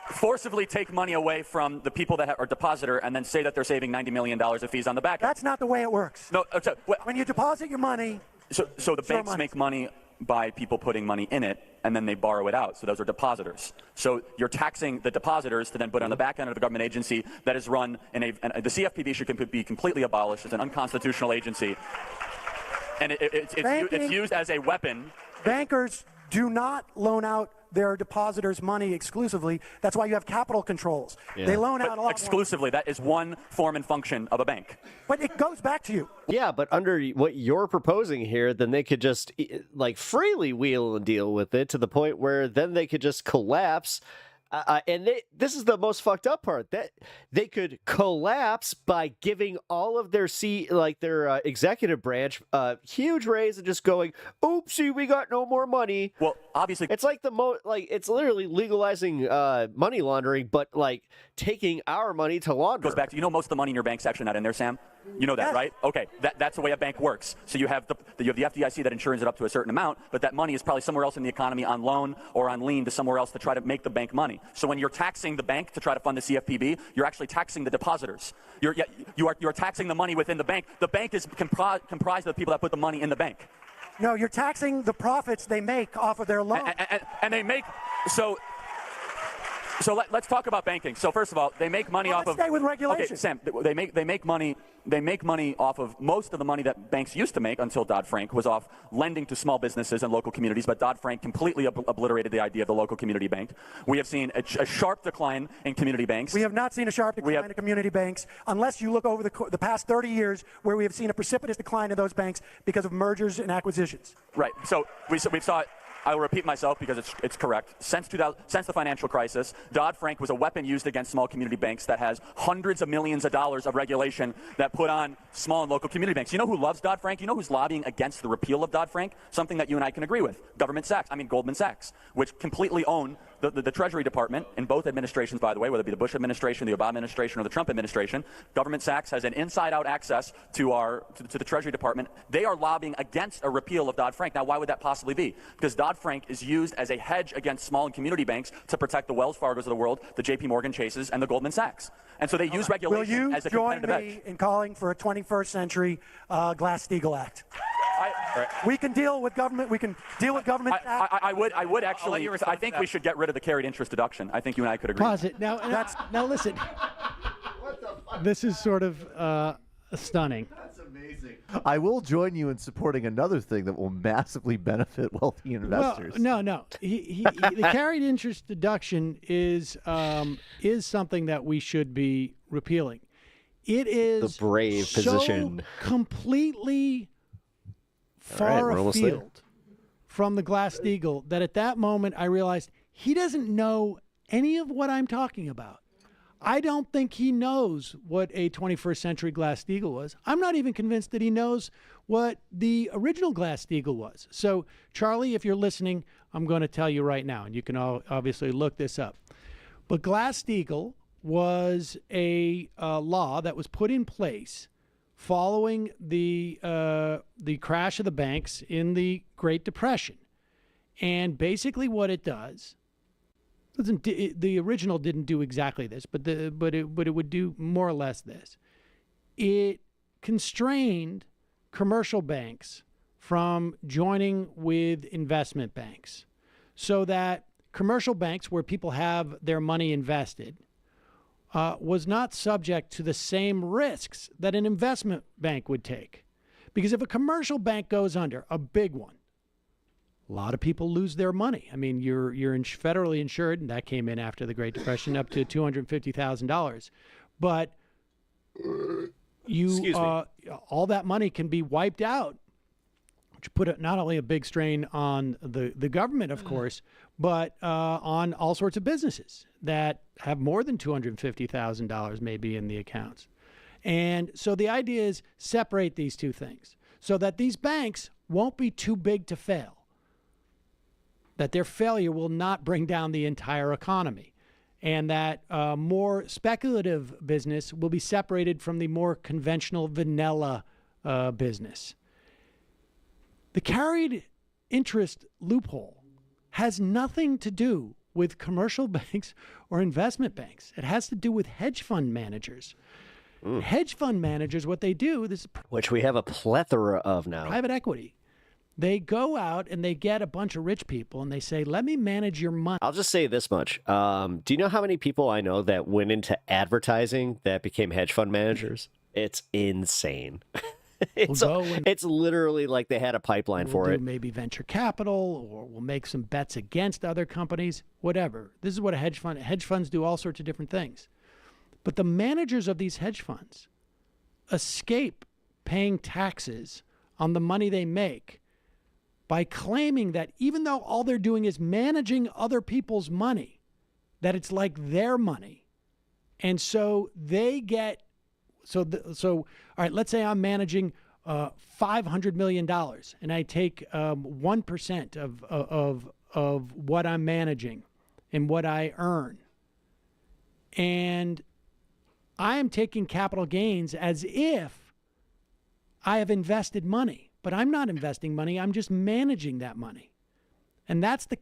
forcibly take money away from the people that are depositor and then say that they're saving $90 million of fees on the back end. That's not the way it works. No, when you deposit your money. So the banks make money by people putting money in it, and then they borrow it out. So those are depositors. So you're taxing the depositors to then put on the back end of a government agency that is run in the CFPB should be completely abolished. It's an unconstitutional agency. And it's used as a weapon. Bankers do not loan out their depositors money exclusively. That's why you have capital controls. Yeah. They loan out a lot exclusively. That is one form and function of a bank. But it goes back to you. Yeah, but under what you're proposing here, then they could just like freely wheel and deal with it to the point where then they could just collapse. And this is the most fucked up part, that they could collapse by giving all of their executive branch a huge raise and just going, oopsie, we got no more money. Well, obviously, it's like it's literally legalizing money laundering, but like taking our money to launder. Goes back to, most of the money in your bank's actually not in there, Sam. You know that, yes. Right? Okay, that's the way a bank works. So you have the FDIC that insures it up to a certain amount, but that money is probably somewhere else in the economy on loan or on lien to somewhere else to try to make the bank money. So when you're taxing the bank to try to fund the CFPB, you're actually taxing the depositors. You're taxing the money within the bank. The bank is comprised of the people that put the money in the bank. No, you're taxing the profits they make off of their loan. And they make So let's talk about banking. So first of all, they make money off of. Let's stay with regulation. Okay, Sam, they make money. They make money off of most of the money that banks used to make until Dodd-Frank was off lending to small businesses and local communities. But Dodd-Frank completely obliterated the idea of the local community bank. We have seen a sharp decline in community banks. We have not seen a sharp decline in community banks unless you look over the past 30 years where we have seen a precipitous decline in those banks because of mergers and acquisitions. Right. So we saw it. I will repeat myself because it's correct. Since the financial crisis, Dodd-Frank was a weapon used against small community banks that has hundreds of millions of dollars of regulation that put on small and local community banks. You know who loves Dodd-Frank? You know who's lobbying against the repeal of Dodd-Frank? Something that you and I can agree with. Goldman Sachs, which completely own the Treasury Department in both administrations, by the way, whether it be the Bush administration, the Obama administration, or the Trump administration. Goldman Sachs has an inside-out access to the Treasury Department. They are lobbying against a repeal of Dodd-Frank. Now, why would that possibly be? Because Dodd-Frank is used as a hedge against small and community banks to protect the Wells Fargos of the world, the J.P. Morgan Chases, and the Goldman Sachs. And so they use regulation as a competitive edge. Will you join me in calling for a 21st century Glass-Steagall Act? We can deal with government. We can deal with government. I would actually. I think we should get rid of the carried interest deduction. I think you and I could agree. Pause it now. Now listen. This is sort of stunning. That's amazing. I will join you in supporting another thing that will massively benefit wealthy investors. Well, no. The carried interest deduction is something that we should be repealing. It is the brave position. Completely far afield from the Glass-Steagall that at that moment I realized he doesn't know any of what I'm talking about. I don't think he knows what a 21st century Glass-Steagall was. I'm not even convinced that he knows what the original Glass-Steagall was. So, Charlie, if you're listening, I'm going to tell you right now, and you can all obviously look this up. But Glass-Steagall was a law that was put in place following the crash of the banks in the Great Depression. And basically what it does, The original didn't do exactly this, but it would do more or less this. It constrained commercial banks from joining with investment banks, so that commercial banks, where people have their money invested, was not subject to the same risks that an investment bank would take. Because if a commercial bank goes under, a big one, a lot of people lose their money. I mean, you're federally insured, and that came in after the Great Depression, up to $250,000. But all that money can be wiped out, which put not only a big strain on the government, of course, but on all sorts of businesses that have more than $250,000 maybe in the accounts. And so the idea is separate these two things so that these banks won't be too big to fail, that their failure will not bring down the entire economy, and that more speculative business will be separated from the more conventional vanilla business. The carried interest loophole has nothing to do with commercial banks or investment banks. It has to do with hedge fund managers. Hedge fund managers, what they do, which we have a plethora of now. Private equity. They go out and they get a bunch of rich people and they say, let me manage your money. I'll just say this much. Do you know how many people I know that went into advertising that became hedge fund managers? It's insane. It's literally like they had a pipeline for it. Maybe venture capital, or we'll make some bets against other companies, whatever. This is what hedge funds do, all sorts of different things. But the managers of these hedge funds escape paying taxes on the money they make by claiming that even though all they're doing is managing other people's money, that it's like their money. And so they get, all right, let's say I'm managing $500 million and I take 1% of what I'm managing and what I earn. And I am taking capital gains as if I have invested money. But I'm not investing money. I'm just managing that money. And that's the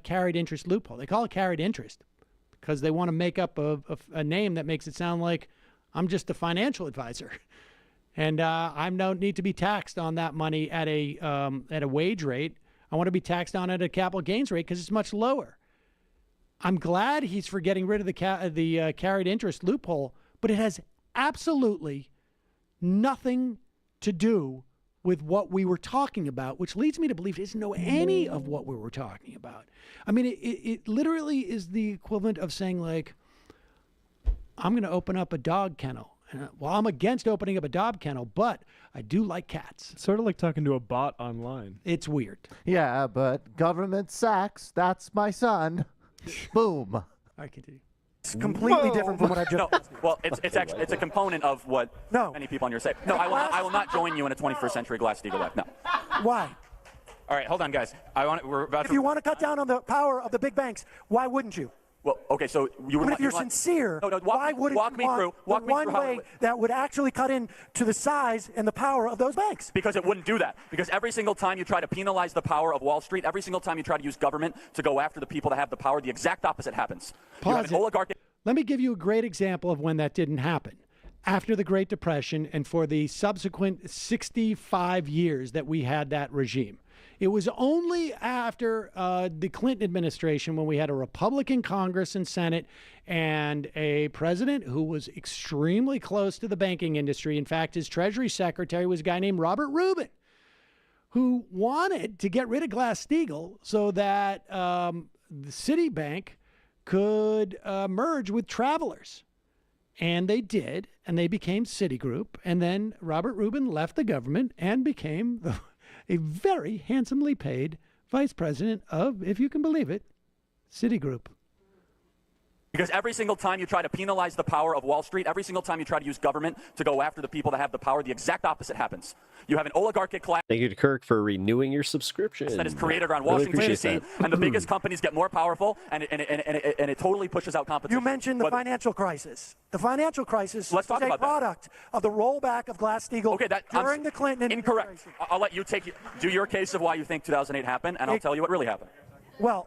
carried interest loophole. They call it carried interest because they want to make up a name that makes it sound like I'm just a financial advisor. And I don't need to be taxed on that money at a wage rate. I want to be taxed on it at a capital gains rate because it's much lower. I'm glad he's for getting rid of the carried interest loophole, but it has absolutely nothing to do with what we were talking about, which leads me to believe he doesn't know any of what we were talking about. I mean, it literally is the equivalent of saying, like, I'm going to open up a dog kennel. Well, I'm against opening up a dog kennel, but I do like cats. It's sort of like talking to a bot online. It's weird. Yeah, but government sacks, that's my son. Boom. I continue. It's completely different from what I just. No, well, it's a component of what many people on your say. No, I will not join you in a 21st century Glass-Steagall life. No. Why? All right, hold on, guys. If you want to cut down on the power of the big banks, why wouldn't you? Well, okay, so you would. Even if you're sincere, why wouldn't you want one way that would actually cut into the size and the power of those banks? Because it wouldn't do that. Because every single time you try to penalize the power of Wall Street, every single time you try to use government to go after the people that have the power, the exact opposite happens. Pause it. Let me give you a great example of when that didn't happen. After the Great Depression and for the subsequent 65 years that we had that regime. It was only after the Clinton administration, when we had a Republican Congress and Senate and a president who was extremely close to the banking industry. In fact, his Treasury Secretary was a guy named Robert Rubin, who wanted to get rid of Glass-Steagall so that the Citibank could merge with Travelers. And they did, and they became Citigroup. And then Robert Rubin left the government and became a very handsomely paid vice president of, if you can believe it, Citigroup. Because every single time you try to penalize the power of Wall Street, every single time you try to use government to go after the people that have the power, the exact opposite happens. You have an oligarchic class. Thank you to Kirk for renewing your subscription. That is created around Washington, D.C., and the biggest companies get more powerful, and it totally pushes out competition. You mentioned the financial crisis. The financial crisis was a product of the rollback of Glass-Steagall during the Clinton administration. Incorrect. I'll let you do your case of why you think 2008 happened, and I'll tell you what really happened. Well,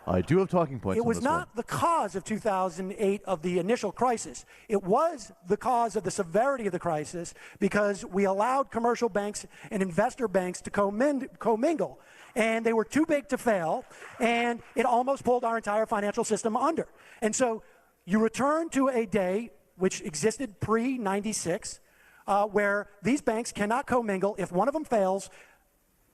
I do have talking points. It on was this not one. the cause of 2008 of the initial crisis. It was the cause of the severity of the crisis because we allowed commercial banks and investor banks to commingle, and they were too big to fail, and it almost pulled our entire financial system under. And so you return to a day which existed pre-96, where these banks cannot commingle. If one of them fails,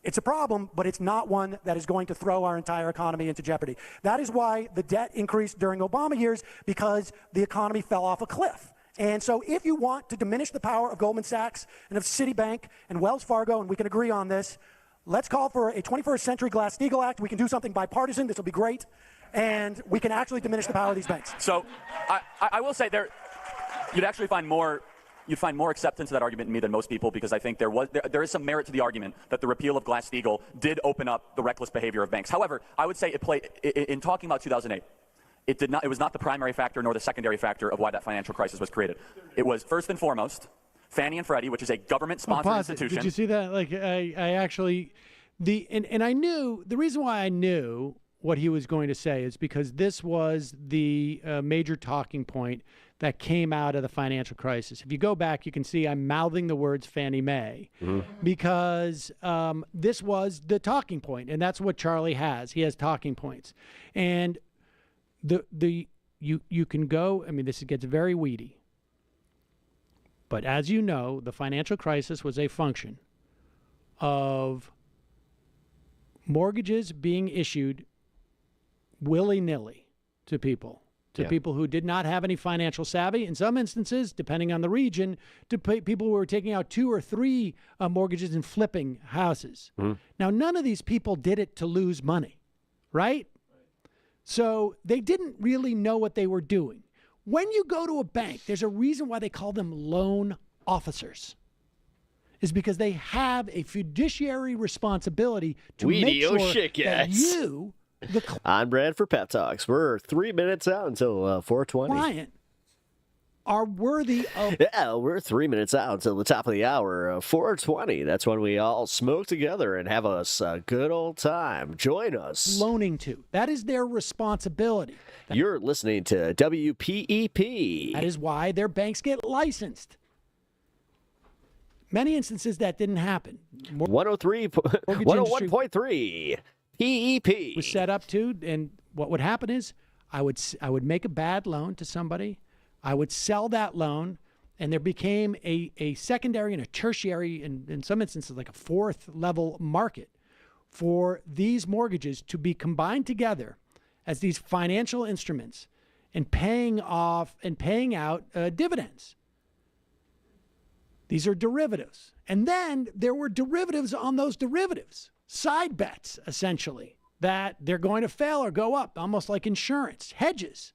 it's a problem, but it's not one that is going to throw our entire economy into jeopardy. That is why the debt increased during Obama years, because the economy fell off a cliff. And so if you want to diminish the power of Goldman Sachs and of Citibank and Wells Fargo, and we can agree on this, let's call for a 21st Century Glass-Steagall Act. We can do something bipartisan. This will be great. And we can actually diminish the power of these banks. So I will say you'd actually find more acceptance of that argument in me than most people, because I think there is some merit to the argument that the repeal of Glass-Steagall did open up the reckless behavior of banks. However, I would say in talking about 2008, it was not the primary factor nor the secondary factor of why that financial crisis was created. It was first and foremost Fannie and Freddie, which is a government-sponsored institution. Did you see that? Like I actually, and I knew the reason why I knew what he was going to say is because this was the major talking point that came out of the financial crisis. If you go back, you can see I'm mouthing the words Fannie Mae because this was the talking point, and that's what Charlie has. He has talking points, and you can go. I mean, this gets very weedy, but as you know, the financial crisis was a function of mortgages being issued willy-nilly to people. People who did not have any financial savvy. In some instances, depending on the region, to people who were taking out 2 or 3 mortgages and flipping houses. Now, none of these people did it to lose money, right? So they didn't really know what they were doing. When you go to a bank, there's a reason why they call them loan officers. Is because they have a fiduciary responsibility to make sure that you... On brand for Pep Talks. We're 3 minutes out until 4:20. Client are worthy of. Yeah, we're 3 minutes out until the top of the hour. 4:20. That's when we all smoke together and have us a good old time. Join us. Loaning to. That is their responsibility. You're listening to WPEP. That is why their banks get licensed. Many instances that didn't happen. 101.3. PEP was set up to, and what would happen is I would make a bad loan to somebody, I would sell that loan, and there became a secondary and a tertiary, and in some instances like a 4th level market for these mortgages to be combined together as these financial instruments and paying off and paying out dividends. These are derivatives. And then there were derivatives on those derivatives. Side bets, essentially, that they're going to fail or go up, almost like insurance, hedges.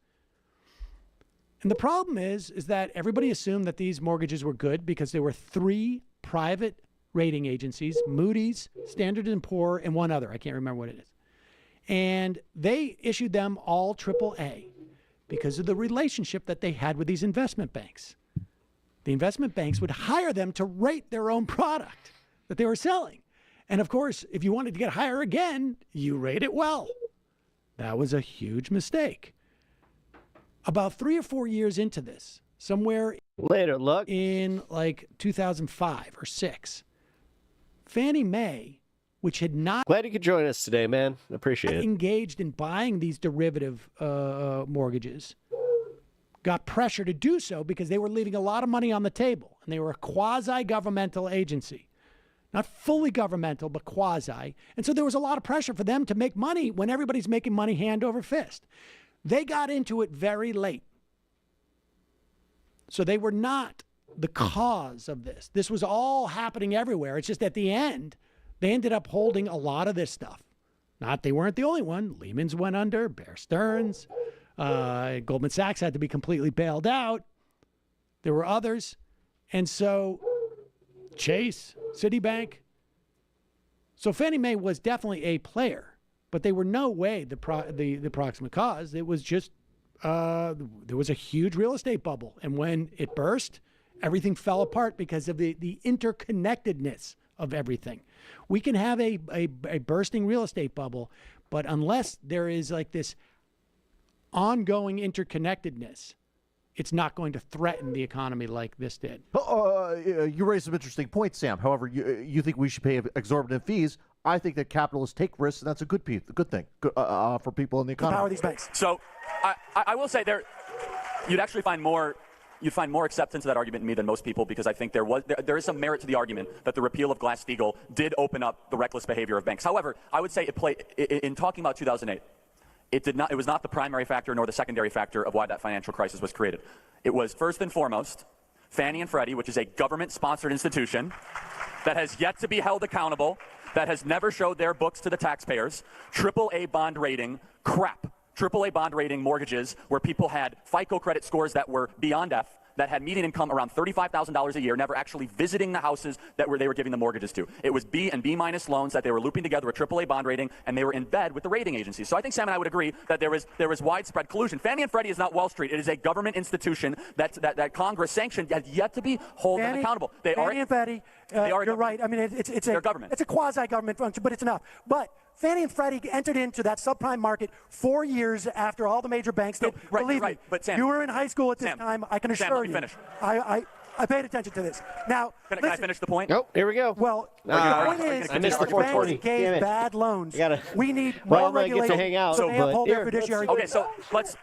And the problem is that everybody assumed that these mortgages were good because there were 3 private rating agencies, Moody's, Standard & Poor, and one other. I can't remember what it is. And they issued them all AAA because of the relationship that they had with these investment banks. The investment banks would hire them to rate their own product that they were selling. And of course, if you wanted to get higher again, you rate it well. That was a huge mistake. About 3 or 4 years into this, somewhere later, look in like 2005 or 6, Fannie Mae, which had not glad you could join us today, man. Appreciate it. Engaged in buying these derivative mortgages, got pressure to do so because they were leaving a lot of money on the table, and they were a quasi-governmental agency. Not fully governmental, but quasi. And so there was a lot of pressure for them to make money when everybody's making money hand over fist. They got into it very late. So they were not the cause of this. This was all happening everywhere. It's just at the end, they ended up holding a lot of this stuff. They weren't the only one. Lehman's went under, Bear Stearns, Goldman Sachs had to be completely bailed out. There were others. And so Chase, Citibank. So Fannie Mae was definitely a player, but they were no way the proximate cause. It was just there was a huge real estate bubble, and when it burst, everything fell apart because of the interconnectedness of everything. We can have a bursting real estate bubble, But unless there is like this ongoing interconnectedness, it's not going to threaten the economy like this did. You raise some interesting points, Sam. However, you think we should pay exorbitant fees. I think that capitalists take risks, and that's a good thing for people in the economy. Power these banks. So I will say you'd actually find more acceptance of that argument in me than most people, because I think there is some merit to the argument that the repeal of Glass-Steagall did open up the reckless behavior of banks. However, I would say in talking about 2008, it was not the primary factor nor the secondary factor of why that financial crisis was created. It was first and foremost Fannie and Freddie, which is a government-sponsored institution that has yet to be held accountable, that has never showed their books to the taxpayers, AAA bond rating crap. AAA bond rating mortgages where people had FICO credit scores that were beyond F, that had median income around $35,000 a year, never actually visiting the houses that they were giving the mortgages to. It was B and B minus loans that they were looping together with AAA bond rating, and they were in bed with the rating agencies. So I think Sam and I would agree that there was widespread collusion. Fannie and Freddie is not Wall Street. It is a government institution that Congress sanctioned, has yet to be held them accountable. Fannie and Freddie, you're right. I mean, it's a government. It's a quasi-government function, but it's enough. But Fannie and Freddie entered into that subprime market 4 years after all the major banks did. Believe me, but Sam, you were in high school at this time. I can assure Sam, let me you. finish. I paid attention to this. Now, can I finish the point? Nope. Here we go. Well, the point is, I missed the banks 420. gave bad loans. We need Well, more I'm gonna get to regulation hang out, so they but- uphold their Here, fiduciary. Okay, so let's.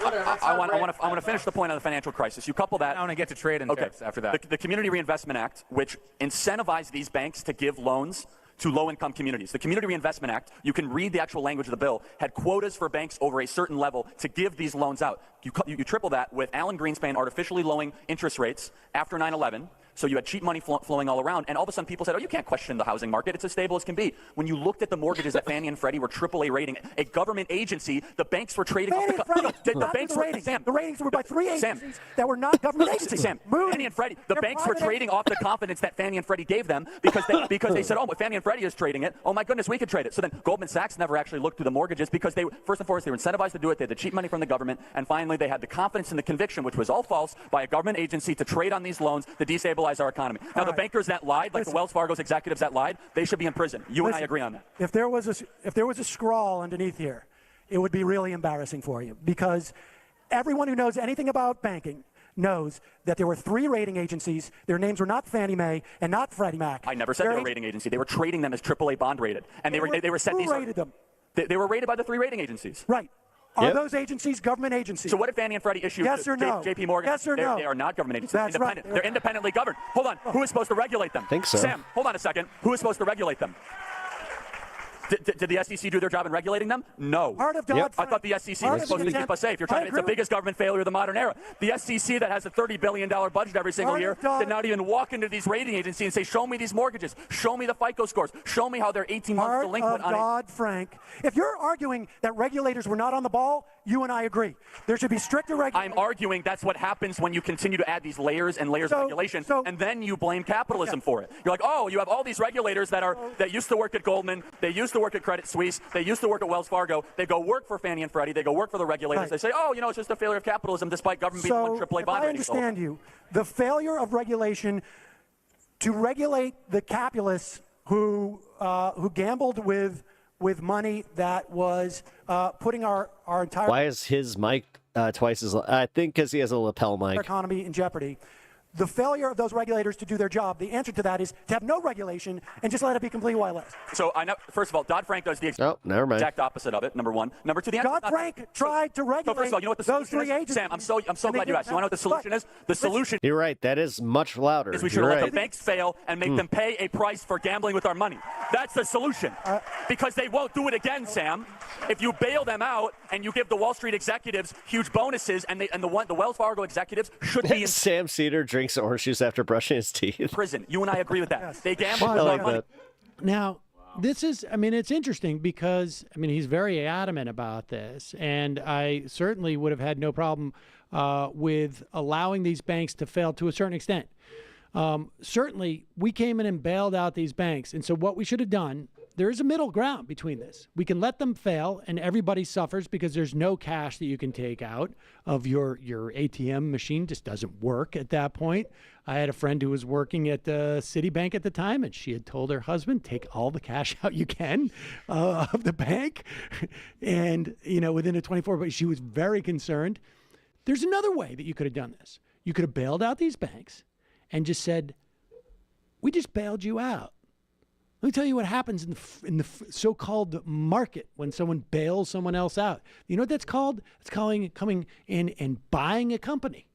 I want to finish the point on the financial crisis. You couple that. I want to get to trade and tips after that. The Community Reinvestment Act, which incentivized these banks to give loans to low-income communities. The Community Reinvestment Act, you can read the actual language of the bill, had quotas for banks over a certain level to give these loans out. You triple that with Alan Greenspan artificially lowering interest rates after 9/11. So you had cheap money flowing all around, and all of a sudden people said, oh, you can't question the housing market. It's as stable as can be. When you looked at the mortgages that Fannie and Freddie were AAA rating, a government agency, the banks were trading off the ratings. Sam, the ratings were by three agencies that were not government agencies. Sam, Fannie and Freddie, the banks were trading off the confidence that Fannie and Freddie gave them because they said, oh, but Fannie and Freddie is trading it. Oh, my goodness, we could trade it. So then Goldman Sachs never actually looked through the mortgages because first and foremost, they were incentivized to do it. They had the cheap money from the government. And finally, they had the confidence and the conviction, which was all false, by a government agency to trade on these loans to destabilize our economy. Now, the bankers that lied, like the Wells Fargo's executives that lied, they should be in prison. You and I agree on that. If there was a scrawl underneath here, it would be really embarrassing for you, because everyone who knows anything about banking knows that there were three rating agencies. Their names were not Fannie Mae and not Freddie Mac. I never said they were a rating agency. They were trading them as AAA bond rated, and they were set. Who rated them? They were rated by the three rating agencies. Right. Are those agencies government agencies? So what did Fannie and Freddie issue? Yes or no? JP Morgan? Yes or no? They are not government agencies. That's independent. right. They're independently governed. Hold on. Who is supposed to regulate them? Think so. Sam, hold on a second. Who is supposed to regulate them? Did the SEC do their job in regulating them? No. Part of Dodd-Frank. I thought the SEC was supposed to keep us safe. It's the biggest government failure of the modern era. The SEC that has a $30 billion budget every single year did not even walk into these rating agencies and say, show me these mortgages. Show me the FICO scores. Show me how they're 18 months delinquent on Dodd-Frank. If you're arguing that regulators were not on the ball, you and I agree. There should be stricter regulation. I'm arguing that's what happens when you continue to add these layers and layers of regulation, and then you blame capitalism for it. You're like, oh, you have all these regulators that used to work at Goldman, they used to work at Credit Suisse, they used to work at Wells Fargo, they go work for Fannie and Freddie, they go work for the regulators, They say, oh, it's just a failure of capitalism despite government being on AAA bond ratings. I understand you. The failure of regulation to regulate the capitalists who gambled with money that was putting our entire... Why is his mic twice as... I think because he has a lapel mic. ...economy in jeopardy. The failure of those regulators to do their job, the answer to that is to have no regulation and just let it be completely wireless. So I know, first of all, Dodd-Frank does the exact opposite of it, number one. Number two, the answer Dodd-Frank tried to regulate first of all, you know what the those solution three is? agencies. Sam, I'm so glad you asked. You want to know what the solution is? The solution You're right. That is much louder. is we should let the banks fail and make them pay a price for gambling with our money. That's the solution. Because they won't do it again, Sam. If you bail them out and you give the Wall Street executives huge bonuses and the Wells Fargo executives should be in Sam Cedar drinks orange juice after brushing his teeth. Prison. You and I agree with that. Yes. They gamble with I our like money. that. Now, this is, it's interesting because, he's very adamant about this, and I certainly would have had no problem with allowing these banks to fail to a certain extent. Certainly, we came in and bailed out these banks, and so what we should have done, there is a middle ground between this. We can let them fail and everybody suffers because there's no cash that you can take out of your ATM machine. Just doesn't work at that point. I had a friend who was working at Citibank at the time, and she had told her husband, take all the cash out you can of the bank. And, within a 24, but she was very concerned. There's another way that you could have done this. You could have bailed out these banks and just said, we just bailed you out. Let me tell you what happens in the so-called market when someone bails someone else out. You know what that's called? It's coming in and buying a company.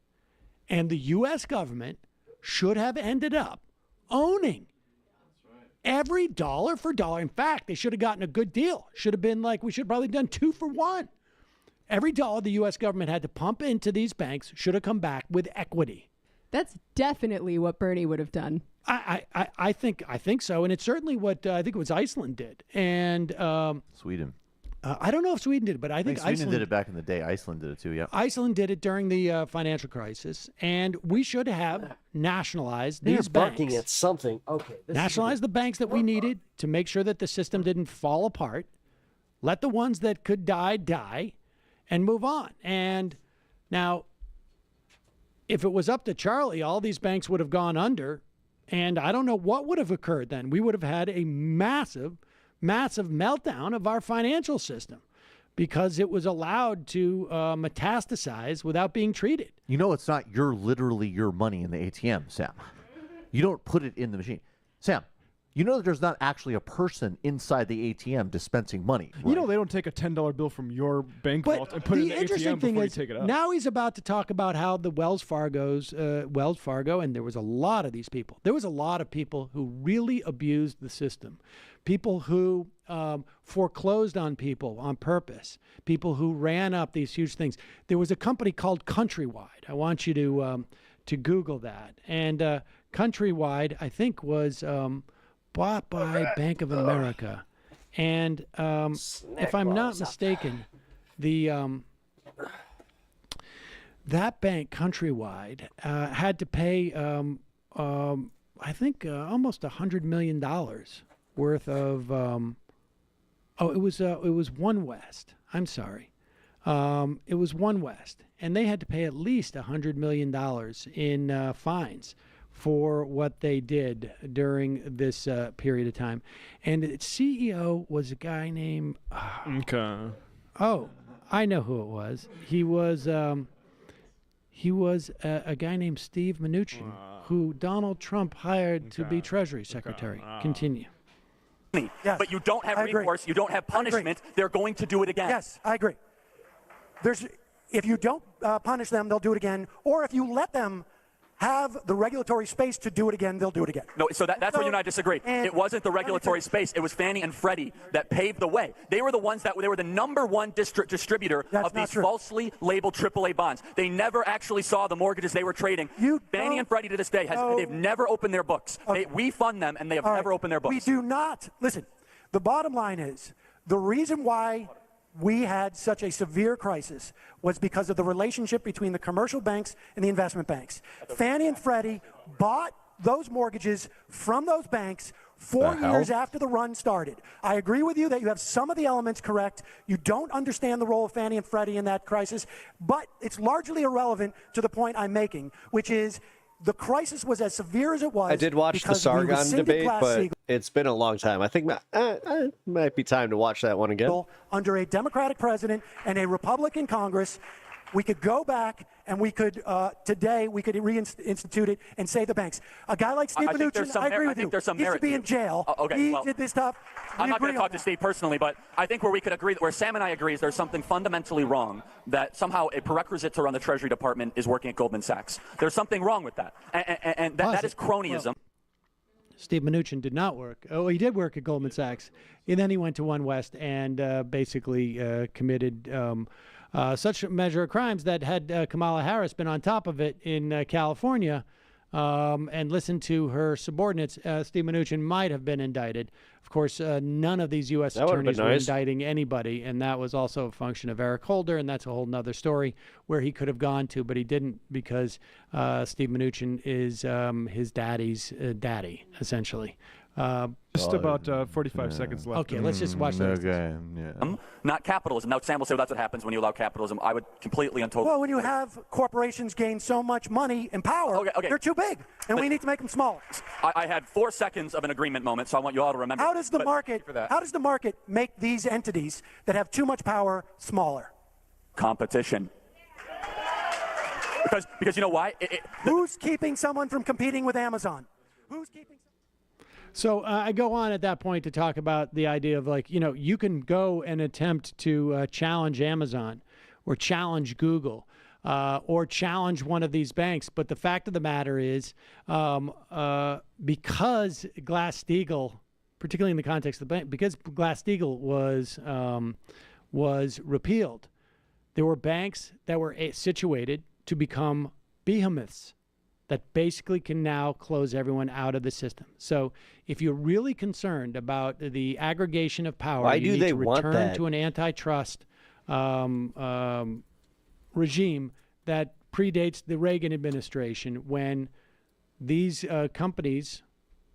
And the U.S. government should have ended up owning every dollar for dollar. In fact, they should have gotten a good deal. Should have been like, we should have probably done 2 for 1. Every dollar the U.S. government had to pump into these banks should have come back with equity. That's definitely what Bernie would have done. I think so, and it's certainly what I think it was Iceland did, and Sweden. I don't know if Sweden did it, but I think Sweden Iceland did it back in the day. Iceland did it too. Yeah. Iceland did it during the financial crisis, and we should have nationalized They're these barking banks. at something. Okay. Nationalize the banks that we needed to make sure that the system didn't fall apart. Let the ones that could die, and move on. And now, if it was up to Charlie, all these banks would have gone under. And I don't know what would have occurred then. We would have had a massive meltdown of our financial system because it was allowed to metastasize without being treated. It's not literally your money in the ATM, Sam. You don't put it in the machine. Sam, that there's not actually a person inside the ATM dispensing money. Right? They don't take a $10 bill from your bank vault and put it in the ATM before you take it out. Now he's about to talk about how the Wells Fargo, and there was a lot of these people. There was a lot of people who really abused the system. People who foreclosed on people on purpose. People who ran up these huge things. There was a company called Countrywide. I want you to Google that. And Countrywide, I think, was bought by Bank of America. And if I'm not mistaken, that bank, Countrywide, had to pay, I think, almost $100 million worth of. It was One West. I'm sorry, it was One West, and they had to pay at least $100 million in fines for what they did during this period of time. And its CEO was a guy named... Oh, I know who it was. He was a guy named Steve Mnuchin, who Donald Trump hired to be Treasury Secretary. Continue. Yes. But you don't have recourse, you don't have punishment, they're going to do it again. Yes, I agree. If you don't punish them, they'll do it again. Or if you let them have the regulatory space to do it again, they'll do it again. No, so that's where you and I disagree. It wasn't the regulatory space. It was Fannie and Freddie that paved the way. They were the ones they were the #1 distributor of these falsely labeled AAA bonds. They never actually saw the mortgages they were trading. Fannie and Freddie to this day, they've never opened their books. Okay. We fund them, and they have never opened their books. We do not. Listen, the bottom line is, the reason why we had such a severe crisis was because of the relationship between the commercial banks and the investment banks. Fannie and Freddie bought those mortgages from those banks 4 years after the run started. I agree with you that you have some of the elements correct. You don't understand the role of Fannie and Freddie in that crisis, but it's largely irrelevant to the point I'm making, which is the crisis was as severe as it was. I did watch the Sargon debate, but it's been a long time. I think it might be time to watch that one again. Under a Democratic president and a Republican Congress, we could go back and we could, today, we could reinstitute it and save the banks. A guy like Steve Mnuchin, I agree with you. He should be in jail. He did this stuff. I'm not going to talk to Steve personally, but I think where we could agree, where Sam and I agree, is there's something fundamentally wrong, that somehow a prerequisite to run the Treasury Department is working at Goldman Sachs. There's something wrong with that, and that is cronyism. Steve Mnuchin did not work. Oh, he did work at Goldman Sachs, and then he went to One West and basically committed such a measure of crimes that had Kamala Harris been on top of it in California and listened to her subordinates, Steve Mnuchin might have been indicted. Of course, none of these U.S. attorneys were indicting anybody, and that was also a function of Eric Holder, and that's a whole nother story where he could have gone to, but he didn't because Steve Mnuchin is his daddy's daddy, essentially. Just about 45 seconds left. Okay, let's just watch that. Okay, yeah. Not capitalism. Now, Sam will say that's what happens when you allow capitalism. I would completely and totally. Well, when you have corporations gain so much money and power, they're too big, and we need to make them smaller. I had 4 seconds of an agreement moment, so I want you all to remember. How does the market make these entities that have too much power smaller? Competition. Because you know why? Who's keeping someone from competing with Amazon? Who's keeping? So I go on at that point to talk about the idea of like, you can go and attempt to challenge Amazon or challenge Google or challenge one of these banks. But the fact of the matter is because Glass-Steagall, particularly in the context of the bank, because Glass-Steagall was repealed, there were banks that were situated to become behemoths that basically can now close everyone out of the system. So if you're really concerned about the aggregation of power, Why you do need they to want return that? to an antitrust regime that predates the Reagan administration, when these companies,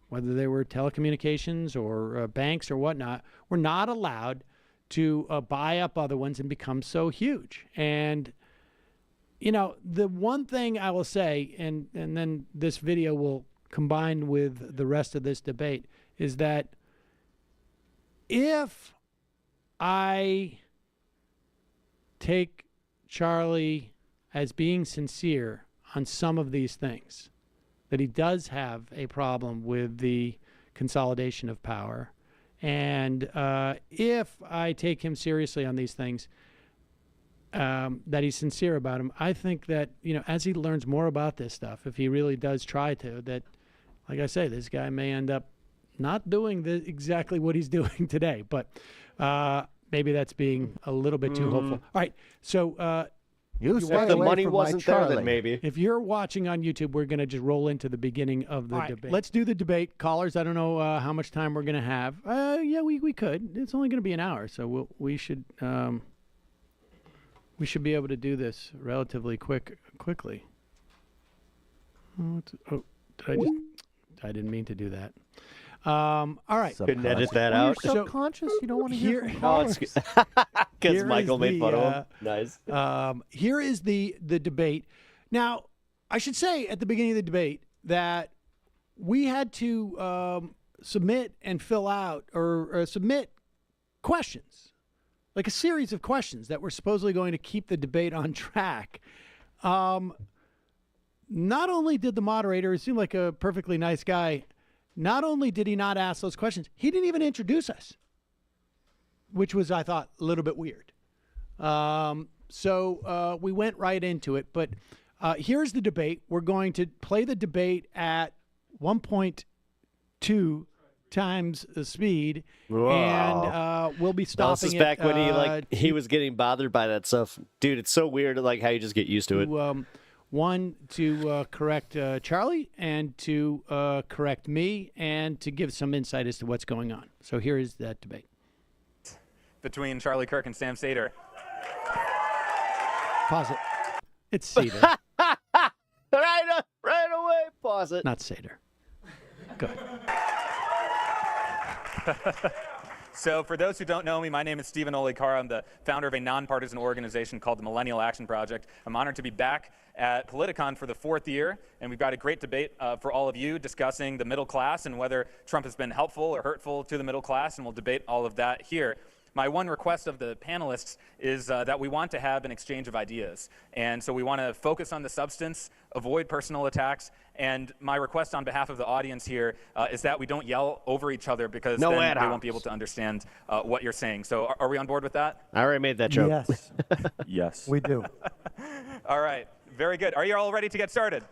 whether they were telecommunications or banks or whatnot, were not allowed to buy up other ones and become so huge. And the one thing I will say, and then this video will combine with the rest of this debate, is that if I take Charlie as being sincere on some of these things, that he does have a problem with the consolidation of power, and if I take him seriously on these things, that he's sincere about him, I think that, as he learns more about this stuff, if he really does try to, that, like I say, this guy may end up not doing exactly what he's doing today. But maybe that's being a little bit too hopeful. All right, so if the money wasn't there, then maybe. If you're watching on YouTube, we're going to just roll into the beginning of the debate. Let's do the debate. Callers, I don't know how much time we're going to have. Yeah, we could. It's only going to be an hour, so we should be able to do this relatively quickly. I didn't mean to do that. All right. Couldn't edit that out. You're subconscious. You don't want to hear from callers. Because Michael made fun of him. Nice. Here is the debate. Now, I should say at the beginning of the debate that we had to submit and fill out or submit questions, like a series of questions that were supposedly going to keep the debate on track. Not only did the moderator, who seemed like a perfectly nice guy, not only did he not ask those questions, he didn't even introduce us, which was, I thought, a little bit weird. So we went right into it. But here's the debate. We're going to play the debate at 1.2 times the speed, and we'll be stopping. This is back when he was getting bothered by that stuff, dude. It's so weird, like how you just get used to it. One, to correct Charlie, and to correct me, and to give some insight as to what's going on. So here is that debate between Charlie Kirk and Sam Seder. Pause it. It's Seder. right away. Pause it. Not Seder. Good. So for those who don't know me, my name is Stephen Olikara. I'm the founder of a nonpartisan organization called the Millennial Action Project. I'm honored to be back at Politicon for the 4th year, and we've got a great debate for all of you discussing the middle class and whether Trump has been helpful or hurtful to the middle class, and we'll debate all of that here. My one request of the panelists is that we want to have an exchange of ideas. And so we want to focus on the substance, avoid personal attacks, and my request on behalf of the audience here is that we don't yell over each other, because then they won't be able to understand what you're saying. So are we on board with that? I already made that joke. Yes. Yes. We do. All right. Very good. Are you all ready to get started?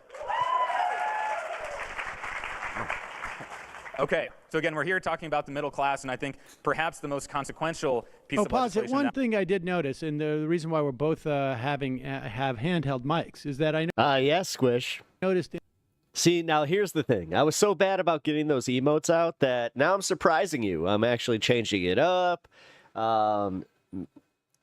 Okay, so again, we're here talking about the middle class, and I think perhaps the most consequential piece of legislation. One thing I did notice, and the reason why we're both have handheld mics, is that I yes, Squish. Noticed. See, now here's the thing. I was so bad about getting those emotes out that now I'm surprising you. I'm actually changing it up.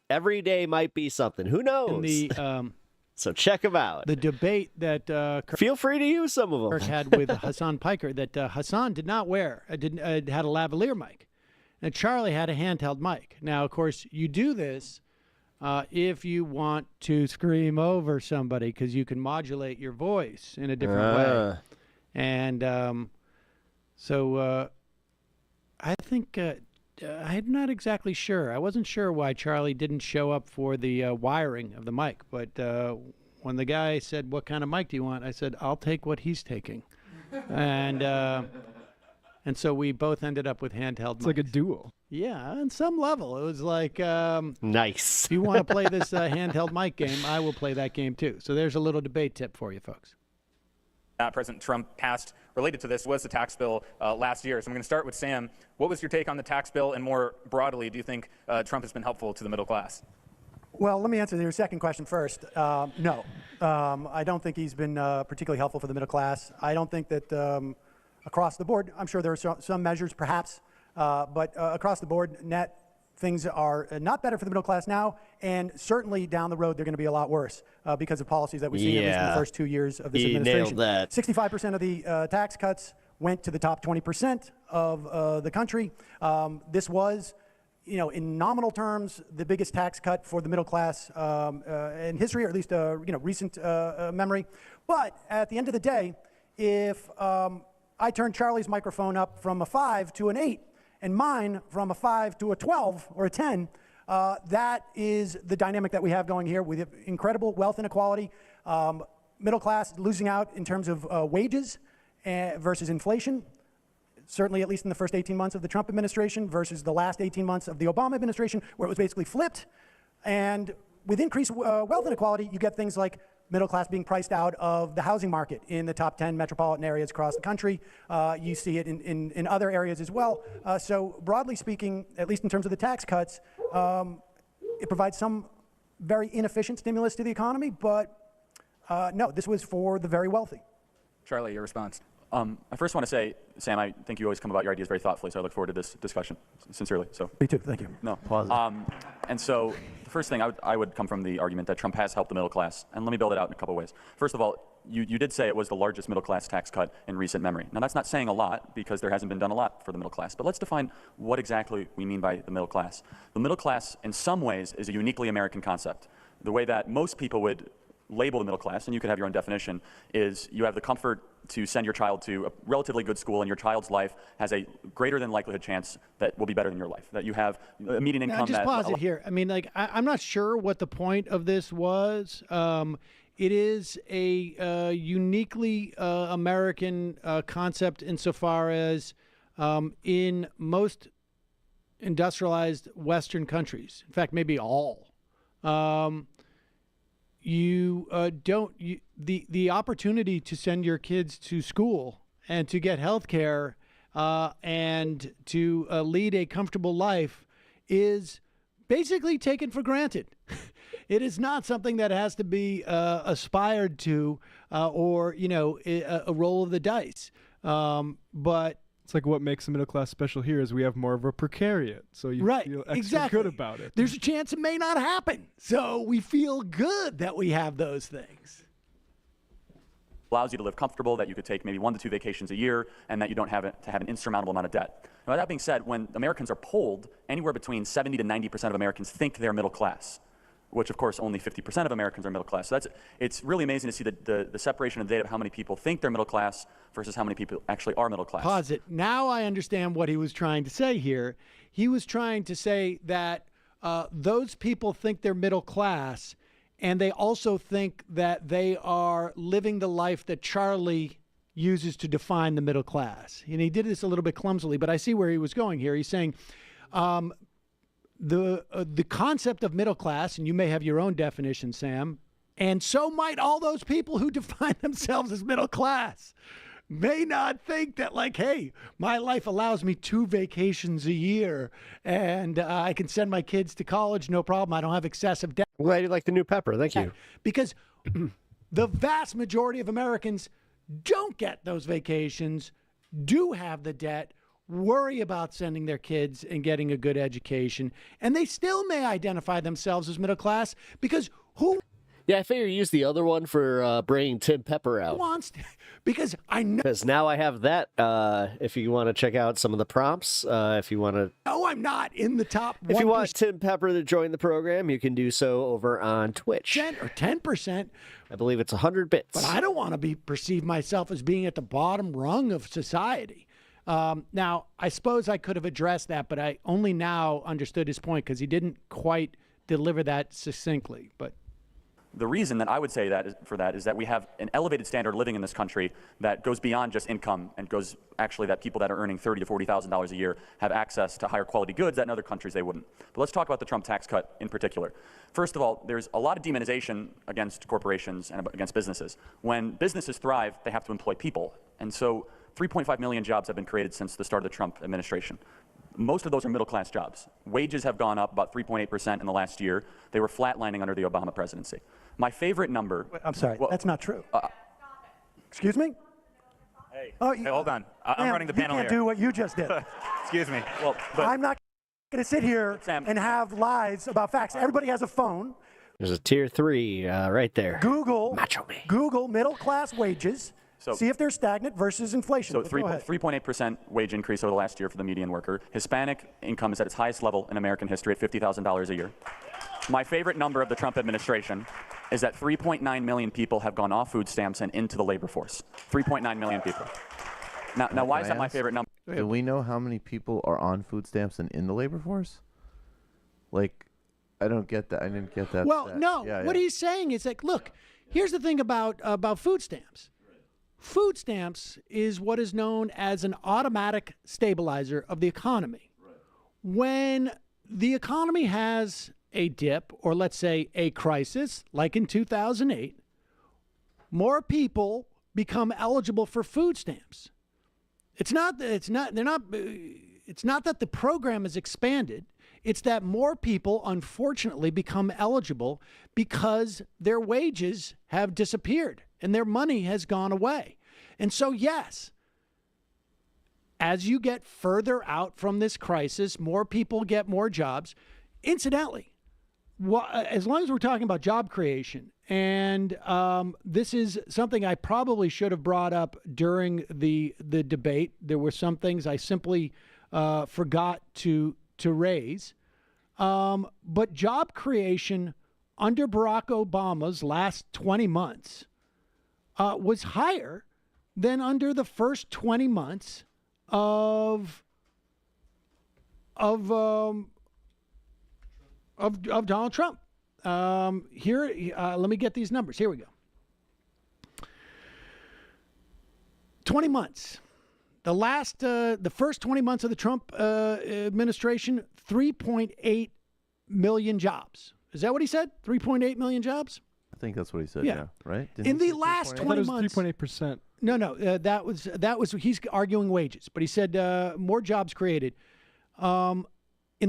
Every day might be something. Who knows? In the So check them out. The debate that feel free to use some of them. Kirk had with Hassan Piker, that Hassan did not wear, had a lavalier mic, and Charlie had a handheld mic. Now, of course, you do this if you want to scream over somebody, because you can modulate your voice in a different way. And so I think I'm not exactly sure. I wasn't sure why Charlie didn't show up for the wiring of the mic, but when the guy said, "What kind of mic do you want?" I said, "I'll take what he's taking," and so we both ended up with handheld. It's like a duel. Yeah, on some level, it was like nice. If you want to play this handheld mic game, I will play that game too. So there's a little debate tip for you folks. President Trump passed related to this was the tax bill last year. So I'm going to start with Sam. What was your take on the tax bill, and more broadly, do you think Trump has been helpful to the middle class? Well, let me answer your second question first. No, I don't think he's been particularly helpful for the middle class. I don't think that across the board, I'm sure there are some measures perhaps, but across the board, net, things are not better for the middle class now, and certainly down the road they're going to be a lot worse because of policies that we've seen at least in the first 2 years of this administration. Nailed that. 65% of the tax cuts went to the top 20% of the country. This was, in nominal terms, the biggest tax cut for the middle class in history, or at least recent memory. But at the end of the day, if I turn Charlie's microphone up from a 5 to an 8, and mine from a 5 to a 12 or a 10, that is the dynamic that we have going here with incredible wealth inequality, middle class losing out in terms of wages versus inflation, certainly at least in the first 18 months of the Trump administration versus the last 18 months of the Obama administration, where it was basically flipped. And with increased wealth inequality, you get things like middle class being priced out of the housing market in the top 10 metropolitan areas across the country. You see it in other areas as well. So broadly speaking, at least in terms of the tax cuts, it provides some very inefficient stimulus to the economy, but no, this was for the very wealthy. Charlie, your response. I first want to say, Sam, I think you always come about your ideas very thoughtfully, so I look forward to this discussion, sincerely. So. Me too, thank you. No. And so the first thing I would come from the argument that Trump has helped the middle class, and let me build it out in a couple ways. First of all, you did say it was the largest middle class tax cut in recent memory. Now that's not saying a lot, because there hasn't been done a lot for the middle class, but let's define what exactly we mean by the middle class. The middle class, in some ways, is a uniquely American concept. The way that most people would label the middle class, and you could have your own definition, is you have the comfort to send your child to a relatively good school, and your child's life has a greater than likelihood chance that will be better than your life, that you have a median income. Now, just pause it here. I mean, I'm not sure what the point of this was. It is a uniquely American concept insofar as in most industrialized Western countries, in fact, maybe all, the opportunity to send your kids to school and to get health care and to lead a comfortable life is basically taken for granted. It is not something that has to be aspired to or, a roll of the dice. But it's like what makes the middle class special here is we have more of a precariat, so you feel extra good about it. There's a chance it may not happen, so we feel good that we have those things. Allows you to live comfortable, that you could take maybe 1 to 2 vacations a year, and that you don't have to have an insurmountable amount of debt. Now, that being said, when Americans are polled, anywhere between 70 to 90% of Americans think they're middle class, which of course only 50% of Americans are middle class. So it's really amazing to see the separation of data of how many people think they're middle class versus how many people actually are middle class. Pause it. Now I understand what he was trying to say here. He was trying to say that those people think they're middle class, and they also think that they are living the life that Charlie uses to define the middle class. And he did this a little bit clumsily, but I see where he was going here. He's saying the concept of middle class, and you may have your own definition, Sam, and so might all those people who define themselves as middle class, may not think that, like, hey, my life allows me 2 vacations a year, and I can send my kids to college, no problem. I don't have excessive debt. Glad you like the new pepper. Thank you. Because the vast majority of Americans don't get those vacations, do have the debt, worry about sending their kids and getting a good education, and they still may identify themselves as middle class because who... Yeah, I figure use the other one for bringing Tim Pepper out. Wants to, because I know. Because now I have that. If you want to check out some of the prompts, if you want to. No, I'm not in the top 1%. If you want Tim Pepper to join the program, you can do so over on Twitch. 10%. I believe it's 100 bits. But I don't want to perceive myself as being at the bottom rung of society. Now, I suppose I could have addressed that, but I only now understood his point because he didn't quite deliver that succinctly. But the reason that I would say that is that we have an elevated standard of living in this country that goes beyond just income and goes actually that people that are earning $30,000 to $40,000 a year have access to higher quality goods that in other countries they wouldn't. But let's talk about the Trump tax cut in particular. First of all, there's a lot of demonization against corporations and against businesses. When businesses thrive, they have to employ people. And so 3.5 million jobs have been created since the start of the Trump administration. Most of those are middle-class jobs. Wages have gone up about 3.8% in the last year. They were flatlining under the Obama presidency. My favorite number... I'm sorry, that's not true. Excuse me? Hey, hold on. I'm running the panel here. You can't do what you just did. Excuse me. Well, but I'm not going to sit here and have lies about facts. Everybody has a phone. There's a tier 3 right there. Google middle-class wages. See if they're stagnant versus inflation. So 3.8% wage increase over the last year for the median worker. Hispanic income is at its highest level in American history at $50,000 a year. My favorite number of the Trump administration is that 3.9 million people have gone off food stamps and into the labor force. 3.9 million people. Now why is that my favorite number? Do we know how many people are on food stamps and in the labor force? Like, I don't get that. I didn't get that. Well, no. What he's saying is like, look, here's the thing about food stamps. Food stamps is what is known as an automatic stabilizer of the economy. Right. When the economy has a dip, or let's say a crisis, like in 2008, more people become eligible for food stamps. It's not that the program is expanded. It's that more people, unfortunately, become eligible because their wages have disappeared and their money has gone away. And so, yes, as you get further out from this crisis, more people get more jobs. Incidentally, as long as we're talking about job creation, and this is something I probably should have brought up during the debate. There were some things I simply forgot to raise. But job creation under Barack Obama's last 20 months was higher than under the first 20 months of Donald Trump. Let me get these numbers. Here we go. 20 months. The first 20 months of the Trump administration, 3.8 million jobs. Is that what he said? 3.8 million jobs? I think that's what he said. Yeah, right. In the last 20 months, 3.8%. No, that was he's arguing wages, but he said more jobs created. In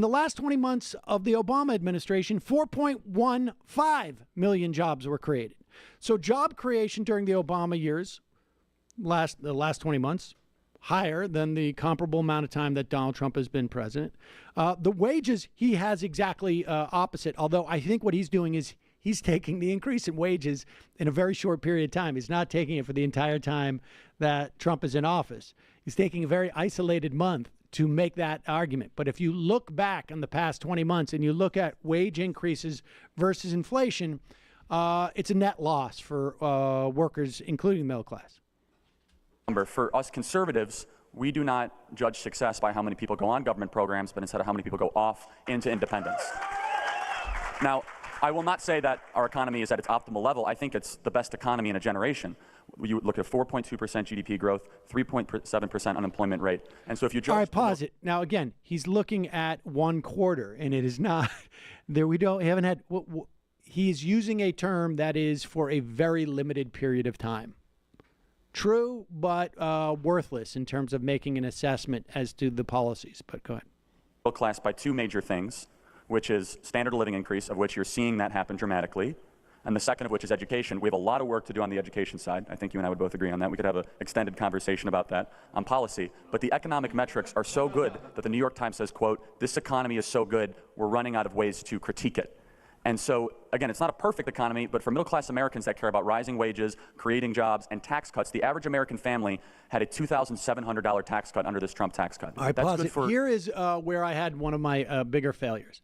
the last 20 months of the Obama administration, 4.15 million jobs were created. So job creation during the Obama years, the last 20 months, higher than the comparable amount of time that Donald Trump has been president. The wages, he has exactly opposite, although I think what he's doing is he's taking the increase in wages in a very short period of time. He's not taking it for the entire time that Trump is in office. He's taking a very isolated month to make that argument. But if you look back on the past 20 months and you look at wage increases versus inflation, it's a net loss for workers, including the middle class. For us conservatives, we do not judge success by how many people go on government programs, but instead of how many people go off into independence. Now, I will not say that our economy is at its optimal level. I think it's the best economy in a generation. You look at 4.2% GDP growth, 3.7% unemployment rate. And so if you judge... All right, pause it. Now, again, he's looking at one quarter, and it is not... He's using a term that is for a very limited period of time. True, but worthless in terms of making an assessment as to the policies. But go ahead. Middle class by two major things, which is standard of living increase, of which you're seeing that happen dramatically, and the second of which is education. We have a lot of work to do on the education side. I think you and I would both agree on that. We could have an extended conversation about that on policy. But the economic metrics are so good that the New York Times says, quote, "This economy is so good, we're running out of ways to critique it." And so, again, it's not a perfect economy, but for middle-class Americans that care about rising wages, creating jobs, and tax cuts, the average American family had a $2,700 tax cut under this Trump tax cut. All right, That's pause good it. for... Here is where I had one of my bigger failures.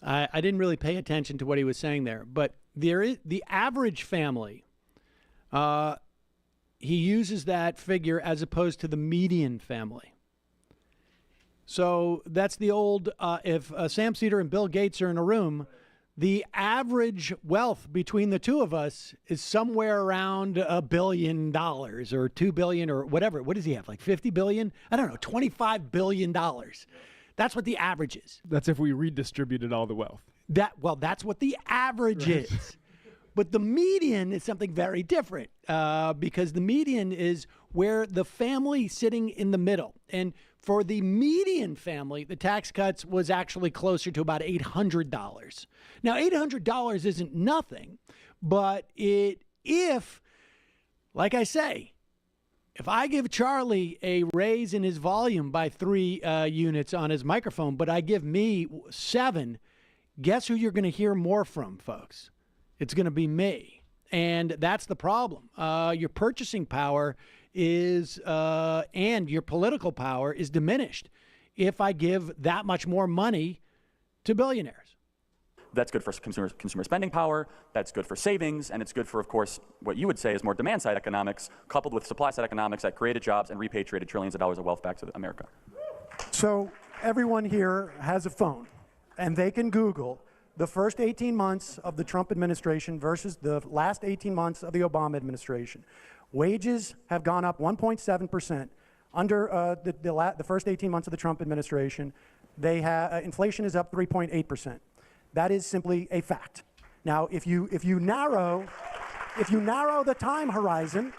I didn't really pay attention to what he was saying there, but there is the average family. He uses that figure as opposed to the median family. So that's the old, if Sam Cedar and Bill Gates are in a room, the average wealth between the two of us is somewhere around $1 billion or $2 billion or whatever. What does he have, like 50 billion? I don't know, $25 billion. That's what the average is. That's if we redistributed all the wealth. That's what the average is. But the median is something very different because the median is where the family sitting in the middle. And for the median family, the tax cuts was actually closer to about $800. Now, $800 isn't nothing, but if, like I say, if I give Charlie a raise in his volume by 3 units on his microphone, but I give me 7, guess who you're going to hear more from, folks? It's going to be me. And that's the problem. Your purchasing power is, and your political power is diminished if I give that much more money to billionaires. That's good for consumer spending power, that's good for savings, and it's good for, of course, what you would say is more demand-side economics, coupled with supply-side economics that created jobs and repatriated trillions of dollars of wealth back to America. So everyone here has a phone, and they can Google the first 18 months of the Trump administration versus the last 18 months of the Obama administration. Wages have gone up 1.7% under the first 18 months of the Trump administration. Inflation is up 3.8%. That is simply a fact. Now, if you narrow the time horizon,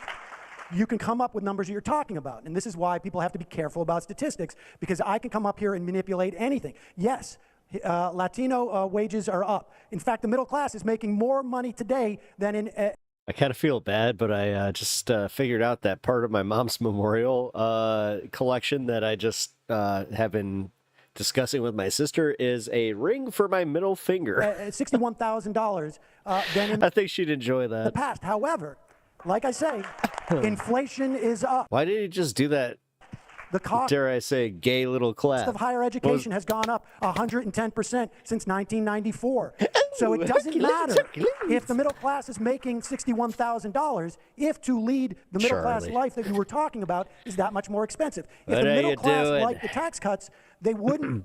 you can come up with numbers that you're talking about. And this is why people have to be careful about statistics, because I can come up here and manipulate anything. Yes, Latino wages are up. In fact, the middle class is making more money today than in... I kind of feel bad, but I just figured out that part of my mom's memorial collection that I just have been discussing with my sister is a ring for my middle finger. $61,000 than in I think she'd enjoy that. the past. However, like I say, inflation is up. Why did he just do that? The cost, dare I say, gay little clap. of higher education has gone up 110% since 1994. So it doesn't matter if the middle class is making $61,000 if to lead the middle class life that you were talking about is that much more expensive. If the middle class liked the tax cuts, they wouldn't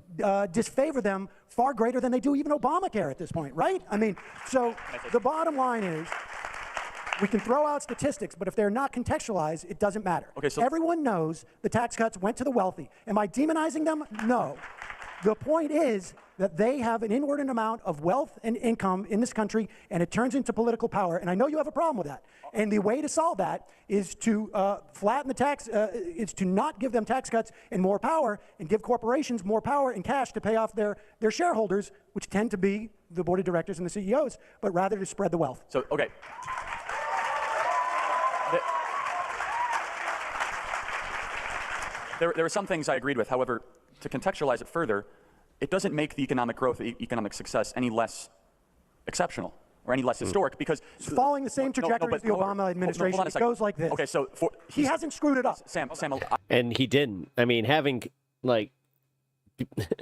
disfavor them far greater than they do even Obamacare at this point, right? I mean, so the bottom line is, we can throw out statistics, but if they're not contextualized, it doesn't matter. Okay, so everyone knows the tax cuts went to the wealthy. Am I demonizing them? No. The point is that they have an inordinate amount of wealth and income in this country, and it turns into political power. And I know you have a problem with that. And the way to solve that is to flatten the tax, is to not give them tax cuts and more power, and give corporations more power and cash to pay off their shareholders, which tend to be the board of directors and the CEOs, but rather to spread the wealth. So, okay. There were some things I agreed with. However, to contextualize it further, it doesn't make the economic growth, economic success any less exceptional or any less historic, because it's following the same trajectory as the Obama administration. It goes like this. Okay, so he hasn't screwed it up. Sam, and he didn't. I mean, having like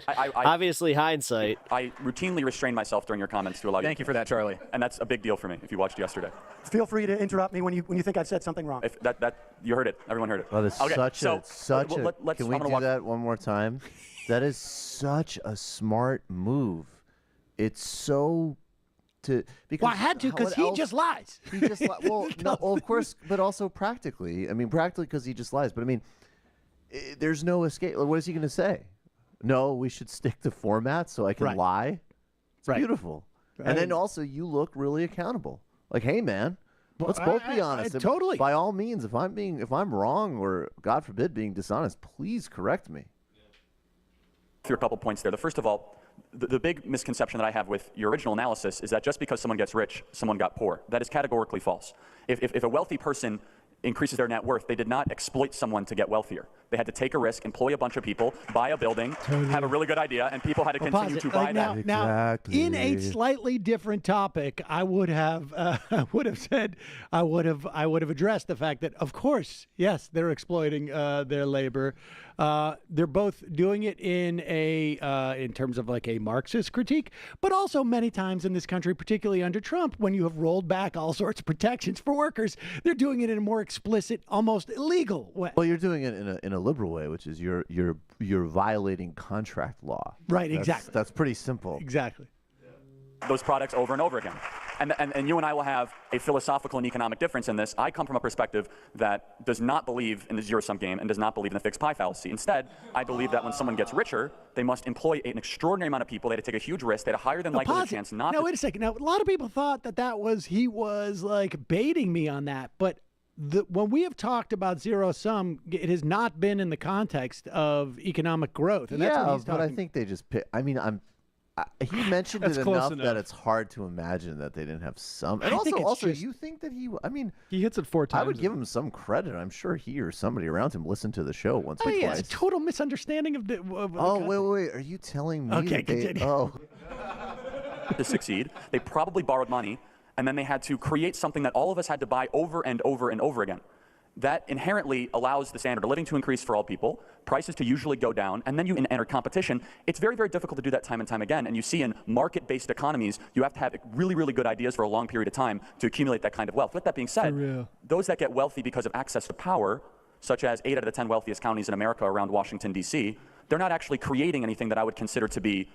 obviously hindsight. I routinely restrain myself during your comments to allow you. Thank you for that, Charlie. And that's a big deal for me. If you watched yesterday, feel free to interrupt me when you think I've said something wrong. If that you heard it, everyone heard it. Well, it's okay, can we do that one more time? That is such a smart move. It's so because I had to because he just lies. He just well, of course, but also practically. I mean, practically because he just lies. But I mean, there's no escape. What is he going to say? No, we should stick to format so I can lie. It's beautiful. And then also you look really accountable. Like, hey man, let's both be honest. Totally. By all means, if I'm wrong or God forbid being dishonest, please correct me. A couple points there. The first of all, the big misconception that I have with your original analysis is that just because someone gets rich, someone got poor. That is categorically false. If a wealthy person increases their net worth. They did not exploit someone to get wealthier. They had to take a risk, employ a bunch of people, buy a building, have a really good idea, and people had to continue to buy that. Now, in a slightly different topic, I would have addressed the fact that, of course, yes, they're exploiting their labor. They're both doing it in terms of like a Marxist critique, but also many times in this country, particularly under Trump, when you have rolled back all sorts of protections for workers, they're doing it in a more explicit, almost illegal way. Well, you're doing it in a liberal way, which is you're violating contract law. Right, exactly. That's pretty simple. Exactly. Those products over and over again. And you and I will have a philosophical and economic difference in this. I come from a perspective that does not believe in the zero-sum game and does not believe in the fixed pie fallacy. Instead, I believe that when someone gets richer, they must employ an extraordinary amount of people. They had to take a huge risk. They had a higher than likely chance not to. Now, wait a second. Now, a lot of people thought he was like baiting me on that, but when we have talked about zero sum, it has not been in the context of economic growth. And that's what he's but I think they just pick. I mean, he mentioned it enough that it's hard to imagine that they didn't have some. And also, you think that he? I mean, he hits it 4 times. I would give him some credit. I'm sure he or somebody around him listened to the show once or twice. It's a total misunderstanding of the. Wait! Are you telling me? Okay, continue. To succeed, they probably borrowed money, and then they had to create something that all of us had to buy over and over and over again. That inherently allows the standard of living to increase for all people, prices to usually go down, and then you enter competition. It's very, very difficult to do that time and time again. And you see in market-based economies, you have to have really, really good ideas for a long period of time to accumulate that kind of wealth. With that being said, those that get wealthy because of access to power, such as 8 out of the 10 wealthiest counties in America around Washington, D.C., they're not actually creating anything that I would consider to be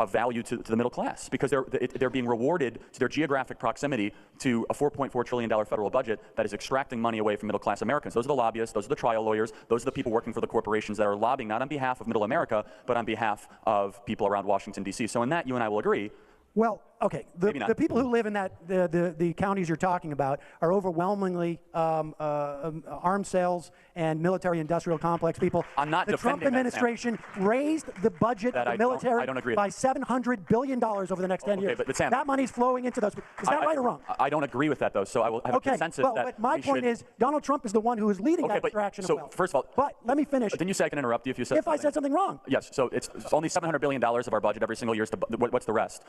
of value to the middle class, because they're being rewarded to their geographic proximity to a $4.4 trillion federal budget that is extracting money away from middle class Americans. Those are the lobbyists, those are the trial lawyers, those are the people working for the corporations that are lobbying not on behalf of middle America, but on behalf of people around Washington, D.C. So in that, you and I will agree. Well, okay, the people who live in the counties you're talking about are overwhelmingly arms sales and military-industrial complex people. I'm not the Trump administration raised the budget of the military by $700 billion over the next 10 years. But Sam, that money's flowing into those. Is that right or wrong? I don't agree with that, though, so I will have a consensus that but my point is, Donald Trump is the one who is leading that extraction of wealth. First of all, but let me finish. Didn't you say I can interrupt you if you said I said something wrong? Yes, so it's only $700 billion of our budget every single year. What's the rest?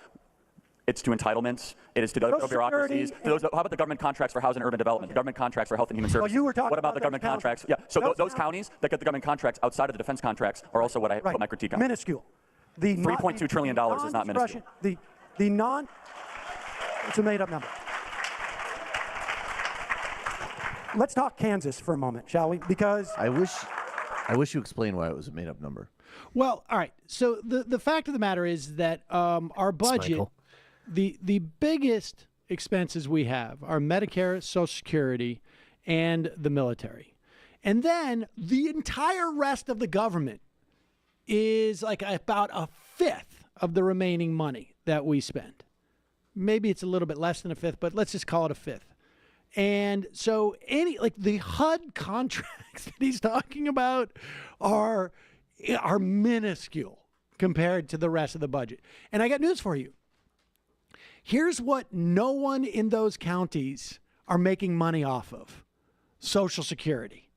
It's to entitlements. It is to the bureaucracies. How about the government contracts for housing and urban development? The government contracts for health and human services. Well, you were talking what about the government contracts? Yeah. So those counties that get the government contracts outside of the defense contracts are also what I put my critique on. Minuscule. $3.2 trillion is not minuscule. It's a made-up number. Let's talk Kansas for a moment, shall we? Because I wish you explained why it was a made-up number. Well, all right. So the fact of the matter is that our budget. The biggest expenses we have are Medicare, Social Security, and the military. And then the entire rest of the government is like about a fifth of the remaining money that we spend. Maybe it's a little bit less than a fifth, but let's just call it a fifth. And so the HUD contracts that he's talking about are minuscule compared to the rest of the budget. And I got news for you. Here's what no one in those counties are making money off of: Social Security.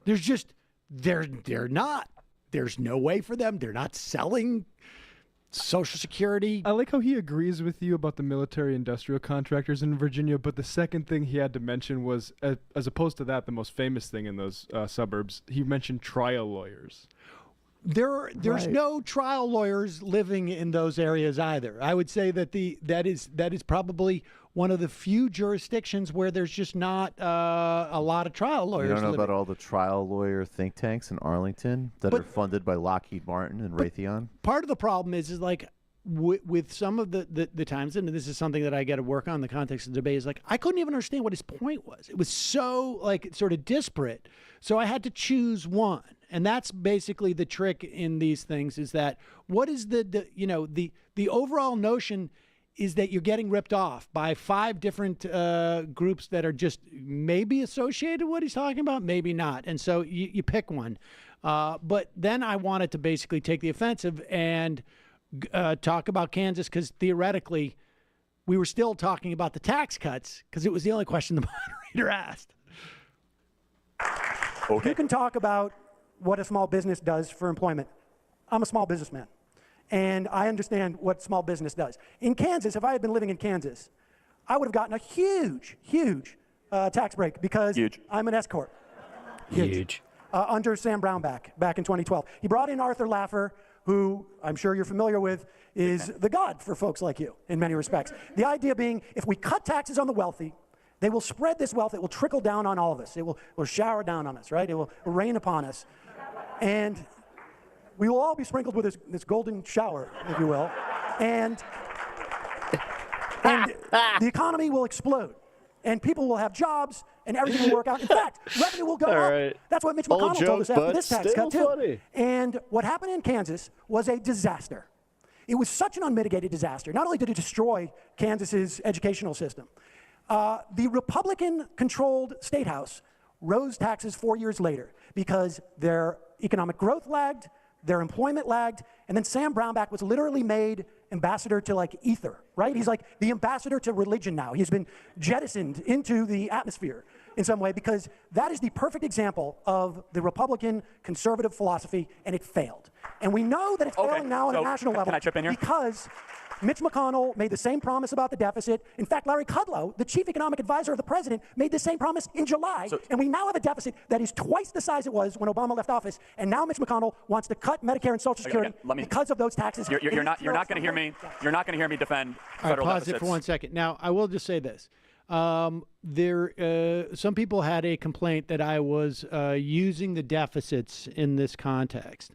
They're not. There's no way for them. They're not selling Social Security. I like how he agrees with you about the military-industrial contractors in Virginia, but the second thing he had to mention was, as opposed to that, the most famous thing in those suburbs, he mentioned trial lawyers. There's no trial lawyers living in those areas either. I would say that that is probably one of the few jurisdictions where there's just not a lot of trial lawyers. You don't know about all the trial lawyer think tanks in Arlington that are funded by Lockheed Martin and Raytheon? Part of the problem is like with some of the times, and this is something that I got to work on in the context of the debate, is like I couldn't even understand what his point was. It was so sort of disparate. So I had to choose one. And that's basically the trick in these things, is that what is the overall notion is that you're getting ripped off by 5 different groups that are just maybe associated with what he's talking about, maybe not. And so you pick one. But then I wanted to basically take the offensive and talk about Kansas, because theoretically we were still talking about the tax cuts, because it was the only question the moderator asked. You can talk about what a small business does for employment. I'm a small businessman, and I understand what small business does. In Kansas, if I had been living in Kansas, I would have gotten a huge, huge tax break because I'm an S-corp. Huge. Under Sam Brown back in 2012. He brought in Arthur Laffer, who I'm sure you're familiar with, is the god for folks like you in many respects. The idea being, if we cut taxes on the wealthy, they will spread this wealth. It will trickle down on all of us. It will shower down on us, right? It will rain upon us. And we will all be sprinkled with this golden shower, if you will. And the economy will explode. And people will have jobs, and everything will work out. In fact, revenue will go up. Right. That's what Mitch Old McConnell joke, told us after but this tax still cut, too. funny. And what happened in Kansas was a disaster. It was such an unmitigated disaster. Not only did it destroy Kansas's educational system, the Republican-controlled State House rose taxes 4 years later because their economic growth lagged, their employment lagged, and then Sam Brownback was literally made ambassador to like ether, right? He's like the ambassador to religion now. He's been jettisoned into the atmosphere in some way because that is the perfect example of the Republican conservative philosophy, and it failed. And we know that it's failing now on a national level. Can I chip in here? Because Mitch McConnell made the same promise about the deficit. In fact, Larry Kudlow, the chief economic advisor of the president, made the same promise in July. And we now have a deficit that is twice the size it was when Obama left office. And now Mitch McConnell wants to cut Medicare and Social Security because of those taxes. You're not going to hear me. You're not going to hear me defend federal pause deficits. it for 1 second. Now, I will just say this. Some people had a complaint that I was using the deficits in this context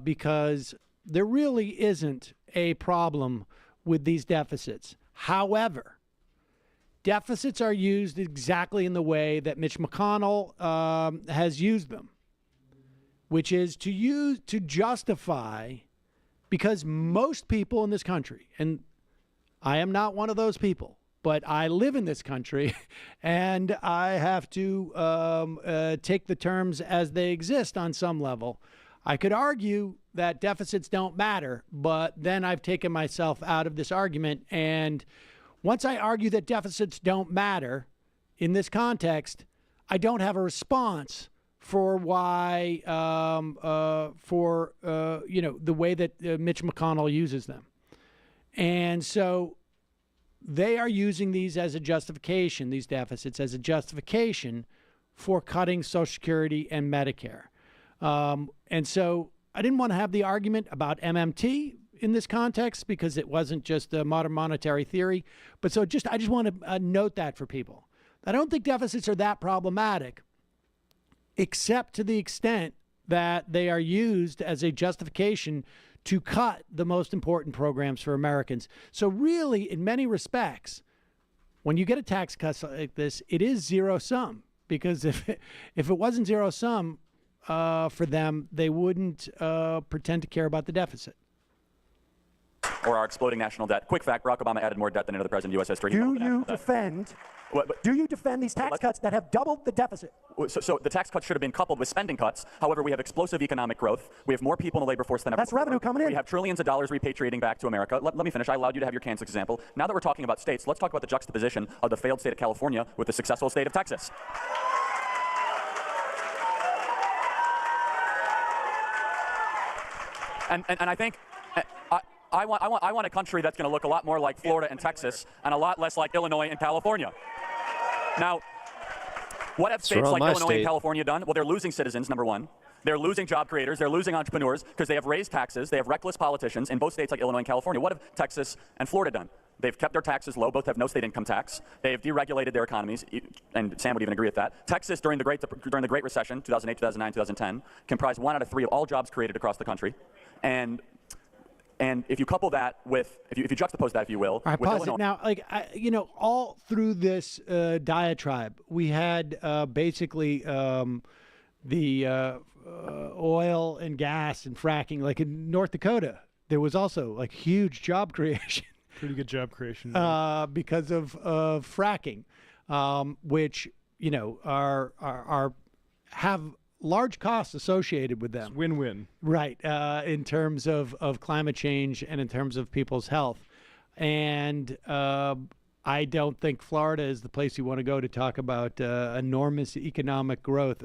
because there really isn't a problem with these deficits. However, deficits are used exactly in the way that Mitch McConnell has used them, which is to justify, because most people in this country, and I am not one of those people, but I live in this country and I have to take the terms as they exist on some level. I could argue that deficits don't matter, but then I've taken myself out of this argument. And once I argue that deficits don't matter in this context, I don't have a response for why, the way that Mitch McConnell uses them. And so they are using these as a justification, these deficits as a justification for cutting Social Security and Medicare. And so I didn't want to have the argument about MMT in this context because it wasn't just a modern monetary theory. But so I just want to note that for people. I don't think deficits are that problematic, except to the extent that they are used as a justification to cut the most important programs for Americans. So really, in many respects, when you get a tax cut like this, it is zero sum, because if it wasn't zero sum for them, they wouldn't pretend to care about the deficit. Or our exploding national debt. Quick fact, Barack Obama added more debt than any other president in U.S. history. Do you defend these tax cuts that have doubled the deficit? So the tax cuts should have been coupled with spending cuts. However, we have explosive economic growth. We have more people in the labor force than ever That's before. revenue coming in. We have trillions of dollars repatriating back to America. Let me finish. I allowed you to have your Kansas example. Now that we're talking about states, let's talk about the juxtaposition of the failed state of California with the successful state of Texas. And I think I want a country that's going to look a lot more like Florida and Texas and a lot less like Illinois and California. Now, what have states like Illinois and California done? Well, they're losing citizens, number one. They're losing job creators. They're losing entrepreneurs because they have raised taxes. They have reckless politicians in both states like Illinois and California. What have Texas and Florida done? They've kept their taxes low. Both have no state income tax. They have deregulated their economies, and Sam would even agree with that. Texas, during the Great Recession, 2008, 2009, 2010, comprised 1 out of 3 of all jobs created across the country. And if you couple that with, if you juxtapose that, if you will, all right, with pause Illinois. it. Now, all through this diatribe, we had basically the oil and gas and fracking. Like in North Dakota, there was also like huge job creation. Pretty good job creation. Because of fracking, which have large costs associated with them. It's win-win. Right, in terms of climate change and in terms of people's health. And I don't think Florida is the place you want to go to talk about enormous economic growth.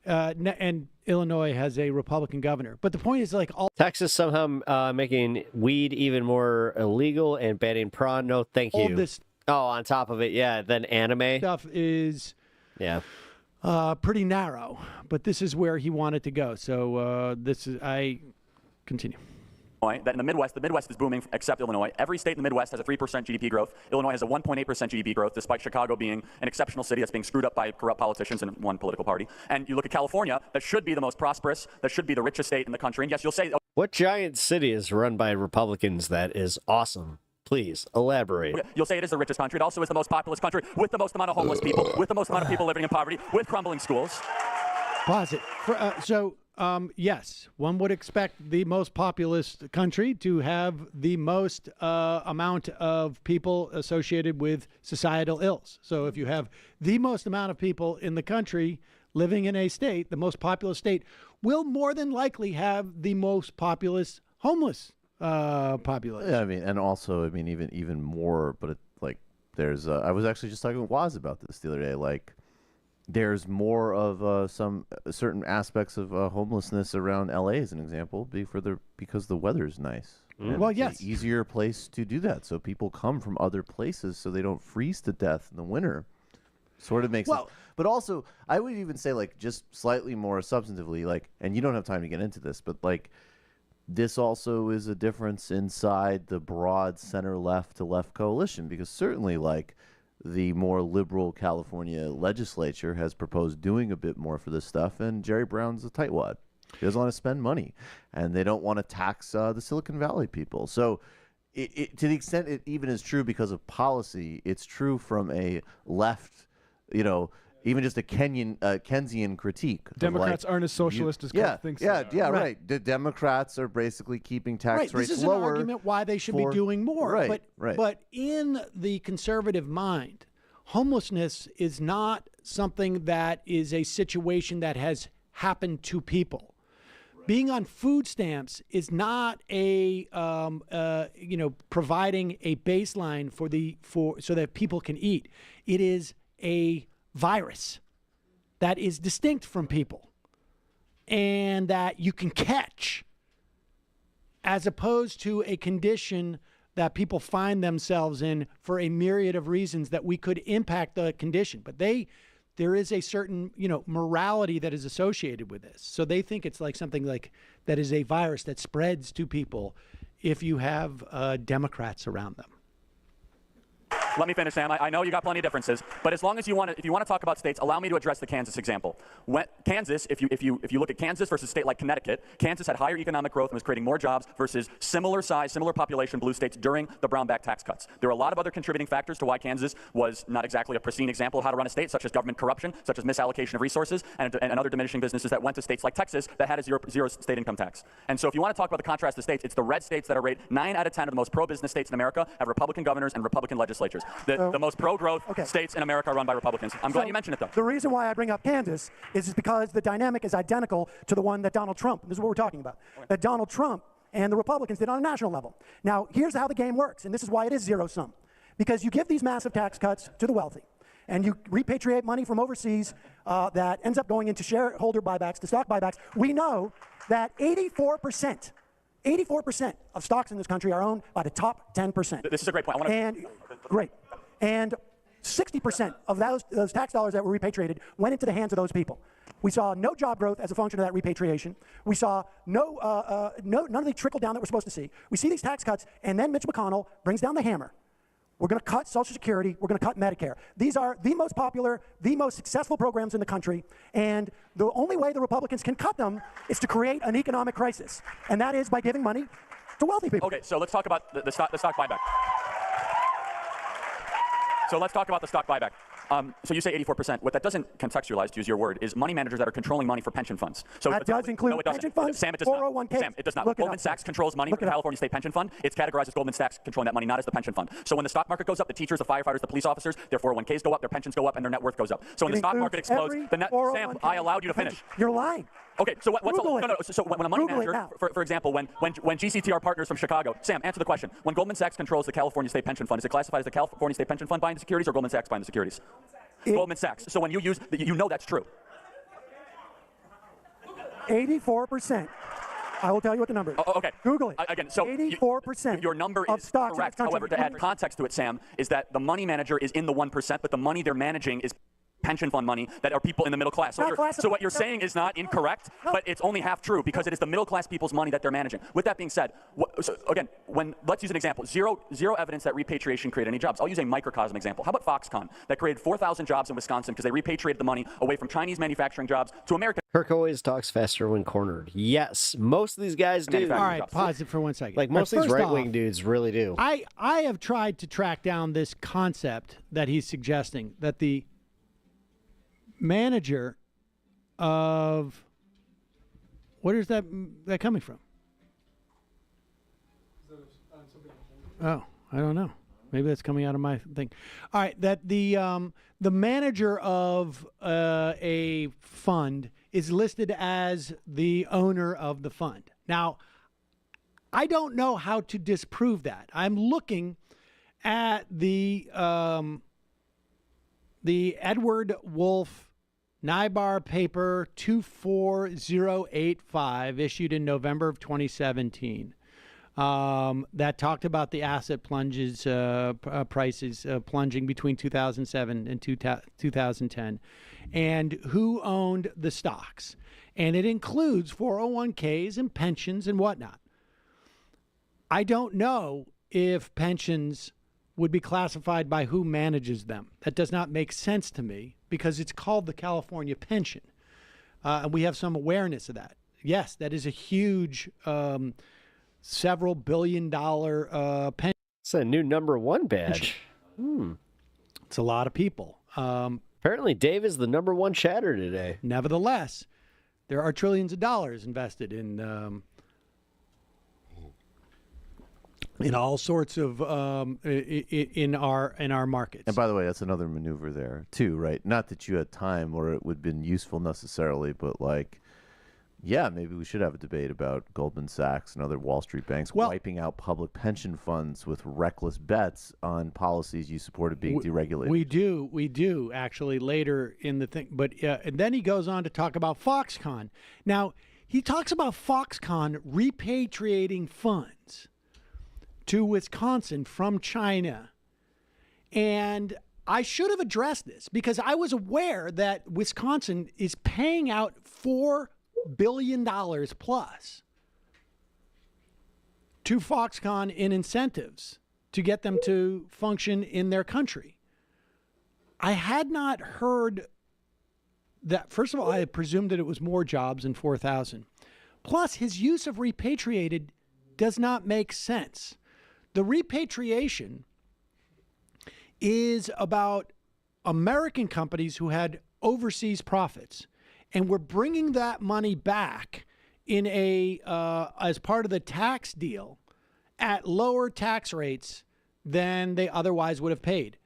And Illinois has a Republican governor. But the point is, like, all Texas somehow making weed even more illegal and banning prawn. No, thank you. All this on top of it, yeah. Then anime stuff is pretty narrow. But this is where he wanted to go. So I continue. That in the Midwest is booming except Illinois. Every state in the Midwest has a 3% GDP growth. Illinois has a 1.8% GDP growth, despite Chicago being an exceptional city that's being screwed up by corrupt politicians in one political party. And you look at California, that should be the most prosperous, that should be the richest state in the country. And yes, you'll say... What giant city is run by Republicans that is awesome? Please, elaborate. You'll say it is the richest country. It also is the most populous country, with the most amount of homeless people, with the most amount of people living in poverty, with crumbling schools. Pause it. Yes, one would expect the most populous country to have the most amount of people associated with societal ills. So if you have the most amount of people in the country living in a state, the most populous state will more than likely have the most populous homeless population. Yeah, and also, even more, but there's, I was actually just talking with Waz about this the other day, there's more of some certain aspects of homelessness around LA, as an example, because the weather's nice. Well, it's yes, an easier place to do that. So people come from other places so they don't freeze to death in the winter. Sort of makes sense. But also, I would even say, just slightly more substantively, and you don't have time to get into this, but this also is a difference inside the broad center-left to left coalition, because certainly, the more liberal California legislature has proposed doing a bit more for this stuff, and Jerry Brown's a tightwad. He doesn't want to spend money, and they don't want to tax the Silicon Valley people. So to the extent it even is true because of policy, it's true from a left, even just a Keynesian critique. Democrats aren't as socialist as Trump thinks. Right. The Democrats are basically keeping tax rates this is lower. an argument why they should be doing more. Right. But in the conservative mind, homelessness is not something that is a situation that has happened to people. Being on food stamps is not a providing a baseline so that people can eat. It is a virus that is distinct from people and that you can catch, as opposed to a condition that people find themselves in for a myriad of reasons that we could impact the condition. But there is a certain, morality that is associated with this. So they think it's something that is a virus that spreads to people if you have Democrats around them. Let me finish, Sam. I know you got plenty of differences, but as long as if you want to talk about states, allow me to address the Kansas example. Kansas, if you look at Kansas versus a state like Connecticut, Kansas had higher economic growth and was creating more jobs versus similar size, similar population blue states during the Brownback tax cuts. There are a lot of other contributing factors to why Kansas was not exactly a pristine example of how to run a state, such as government corruption, such as misallocation of resources, and other diminishing businesses that went to states like Texas that had a zero state income tax. And so if you want to talk about the contrast of states, it's the red states that are rated 9 out of 10 of the most pro-business states in America have Republican governors and Republican legislatures. The most pro-growth states in America are run by Republicans. I'm glad you mentioned it, though. The reason why I bring up Kansas is because the dynamic is identical to the one that Donald Trump, this is what we're talking about, that Donald Trump and the Republicans did on a national level. Now, here's how the game works, and this is why it is zero-sum. Because you give these massive tax cuts to the wealthy, and you repatriate money from overseas that ends up going into shareholder buybacks, to stock buybacks. We know that 84% of stocks in this country are owned by the top 10%. This is a great point. Great. And 60% of those tax dollars that were repatriated went into the hands of those people. We saw no job growth as a function of that repatriation. We saw none of the trickle down that we're supposed to see. We see these tax cuts, and then Mitch McConnell brings down the hammer. We're going to cut Social Security. We're going to cut Medicare. These are the most popular, the most successful programs in the country, and the only way the Republicans can cut them is to create an economic crisis, and that is by giving money to wealthy people. Okay, so let's talk about the stock buyback. So let's talk about the stock buyback. So you say 84%. What that doesn't contextualize, to use your word, is money managers that are controlling money for pension funds. So that does include pension funds, Sam, it does not. 401ks. Sam, it does not. Goldman Sachs controls money for the California State Pension Fund. It's categorized as Goldman Sachs controlling that money, not as the pension fund. So when the stock market goes up, the teachers, the firefighters, the police officers, their 401ks go up, their pensions go up, and their net worth goes up. So when the stock market explodes, Sam, I allowed you to finish. You're lying. Okay, so what's Google no, so when a money Google it manager, now. for example, when GCTR partners from Chicago, Sam, answer the question. When Goldman Sachs controls the California State Pension Fund, is it classified as the California State Pension Fund buying the securities or Goldman Sachs buying the securities? Goldman Sachs. So when you use, you know that's true. 84%. I will tell you what the number is. Oh, okay. Google it. Again, so 84%. Your number of is stocks correct. However, to add context to it, Sam, is that the money manager is in the 1%, but the money they're managing is pension fund money that are people in the middle class. So what you're saying is not incorrect, but it's only half true because it is the middle class people's money that they're managing. With that being said, so again, let's use an example. Zero evidence that repatriation created any jobs. I'll use a microcosm example. How about Foxconn that created 4,000 jobs in Wisconsin because they repatriated the money away from Chinese manufacturing jobs to American. Kirk always talks faster when cornered. Yes, most of these guys do. All right, pause it for 1 second. Like most of these First right-wing off, dudes really do. I have tried to track down this concept that he's suggesting, that the manager of, where is that coming from? Oh, I don't know. Maybe that's coming out of my thing. All right, that the manager of a fund is listed as the owner of the fund. Now, I don't know how to disprove that. I'm looking at the Edward Wolf NIBAR paper 24085, issued in November of 2017, that talked about the asset plunges, prices plunging between 2007 and 2010, and who owned the stocks. And it includes 401ks and pensions and whatnot. I don't know if pensions would be classified by who manages them. That does not make sense to me because it's called the California pension. And we have some awareness of that. Yes, that is a huge several billion-dollar pension. It's a new #1 badge. It's a lot of people. Apparently, Dave is the #1 chatter today. Nevertheless, there are trillions of dollars invested in all sorts of in our markets. And by the way, that's another maneuver there too, right? Not that you had time or it would have been useful necessarily, but like, yeah, maybe we should have a debate about Goldman Sachs and other Wall Street banks wiping out public pension funds with reckless bets on policies you supported being deregulated. We do actually later in the thing. But and then he goes on to talk about Foxconn. Now, he talks about Foxconn repatriating funds to Wisconsin from China. And I should have addressed this because I was aware that Wisconsin is paying out $4 billion plus to Foxconn in incentives to get them to function in their country. I had not heard that. First of all, I had presumed that it was more jobs than 4,000. Plus, his use of repatriated does not make sense. The repatriation is about American companies who had overseas profits, and we're bringing that money back in as part of the tax deal at lower tax rates than they otherwise would have paid.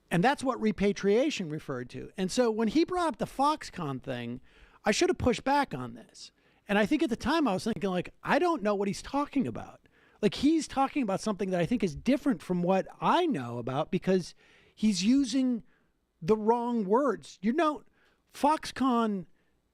And that's what repatriation referred to. And so when he brought up the Foxconn thing, I should have pushed back on this. And I think at the time I was thinking, like, I don't know what he's talking about. Like, he's talking about something that I think is different from what I know about because he's using the wrong words. Foxconn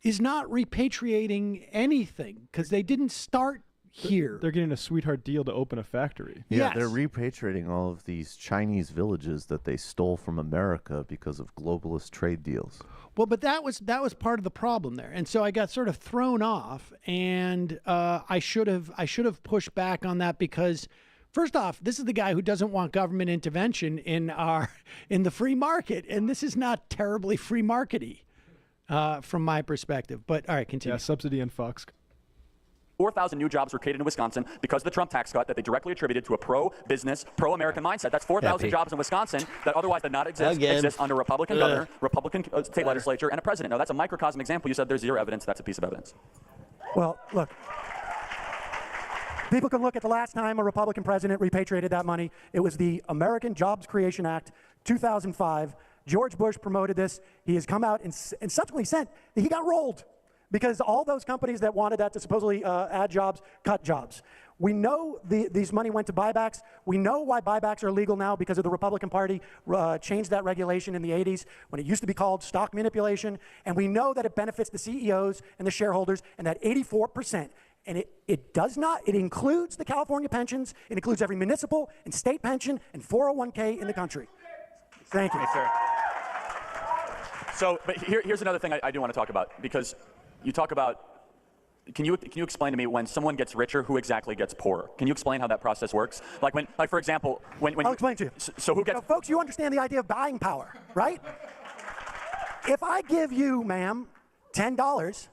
is not repatriating anything because they didn't start here. They're getting a sweetheart deal to open a factory. Yeah, Yes. they're repatriating all of these Chinese villages that they stole from America because of globalist trade deals. Well, but that was part of the problem there, and so I got sort of thrown off, and I should have pushed back on that because, first off, this is the guy who doesn't want government intervention in the free market, and this is not terribly free markety from my perspective. But all right, continue. Yeah, subsidy and Fox. 4,000 new jobs were created in Wisconsin because of the Trump tax cut that they directly attributed to a pro-business, pro-American mindset. That's 4,000 jobs in Wisconsin that otherwise did not exist under a Republican governor, Republican state legislature, and a president. Now, that's a microcosm example. You said there's zero evidence. That's a piece of evidence. Well, look. People can look at the last time a Republican president repatriated that money. It was the American Jobs Creation Act, 2005. George Bush promoted this. He has come out and subsequently said that he got rolled. because all those companies that wanted that to supposedly add jobs, cut jobs. We know these money went to buybacks. We know why buybacks are legal now because of the Republican Party changed that regulation in the 80s when it used to be called stock manipulation. And we know that it benefits the CEOs and the shareholders, and that 84%. And it does not, it includes the California pensions, it includes every municipal and state pension and 401k in the country. Thank you. Hey, sir. So, but here's another thing I do want to talk about, because you talk about, can you explain to me when someone gets richer, who exactly gets poorer? Can you explain how that process works? Like for example, when I'll explain to you. So who gets? Folks, you understand the idea of buying power, right? If I give you, ma'am, $10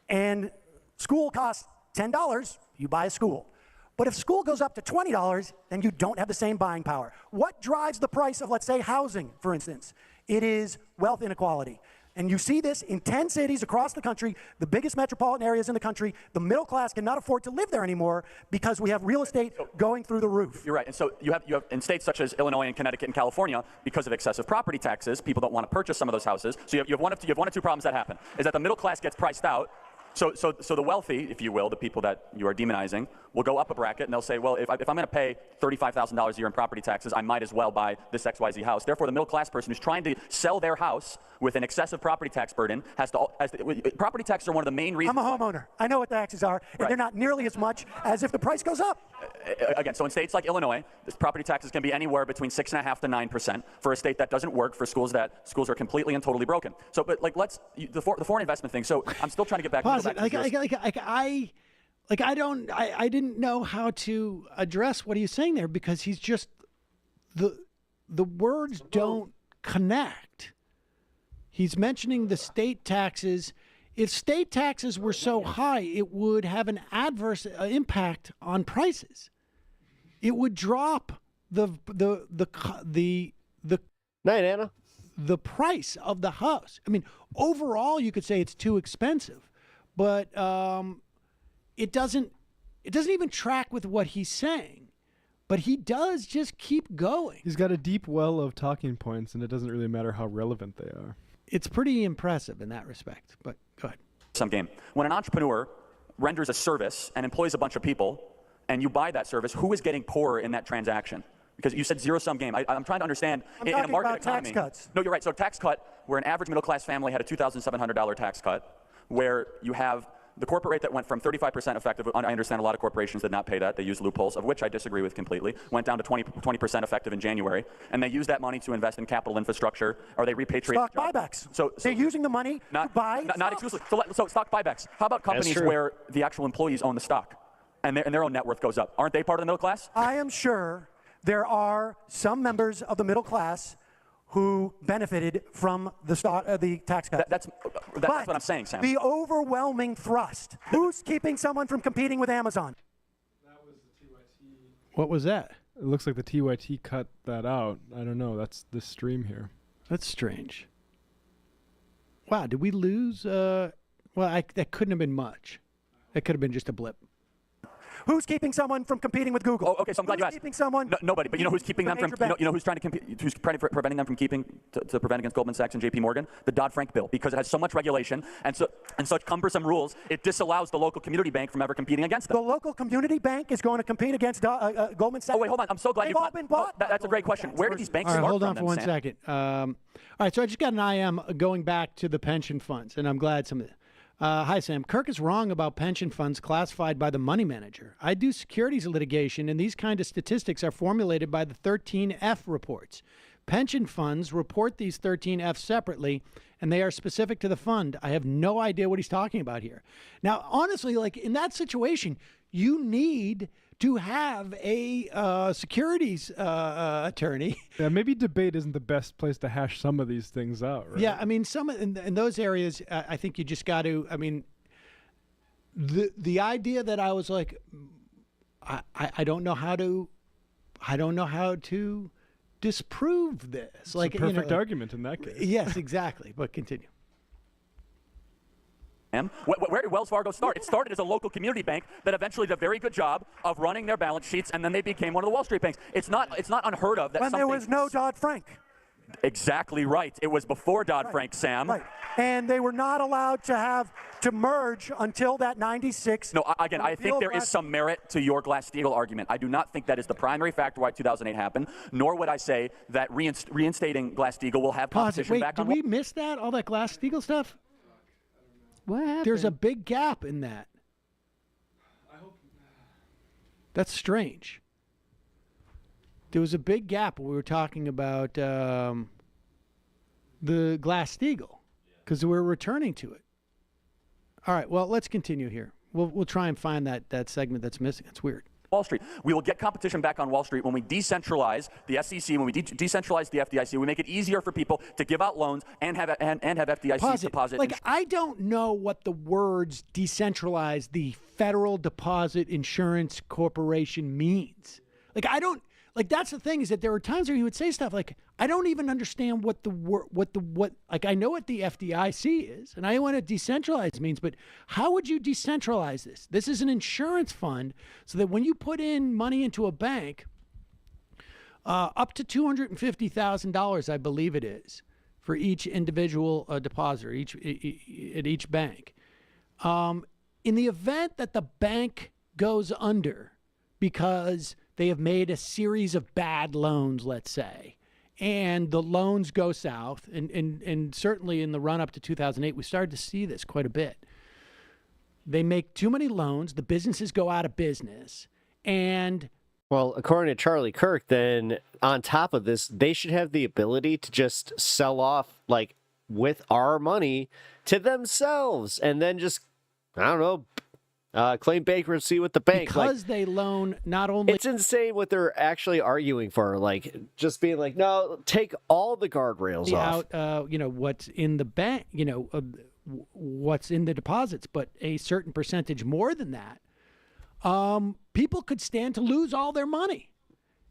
and school costs $10, you buy a school. But if school goes up to $20, then you don't have the same buying power. What drives the price of, let's say, housing, for instance? It is wealth inequality. And you see this in 10 cities across the country, the biggest metropolitan areas in the country. The middle class cannot afford to live there anymore because we have real estate going through the roof. You're right. And so you have in states such as Illinois and Connecticut and California, because of excessive property taxes, people don't want to purchase some of those houses. So you have one of two problems that happen. Is that the middle class gets priced out. So the wealthy, if you will, the people that you are demonizing, will go up a bracket and they'll say, well, if I'm going to pay $35,000 a year in property taxes, I might as well buy this XYZ house. Therefore, the middle class person who's trying to sell their house with an excessive property tax burden property taxes are one of the main reasons. I'm a homeowner. I know what taxes are, and they're not nearly as much as if the price goes up. Again, so in states like Illinois, property taxes can be anywhere between 6.5% to 9% for a state that doesn't work, for schools are completely and totally broken. So, but like, the foreign investment thing. So I'm still trying to get back. Pause it. I didn't know how to address what he's saying there, because he's just the words don't connect. He's mentioning the state taxes. If state taxes were so high, it would have an adverse impact on prices. It would drop the Night, Anna. The price of the house. I mean, overall, you could say it's too expensive, but it doesn't even track with what he's saying. But he does just keep going. He's got a deep well of talking points, and it doesn't really matter how relevant they are. It's pretty impressive in that respect, but go ahead. Some game. When an entrepreneur renders a service and employs a bunch of people, and you buy that service, who is getting poorer in that transaction? Because you said zero-sum game. I'm trying to understand. I'm in a talking market about economy, tax cuts. No, you're right. So tax cut, where an average middle-class family had a $2,700 tax cut, where you have the corporate rate that went from 35% effective. I understand a lot of corporations did not pay that. They used loopholes, of which I disagree with completely. Went down to 20% effective in January, and they used that money to invest in capital infrastructure, or they repatriate stock buybacks. So they're using the money to buy not exclusively. So stock buybacks. How about companies where the actual employees own the stock, and their own net worth goes up? Aren't they part of the middle class? I am sure there are some members of the middle class who benefited from the tax cut. That's what I'm saying, Sam. The overwhelming thrust. Who's keeping someone from competing with Amazon? What was that? It looks like the TYT cut that out. I don't know. That's this stream here. That's strange. Wow, did we lose? That couldn't have been much. That could have been just a blip. Who's keeping someone from competing with Google? Oh, okay, so I'm glad you asked. Keeping someone? Nobody. But you know who's keeping them from? You know who's trying to compete? Who's preventing them from keeping to prevent against Goldman Sachs and JP Morgan? The Dodd-Frank bill, because it has so much regulation and such cumbersome rules, it disallows the local community bank from ever competing against them. The local community bank is going to compete against Goldman Sachs. Oh wait, hold on. I'm so glad They've all been bought. That's a great question. Where do these banks start from? Hold on for 1 second. All right, so I just got an IM going back to the pension funds, and I'm glad some of it. Hi, Sam. Kirk is wrong about pension funds classified by the money manager. I do securities litigation, and these kind of statistics are formulated by the 13F reports. Pension funds report these 13F separately, and they are specific to the fund. I have no idea what he's talking about here. Now, honestly, like in that situation, you need to have a securities attorney. Yeah, maybe debate isn't the best place to hash some of these things out, right? Yeah, I mean, some in those areas, I think you just got to. I mean, the idea that I was like, I don't know how to disprove this. It's like a perfect argument in that case. Yes, exactly. But continue. Where did Wells Fargo start? It started as a local community bank that eventually did a very good job of running their balance sheets, and then they became one of the Wall Street banks. It's not unheard of that when there was no Dodd-Frank. Exactly right. It was before Dodd-Frank, Sam. Right. And they were not allowed to merge until that 96. No, again, I think there is some merit to your Glass-Steagall argument. I do not think that is the primary factor why 2008 happened, nor would I say that reinstating Glass-Steagall will have competition Wait, back did on. we miss that? All that Glass-Steagall stuff? What happened? There's a big gap in that. That's strange. There was a big gap when we were talking about the Glass-Steagall because we're returning to it. All right, well, let's continue here. We'll try and find that segment that's missing. It's weird. Wall Street. We will get competition back on Wall Street when we decentralize the SEC, when we decentralize the FDIC. We make it easier for people to give out loans and have FDIC deposit. Like, I don't know what the words decentralize the Federal Deposit Insurance Corporation means. Like, I don't. Like, that's the thing, is that there were times where he would say stuff like, I don't even understand what like, I know what the FDIC is, and I know what decentralized means, but how would you decentralize this? This is an insurance fund, so that when you put in money into a bank, up to $250,000, I believe it is, for each individual depositor, at each bank. In the event that the bank goes under because they have made a series of bad loans, let's say, and the loans go south, and certainly in the run-up to 2008, we started to see this quite a bit. They make too many loans, the businesses go out of business, and... Well, according to Charlie Kirk, then on top of this, they should have the ability to just sell off, like, with our money to themselves, and then just, I don't know, claim bankruptcy with the bank. Because they loan not only... It's insane what they're actually arguing for. Like, just being like, no, take all the guardrails off. What's in the bank, what's in the deposits, but a certain percentage more than that. People could stand to lose all their money.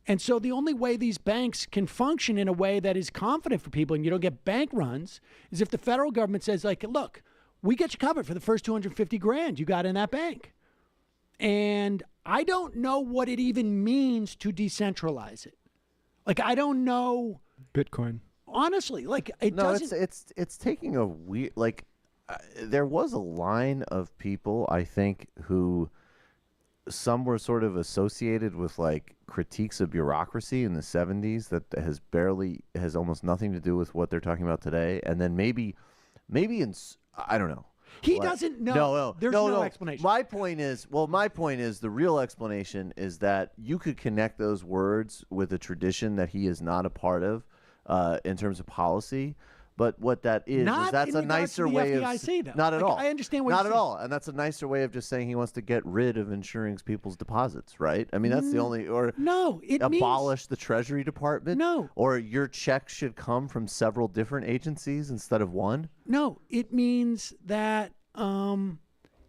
And so the only way these banks can function in a way that is confident for people and you don't get bank runs is if the federal government says, like, look, we get you covered for the first $250,000 you got in that bank. And I don't know what it even means to decentralize it. Like, I don't know. Bitcoin. Honestly, like, it doesn't. No, it's taking a weird, like, there was a line of people, I think, who some were sort of associated with, like, critiques of bureaucracy in the 70s that has almost nothing to do with what they're talking about today. And then maybe I don't know. He doesn't know. No. There's no explanation. My point is the real explanation is that you could connect those words with a tradition that he is not a part of in terms of policy. But what that is that's a nicer way of not at all. I understand what not you're at saying. all, and that's a nicer way of just saying he wants to get rid of insuring people's deposits, right? I mean, that's the only abolish the Treasury Department. No, or your check should come from several different agencies instead of one. No, it means that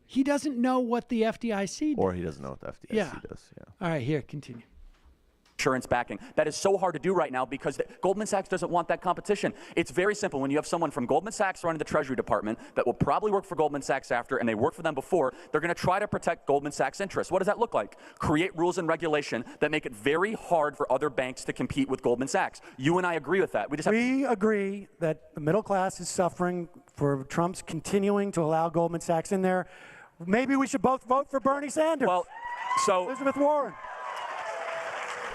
he doesn't know what the FDIC does. Or he doesn't know what the FDIC does. Yeah. All right, here, continue. Insurance backing. That is so hard to do right now because Goldman Sachs doesn't want that competition. It's very simple. When you have someone from Goldman Sachs running the Treasury Department that will probably work for Goldman Sachs after, and they worked for them before, they're going to try to protect Goldman Sachs' interests. What does that look like? Create rules and regulation that make it very hard for other banks to compete with Goldman Sachs. You and I agree with that. We agree that the middle class is suffering for Trump's continuing to allow Goldman Sachs in there. Maybe we should both vote for Bernie Sanders. Well, so Elizabeth Warren.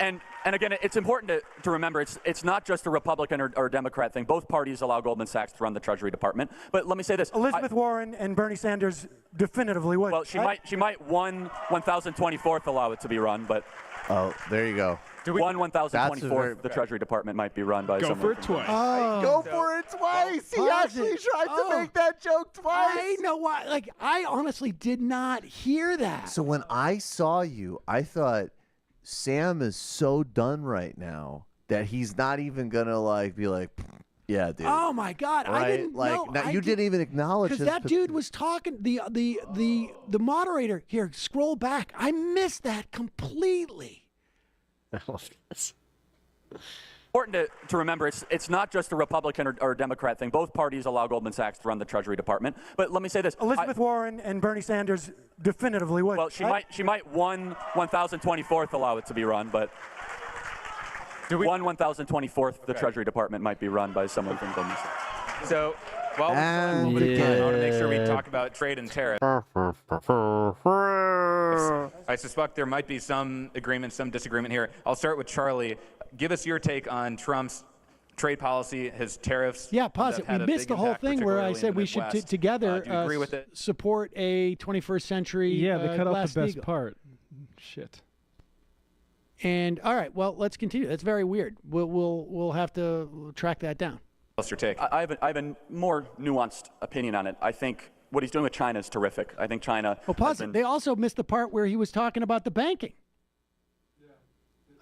And again, it's important to remember, it's not just a Republican or Democrat thing. Both parties allow Goldman Sachs to run the Treasury Department. But let me say this. Elizabeth Warren and Bernie Sanders definitively would. Well, she might 1,024th allow it to be run, but... Oh, there you go. 1,024th, the Treasury Department might be run by someone. Go for it twice. Go for it twice. He actually tried to make that joke twice. I know why. Like, I honestly did not hear that. So when I saw you, I thought... Sam is so done right now that he's not even gonna be like, yeah, dude. Oh my God, right? I didn't know. You didn't even acknowledge because that dude was talking. The moderator here. Scroll back. I missed that completely. I love this. Important to remember, it's not just a Republican or Democrat thing. Both parties allow Goldman Sachs to run the Treasury Department. But let me say this. Elizabeth Warren and Bernie Sanders definitively would. Well, she might 1,024th allow it to be run, but... 1,024th, the Treasury Department might be run by someone from Goldman Sachs. So, while we're moving on, I want to make sure we talk about trade and tariffs. I suspect there might be some agreement, some disagreement here. I'll start with Charlie. Give us your take on Trump's trade policy, his tariffs. Yeah, pause it. We missed the whole thing where I said we should together do you agree with it? support a 21st century. Yeah, they cut out Glass the best Steagall. part. Shit. And all right, well, let's continue. That's very weird. We'll have to track that down. What's your take? I have a more nuanced opinion on it. I think what he's doing with China is terrific. I think China. Well, pause it. They also missed the part where he was talking about the banking.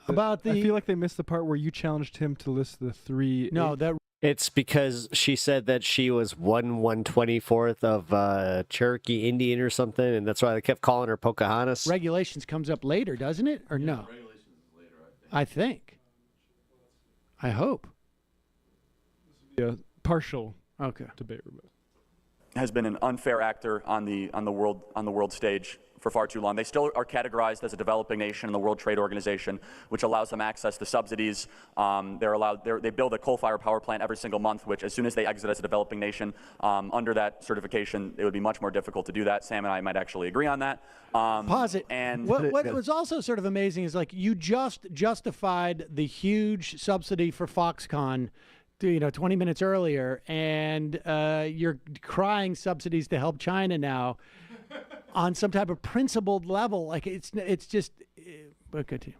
About the. I feel like they missed the part where you challenged him to list the three. No, that. It's because she said that she was 1/124th of Cherokee Indian or something, and that's why they kept calling her Pocahontas. Regulations comes up later, doesn't it? Or no? Regulations is later, I think. I hope. Yeah, partial. Okay. Debate. Has been an unfair actor on the world stage for far too long. They still are categorized as a developing nation in the World Trade Organization, which allows them access to subsidies. They build a coal-fired power plant every single month, which as soon as they exit as a developing nation, under that certification, it would be much more difficult to do that. Sam and I might actually agree on that. Pause it. And what was also sort of amazing is like you just justified the huge subsidy for Foxconn 20 minutes earlier, and you're crying subsidies to help China now on some type of principled level. Like it's just, but continue.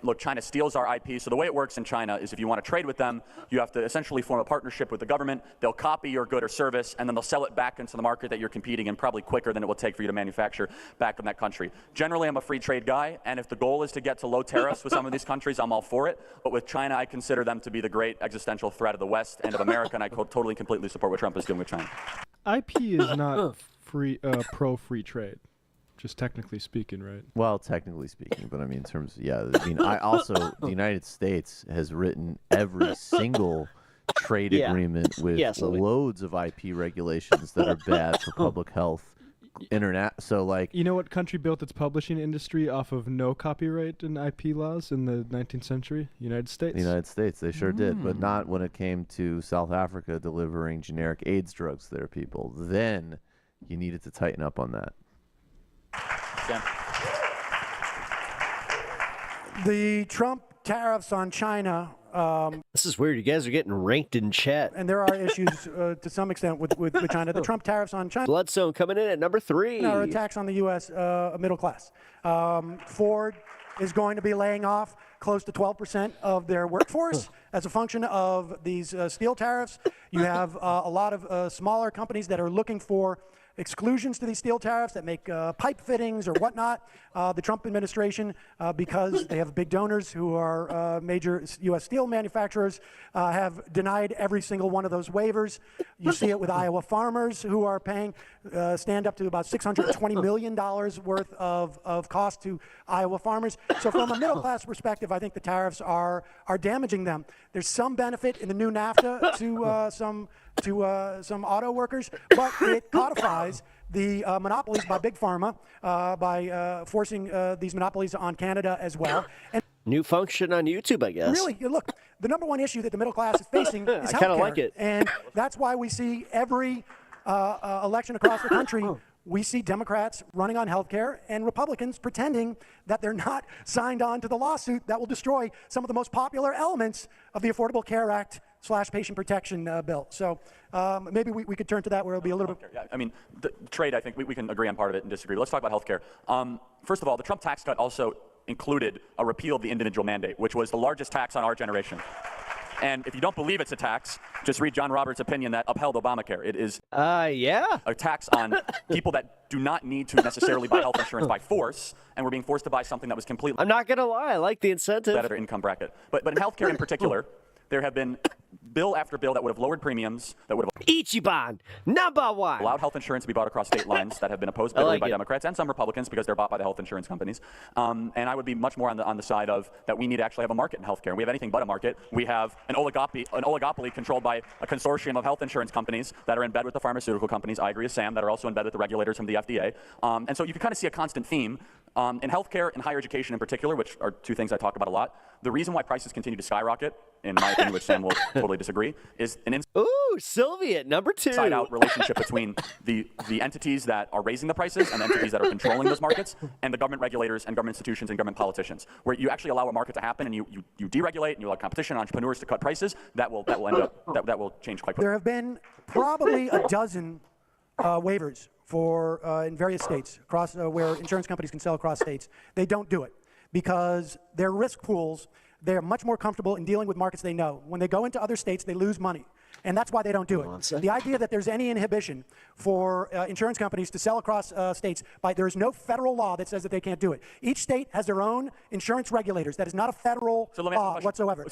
Look, China steals our IP. So the way it works in China is if you want to trade with them, you have to essentially form a partnership with the government. They'll copy your good or service, and then they'll sell it back into the market that you're competing in, probably quicker than it will take for you to manufacture back in that country. Generally, I'm a free trade guy, and if the goal is to get to low tariffs with some of these countries, I'm all for it. But with China, I consider them to be the great existential threat of the West and of America, and I totally, completely support what Trump is doing with China. IP is not pro-free trade. Just technically speaking, right? Well, technically speaking, but I mean, in terms of, I also, the United States has written every single trade agreement with loads of IP regulations that are bad for public health. So, like, you know what country built its publishing industry off of no copyright and IP laws in the 19th century? United States. The United States, they sure did, but not when it came to South Africa delivering generic AIDS drugs to their people. Then you needed to tighten up on that. The Trump tariffs on China. This is weird. You guys are getting ranked in chat. And there are issues to some extent with China. The Trump tariffs on China. Bloodstone coming in at number 3. Are attacks on the U.S. Middle class. Ford is going to be laying off close to 12% of their workforce as a function of these steel tariffs. You have a lot of smaller companies that are looking for exclusions to these steel tariffs that make pipe fittings or whatnot. The Trump administration, because they have big donors who are major U.S. steel manufacturers, have denied every single one of those waivers. You see it with Iowa farmers who are paying stand up to about $620 million worth of cost to Iowa farmers. So from a middle class perspective, I think the tariffs are damaging them. There's some benefit in the new NAFTA to some auto workers, but it codifies the monopolies by Big Pharma by forcing these monopolies on Canada as well. And new function on YouTube, I guess. really, look, the number one issue that the middle class is facing is healthcare. I kind of like it. And that's why we see every election across the country, we see Democrats running on healthcare and Republicans pretending that they're not signed on to the lawsuit that will destroy some of the most popular elements of the Affordable Care Act / patient protection bill. So maybe we could turn to that where it'll be a little bit. Yeah, I mean, the trade, I think we can agree on part of it and disagree. Let's talk about healthcare. First of all, the Trump tax cut also included a repeal of the individual mandate, which was the largest tax on our generation. And if you don't believe it's a tax, just read John Roberts' opinion that upheld Obamacare. It is a tax on people that do not need to necessarily buy health insurance by force, and were being forced to buy something that was completely. I'm not going to lie. I like the incentive. Better income bracket. But in healthcare in particular, there have been bill after bill that would have lowered premiums, that would have Ichiban, number one. allowed health insurance to be bought across state lines that have been opposed bitterly by Democrats and some Republicans because they're bought by the health insurance companies. And I would be much more on the side of that we need to actually have a market in healthcare. We have anything but a market. We have an oligopoly controlled by a consortium of health insurance companies that are in bed with the pharmaceutical companies. I agree with Sam, that are also in bed with the regulators from the FDA. And so you can kind of see a constant theme In healthcare and higher education in particular, which are two things I talk about a lot, the reason why prices continue to skyrocket, in my opinion, which Sam will totally disagree, is an Soviet number 2 inside-out relationship between the entities that are raising the prices and the entities that are controlling those markets, and the government regulators and government institutions and government politicians, where you actually allow a market to happen and you deregulate and you allow competition and entrepreneurs to cut prices. That will change quite quickly. There have been probably a dozen waivers for in various states across where insurance companies can sell across states. They don't do it because their risk pools, they're much more comfortable in dealing with markets they know. When they go into other states, they lose money. And that's why they don't do it. The idea that there's any inhibition for insurance companies to sell across states, there's no federal law that says that they can't do it. Each state has their own insurance regulators. That is not a federal law whatsoever.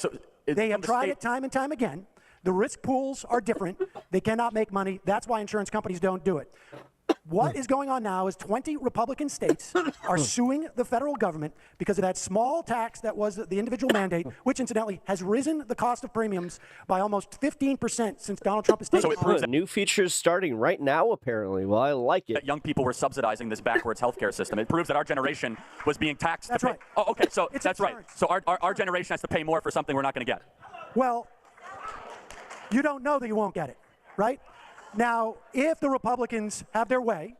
They have tried it time and time again. The risk pools are different. They cannot make money. That's why insurance companies don't do it. What is going on now is 20 Republican states are suing the federal government because of that small tax that was the individual mandate, which incidentally has risen the cost of premiums by almost 15% since Donald Trump has taken office. New features starting right now, apparently. Well, I like it. That young people were subsidizing this backwards healthcare system. It proves that our generation was being taxed. That's right. Oh, okay, so that's right. So our generation has to pay more for something we're not going to get. Well, you don't know that you won't get it, right? Now, if the Republicans have their way,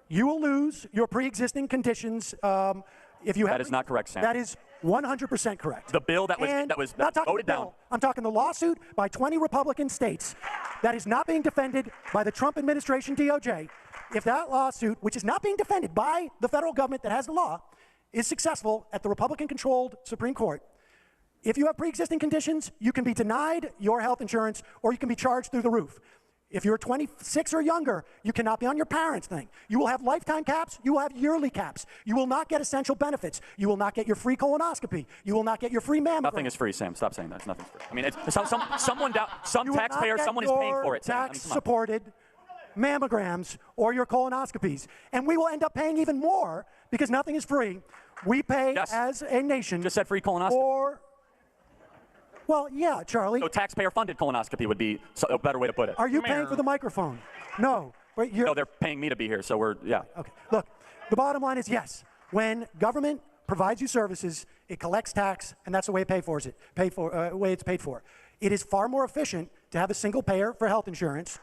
you will lose your pre-existing conditions. If you have that is not correct, Sam. That is 100% correct. The bill that was voted down. I'm talking the lawsuit by 20 Republican states that is not being defended by the Trump administration DOJ. If that lawsuit, which is not being defended by the federal government that has the law, is successful at the Republican-controlled Supreme Court, if you have pre-existing conditions, you can be denied your health insurance or you can be charged through the roof. If you're 26 or younger, you cannot be on your parents' thing. You will have lifetime caps. You will have yearly caps. You will not get essential benefits. You will not get your free colonoscopy. You will not get your free mammogram. Nothing is free, Sam. Stop saying that. Nothing's free. I mean, some taxpayer, someone is paying for it. Tax-supported mammograms or your colonoscopies. And we will end up paying even more because nothing is free. We pay as a nation. Just said free colonoscopy. Well, yeah, Charlie. So taxpayer-funded colonoscopy would be a better way to put it. Are you paying for the microphone? No. No, they're paying me to be here, so Okay. Look, the bottom line is yes. When government provides you services, it collects tax, and that's the way it way it's paid for. It is far more efficient to have a single payer for health insurance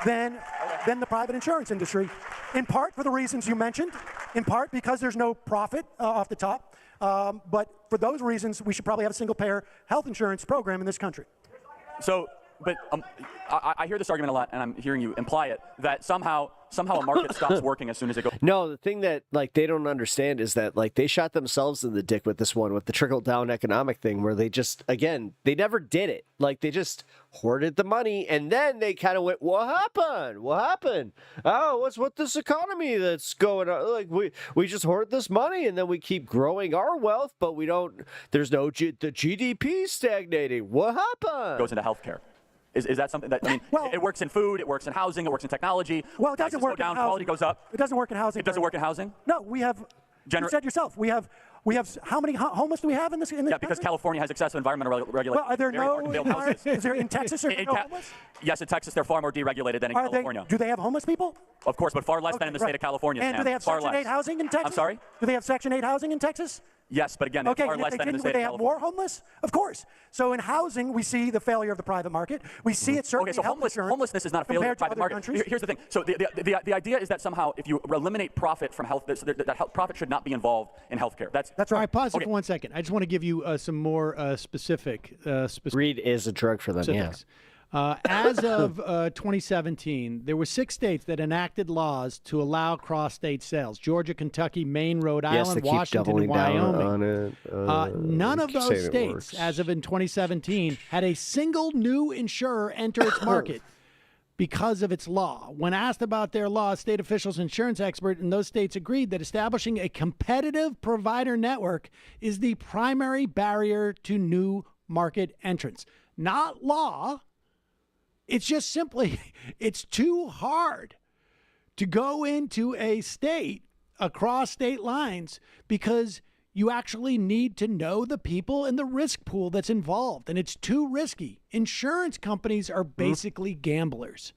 than the private insurance industry, in part for the reasons you mentioned, in part because there's no profit off the top. But for those reasons, we should probably have a single-payer health insurance program in this country. So, but I hear this argument a lot, and I'm hearing you imply it, that somehow a market stops working as soon as it goes. No, the thing that they don't understand is that they shot themselves in the dick with this one, with the trickle-down economic thing, where they just, again, they never did it. They just hoarded the money, and then they kind of went, what happened? What happened? Oh, what's with this economy that's going on? We just hoard this money, and then we keep growing our wealth, but we don't, there's no, the GDP stagnating. What happened? Goes into healthcare. Is that something that, it works in food, it works in housing, it works in technology. Well, it doesn't work in housing. Quality goes up. It doesn't work in housing. It doesn't work in housing? No, we have, you said yourself, we have how many homeless do we have in this country? Because California has excessive environmental regulation. Well, are there is there in Texas or no homeless? Yes, in Texas they're far more deregulated than in California. Do they have homeless people? Of course, but far less than in the state of California. And do they have Section 8 housing in Texas? I'm sorry? Do they have Section 8 housing in Texas? Yes, but again, far less than in the state of California. Would they have more homeless? Of course. So in housing, we see the failure of the private market. We see it certainly so homelessness is not a failure of the private market. Here's the thing. So the idea is that somehow if you eliminate profit from health, that profit should not be involved in healthcare. That's right. All right, pause it for 1 second. I just want to give you some more specific. Greed is a drug for them, specifics. As of 2017, there were 6 states that enacted laws to allow cross-state sales: Georgia, Kentucky, Maine, Rhode Island, Washington, and Wyoming. None of those states, as of in 2017, had a single new insurer enter its market because of its law. When asked about their law, state officials and insurance experts in those states agreed that establishing a competitive provider network is the primary barrier to new market entrants. Not law. It's just simply, it's too hard to go into a state across state lines because you actually need to know the people and the risk pool that's involved, and it's too risky. Insurance companies are basically gamblers.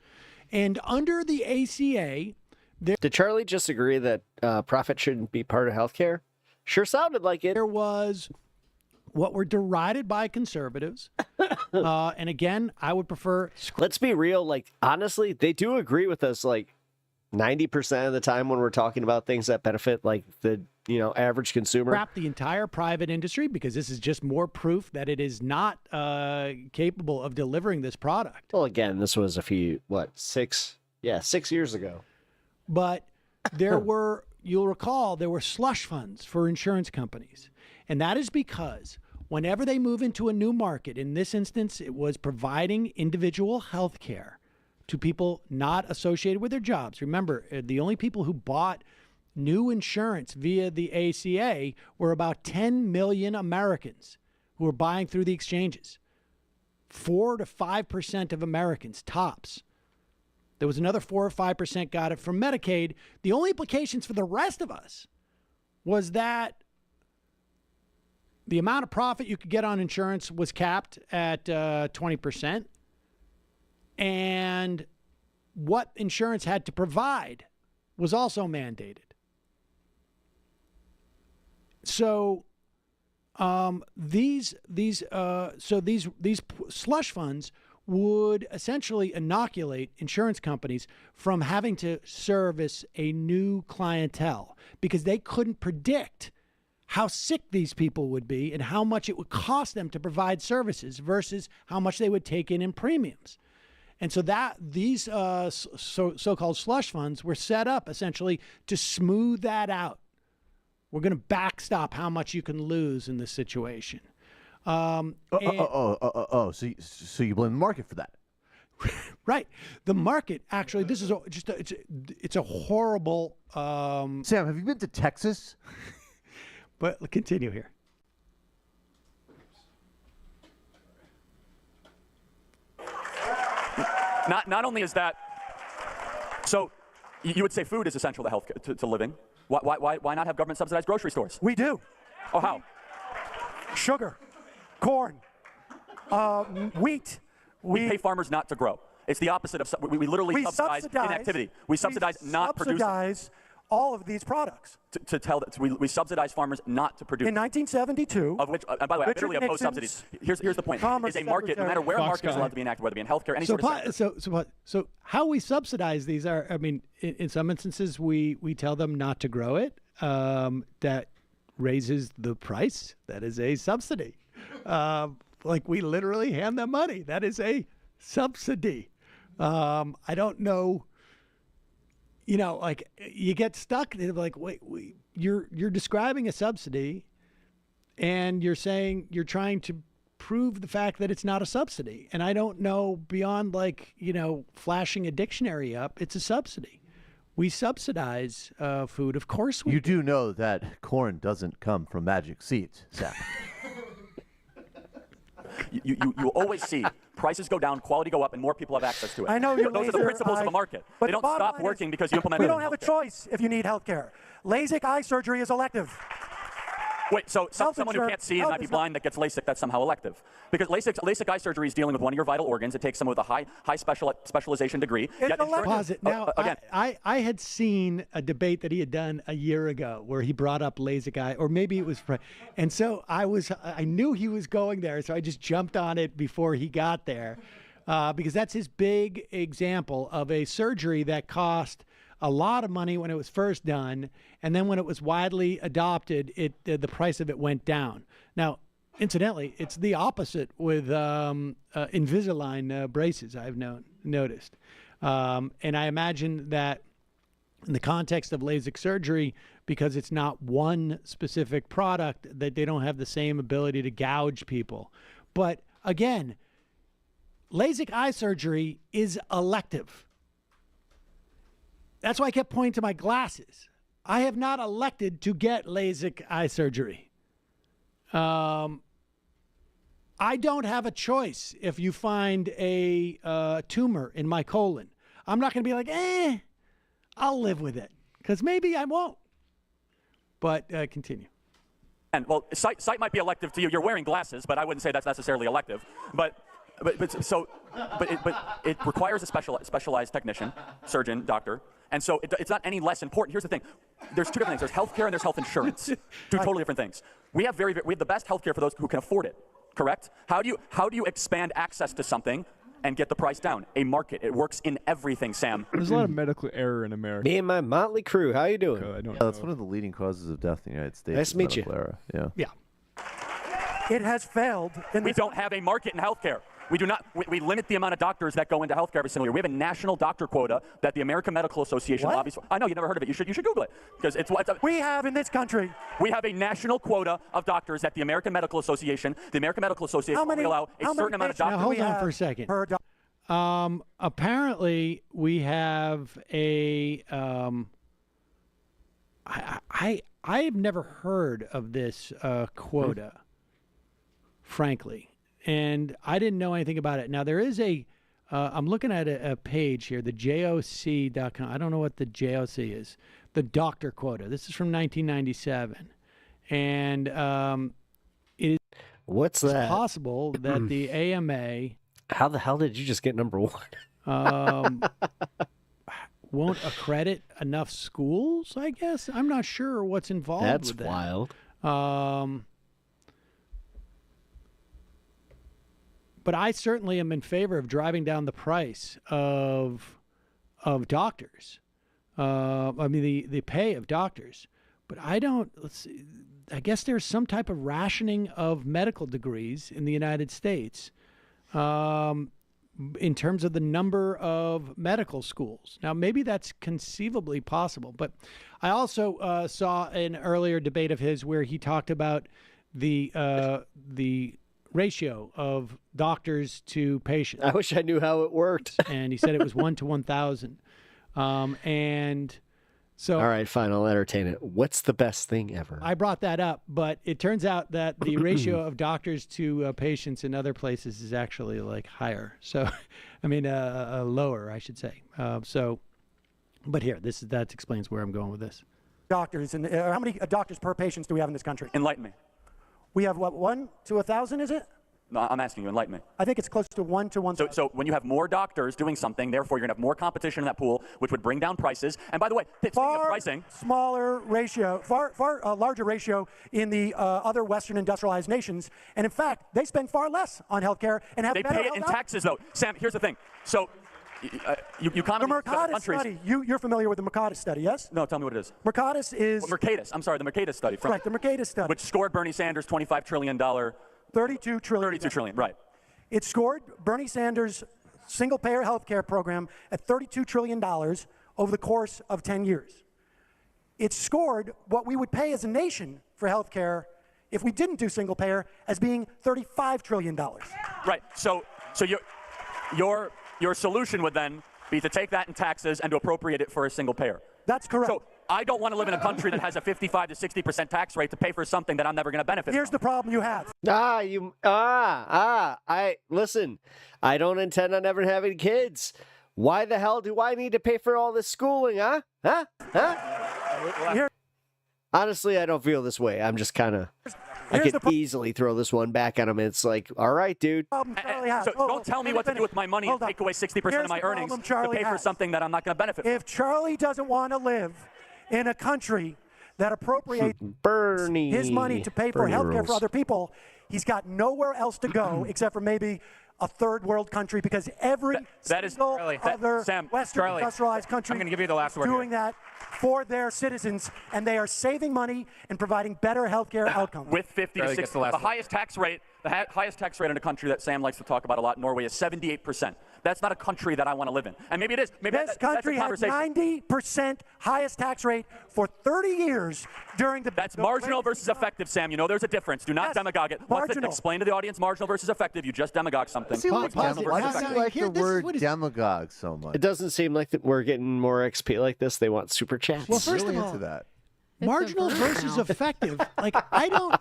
And under the ACA, Did Charlie just agree that profit shouldn't be part of healthcare? Sure sounded like it. There was what were derided by conservatives. And again, I would prefer. Let's be real. Like, honestly, they do agree with us like 90% of the time when we're talking about things that benefit like the, average consumer. Scrap the entire private industry because this is just more proof that it is not capable of delivering this product. Well, again, this was 6 years ago. But there were, you'll recall, there were slush funds for insurance companies. And that is because whenever they move into a new market, in this instance, it was providing individual health care to people not associated with their jobs. Remember, the only people who bought new insurance via the ACA were about 10 million Americans who were buying through the exchanges. 4 to 5% of Americans, tops. There was another 4 or 5% got it from Medicaid. The only implications for the rest of us was that the amount of profit you could get on insurance was capped at 20%. And what insurance had to provide was also mandated. So these slush funds would essentially inoculate insurance companies from having to service a new clientele because they couldn't predict how sick these people would be and how much it would cost them to provide services versus how much they would take in premiums. And so that these so-called slush funds were set up essentially to smooth that out. We're going to backstop how much you can lose in this situation. So you blame the market for that? Right. The market, actually, this is it's a horrible. Sam, have you been to Texas? But continue here. Not only is that, so you would say food is essential to health to living. Why not have government subsidized grocery stores? We do. Oh, how? Sugar, corn, wheat. We pay farmers not to grow. It's the opposite of we literally subsidize inactivity. We subsidize not producing. Subsidize all of these products. We subsidize farmers not to produce. In 1972, of which, and by the way, I bitterly oppose subsidies. Here's the point: is a market, no matter where a market is allowed to be enacted, whether it be in healthcare, any sort of sector. So how we subsidize these are, I mean, in some instances we tell them not to grow it. That raises the price. That is a subsidy. Like we literally hand them money. That is a subsidy. I don't know. Like you get stuck. They're like, wait, you're describing a subsidy, and you're saying you're trying to prove the fact that it's not a subsidy. And I don't know beyond flashing a dictionary up. It's a subsidy. We subsidize food, of course. You do know that corn doesn't come from magic seeds, Sam. You always see prices go down, quality go up, and more people have access to it. I know you're Those are the principles of the market. But they don't stop working because you implement. We don't have a choice if you need health care. LASIK eye surgery is elective. Wait, so someone who can't see and might be blind that gets LASIK, that's somehow elective? Because LASIK eye surgery is dealing with one of your vital organs. It takes someone with a high specialization degree. Pause it. Now, again, I had seen a debate that he had done a year ago where he brought up LASIK eye, or maybe it was, and so I knew he was going there, so I just jumped on it before he got there, because that's his big example of a surgery that cost a lot of money when it was first done, and then when it was widely adopted, the price of it went down. Now, incidentally, it's the opposite with Invisalign braces, I've noticed. And I imagine that in the context of LASIK surgery, because it's not one specific product, that they don't have the same ability to gouge people. But again, LASIK eye surgery is elective. That's why I kept pointing to my glasses. I have not elected to get LASIK eye surgery. I don't have a choice if you find a tumor in my colon. I'm not going to be like, I'll live with it, because maybe I won't. But continue. And well, sight might be elective to you. You're wearing glasses, but I wouldn't say that's necessarily elective. But it requires a specialized technician, surgeon, doctor, and so it's not any less important. Here's the thing: there's two different things. There's healthcare and there's health insurance. Two totally different things. We have the best healthcare for those who can afford it. Correct? How do you expand access to something and get the price down? A market. It works in everything, Sam. There's a lot of medical error in America. Me and my motley crew. How you doing? I don't That's one of the leading causes of death in the United States. Nice to meet you. Era. Yeah. Yeah. It has failed. We don't have a market in healthcare. We do not. We limit the amount of doctors that go into healthcare every single year. We have a national doctor quota that the American Medical Association lobbies for. I know you never heard of it. You should Google it because it's what we have in this country. We have a national quota of doctors at the American Medical Association. The American Medical Association will allow a certain amount of doctors. Now, hold on for a second. Apparently, we have a. I have never heard of this quota, frankly, and I didn't know anything about it. Now there is a. I'm looking at a page here, the JOC.com. I don't know what the JOC is. The doctor quota. This is from 1997, and it is. What's that? Possible that the AMA. How the hell did you just get number one? Won't accredit enough schools, I guess. I'm not sure what's involved with that. That's wild. But I certainly am in favor of driving down the price of doctors. I mean, the pay of doctors. But I don't, let's see, I guess there's some type of rationing of medical degrees in the United States. In terms of the number of medical schools. Now, maybe that's conceivably possible, but I also saw an earlier debate of his where he talked about the ratio of doctors to patients. I wish I knew how it worked. And he said it was 1 to 1,000. And so, all right, fine, I'll entertain it. What's the best thing ever? I brought that up, but it turns out that the ratio of doctors to patients in other places is actually like higher. So, I mean, lower, I should say. But here, that explains where I'm going with this. Doctors, and how many doctors per patient do we have in this country? Enlighten me. We have what, 1 to 1,000? Is it? No, I'm asking you, enlighten me. I think it's close to 1 to 1,000. So when you have more doctors doing something, therefore you're going to have more competition in that pool, which would bring down prices. And by the way, speaking of pricing, smaller ratio, far larger ratio in the other Western industrialized nations. And in fact, they spend far less on healthcare and have they better pay it in taxes, though. Sam, here's the thing. So you comment the Mercatus study. You're familiar with the Mercatus study, yes? No, tell me what it is. Mercatus is. Mercatus. I'm sorry, the Mercatus study. Correct, the Mercatus study. Which scored Bernie Sanders $25 trillion. 32 trillion. 32 trillion, right. It scored Bernie Sanders' single-payer health care program at $32 trillion over the course of 10 years. It scored what we would pay as a nation for health care if we didn't do single-payer as being $35 trillion. Right. So your solution would then be to take that in taxes and to appropriate it for a single-payer. That's correct. So I don't want to live in a country that has a 55 to 60% tax rate to pay for something that I'm never going to benefit Here's from. the problem you have. Listen, I don't intend on ever having kids. Why the hell do I need to pay for all this schooling, huh? Honestly, I don't feel this way. I'm just kind of, I could easily throw this one back at him. It's like, all right, dude. So don't tell me what to do with my money and take away 60% of my earnings to pay for something that I'm not going to benefit from. If Charlie doesn't want to live in a country that appropriates his money to pay for health care for other people, he's got nowhere else to go except for maybe a third world country, because every single other Western industrialized country I'm going to give you the last word doing that for their citizens, and they are saving money and providing better health care outcomes. With 50 to 60, the highest tax rate in a country that Sam likes to talk about a lot, Norway, is 78%. That's not a country that I want to live in. And maybe it is. Maybe this country had 90% highest tax rate for 30 years during the. That's marginal versus effective, Sam. You know there's a difference. Do not demagogue it. Marginal. Explain to the audience marginal versus effective. You just demagogue something. Why do you like the word demagogue so much? It doesn't seem like that we're getting more XP like this. They want super chats. Well, first of all, marginal versus effective. Like, I don't.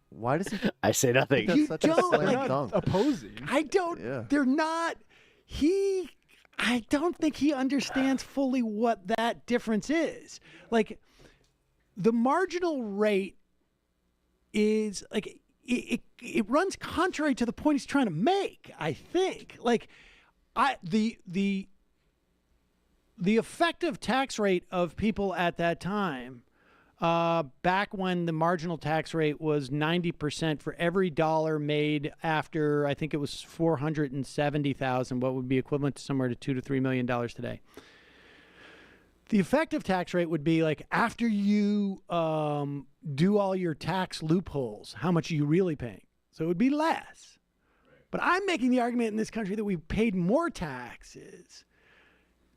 Why does he? I say nothing. You don't opposing. I don't. Yeah. They're not. I don't think he understands fully what that difference is. Like, the marginal rate is like, it runs contrary to the point he's trying to make. I think the effective tax rate of people at that time, back when the marginal tax rate was 90% for every dollar made after, I think it was 470,000, what would be equivalent to somewhere to $2 to $3 million today. The effective tax rate would be like after you do all your tax loopholes, how much are you really paying? So it would be less. But I'm making the argument in this country that we've paid more taxes.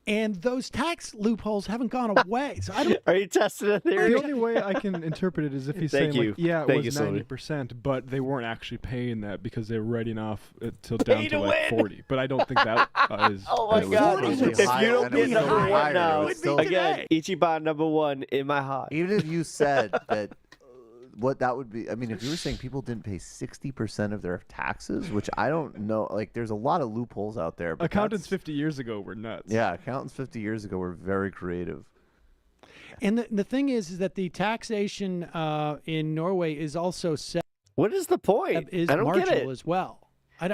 And those tax loopholes haven't gone away. So I don't. Are you testing a theory? The only way I can interpret it is if he's saying, like, yeah, it was 90%, but they weren't actually paying that because they were writing off till down to like 40. But I don't think that is. Oh my God! If you don't get number one now, again, Ichiban number one in my heart. Even if you said that. What that would be, I mean, if you were saying people didn't pay 60% of their taxes, which I don't know, like there's a lot of loopholes out there. But accountants 50 years ago were nuts. Yeah, accountants 50 years ago were very creative. And the thing is that the taxation in Norway is also set. What is the point? Is I don't marginal get it. as well. I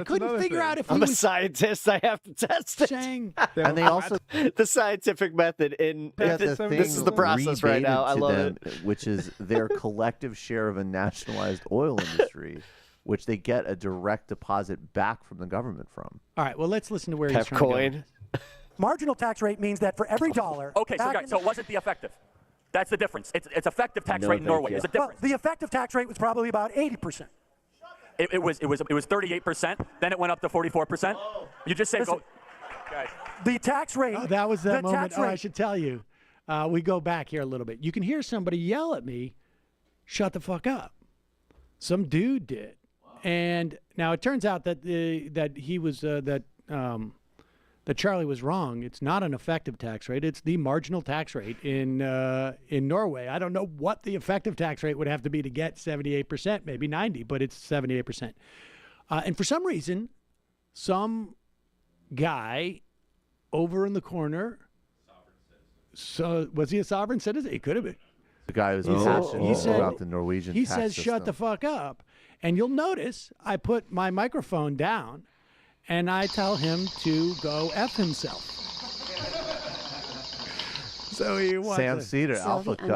couldn't figure out if I'm he a was scientist. I have to test it. saying And they also the scientific method in this is the process right now. I love it. Which is their collective share of a nationalized oil industry, which they get a direct deposit back from the government from. All right, well, let's listen to where he's trying to go. Marginal tax rate means that for every dollar. Okay, so it wasn't the effective. That's the difference. It's effective tax rate in Norway. Is a difference. Well, the effective tax rate was probably about 80%. It was 38%. Then it went up to 44%. You just say go. Guys. The tax rate. Oh, that was that moment. Tax rate. I should tell you. We go back here a little bit. You can hear somebody yell at me, "Shut the fuck up." Some dude did, and now it turns out that he was that Charlie was wrong. It's not an effective tax rate. It's the marginal tax rate in Norway. I don't know what the effective tax rate would have to be to get 78%, maybe 90, but it's 78%. And for some reason, some guy over in the corner. So was he a sovereign citizen? He could have been. The guy who's passionate about the Norwegian He tax says, system. "Shut the fuck up." And you'll notice I put my microphone down. And I tell him to go F himself. So he wants Sam Cedar, Sylvie Alpha Cut.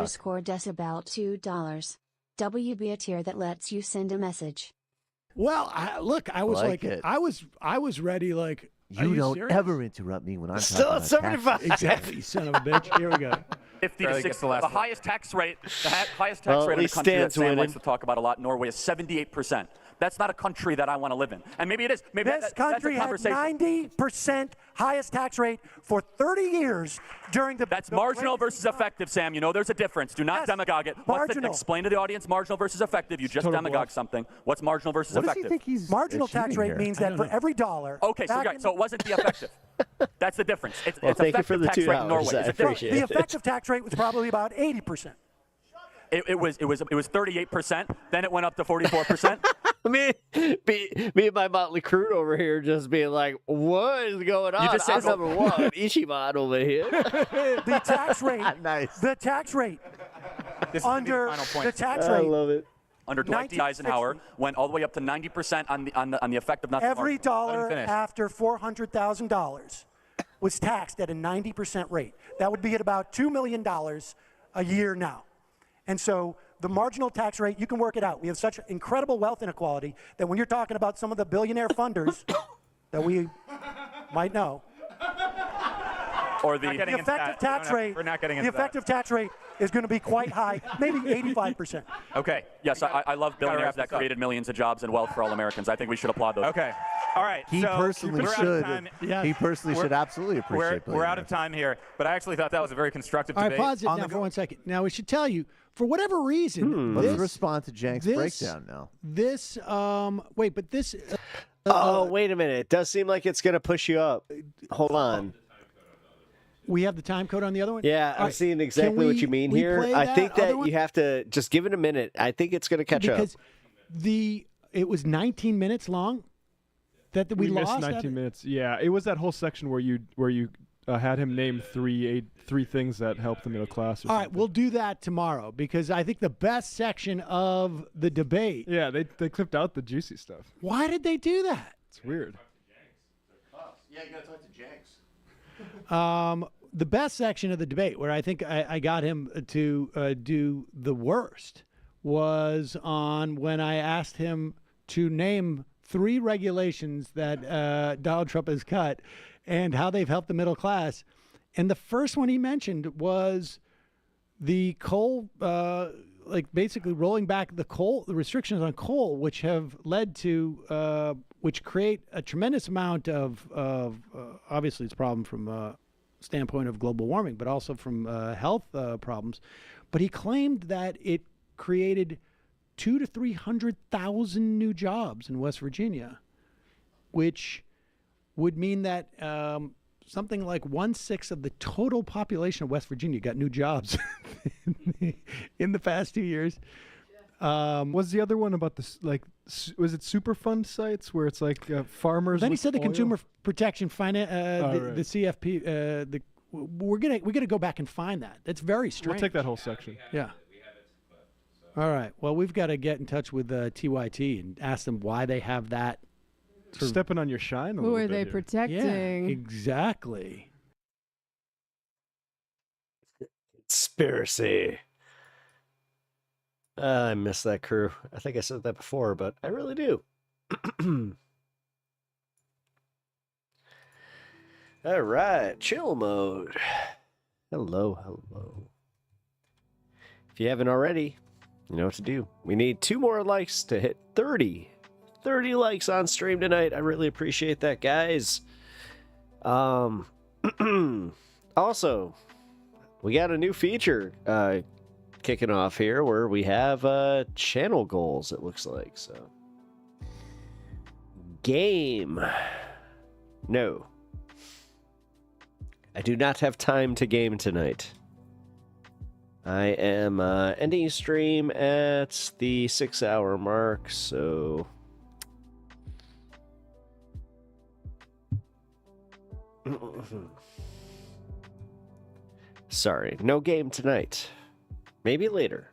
_decibel $2. WB a tier that lets you send a message. Well, I was Like like it. I was ready like. Are You don't serious? ever interrupt me when I'm Still talking at about 75. taxes. Exactly, you son of a bitch. Here we go. 50 to Charlie 60. gets the last The one. highest tax rate, highest tax Well, at rate in the least country that Stan's Sam winning. likes to talk about a lot, Norway, is 78%. That's not a country that I want to live in. And maybe it is. Maybe This country had 90% highest tax rate for 30 years during the. That's marginal versus effective, Sam. You know there's a difference. Do not demagogue it. Marginal. Explain to the audience marginal versus effective. You just Total demagogue bluff. something. What's marginal versus What does effective? he think he's Marginal tax achieving rate here? means that for every dollar. Okay, so, back right, in so it wasn't the effective. That's the difference. It's Well, thank you effective for the tax rate in $2. Norway. I It's a difference. appreciate the it. effective tax rate was probably about 80%. It was 38%. Then it went up to 44%. me and my motley crew over here just being like, what is going on? You just said I'm number one. Ichiban over here. The tax rate. Nice. The tax rate. This is gonna be the Under final point. the tax I rate. love it. Under Dwight D. Eisenhower, went all the way up to 90% on the effective. Not Every the dollar finish. after $400,000 was taxed at a 90% rate. That would be at about $2 million a year now. And so the marginal tax rate, you can work it out. We have such incredible wealth inequality that when you're talking about some of the billionaire funders that we might know, or the the effective tax rate, We're not getting the into that. effective tax rate is going to be quite high, maybe 85%. Okay. Yes, I love billionaires wrap that this up. created millions of jobs and wealth for all Americans. I think we should applaud those. Okay. All right. He so personally we're out of should. time. He personally should absolutely appreciate. We're out of time here, but I actually thought that was a very constructive All right, debate. pause it now for 1 second. Now we should tell you, for whatever reason, Let's this, respond to Jank's breakdown now. This wait, but this. Oh, wait a minute. It does seem like it's going to push you up. Hold on. We have the time code on the other one? Yeah, All I'm right, seeing can exactly what you mean we here. play I think other that one? you have to just give it a minute. I think it's going to catch because up. it was 19 minutes long that we missed lost. 19 minutes. Yeah, it was that whole section where you had him name three things that help the middle class. All right, we'll do that tomorrow because I think the best section of the debate. Yeah, they clipped out the juicy stuff. Why did they do that? It's weird. Yeah, you gotta talk to Jenks. The best section of the debate, where I think I got him to do the worst, was on when I asked him to name 3 regulations that Donald Trump has cut and how they've helped the middle class. And the first one he mentioned was the coal, like basically rolling back the restrictions on coal, which have led to, which create a tremendous amount of obviously it's a problem from standpoint of global warming, but also from health problems. But he claimed that it created 200,000 to 300,000 new jobs in West Virginia, which would mean that something like 1/6 of the total population of West Virginia got new jobs in the past 2 years. Was the other one about this, like, was it Superfund sites where it's like farmers? Then he with said the oil? Consumer Protection Finance, right. the CFP. We're gonna go back and find that. That's very strange. We'll take that whole section. Yeah. All right. Well, we've got to get in touch with TYT and ask them why they have that. Stepping on your shine a Who little are bit they here. protecting? Yeah, exactly. Conspiracy. I miss that crew. I think I said that before, but I really do. All right, chill mode. Hello, hello. If you haven't already, you know what to do. We need 2 more likes to hit 30. 30 likes on stream tonight. I really appreciate that, guys. Also, we got a new feature kicking off here where we have channel goals, it looks like. So, game. No. I do not have time to game tonight. I am ending stream at the 6-hour mark, so... Sorry, no game tonight. Maybe later.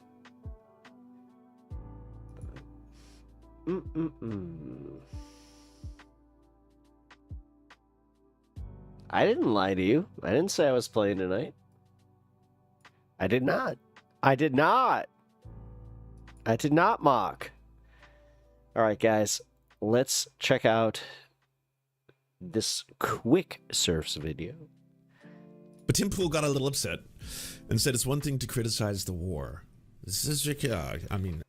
I didn't lie to you. I didn't say I was playing tonight. I did not. I did not. I did not mock. All right, guys. Let's check out this quick surfs video. But Tim Pool got a little upset and said it's one thing to criticize the war. This is, I mean,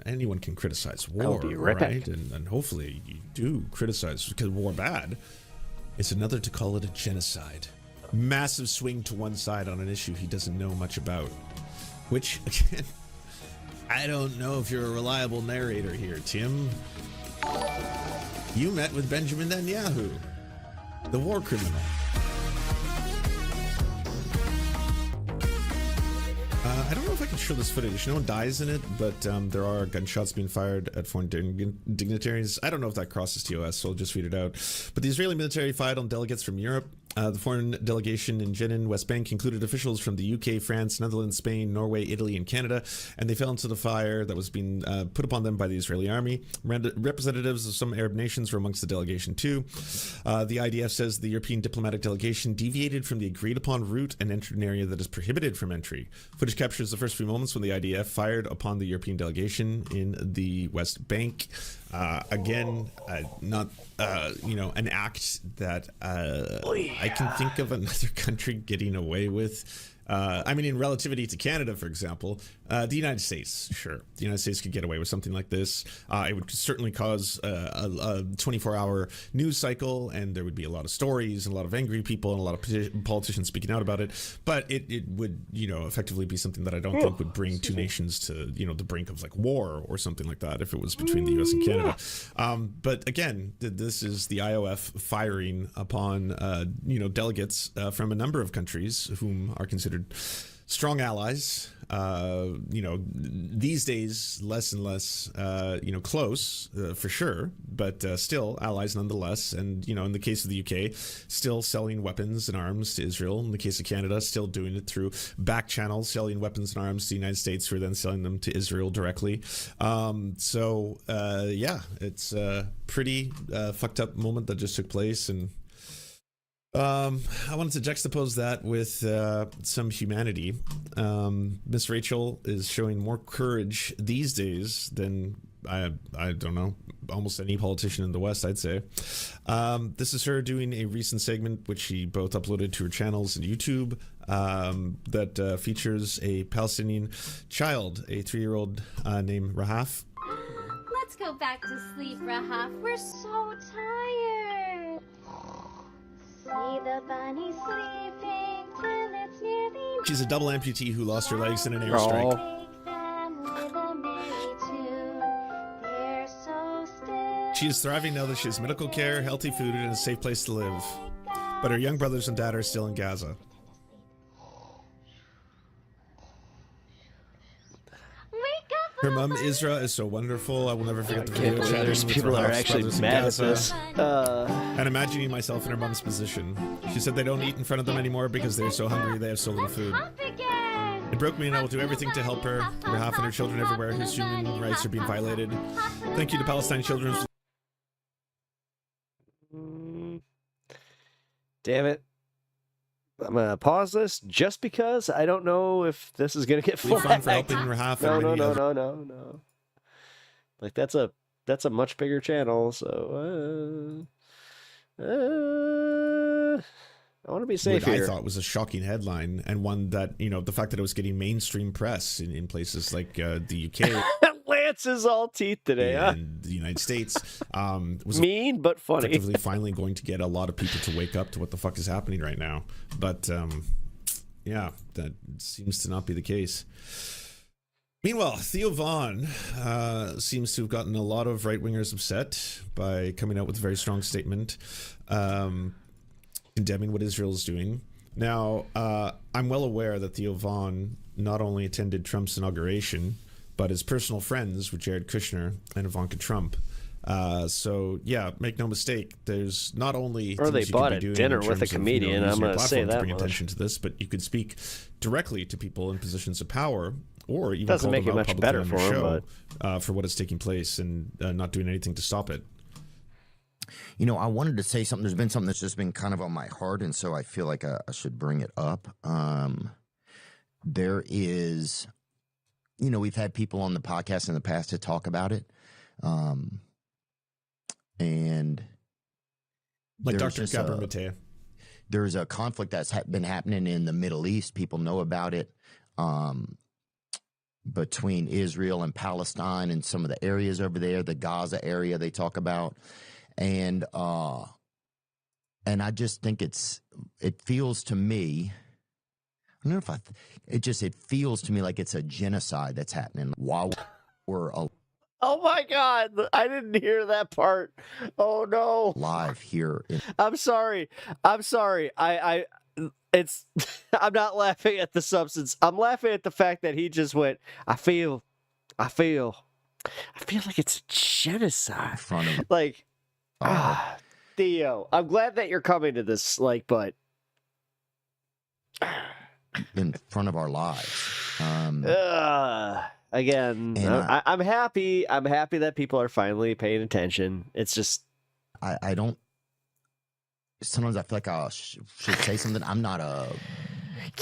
anyone can criticize war, right? And hopefully you do criticize because war bad. It's another to call it a genocide. Massive swing to one side on an issue he doesn't know much about. Which, again, I don't know if you're a reliable narrator here, Tim. You met with Benjamin Netanyahu, the war criminal. I don't know if I can show this footage. No one dies in it, but there are gunshots being fired at foreign dignitaries. I don't know if that crosses TOS, so I'll just read it out. But the Israeli military fired on delegates from Europe. The foreign delegation in Jenin, West Bank, included officials from the UK, France, Netherlands, Spain, Norway, Italy, and Canada, and they fell into the fire that was being put upon them by the Israeli army. Representatives of some Arab nations were amongst the delegation too. The IDF says the European diplomatic delegation deviated from the agreed-upon route and entered an area that is prohibited from entry. Footage captures the first few moments when the IDF fired upon the European delegation in the West Bank. Again, not an act that I can think of another country getting away with. I mean, in relativity to Canada, for example, the United States, sure. The United States could get away with something like this. It would certainly cause a 24-hour news cycle, and there would be a lot of stories and a lot of angry people and a lot of politicians speaking out about it. But it would, effectively be something that I don't think would bring two nations to, the brink of like war or something like that if it was between the U.S. and Canada. But again, this is the IOF firing upon, delegates from a number of countries whom are considered strong allies. These days, less and less, close for sure, but still allies nonetheless. And, in the case of the UK, still selling weapons and arms to Israel. In the case of Canada, still doing it through back channels, selling weapons and arms to the United States, who are then selling them to Israel directly. It's a pretty fucked up moment that just took place. And I wanted to juxtapose that with some humanity. Miss Rachel is showing more courage these days than I don't know, almost any politician in the West, I'd say. This is her doing a recent segment which she both uploaded to her channels and YouTube that features a Palestinian child, a 3-year-old named Rahaf. Let's go back to sleep, Rahaf. We're so tired. See the bunny sleeping till it's nearly. She's a double amputee who lost her legs in an airstrike. She is thriving now that she has medical care, healthy food, and a safe place to live. But her young brothers and dad are still in Gaza. Her mom, Isra, is so wonderful. I will never forget the video chatting with people her are actually mad at this. And imagining myself in her mom's position. She said they don't eat in front of them anymore because they're so hungry they have so little food. It broke me, and I will do everything to help her. Rahaf and her children everywhere whose human rights are being violated. Thank you to Palestine Children's. Damn it. I'm going to pause this just because I don't know if this is going to get flagged. Fun for helping Rahaf. No. Like, that's a much bigger channel, so... I want to be safe what here. I thought was a shocking headline, and one that, the fact that it was getting mainstream press in places like the UK. Lance's all teeth today, huh? And the United States was mean but funny. Effectively finally going to get a lot of people to wake up to what the fuck is happening right now. But that seems to not be the case. Meanwhile, Theo Von seems to have gotten a lot of right-wingers upset by coming out with a very strong statement condemning what Israel is doing. Now, I'm well aware that Theo Von not only attended Trump's inauguration, but is personal friends with Jared Kushner and Ivanka Trump. Make no mistake. There's not only or they bought a dinner with a comedian. I'm going to say that bring attention to this, but you could speak directly to people in positions of power, or even doesn't call make them it out much publicly better on for your him, show but for what is taking place and not doing anything to stop it. I wanted to say something. There's been something that's just been kind of on my heart, and so I feel like I should bring it up. There is, we've had people on the podcast in the past to talk about it. And like Dr. Gabor Mate. There's a conflict that's been happening in the Middle East. People know about it. Between Israel and Palestine and some of the areas over there, the Gaza area they talk about. And I just think it feels to me, I don't know if it feels to me like it's a genocide that's happening while we're oh my God, I didn't hear that part. Oh no. Live here. I'm sorry. I'm not laughing at the substance. I'm laughing at the fact that he just went, I feel like it's a genocide. Like, Theo, I'm glad that you're coming to this, but in front of our lives. Again, I'm happy. I'm happy that people are finally paying attention. It's just, I don't. Sometimes I feel like I should say something. I'm not a.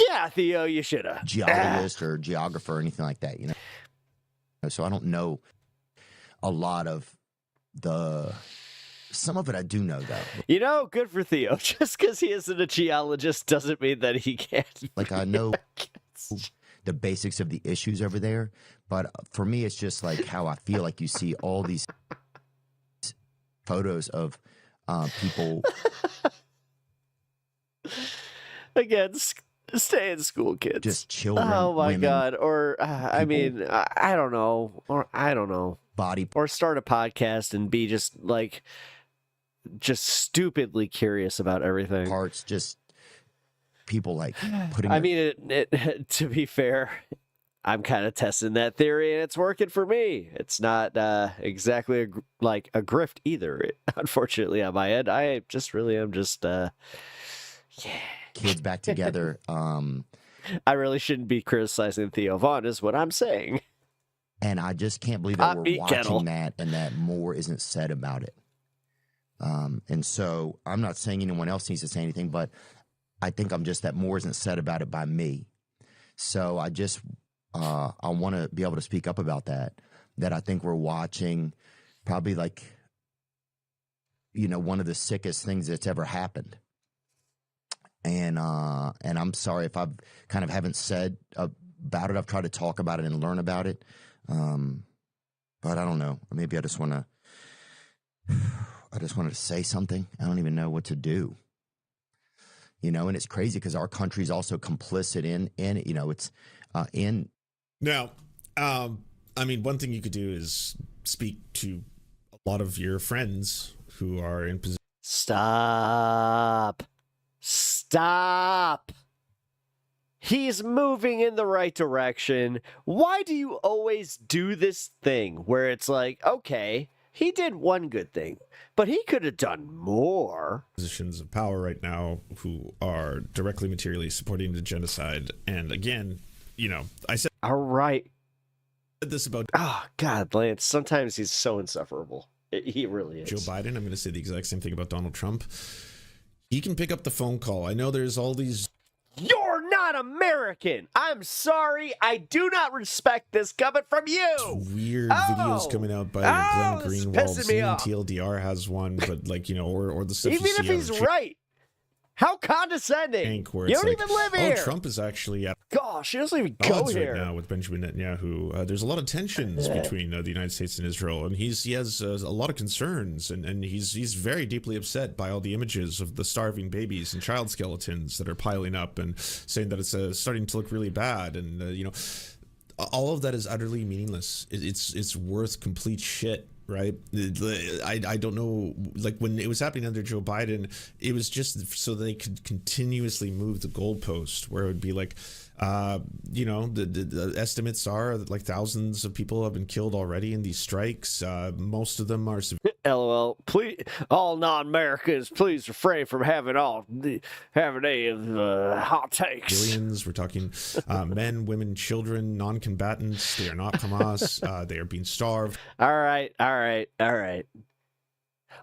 Yeah, Theo, you should have. Geologist or geographer or anything like that, So I don't know a lot of some of it I do know, though. Good for Theo. Just because he isn't a geologist doesn't mean that he can't. Like, I know the basics of the issues over there, but for me, it's just like how I feel like you see all these photos of people. Again, stay in school, kids. Just children. Oh my women, God. Or I don't know. Body. Or start a podcast and be just stupidly curious about everything. Parts just people like putting. I mean, to be fair, I'm kind of testing that theory, and it's working for me. It's not exactly like a grift either, unfortunately, on my end. I just really am just, kids back together. I really shouldn't be criticizing Theo Vaughn, is what I'm saying. And I just can't believe that we're Meat watching Kettle. that and that more isn't said about it. And so I'm not saying anyone else needs to say anything, but I think I'm just that more isn't said about it by me. So I just, I want to be able to speak up about that I think we're watching probably like, one of the sickest things that's ever happened. And I'm sorry if I've kind of haven't said about it. I've tried to talk about it and learn about it. But I don't know. Maybe I just wanted to say something. I don't even know what to do. And it's crazy because our country's also complicit in it's in. Now, I mean, one thing you could do is speak to a lot of your friends who are in position. Stop. He's moving in the right direction. Why do you always do this thing where it's like, okay, he did one good thing, but he could have done more? Positions of power right now who are directly materially supporting the genocide. And again, I said, all right, this about, oh God, Lance, sometimes he's so insufferable. He really is. Joe Biden. I'm going to say the exact same thing about Donald Trump. He can pick up the phone call. I know there's all these. You're not American. I'm sorry. I do not respect this coming from you. Weird videos coming out by Glenn Greenwald. TLDR has one, but or the stuff even you see if he's right. How condescending. Where You it's don't even live here. Trump is actually at Gosh, he doesn't even go odds here. right now with Benjamin Netanyahu. There's a lot of tensions between the United States and Israel, and he has a lot of concerns, and he's very deeply upset by all the images of the starving babies and child skeletons that are piling up, and saying that it's starting to look really bad, and all of that is utterly meaningless. It's worth complete shit. Right. I don't know, like when it was happening under Joe Biden, it was just so they could continuously move the goalpost where it would be like, the estimates are that like thousands of people have been killed already in these strikes. Most of them are LOL. Please, all non-Americans, please refrain from having any hot takes. Billions. We're talking men, women, children, non-combatants. They are not Hamas. They are being starved. All right.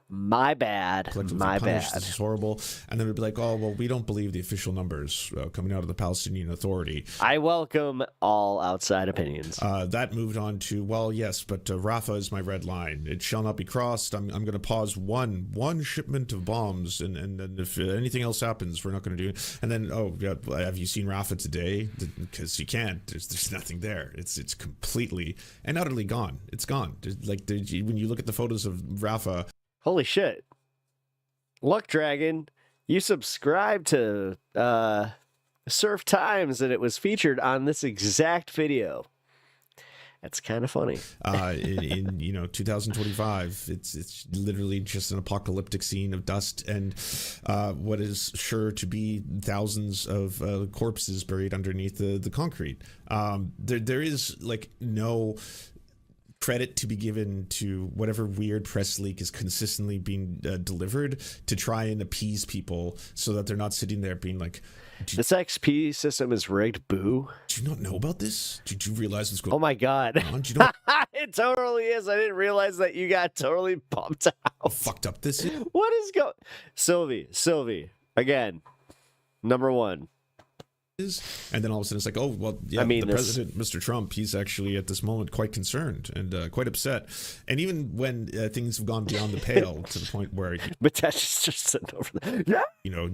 My bad. This is horrible. And then it'd be like, oh, well, we don't believe the official numbers coming out of the Palestinian Authority. I welcome all outside opinions. That moved on to, well, yes, but Rafah is my red line. It shall not be crossed. I'm going to pause one shipment of bombs, and if anything else happens, we're not going to do it. And then, oh, yeah, have you seen Rafah today? Because you can't. There's nothing there. It's completely and utterly gone. It's gone. When you look at the photos of Rafah. Holy shit. Luck Dragon, you subscribed to Surf Times, and it was featured on this exact video. That's kind of funny. In 2025, it's literally just an apocalyptic scene of dust and what is sure to be thousands of corpses buried underneath the concrete. There is like no credit to be given to whatever weird press leak is consistently being delivered to try and appease people so that they're not sitting there being like, this XP system is rigged, boo. Do you not know about this? Did you realize what's going on? Oh my God. It totally is. I didn't realize that you got totally pumped out. Fucked up this is? What is going Sylvie, again, number one. And then all of a sudden it's like, oh, well, yeah, the president, Mr. Trump, he's actually at this moment quite concerned and quite upset. And even when things have gone beyond the pale to the point where Mitesh is just sitting over there. Yeah.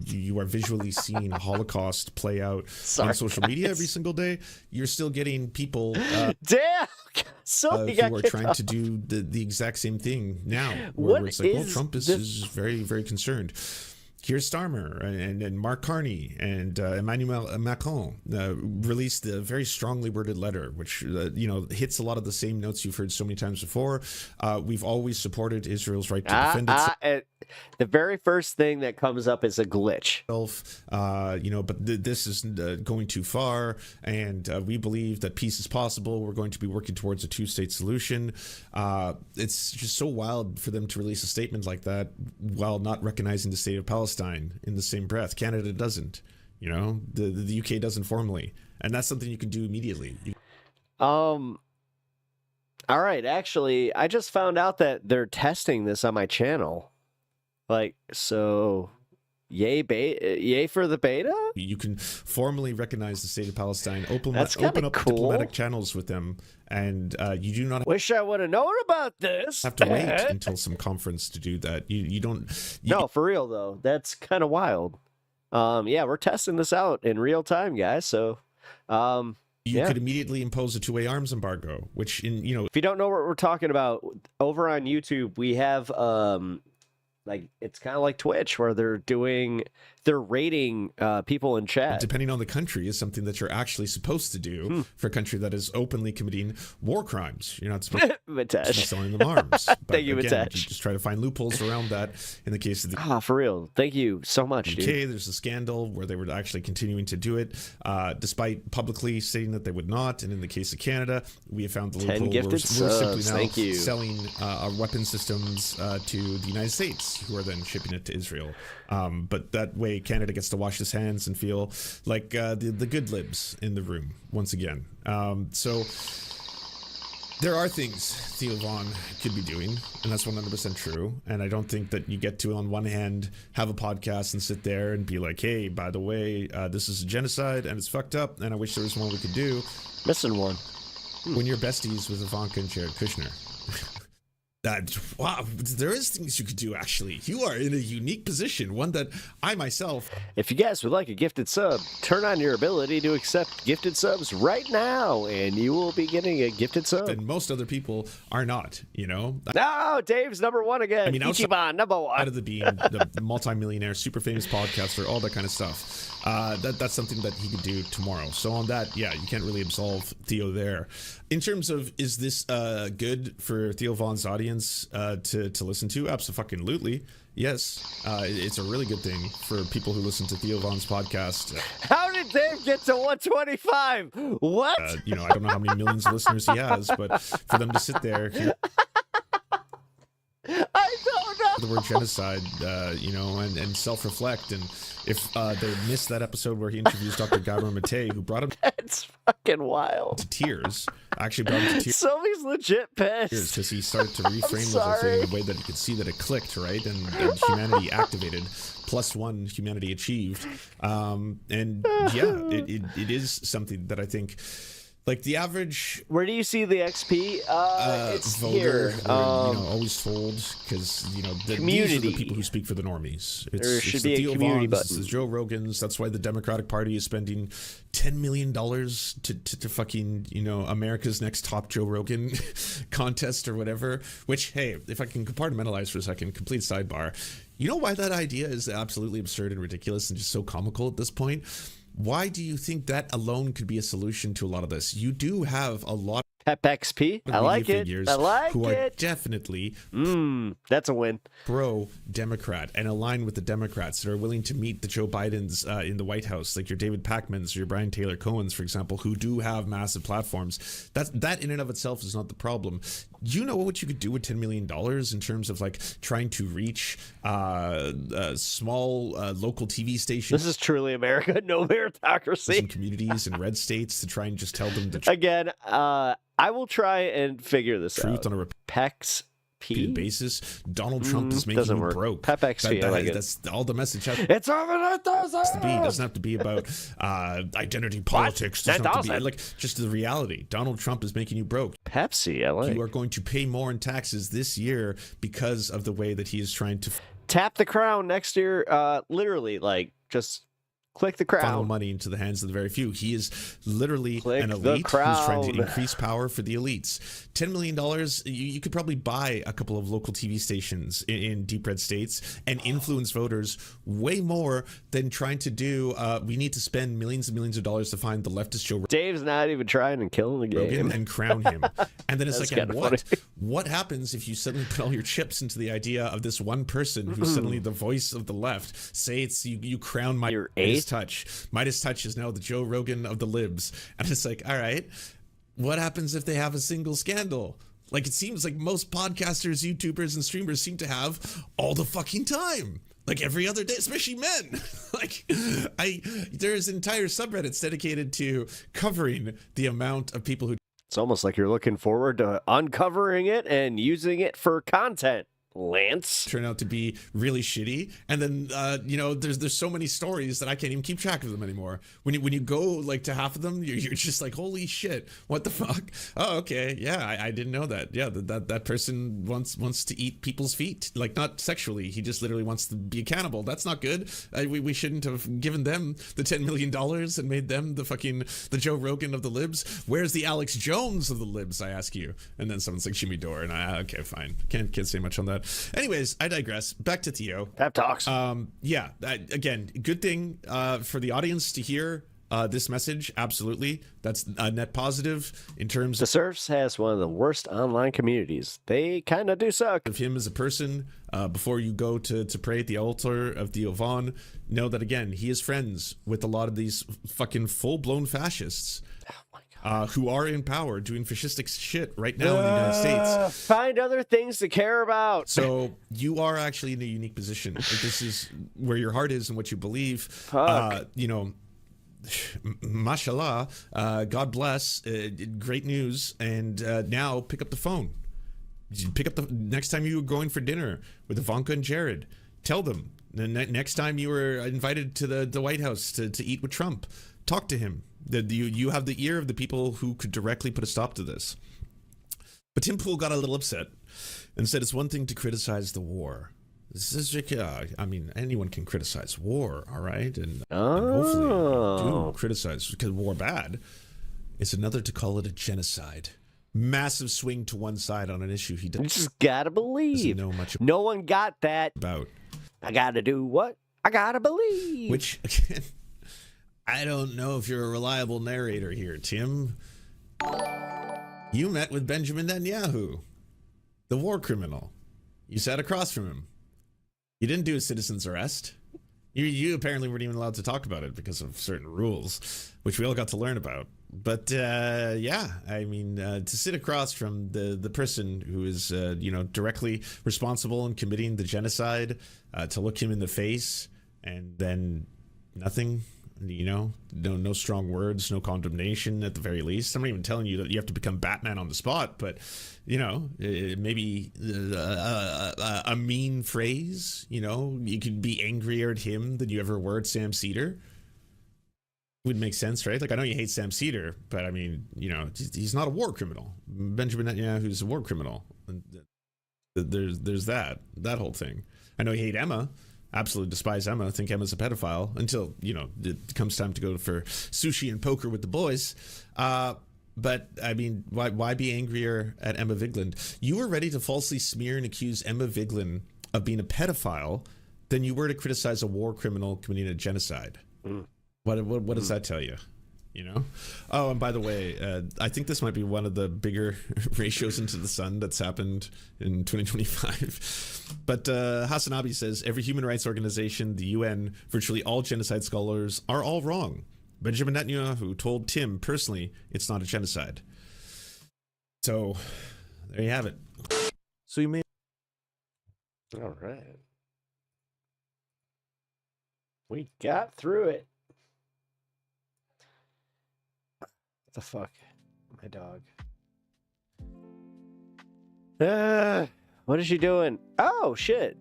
You are visually seeing a Holocaust play out on social media every single day. You're still getting people damn who are trying to do the exact same thing now. Where it's like, well, Trump is very, very concerned. Keir Starmer and Mark Carney and Emmanuel Macron released a very strongly worded letter, which hits a lot of the same notes you've heard so many times before. We've always supported Israel's right to defend itself. The very first thing that comes up is a glitch. But this is going too far, and we believe that peace is possible. We're going to be working towards a two-state solution. It's just so wild for them to release a statement like that while not recognizing the state of Palestine in the same breath. Canada doesn't, the UK doesn't formally, and that's something you can do immediately. All right, actually, I just found out that they're testing this on my channel. Yay for the beta? You can formally recognize the state of Palestine, open up cool. diplomatic channels with them, and you do not wish I would have known about this. Have to wait until some conference to do that. You don't. No, for real though, that's kind of wild. We're testing this out in real time, guys. So, you could immediately impose a two-way arms embargo, which if you don't know what we're talking about, over on YouTube we have it's kind of like Twitch, where they're rating people in chat. Depending on the country, is something that you're actually supposed to do for a country that is openly committing war crimes. You're not supposed to be selling them arms. But Thank you, again, you just try to find loopholes around that. In the case of the for real. Thank you so much, dude. There's a scandal where they were actually continuing to do it, despite publicly stating that they would not. And in the case of Canada, we have found the loophole where we're simply now selling our weapon systems to the United States, who are then shipping it to Israel. But that way Canada gets to wash its hands and feel like the good libs in the room once again. So there are things Theo Von could be doing, and that's 100% true. And I don't think that you get to, on one hand, have a podcast and sit there and be like, hey, by the way, this is a genocide and it's fucked up and I wish there was more we could do. Missing one. When you're besties with Ivanka and Jared Kushner. Wow, there is things you could do, actually. You are in a unique position, one that I myself... If you guys would like a gifted sub, turn on your ability to accept gifted subs right now, and you will be getting a gifted sub. And most other people are not, No, Dave's number one again. I mean, Ichiban, number one. Out of the multi-millionaire, super famous podcaster, all that kind of stuff. That's something that he could do tomorrow. So on that, you can't really absolve Theo there. In terms of, is this good for Theo Von's audience to listen to? Absolutely. Yes. It's a really good thing for people who listen to Theo Von's podcast. How did Dave get to 125? What? I don't know how many millions of listeners he has, but for them to sit there... I don't know. The word genocide, and self-reflect, and if they missed that episode where he interviews Dr. Gabor Mate, who brought him that's fucking wild to tears, actually brought him to tears. Somebody's legit pissed because he started to reframe the whole thing in a way that he could see that it clicked, right, and humanity activated. +1 humanity achieved, it is something that I think. Like the average... Where do you see the XP? It's voter, here. Always told, because, these are the people who speak for the normies. There should be the a community button. It's the Joe Rogans. That's why the Democratic Party is spending $10 million to fucking, America's Next Top Joe Rogan contest or whatever. Which, hey, if I can compartmentalize for a second, complete sidebar. You know why that idea is absolutely absurd and ridiculous and just so comical at this point? Why do you think that alone could be a solution to a lot of this? You do have a lot Pep XP. I like it. Who are definitely that's a win. Pro-Democrat and align with the Democrats that are willing to meet the Joe Bidens in the White House, like your David Pacmans or your Brian Taylor Cohens, for example, who do have massive platforms. That in and of itself is not the problem. You know what you could do with $10 million in terms of like trying to reach small local TV stations. This is truly America, no meritocracy. In communities in red states to try and just tell them the again. I will try and figure this out. On a PEX P basis. Donald Trump is making you broke. Pep XP. I like it. That's all the message. It's over 9,000. It doesn't have to be about identity politics. It doesn't have to be like just the reality. Donald Trump is making you broke. Pepsi. I like. You are going to pay more in taxes this year because of the way that he is trying to tap the crown next year. Literally, like just Click the crowd. Funnel money into the hands of the very few. He is literally Click an the elite who's trying to crowd. increase power for the elites. $10 million, you could probably buy a couple of local TV stations in deep red states and influence voters way more than trying to do. We need to spend millions and millions of dollars to find the leftist Joe Dave's not even trying to kill the game. Rogan and crown him. And then it's That's like, and kinda funny. what happens if you suddenly put all your chips into the idea of this one person who's suddenly the voice of the left? Say it's you crown Midas Touch. Midas Touch is now the Joe Rogan of the libs. And it's like, all right, what happens if they have a single scandal? Like, it seems like most podcasters, YouTubers, and streamers seem to have all the fucking time. Like every other day, especially men. Like, there's entire subreddits dedicated to covering the amount of people who. It's almost like you're looking forward to uncovering it and using it for content, Lance. Turn out to be really shitty, and then there's so many stories that I can't even keep track of them anymore. When you go like to half of them, you're just like, holy shit, what the fuck? Oh, okay, yeah, I didn't know that. Yeah, that person wants to eat people's feet, like not sexually. He just literally wants to be a cannibal. That's not good. We shouldn't have given them the $10 million and made them the Joe Rogan of the libs. Where's the Alex Jones of the libs? I ask you. And then someone's like, shimmy door, and okay, fine. Can't say much on that. Anyways, I digress. Back to Theo. Pep talks. Again, good thing for the audience to hear this message. Absolutely. That's a net positive in terms The Serfs has one of the worst online communities. They kind of do suck. Of him as a person. Before you go to pray at the altar of Theo Von, know that, again, he is friends with a lot of these fucking full-blown fascists. Who are in power doing fascistic shit right now in the United States. Find other things to care about. So you are actually in a unique position. Like, this is where your heart is and what you believe. Mashallah, God bless, great news. And now pick up the phone. Pick up the next time you were going for dinner with Ivanka and Jared. Tell them. The next time you were invited to the White House to eat with Trump, talk to him. You have the ear of the people who could directly put a stop to this. But Tim Pool got a little upset and said it's one thing to criticize the war. This is anyone can criticize war, all right? And hopefully do criticize because war bad. It's another to call it a genocide. Massive swing to one side on an issue he doesn't. You just gotta believe. Know much no one got that. About. I gotta do what? I gotta believe. Which, again, I don't know if you're a reliable narrator here, Tim. You met with Benjamin Netanyahu, the war criminal. You sat across from him. You didn't do a citizen's arrest. You apparently weren't even allowed to talk about it because of certain rules, which we all got to learn about. But to sit across from the person who is directly responsible in committing the genocide, to look him in the face and then nothing. No strong words, no condemnation at the very least. I'm not even telling you that you have to become Batman on the spot, but, maybe a mean phrase, you could be angrier at him than you ever were at Sam Cedar. Would make sense, right? Like, I know you hate Sam Cedar, but I mean, he's not a war criminal. Benjamin Netanyahu's a war criminal. There's that whole thing. I know you hate Emma. Absolutely despise Emma. Think Emma's a pedophile until, it comes time to go for sushi and poker with the boys. But, I mean, why be angrier at Emma Vigeland? You were ready to falsely smear and accuse Emma Vigeland of being a pedophile than you were to criticize a war criminal committing a genocide. What does that tell you? Oh, and by the way, I think this might be one of the bigger ratios into the sun that's happened in 2025. But Hasanabi says every human rights organization, the UN, virtually all genocide scholars are all wrong. Benjamin Netanyahu told Tim personally it's not a genocide. So there you have it. So you may. All right. We got through it. What the fuck? My dog. What is she doing? Oh, shit.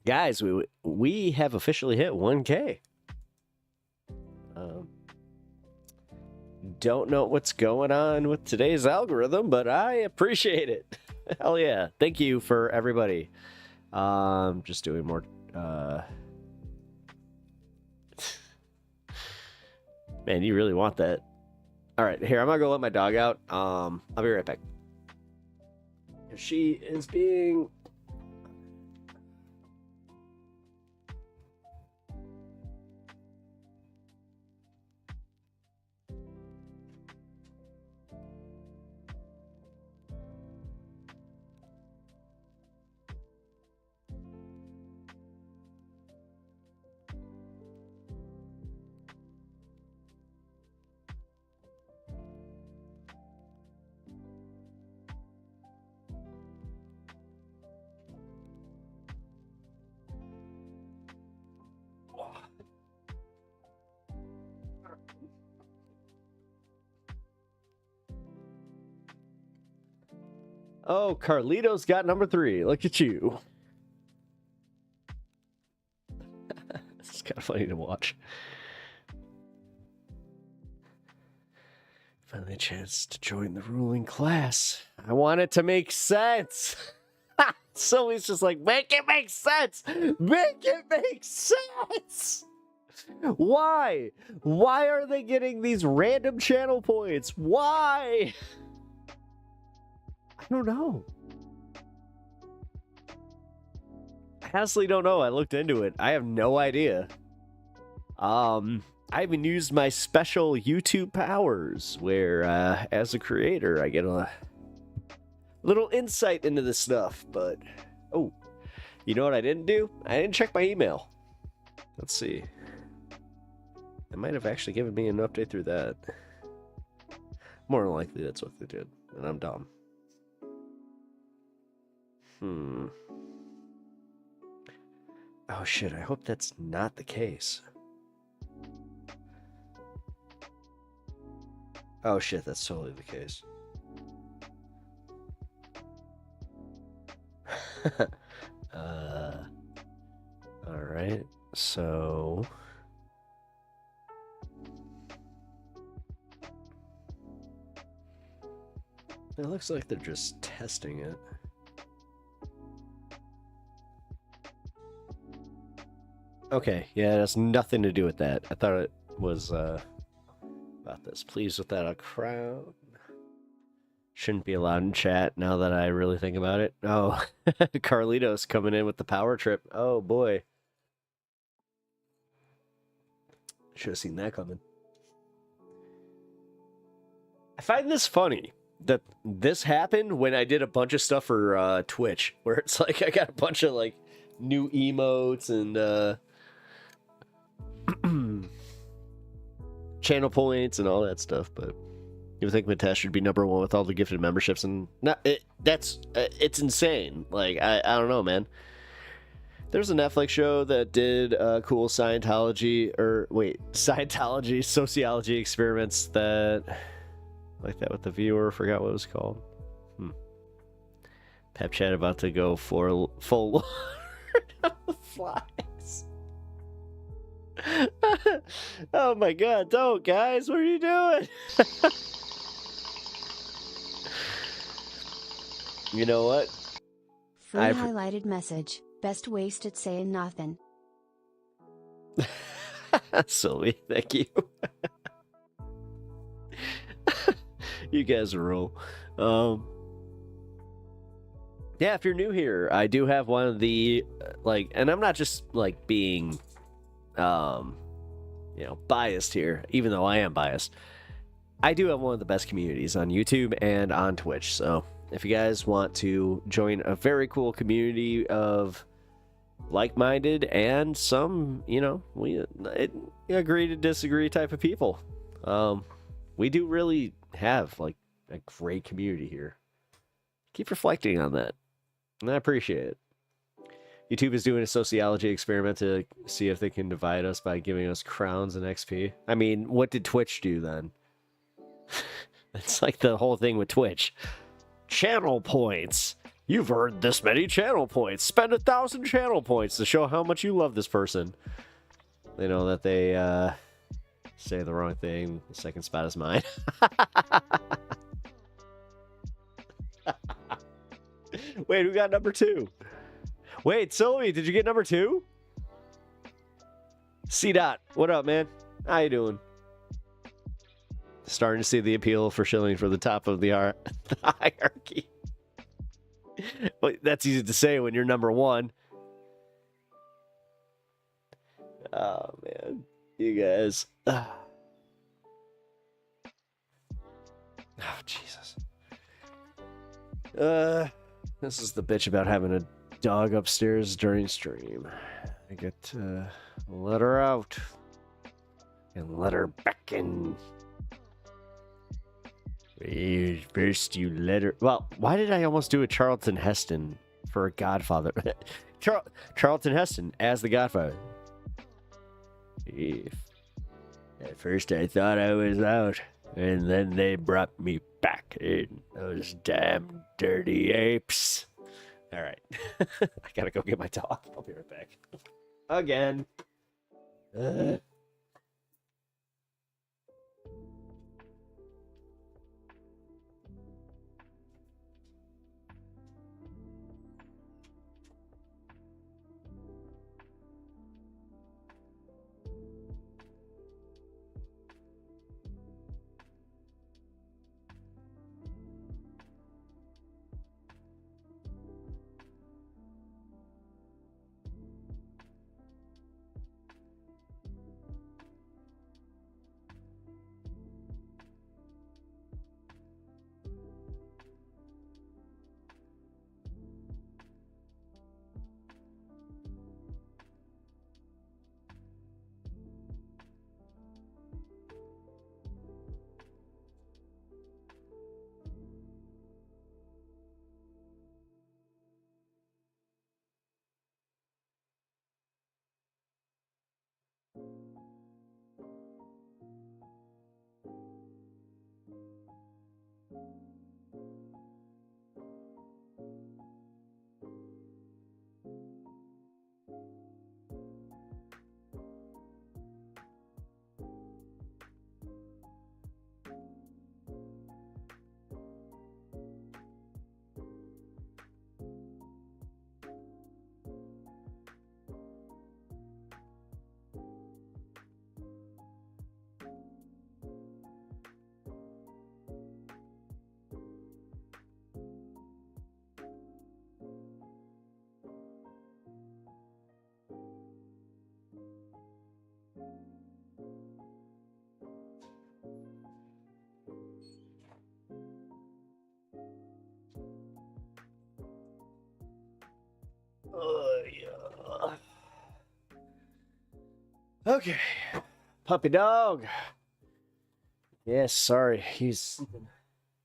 Guys, we have officially hit 1K. Don't know what's going on with today's algorithm, but I appreciate it. Hell yeah. Thank you for everybody. Just doing more Man, you really want that. All right, here, I'm gonna go let my dog out. I'll be right back. She is being... Oh, Carlito's got number 3. Look at you. It's kind of funny to watch. Finally a chance to join the ruling class. I want it to make sense. So he's just like, make it make sense. Make it make sense. Why? Why are they getting these random channel points? Why? I don't know. I honestly don't know. I looked into it. I have no idea. I even used my special YouTube powers where, as a creator, I get a little insight into this stuff. But, oh, you know what I didn't do? I didn't check my email. Let's see. They might have actually given me an update through that. More than likely, that's what they did. And I'm dumb. Oh shit, I hope that's not the case. Oh shit, that's totally the case. Alright, so... It looks like they're just testing it. Okay, yeah, it has nothing to do with that. I thought it was about this. Pleased without a crown. Shouldn't be allowed in chat now that I really think about it. Oh, Carlitos coming in with the power trip. Oh boy. Should have seen that coming. I find this funny that this happened when I did a bunch of stuff for Twitch, where it's like I got a bunch of like new emotes and channel points and all that stuff, but you would think Matesh should be number 1 with all the gifted memberships, and it's insane. Like I don't know, man. There's a Netflix show that did cool Scientology sociology experiments that like that with the viewer. Forgot what it was called. Pep chat about to go for full Lord of the Flies. Oh my god, don't, guys, what are you doing? You know what? Free highlighted message. Best wasted saying nothing. Sylvie, thank you. You guys rule. Yeah, if you're new here, I do have one of the and I'm not just like being biased here, even though I am biased. I do have one of the best communities on YouTube and on Twitch. So if you guys want to join a very cool community of like-minded and some, we agree to disagree type of people, we do really have like a great community here. Keep reflecting on that, and I appreciate it. YouTube is doing a sociology experiment to see if they can divide us by giving us crowns and XP. I mean, what did Twitch do then? It's like the whole thing with Twitch. Channel points. You've earned this many channel points. Spend 1,000 channel points to show how much you love this person. They know that they say the wrong thing. The second spot is mine. Wait, who got number 2? Wait, Sylvie, did you get number 2? C-Dot, what up, man? How you doing? Starting to see the appeal for shilling for the top of the hierarchy. Well, that's easy to say when you're number one. Oh, man. You guys. Oh, Jesus. This is the bitch about having a dog upstairs during stream. I get to let her out and let her back in. First you let her... Well, why did I almost do a Charlton Heston for a Godfather? Charlton Heston as the Godfather. At first I thought I was out, and then they brought me back in. Those damn dirty apes. All right. I gotta go get my dog. I'll be right back. Again. Oh, yeah. Okay. Puppy dog. Yes, sorry. He's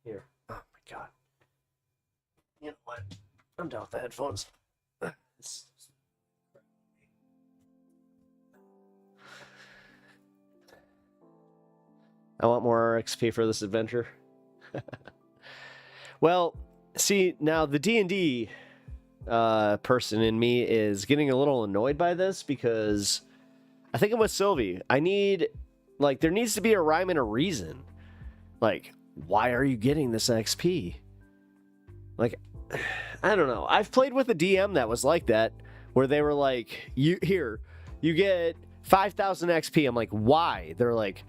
here. Oh, my God. You know what? I'm done with the headphones. I want more XP for this adventure. Well, see, now the D&D person in me is getting a little annoyed by this because I think I'm with Sylvie. I need, like, there needs to be a rhyme and a reason. Like, why are you getting this XP? Like, I don't know. I've played with a DM that was like that, where they were like, you get 5,000 XP. I'm like, why? They're like,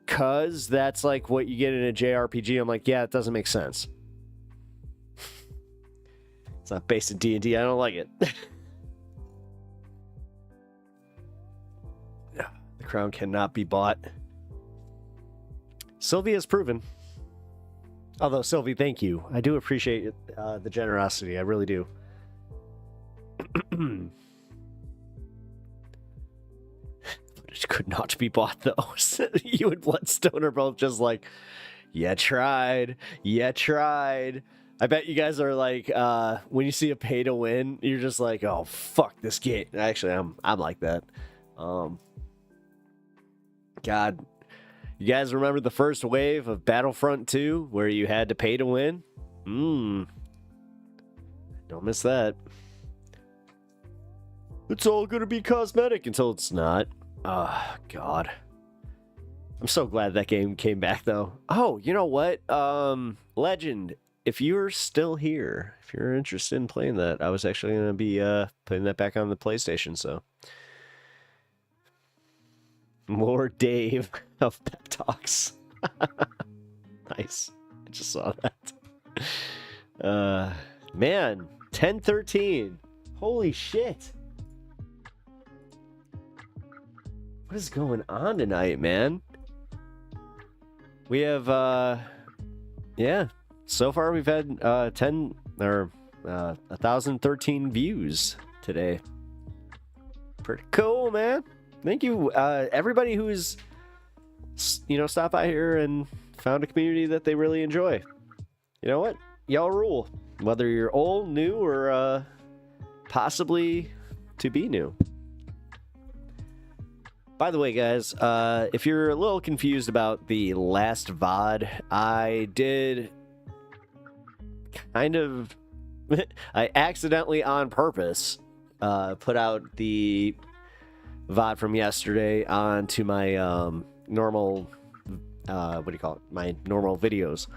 cause that's like what you get in a JRPG. I'm like, yeah, it doesn't make sense. It's not based in D&D. I don't like it. The crown cannot be bought. Sylvie has proven. Although, Sylvie, thank you. I do appreciate the generosity. I really do. It could not be bought, though. You and Bloodstone are both just like, you tried. You tried. I bet you guys are like, when you see a pay to win, you're just like, oh, fuck this game. Actually, I'm like that. God, you guys remember the first wave of Battlefront 2 where you had to pay to win? Don't miss that. It's all gonna be cosmetic until it's not. Oh, God. I'm so glad that game came back, though. Oh, you know what? Legend, if you're still here, if you're interested in playing that, I was actually going to be putting that back on the PlayStation, so. More Dave of Pep Talks. Nice. I just saw that. Man, 10:13. Holy shit. What is going on tonight, man? We have, yeah. So far, we've had 1,013 views today. Pretty cool, man. Thank you, everybody who's, stopped by here and found a community that they really enjoy. You know what? Y'all rule. Whether you're old, new, or possibly to be new. By the way, guys, if you're a little confused about the last VOD, I did kind of... I accidentally, on purpose, put out the VOD from yesterday onto my normal... what do you call it? My normal videos.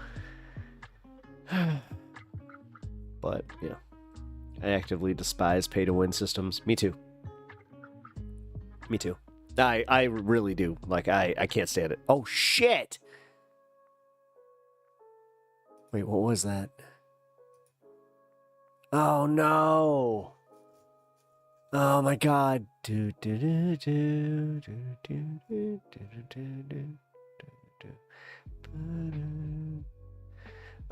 But, yeah. I actively despise pay-to-win systems. Me too. Me too. I really do. Like, I can't stand it. Oh, shit! Wait, what was that? Oh, no! Oh, my God.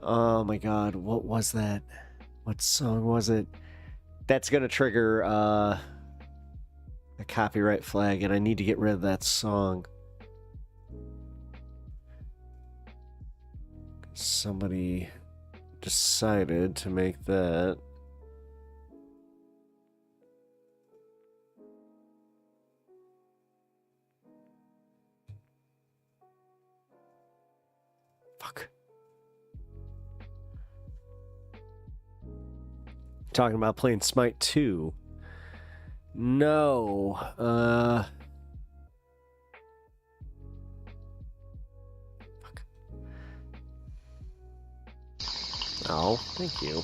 Oh, my God. What was that? What song was it? That's gonna trigger, a copyright flag, and I need to get rid of that song. Somebody decided to make that. Fuck. Talking about playing Smite 2. No. Fuck. Oh, thank you.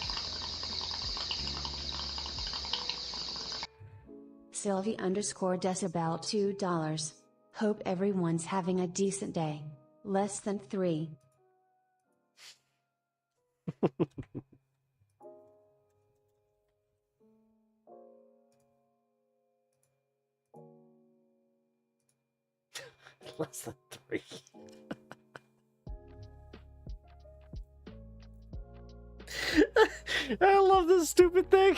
Sylvie_decibel $2. Hope everyone's having a decent day. Less than 3. Less than 3. I love this stupid thing.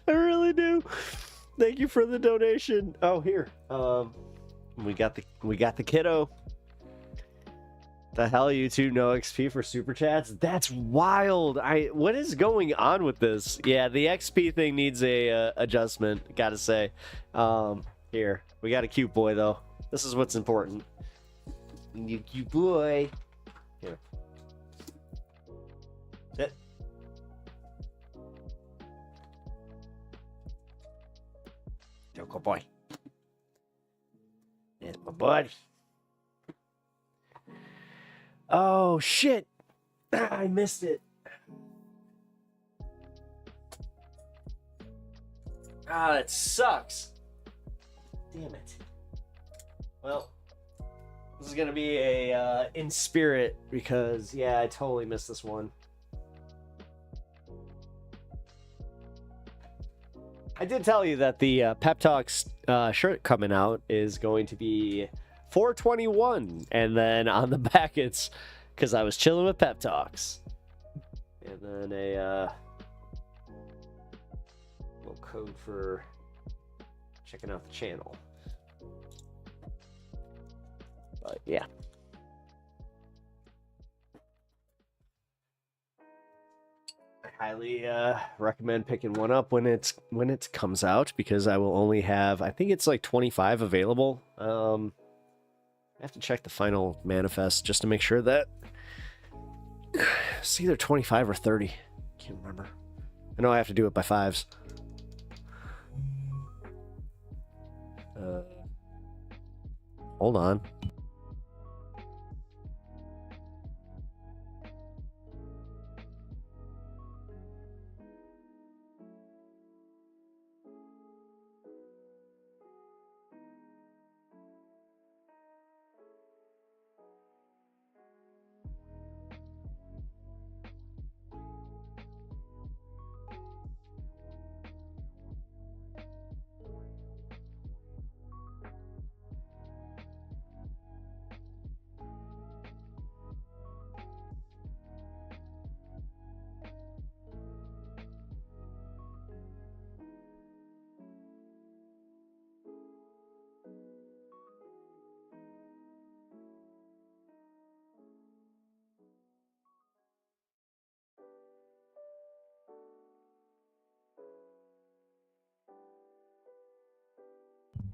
I really do. Thank you for the donation. Oh, here. We got the kiddo. The hell, you two, no XP for super chats? That's wild. What is going on with this? Yeah, the XP thing needs a adjustment, gotta say. Here, we got a cute boy though. This is what's important. You cute boy. Here. Sit. Good boy. There's my buddy. Oh, shit. I missed it. Ah, that sucks. Damn it. Well, this is going to be a in spirit because, yeah, I totally missed this one. I did tell you that the Pep Talks shirt coming out is going to be 421, and then on the back it's because I was chilling with Pep Talks, and then a little code for checking out the channel. But yeah, I highly recommend picking one up when it comes out, because I will only have, I think it's like 25 available. I have to check the final manifest just to make sure that it's either 25 or 30. Can't remember. I know I have to do it by 5s. Hold on.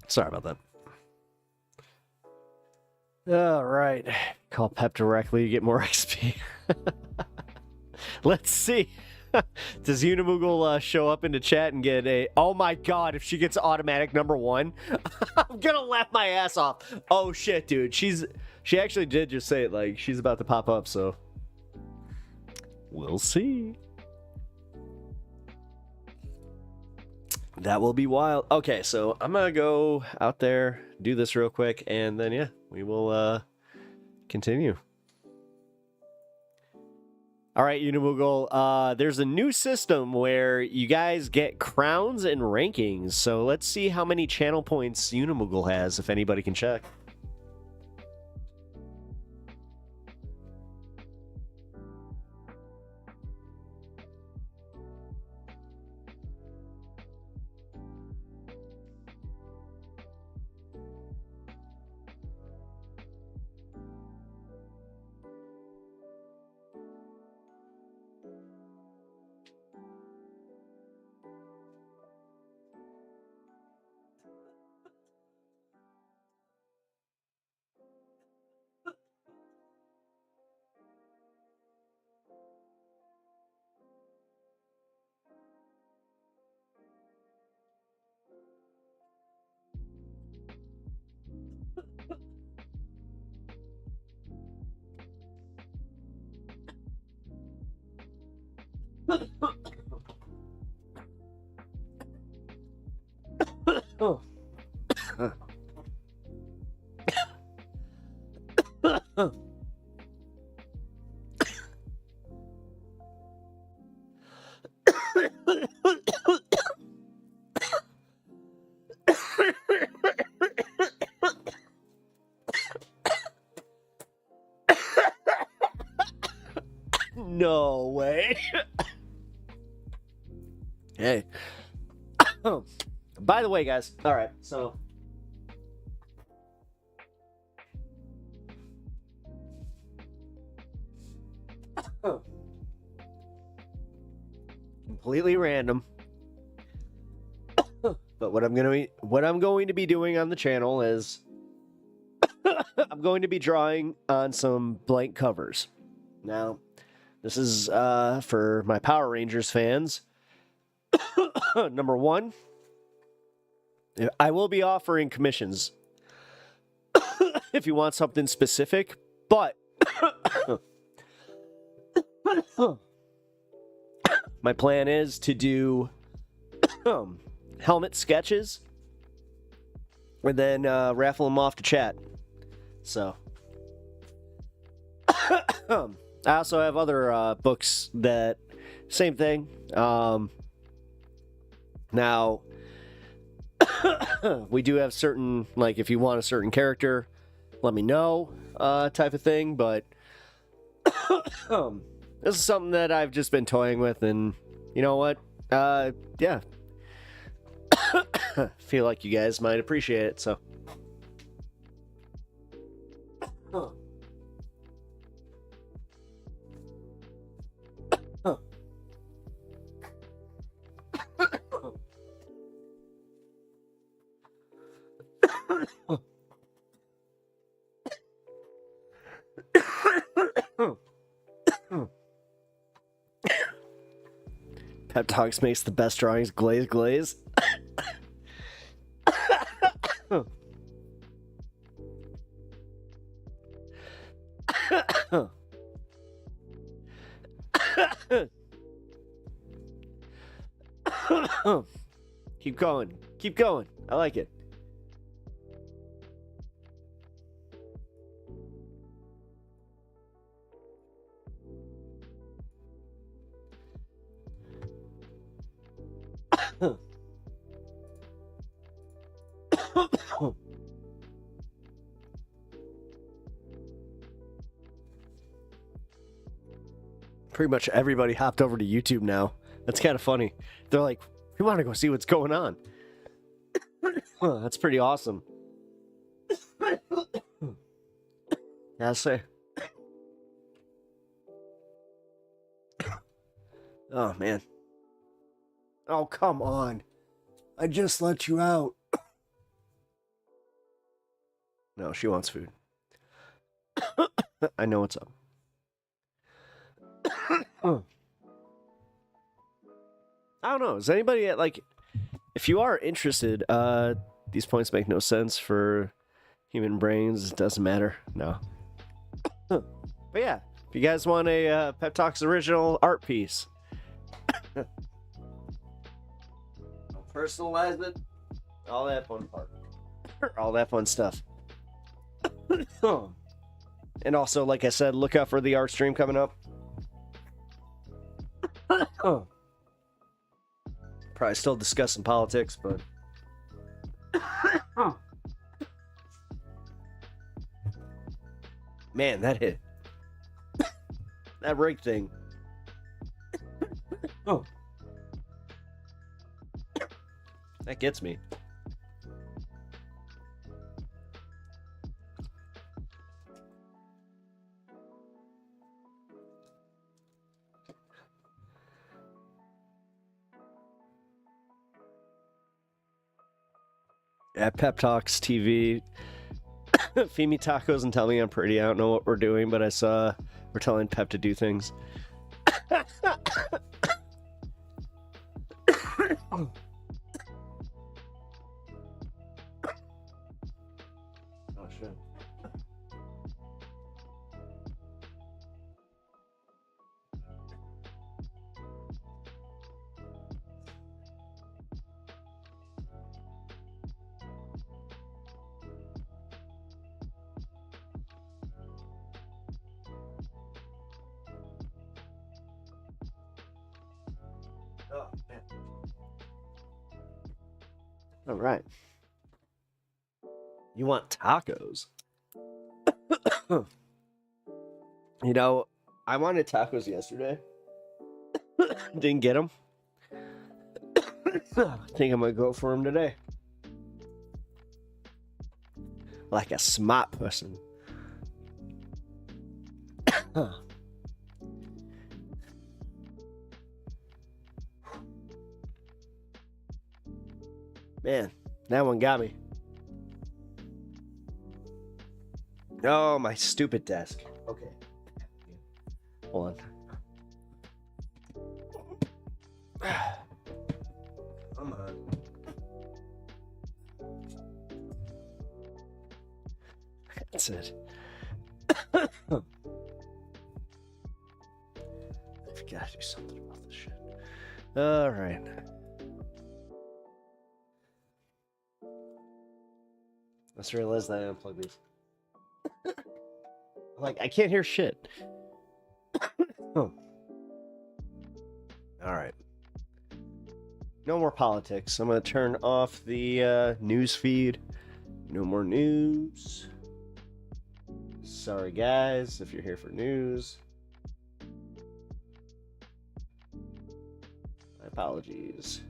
Sorry about that. All right. Call Pep directly to get more XP. Let's see. Does Unimoogle show up into chat and get a... Oh my god, if she gets automatic number 1, I'm gonna laugh my ass off. Oh shit, dude. She actually did just say it, like, she's about to pop up, so... We'll see. That will be wild. Okay, so I'm gonna go out there, do this real quick, and then, yeah, we will continue. All right, Unimoogle, there's a new system where you guys get crowns and rankings. So let's see how many channel points Unimoogle has, if anybody can check. Oh. No way. Hey. By the way, guys. All right, so completely random. But what I'm going to be doing on the channel is I'm going to be drawing on some blank covers. Now, this is for my Power Rangers fans. Number 1, I will be offering commissions if you want something specific, but my plan is to do helmet sketches and then raffle them off to chat. So I also have other books that same thing. Now we do have certain, like, if you want a certain character, let me know, type of thing, but this is something that I've just been toying with, and you know what? Yeah. Feel like you guys might appreciate it, so. Pep Talks makes the best drawings. Glaze. Keep going. Keep going. I like it. Pretty much everybody hopped over to YouTube now. That's kind of funny. They're like, we want to go see what's going on. Well, that's pretty awesome. Gotta say. Oh, man. Oh, come on. I just let you out. No, she wants food. I know what's up. I don't know. Is anybody like, if you are interested, these points make no sense for human brains. It doesn't matter. No. But yeah, if you guys want a Pep Talks original art piece, I'll personalize it. All that fun part. All that fun stuff. And also, like I said, look out for the art stream coming up. Probably still discussing politics, but man, that hit. That rig thing. That gets me. At Pep Talks TV, feed me tacos and tell me I'm pretty. I don't know what we're doing, but I saw we're telling Pep to do things. Oh shit. Oh, man. All right. You want tacos? You know, I wanted tacos yesterday. Didn't get them. I think I'm gonna go for them today. Like a smart person. Man, that one got me. Oh, my stupid desk. Okay. Hold on. Come on. That's it. I gotta do something about this shit. All right. I just realized that I unplugged these. Like, I can't hear shit. Oh. Alright. No more politics. I'm gonna turn off the news feed. No more news. Sorry, guys, if you're here for news. My apologies.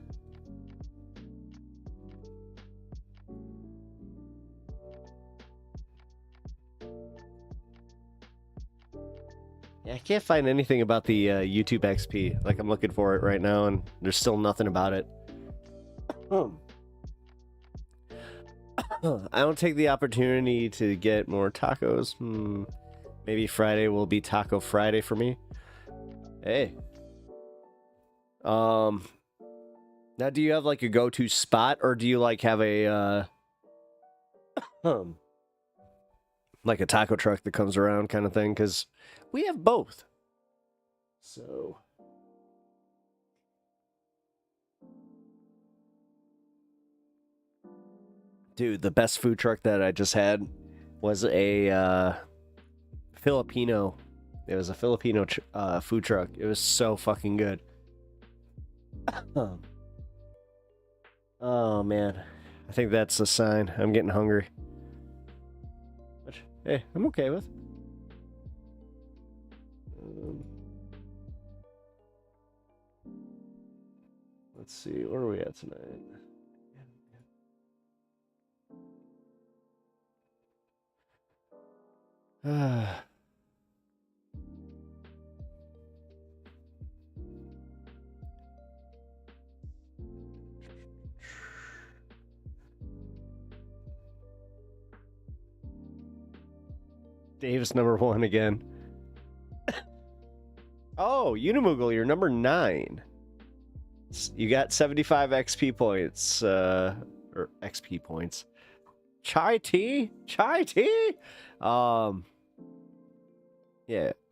Yeah, I can't find anything about the YouTube XP. Like, I'm looking for it right now, and there's still nothing about it. I don't take the opportunity to get more tacos. Maybe Friday will be Taco Friday for me. Hey. Now, do you have, like, a go-to spot, or do you, like, have a, like a taco truck that comes around kind of thing? Because we have both. So... Dude, the best food truck that I just had was a Filipino. It was a Filipino food truck. It was so fucking good. Oh, man. I think that's a sign. I'm getting hungry. Which, hey, I'm okay with. Let's see. Where are we at tonight? Dave's number 1 again. Oh, Unimoogle, you're number 9. You got 75 XP points. Or XP points. Chai tea? Chai tea? Yeah,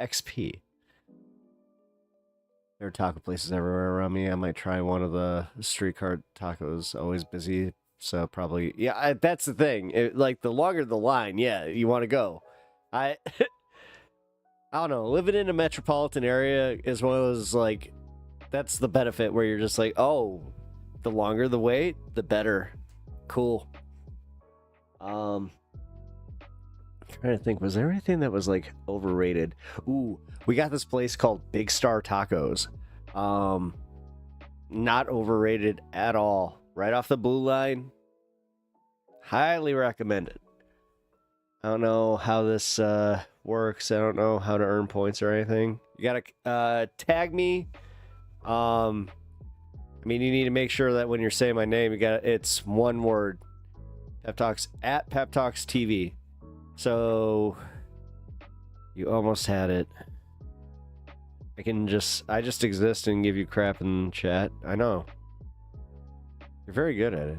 XP. There are taco places everywhere around me. I might try one of the streetcar tacos. Always busy, so probably... Yeah, that's the thing. Like, the longer the line, yeah, you want to go. I don't know. Living in a metropolitan area is one of those, like... That's the benefit where you're just like, oh, the longer the wait, the better. Cool. I'm trying to think, was there anything that was like overrated? Ooh, we got this place called Big Star Tacos. Not overrated at all. Right off the blue line. Highly recommend it. I don't know how this works. I don't know how to earn points or anything. You gotta tag me. I mean, you need to make sure that when you're saying my name, it's one word. Pep Talks at Pep Talks TV. So you almost had it. I just exist and give you crap in chat. I know. You're very good at it.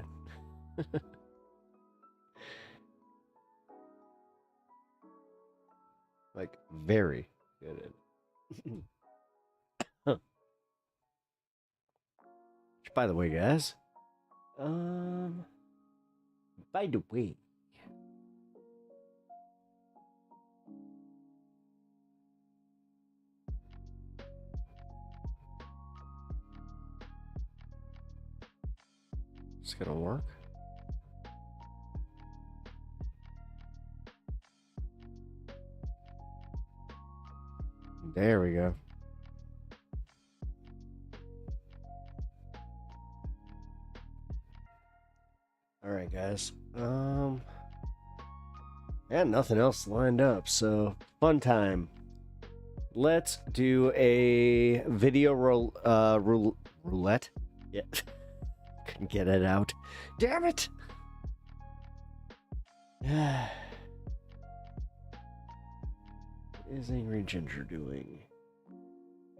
Like, very good at it. Huh. By the way, guys. By the way. It's gonna work. There we go. All right, guys. And nothing else lined up, so fun time. Let's do a video roulette. Yeah. Couldn't get it out. Damn it! What is Angry Ginger doing?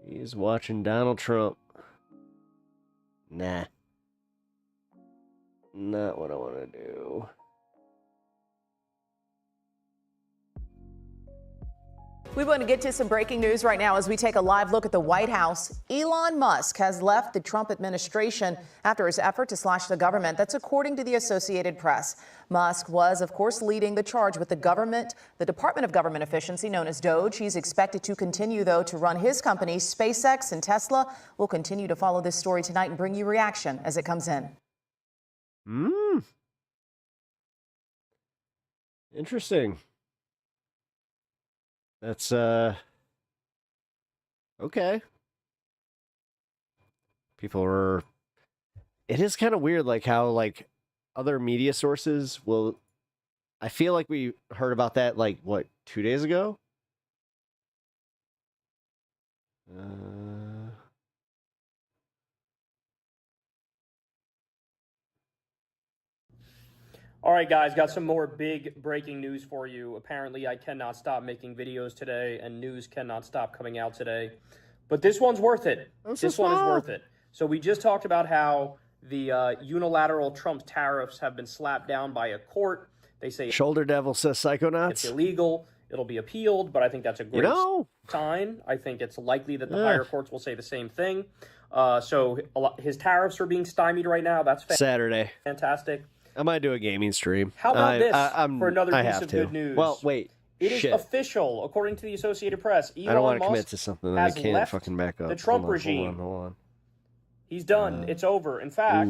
He's watching Donald Trump. Nah. Not what I want to do. We want to get to some breaking news right now as we take a live look at the White House. Elon Musk has left the Trump administration after his effort to slash the government. That's according to the Associated Press. Musk was, of course, leading the charge with the Department of Government Efficiency, known as Doge. He's expected to continue, though, to run his companies. SpaceX and Tesla will continue to follow this story tonight and bring you reaction as it comes in. Interesting. That's, okay. People are... It is kind of weird, like, how, like, other media sources will... I feel like we heard about that, like, what, 2 days ago? All right, guys, got some more big breaking news for you. Apparently, I cannot stop making videos today, and news cannot stop coming out today. But this one's worth it. This one is worth it. So we just talked about how the unilateral Trump tariffs have been slapped down by a court. They say Shoulder Devil says Psychonauts. It's illegal. It'll be appealed, but I think that's a great sign. I think it's likely that the higher courts will say the same thing. So his tariffs are being stymied right now. That's Saturday. Fantastic. I might do a gaming stream. How about this for another piece of good news? Well, wait. It is official, according to the Associated Press. Elon I don't want to Musk commit to something that I can't fucking back up. The Trump regime. Hold on. He's done. It's over. In fact,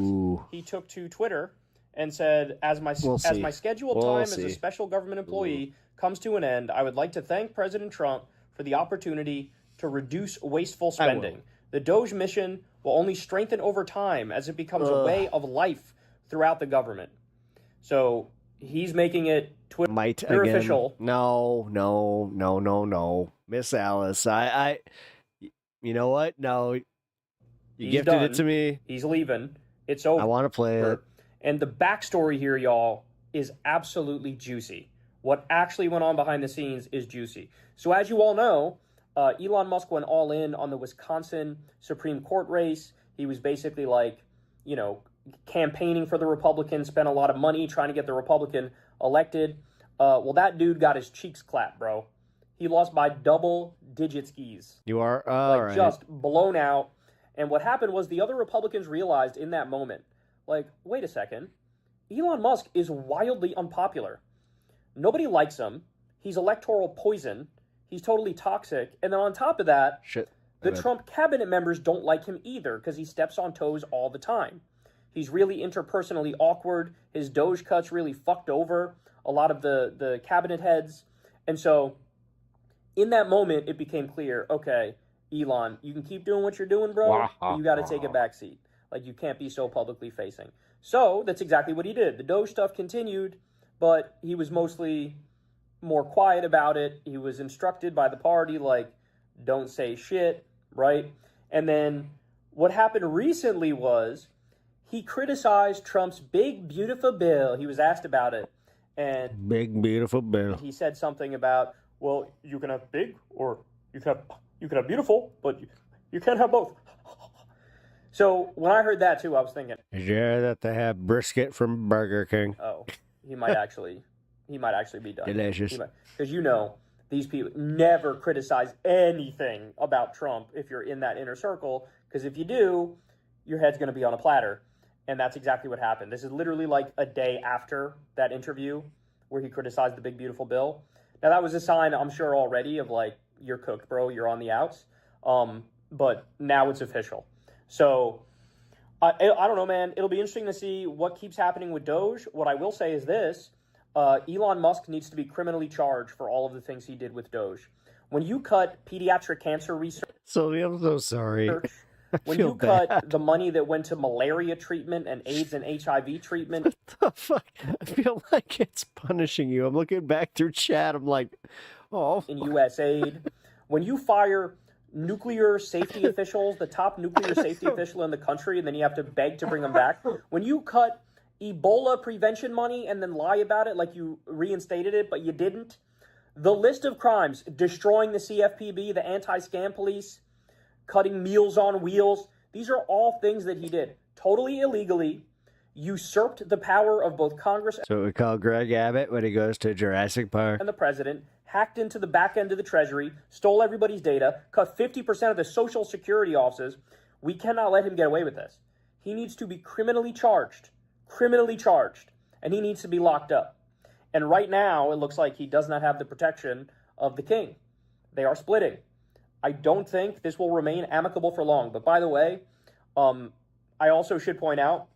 he took to Twitter and said, as my scheduled time as a special government employee comes to an end, I would like to thank President Trump for the opportunity to reduce wasteful spending. The Doge mission will only strengthen over time as it becomes a way of life throughout the government. So he's making it Twitter official. No. Miss Alice, I you know what? No. You gifted it to me. He's leaving. It's over. I want to play it. And the backstory here, y'all, is absolutely juicy. What actually went on behind the scenes is juicy. So as you all know, Elon Musk went all in on the Wisconsin Supreme Court race. He was basically like, campaigning for the Republicans, spent a lot of money trying to get the Republican elected. Well, that dude got his cheeks clapped, bro. He lost by double-digit skis. You are all right. Just blown out. And what happened was the other Republicans realized in that moment, like, wait a second, Elon Musk is wildly unpopular. Nobody likes him. He's electoral poison. He's totally toxic. And then on top of that, the Trump cabinet members don't like him either because he steps on toes all the time. He's really interpersonally awkward. His Doge cuts really fucked over a lot of the cabinet heads. And so in that moment, it became clear, okay, Elon, you can keep doing what you're doing, bro, but you got to take a back seat. Like, you can't be so publicly facing. So that's exactly what he did. The Doge stuff continued, but he was mostly more quiet about it. He was instructed by the party, like, don't say shit, right? And then what happened recently was he criticized Trump's big, beautiful bill. He was asked about it. And big, beautiful bill. He said something about, well, you can have big or you can have beautiful, but you can't have both. So when I heard that too, I was thinking, yeah, that they have brisket from Burger King. Oh, he might actually be done. Delicious. Because these people never criticize anything about Trump if you're in that inner circle. Because if you do, your head's going to be on a platter. And that's exactly what happened. This is literally like a day after that interview where he criticized the big, beautiful bill. Now, that was a sign, I'm sure, already of like, you're cooked, bro. You're on the outs. But now it's official. So, I don't know, man. It'll be interesting to see what keeps happening with Doge. What I will say is this. Elon Musk needs to be criminally charged for all of the things he did with Doge. When you cut pediatric cancer research... Sylvie, I'm so sorry. When you cut the money that went to malaria treatment and AIDS and HIV treatment... What the fuck? I feel like it's punishing you. I'm looking back through chat. I'm like, oh. In USAID. When you fire nuclear safety officials, the top nuclear safety official in the country, and then you have to beg to bring them back. When you cut Ebola prevention money and then lie about it like you reinstated it, but you didn't. The list of crimes, destroying the CFPB, the anti-scam police, cutting Meals on Wheels, these are all things that he did totally illegally, usurped the power of both Congress So we call Greg Abbott when he goes to Jurassic Park. and the president, hacked into the back end of the Treasury, stole everybody's data, cut 50% of the Social Security offices. We cannot let him get away with this. He needs to be criminally charged, and he needs to be locked up. And right now, it looks like he does not have the protection of the king. They are splitting. I don't think this will remain amicable for long. But by the way, I also should point out,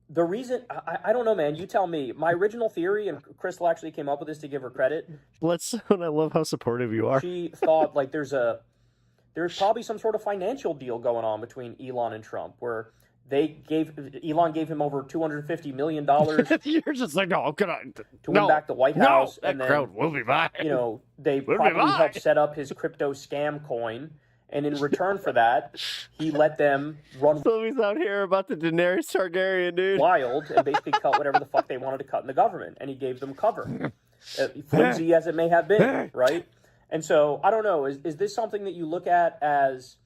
the reason, I don't know, man, you tell me. My original theory, and Crystal actually came up with this to give her credit. Let's-and I love how supportive you are. She thought, like, there's probably some sort of financial deal going on between Elon and Trump, where Elon gave him over $250 million. You're just like, no, can I? To win back the White House. No, that crowd will be mine. They probably helped set up his crypto scam coin. And in return for that, he let them run Sylvie's out here about the Daenerys Targaryen, dude. wild and basically cut whatever the fuck they wanted to cut in the government. And he gave them cover. Flimsy as it may have been, right? And so, I don't know. Is this something that you look at as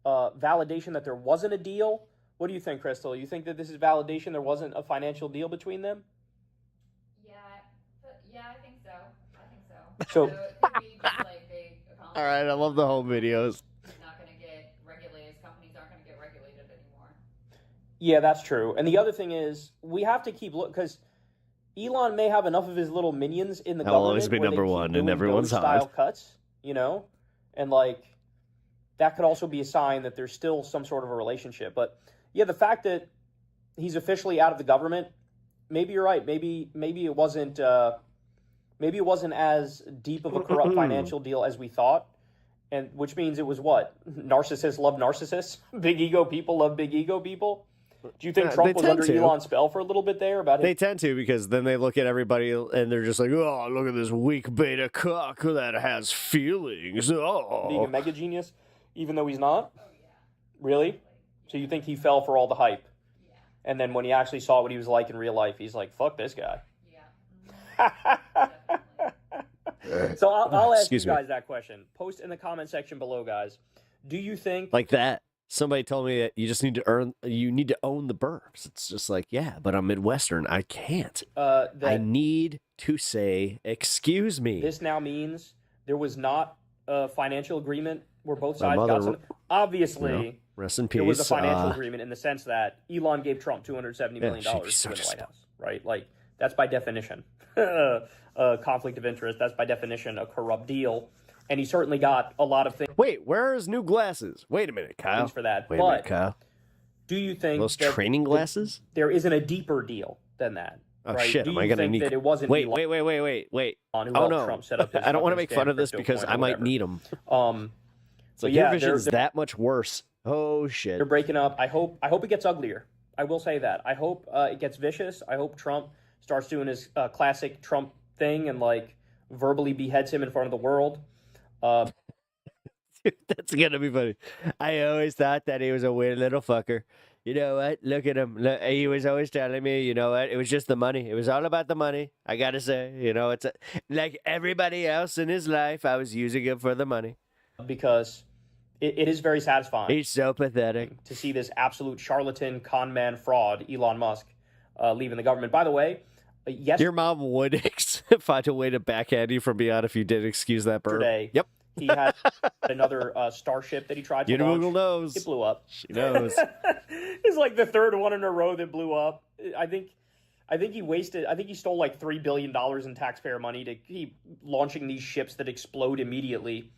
validation that there wasn't a deal? What do you think, Crystal? You think that this is validation there wasn't a financial deal between them? Yeah, I think so. So So, it could be just like they accomplished. All right, I love the home videos. He's not going to get regulated. Companies aren't going to get regulated anymore. yeah, that's true. And the other thing is, we have to keep looking, because Elon may have enough of his little minions in the I'll government always be where they number keep one in doing everyone's Doge-style heart. cuts, and like that could also be a sign that there's still some sort of a relationship. But yeah, the fact that he's officially out of the government, maybe you're right. Maybe it wasn't as deep of a corrupt financial deal as we thought, and which means it was what? Narcissists love narcissists. Big ego people love big ego people. Do you think Trump was under Elon's spell for a little bit there? They tend to, because then they look at everybody and they're just like, oh, look at this weak beta cock that has feelings. Oh, being a mega genius, even though he's not. Really? So you think he fell for all the hype? And then when he actually saw what he was like in real life, he's like, fuck this guy. So I'll ask you Excuse me. guys that question. Post in the comment section below, guys. Do you think Like that. Somebody told me that you just need to own the burbs. It's just like, yeah, but I'm Midwestern. I can't. I that need to say, excuse me. this now means there was not a financial agreement where both My sides got mother- something? Obviously, You know, rest in there was a peace. financial agreement in the sense that Elon gave Trump $270 million she'd be to such win the a White House, right? Like, that's by definition a conflict of interest. That's by definition a corrupt deal. And he certainly got a lot of things Wait, where are his new glasses? Wait a minute, Kyle. for that. Wait a minute, But Kyle. do you think Those that training glasses? there isn't a deeper deal than that? Oh right? shit! Do Am you I gonna think need? that it wasn't Wait. Elon Who who Oh helped no! Trump set up his I don't want to fucking make fun scam of this crypto because coin I or might whatever. need them. It's It's like your vision's that much worse. Oh shit! They're breaking up. I hope it gets uglier. I will say that. I hope it gets vicious. I hope Trump starts doing his classic Trump thing and like verbally beheads him in front of the world. That's gonna be funny. I always thought that he was a weird little fucker. You know what? Look at him. Look, he was always telling me, you know what? It was just the money. It was all about the money. I gotta say, you know, it's like everybody else in his life. I was using him for the money. Because it is very satisfying. He's so pathetic to see this absolute charlatan, con man, fraud, Elon Musk, leaving the government. By the way, Your mom would find a way to backhand you from beyond if you did excuse that bird. yesterday, Yep. he had another Starship that he tried to Univocal launch. knows. It blew up. She knows. It's like the third one in a row that blew up. I think he stole like $3 billion in taxpayer money to keep launching these ships that explode immediately.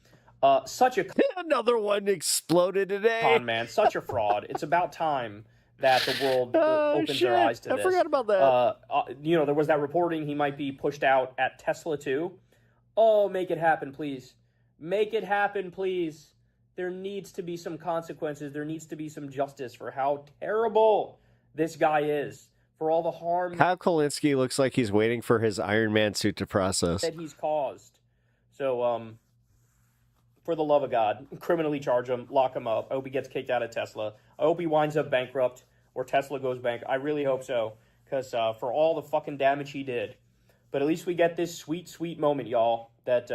Such a another one exploded today. con man, such a fraud. It's about time that the world opens shit. their eyes to I this. forgot about that. You know, there was that reporting he might be pushed out at Tesla too. Oh, make it happen, please. Make it happen, please. There needs to be some consequences. There needs to be some justice for how terrible this guy is, for all the harm Kyle Kolinsky looks like he's waiting for his Iron Man suit to process. that he's caused. So, for the love of God, criminally charge him, lock him up. I hope he gets kicked out of Tesla. I hope he winds up bankrupt or Tesla goes bankrupt. I really hope so, because for all the fucking damage he did. But at least we get this sweet, sweet moment, y'all, that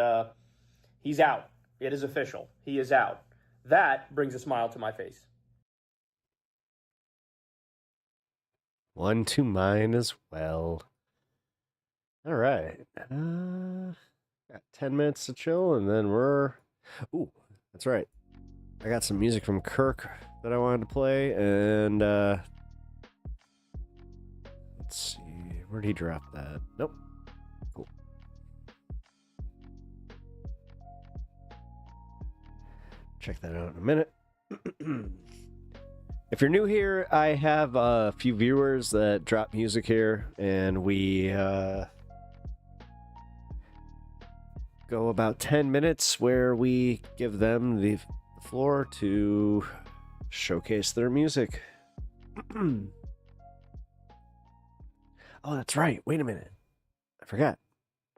he's out. It is official. He is out. That brings a smile to my face. One to mine as well. All right. Got 10 minutes to chill, and then we're... Ooh, that's right. I got some music from Kirk that I wanted to play, and let's see. Where'd he drop that? Nope. Cool. Check that out in a minute. If you're new here, I have a few viewers that drop music here, and we go about 10 minutes where we give them the floor to showcase their music. Oh, that's right. Wait a minute. I forgot.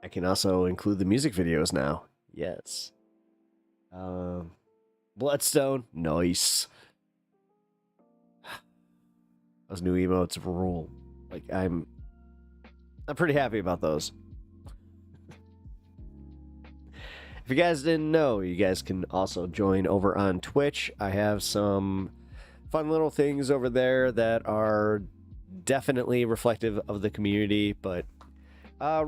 I can also include the music videos now. Yes. Bloodstone. Nice. Those new emotes rule. Like, I'm pretty happy about those. If you guys didn't know, you guys can also join over on Twitch. I have some fun little things over there that are definitely reflective of the community, but I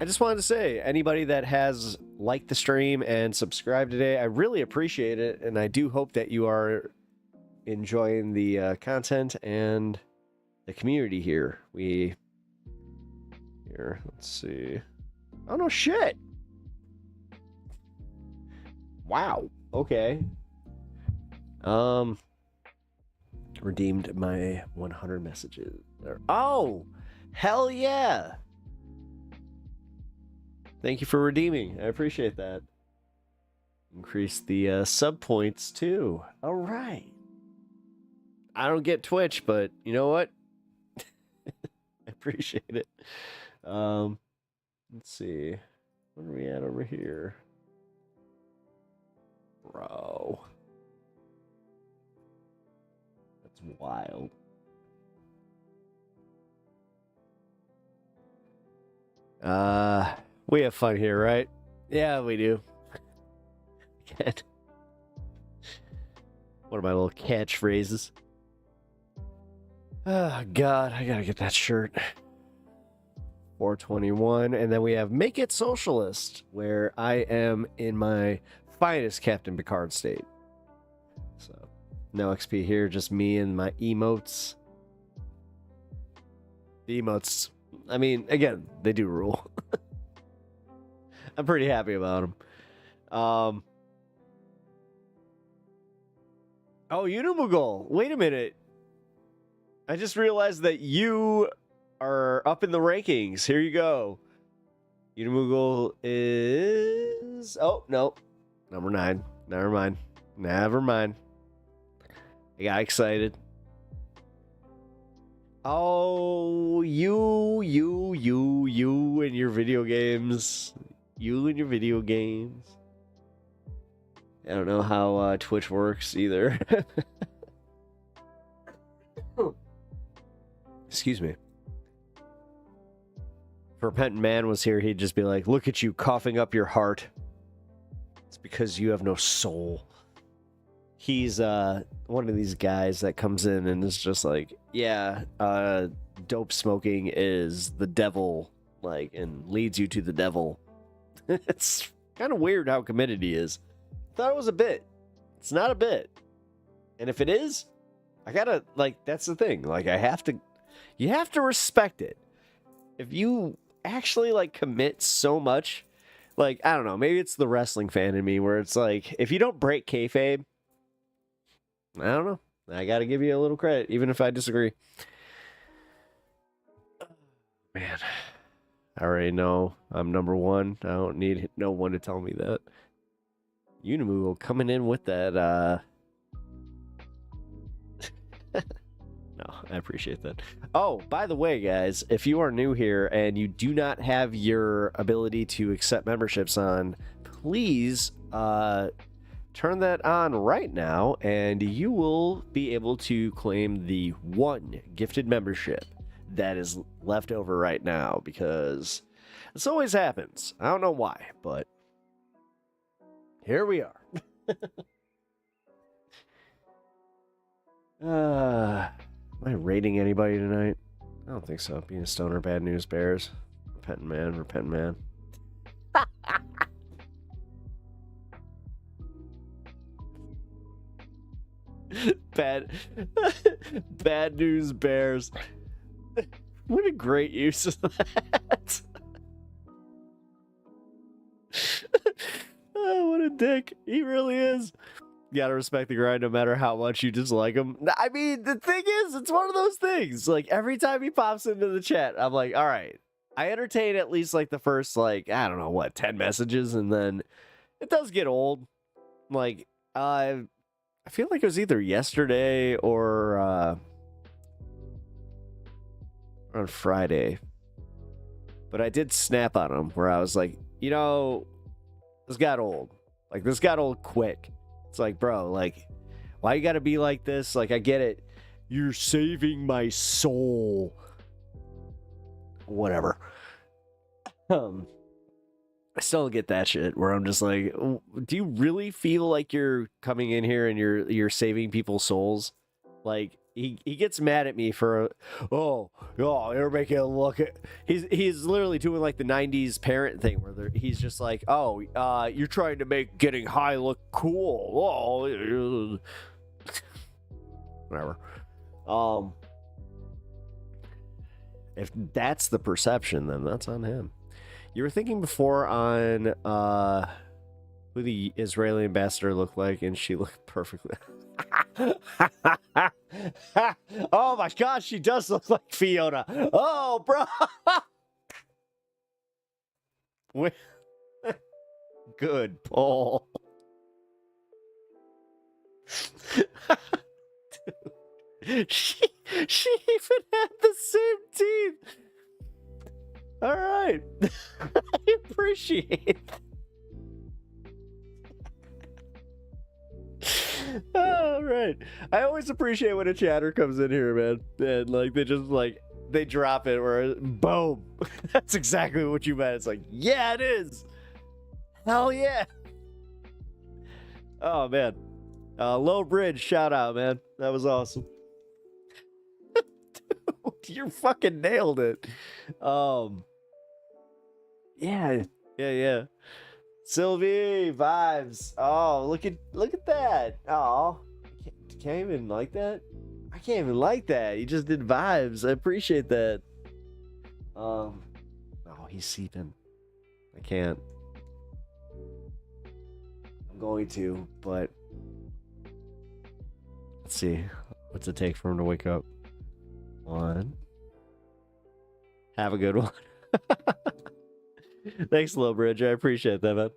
just wanted to say, anybody that has liked the stream and subscribed today, I really appreciate it, and I do hope that you are enjoying the content and the community here. Let's see. Oh no, shit. Wow. Okay. Redeemed my 100 messages. Oh, hell yeah. Thank you for redeeming. I appreciate that. Increase the sub points too. All right. I don't get Twitch, but you know what? I appreciate it. Let's see. What are we at over here? Bro. That's wild. We have fun here, right? Yeah, we do. One of my little catchphrases. Oh, God, I gotta get that shirt. 421, and then we have Make It Socialist, where I am in my finest Captain Picard state. So, no XP here, just me and my emotes. The emotes, I mean, again, they do rule. I'm pretty happy about them. Oh, Unimugol, wait a minute. I just realized that you are up in the rankings. Here you go. Unimugol is... Oh, no. Number 9. Never mind. Never mind. I got excited. Oh, you and your video games. You and your video games. I don't know how Twitch works either. Excuse me. If Repentant Man was here, he'd just be like, look at you coughing up your heart. It's because you have no soul. He's one of these guys that comes in and is just like, yeah, dope smoking is the devil, like, and leads you to the devil. It's kind of weird how committed he is. Thought it was a bit. It's not a bit. And if it is, I gotta, like, that's the thing. Like, you have to respect it. If you actually, like, commit so much, like, I don't know, maybe it's the wrestling fan in me where it's like, if you don't break kayfabe, I don't know. I gotta give you a little credit, even if I disagree. Man, I already know I'm number 1. I don't need no one to tell me that. Unimu coming in with that, No, I appreciate that. Oh, by the way, guys, if you are new here and you do not have your ability to accept memberships on, please turn that on right now, and you will be able to claim the 1 gifted membership that is left over right now, because this always happens. I don't know why, but here we are. Am I rating anybody tonight? I don't think so. Being a stoner, bad news bears. Repentant man, repentant man. Bad news bears. What a great use of that. Oh, what a dick. He really is. You gotta respect the grind no matter how much you dislike him. I mean, the thing is, it's one of those things. Like, every time he pops into the chat, I'm like, all right. I entertain at least, like, the first, like, I don't know, what, 10 messages, and then it does get old. Like, I feel like it was either yesterday or on Friday. But I did snap on him where I was like, you know, this got old. Like, this got old quick. It's like, bro, like, why you gotta be like this? Like, I get it. You're saving my soul. Whatever. I still get that shit where I'm just like, do you really feel like you're coming in here and you're saving people's souls? Like, he gets mad at me for, you're making it look at... He's literally doing like the 90s parent thing where he's just like, you're trying to make getting high look cool. Oh, whatever. If that's the perception, then that's on him. You were thinking before on who the Israeli ambassador looked like, and she looked perfectly... Oh my gosh, she does look like Fiona. Oh, bro. Good pull. She even had the same teeth. All right. I appreciate it. All right. I always appreciate when a chatter comes in here, man. And like they just like they drop it where boom. That's exactly what you meant. It's like, yeah, it is. Hell yeah. Oh man. Low Bridge, shout out, man. That was awesome. Dude, you fucking nailed it. Yeah. Sylvie vibes. Oh, look at that. Oh, can't even like that. I can't even like that. You just did vibes. I appreciate that. Oh, he's seeping. I can't. I'm going to, but let's see. What's it take for him to wake up? 1. Have a good one. Thanks, Low Bridge. I appreciate that, man.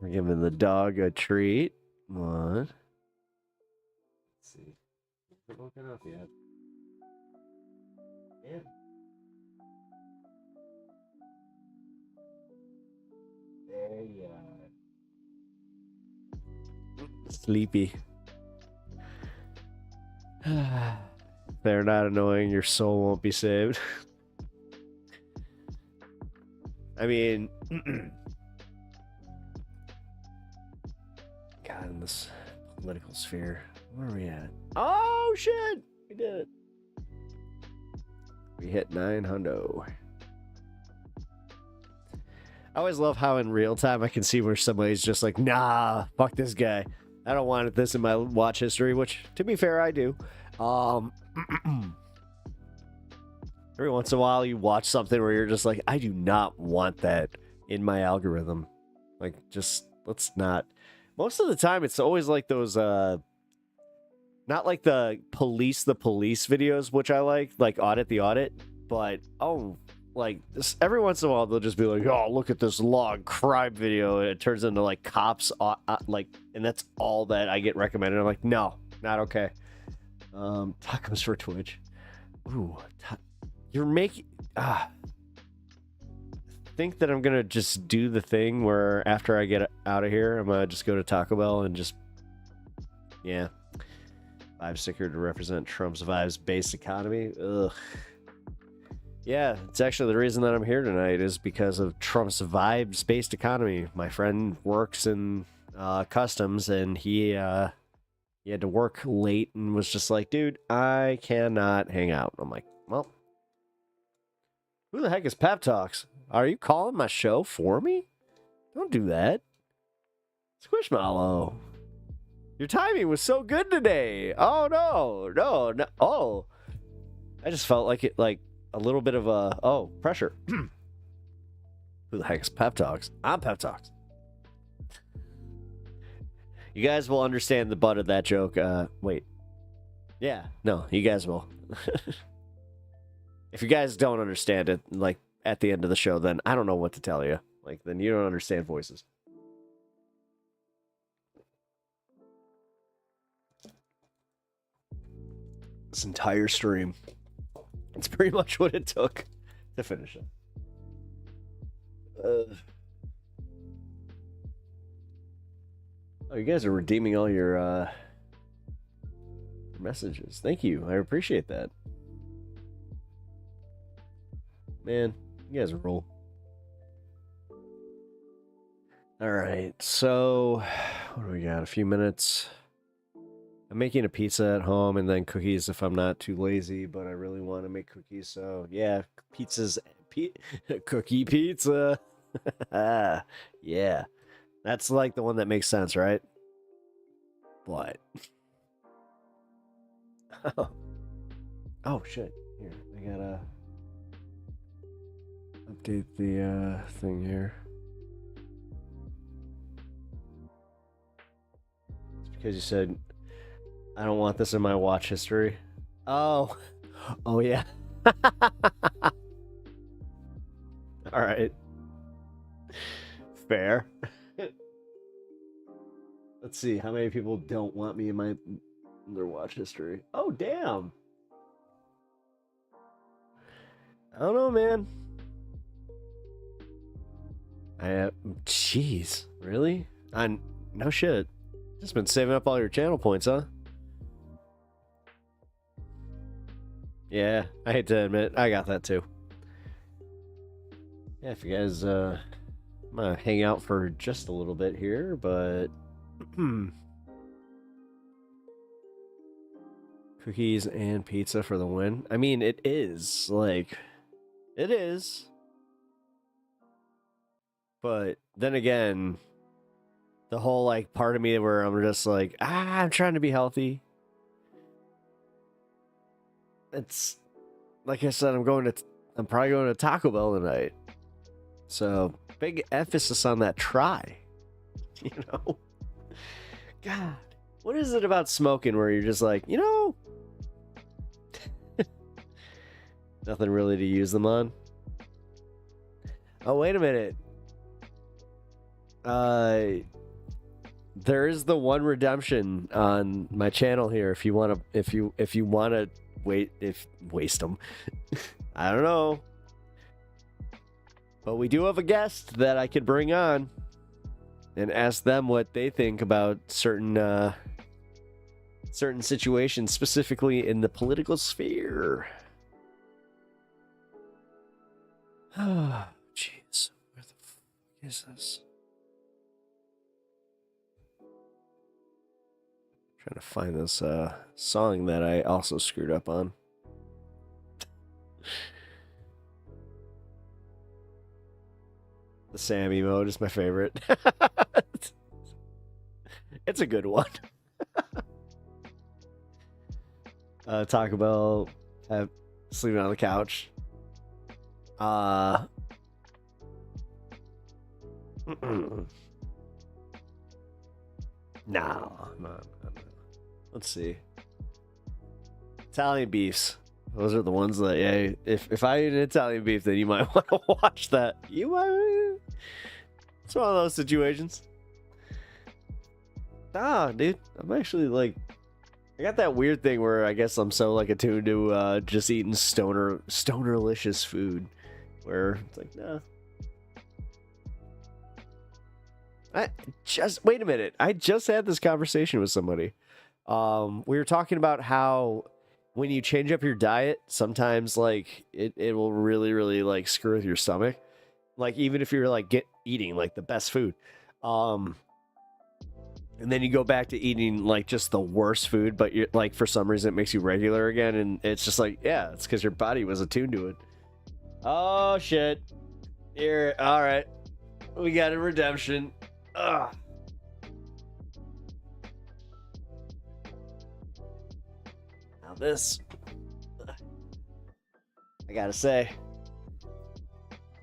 We're giving the dog a treat. 1. Let's see. Is it woken up yet? Yeah. There you are. Sleepy. They're not annoying. Your soul won't be saved. I mean, God, in this political sphere, where are we at? Oh shit, we did it. We hit 900. I always love how in real time I can see where somebody's just like, nah, fuck this guy. I don't want this in my watch history, which, to be fair, I do. Every once in a while, you watch something where you're just like, I do not want that in my algorithm. Like, just, let's not. Most of the time, it's always like those, not like the police videos, which I like Audit the Audit, but, like, this, every once in a while, they'll just be like, oh, look at this log crime video, and it turns into, like, cops, like, and that's all that I get recommended. I'm like, no, not okay. Tacos for Twitch. Ooh, you're making... think that I'm gonna just do the thing where after I get out of here, I'm gonna just go to Taco Bell and just... Yeah. Vibe sticker to represent Trump's vibes-based economy. Ugh. Yeah, it's actually the reason that I'm here tonight is because of Trump's vibes-based economy. My friend works in customs, and he had to work late and was just like, dude, I cannot hang out. I'm like, well, who the heck is Pep Talks? Are you calling my show for me? Don't do that. Squishmallow. Your timing was so good today. Oh, no. Oh. I just felt like it, like, a little bit of a, pressure. Who the heck is Pep Talks? I'm Pep Talks. You guys will understand the butt of that joke. Wait. Yeah, no, you guys will. If you guys don't understand it, like, at the end of the show, then I don't know what to tell you. Like, then you don't understand voices. This entire stream. It's pretty much what it took to finish it. Oh, you guys are redeeming all your messages. Thank you. I appreciate that. Man, you guys rule. All right, so what do we got? A few minutes. I'm making a pizza at home and then cookies if I'm not too lazy, but I really want to make cookies, so yeah, cookie pizza. Yeah, that's like the one that makes sense, right? What? Oh shit! Here, I gotta update the thing here. It's because you said I don't want this in my watch history. Oh yeah. All right. Fair. Let's see how many people don't want me in their watch history. Oh damn. I don't know, man. Jeez, really? No shit. Just been saving up all your channel points, huh? Yeah, I hate to admit, I got that too. Yeah, if you guys, I'm gonna hang out for just a little bit here, but cookies and pizza for the win. I mean, it is like, it is. But then again, the whole like part of me where I'm just like, I'm trying to be healthy. It's like I said, I'm probably going to Taco Bell tonight. So big emphasis on that try. You know? God, what is it about smoking where you're just like, nothing really to use them on? Oh, wait a minute. There is the one redemption on my channel here if you want to waste them. I don't know. But we do have a guest that I could bring on and ask them what they think about certain situations, specifically in the political sphere. Oh, jeez. Where the fuck is this? Trying to find this song that I also screwed up on. The Sammy mode is my favorite. It's a good one. Taco Bell, sleeping on the couch. No. Let's see. Italian beefs. Those are the ones that, yeah, if I eat an Italian beef, then you might want to watch that. It's one of those situations. Dude, I'm actually like, I got that weird thing where I guess I'm so like attuned to just eating stonerlicious food, where it's like, nah. Wait a minute. I just had this conversation with somebody. We were talking about how when you change up your diet, sometimes like it will really, really like screw with your stomach. Like even if you're like eating like the best food. And then you go back to eating like just the worst food, but you're like for some reason it makes you regular again, and it's just like, yeah, it's because your body was attuned to it. Oh shit. Here, alright. We got a redemption. Ugh. Now this, I gotta say,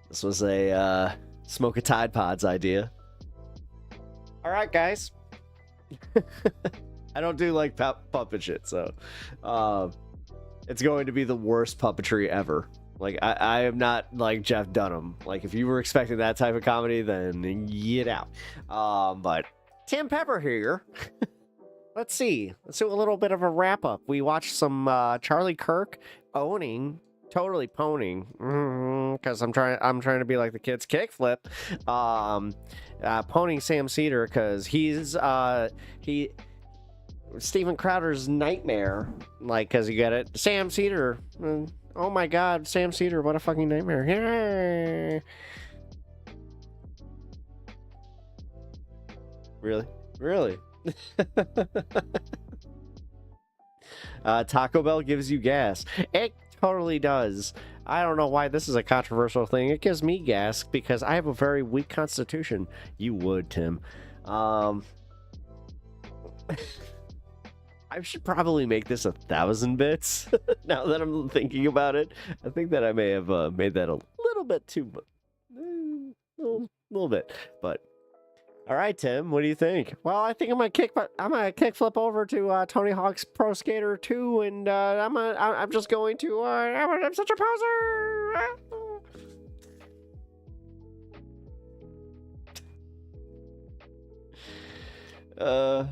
this was a Smoke a Tide Pods idea. All right, guys. I don't do like puppet shit, so it's going to be the worst puppetry ever. Like I am not like Jeff Dunham. Like if you were expecting that type of comedy, then get out. But Tim Pepper here. Let's see. Let's do a little bit of a wrap up. We watched some Charlie Kirk totally poning, because I'm trying to be like the kids kickflip. Poning Sam Cedar because he's Steven Crowder's nightmare. Like because you got it, Sam Cedar. Oh my God, Sam Cedar, what a fucking nightmare. Really? Taco Bell gives you gas. It totally does. I don't know why this is a controversial thing. It gives me gas because I have a very weak constitution. You would, Tim. I should probably make this 1,000 bits. Now that I'm thinking about it, I think that I may have made that a little bit too much. Little bit, but all right, Tim, what do you think? Well, I think I'm gonna kickflip over to Tony Hawk's Pro Skater 2, and I'm just going to I'm such a poser.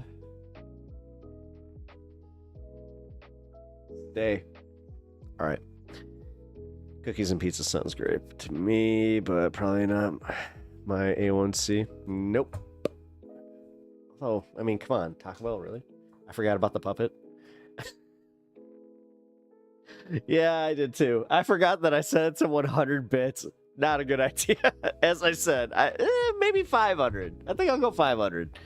Day. All right. Cookies and pizza sounds great to me, but probably not my A1C. Nope. Oh, I mean, come on, Taco Bell, really? I forgot about the puppet. Yeah, I did too. I forgot that I set it to 100 bits. Not a good idea. As I said, maybe 500. I think I'll go 500.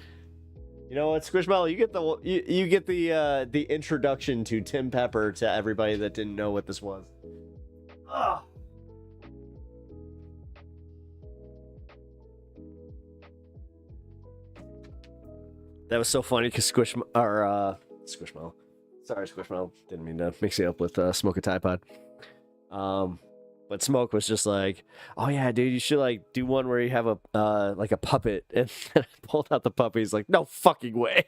You know what, Squishmallow, you get the introduction to Tim Pepper to everybody that didn't know what this was. Ugh. That was so funny because Squishmallow. Sorry, Squishmallow. Didn't mean to mix you up with Smoke a Tide Pod. But Smoke was just like, "Oh yeah, dude, you should like do one where you have a like a puppet." And then I pulled out the puppet. He's like, "No fucking way."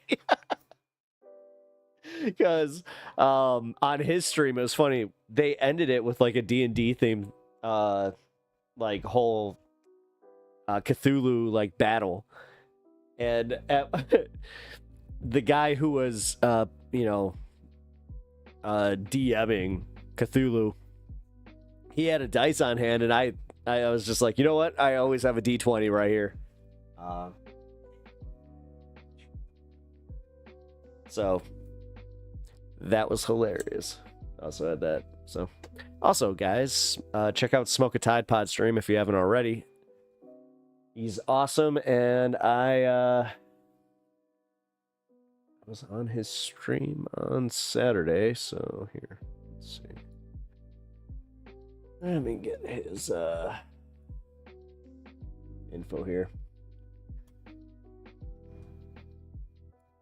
Because on his stream, it was funny. They ended it with like a D&D theme, like whole Cthulhu like battle, and the guy who was DMing Cthulhu, he had a dice on hand, and I was just like, you know what? I always have a D20 right here. So that was hilarious. Also had that. So also, guys, check out Smoke a Tide Pod stream if you haven't already. He's awesome, and I was on his stream on Saturday, so here, let's see. Let me get his info here.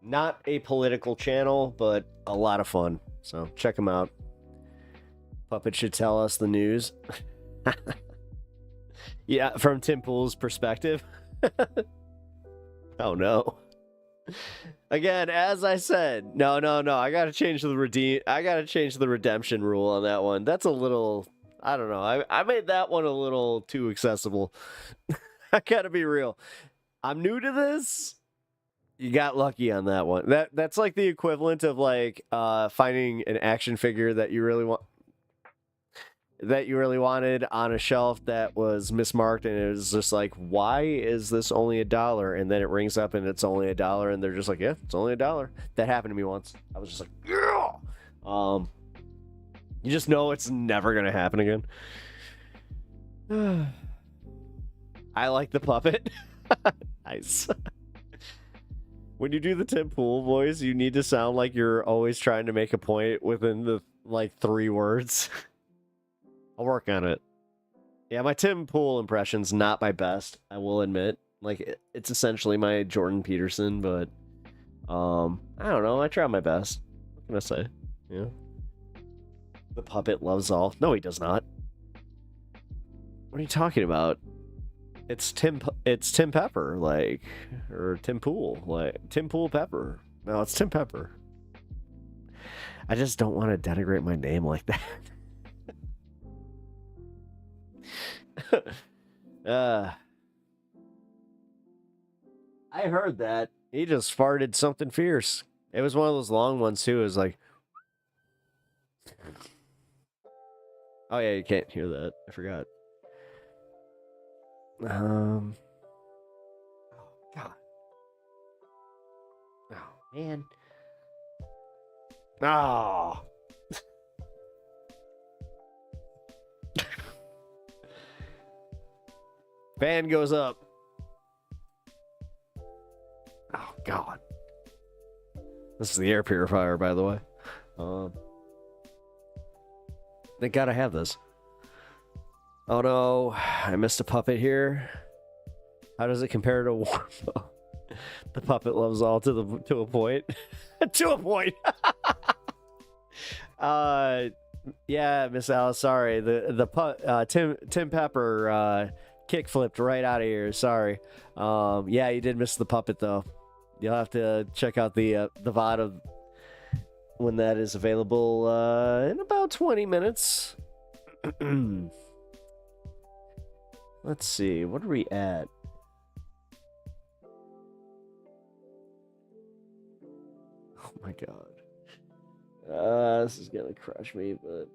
Not a political channel, but a lot of fun, so check him out. Puppet should tell us the news. Yeah, from Tim Pool's perspective. Oh no. Again, as I said, no. I gotta change the redemption rule on that one. That's a little, I don't know. I made that one a little too accessible. I gotta be real. I'm new to this. You got lucky on that one. That's like the equivalent of like finding an action figure that you really wanted on a shelf that was mismarked, and it was just like, why is this only $1? And then it rings up and it's only $1, and they're just like, yeah, it's only $1. That happened to me once. I was just like, yeah. You just know it's never gonna happen again. I like the puppet. Nice. When you do the Tim Pool voice, you need to sound like you're always trying to make a point within the like 3 words. I'll work on it. Yeah, my Tim Pool impression's not my best, I will admit. Like, it's essentially my Jordan Peterson, but I don't know. I try my best. What can I say? Yeah. The puppet loves all. No, he does not. What are you talking about? It's Tim Pepper, like, or Tim Pool, like Tim Pool Pepper. No, it's Tim Pepper. I just don't want to denigrate my name like that. I heard that. He just farted something fierce. It was one of those long ones too. It was like, oh yeah, you can't hear that. I forgot. Oh God. Oh man. Oh. Fan goes up. Oh, God. This is the air purifier, by the way. Thank God I have this. Oh, no. I missed a puppet here. How does it compare to Warmo? The puppet loves all to a point. To a point. Yeah, Miss Alice, sorry. Tim Pepper kick flipped right out of here. Sorry. Yeah, you did miss the puppet though. You'll have to check out the VOD of when that is available in about 20 minutes. Let's see. What are we at? Oh my God. This is gonna crush me, but.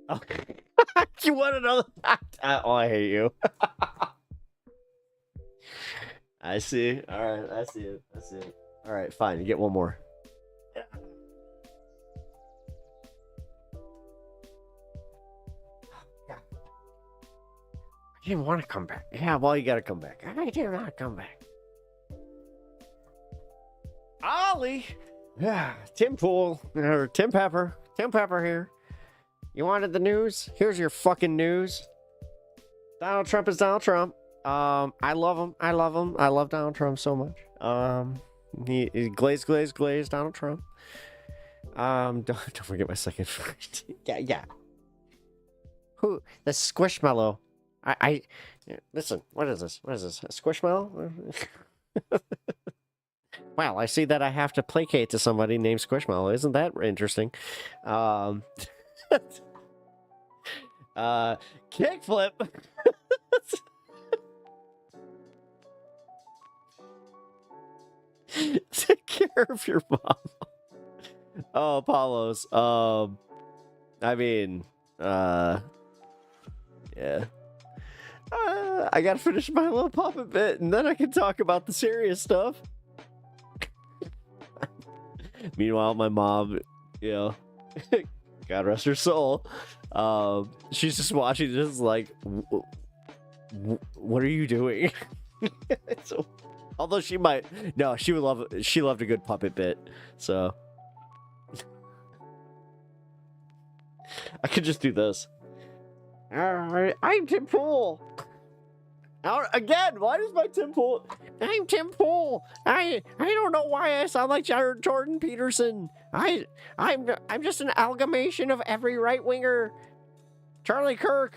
Okay. You want another? Oh, I hate you. I see. All right, I see it. I see it. All right, fine. You get one more. I didn't want to come back. Yeah, well, you got to come back. I did not come back. Ollie! Yeah, Tim Pool, or Tim Pepper. Tim Pepper here. You wanted the news? Here's your fucking news. Donald Trump is Donald Trump. I love him. I love him. I love Donald Trump so much. He glaze Donald Trump. Don't forget my second first. Yeah. Who? The Squishmallow. I listen. What is this? What is this? A Squishmallow? Well, I see that I have to placate to somebody named Squishmallow. Isn't that interesting? Kickflip. Take care of your mom. Oh, Apollos. I mean, yeah. I gotta finish my little puppet bit, and then I can talk about the serious stuff. Meanwhile, my mom, you know, God rest her soul, she's just watching this like, what are you doing? So, although she might, no, she loved a good puppet bit, so. I could just do this. Alright, I'm Tim Pool. Again, why does my Tim Pool? I'm Tim Pool. I don't know why I sound like Jordan Peterson. I'm just an amalgamation of every right winger. Charlie Kirk.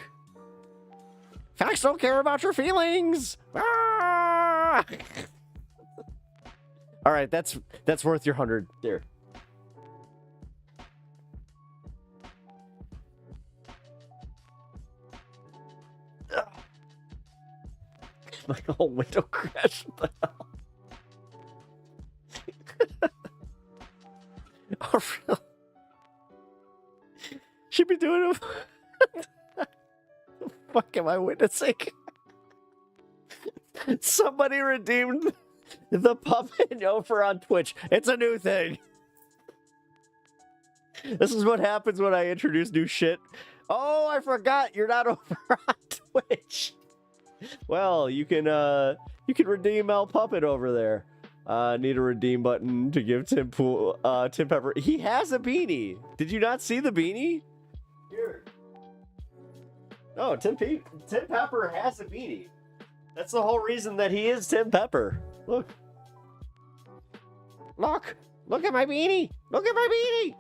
Facts don't care about your feelings. Ah! All right, that's worth your 100 there. My whole window crashed. What the hell? Oh, really? Should be doing it. The fuck am I witnessing? Somebody redeemed the puppet over on Twitch. It's a new thing. This is what happens when I introduce new shit. Oh, I forgot you're not over on Twitch. Well, you can redeem L Puppet over there. Need a redeem button to give Tim Pepper. He has a beanie. Did you not see the beanie? Here. No, Tim Pepper has a beanie. That's the whole reason that he is Tim Pepper. Look at my beanie. Look at my beanie.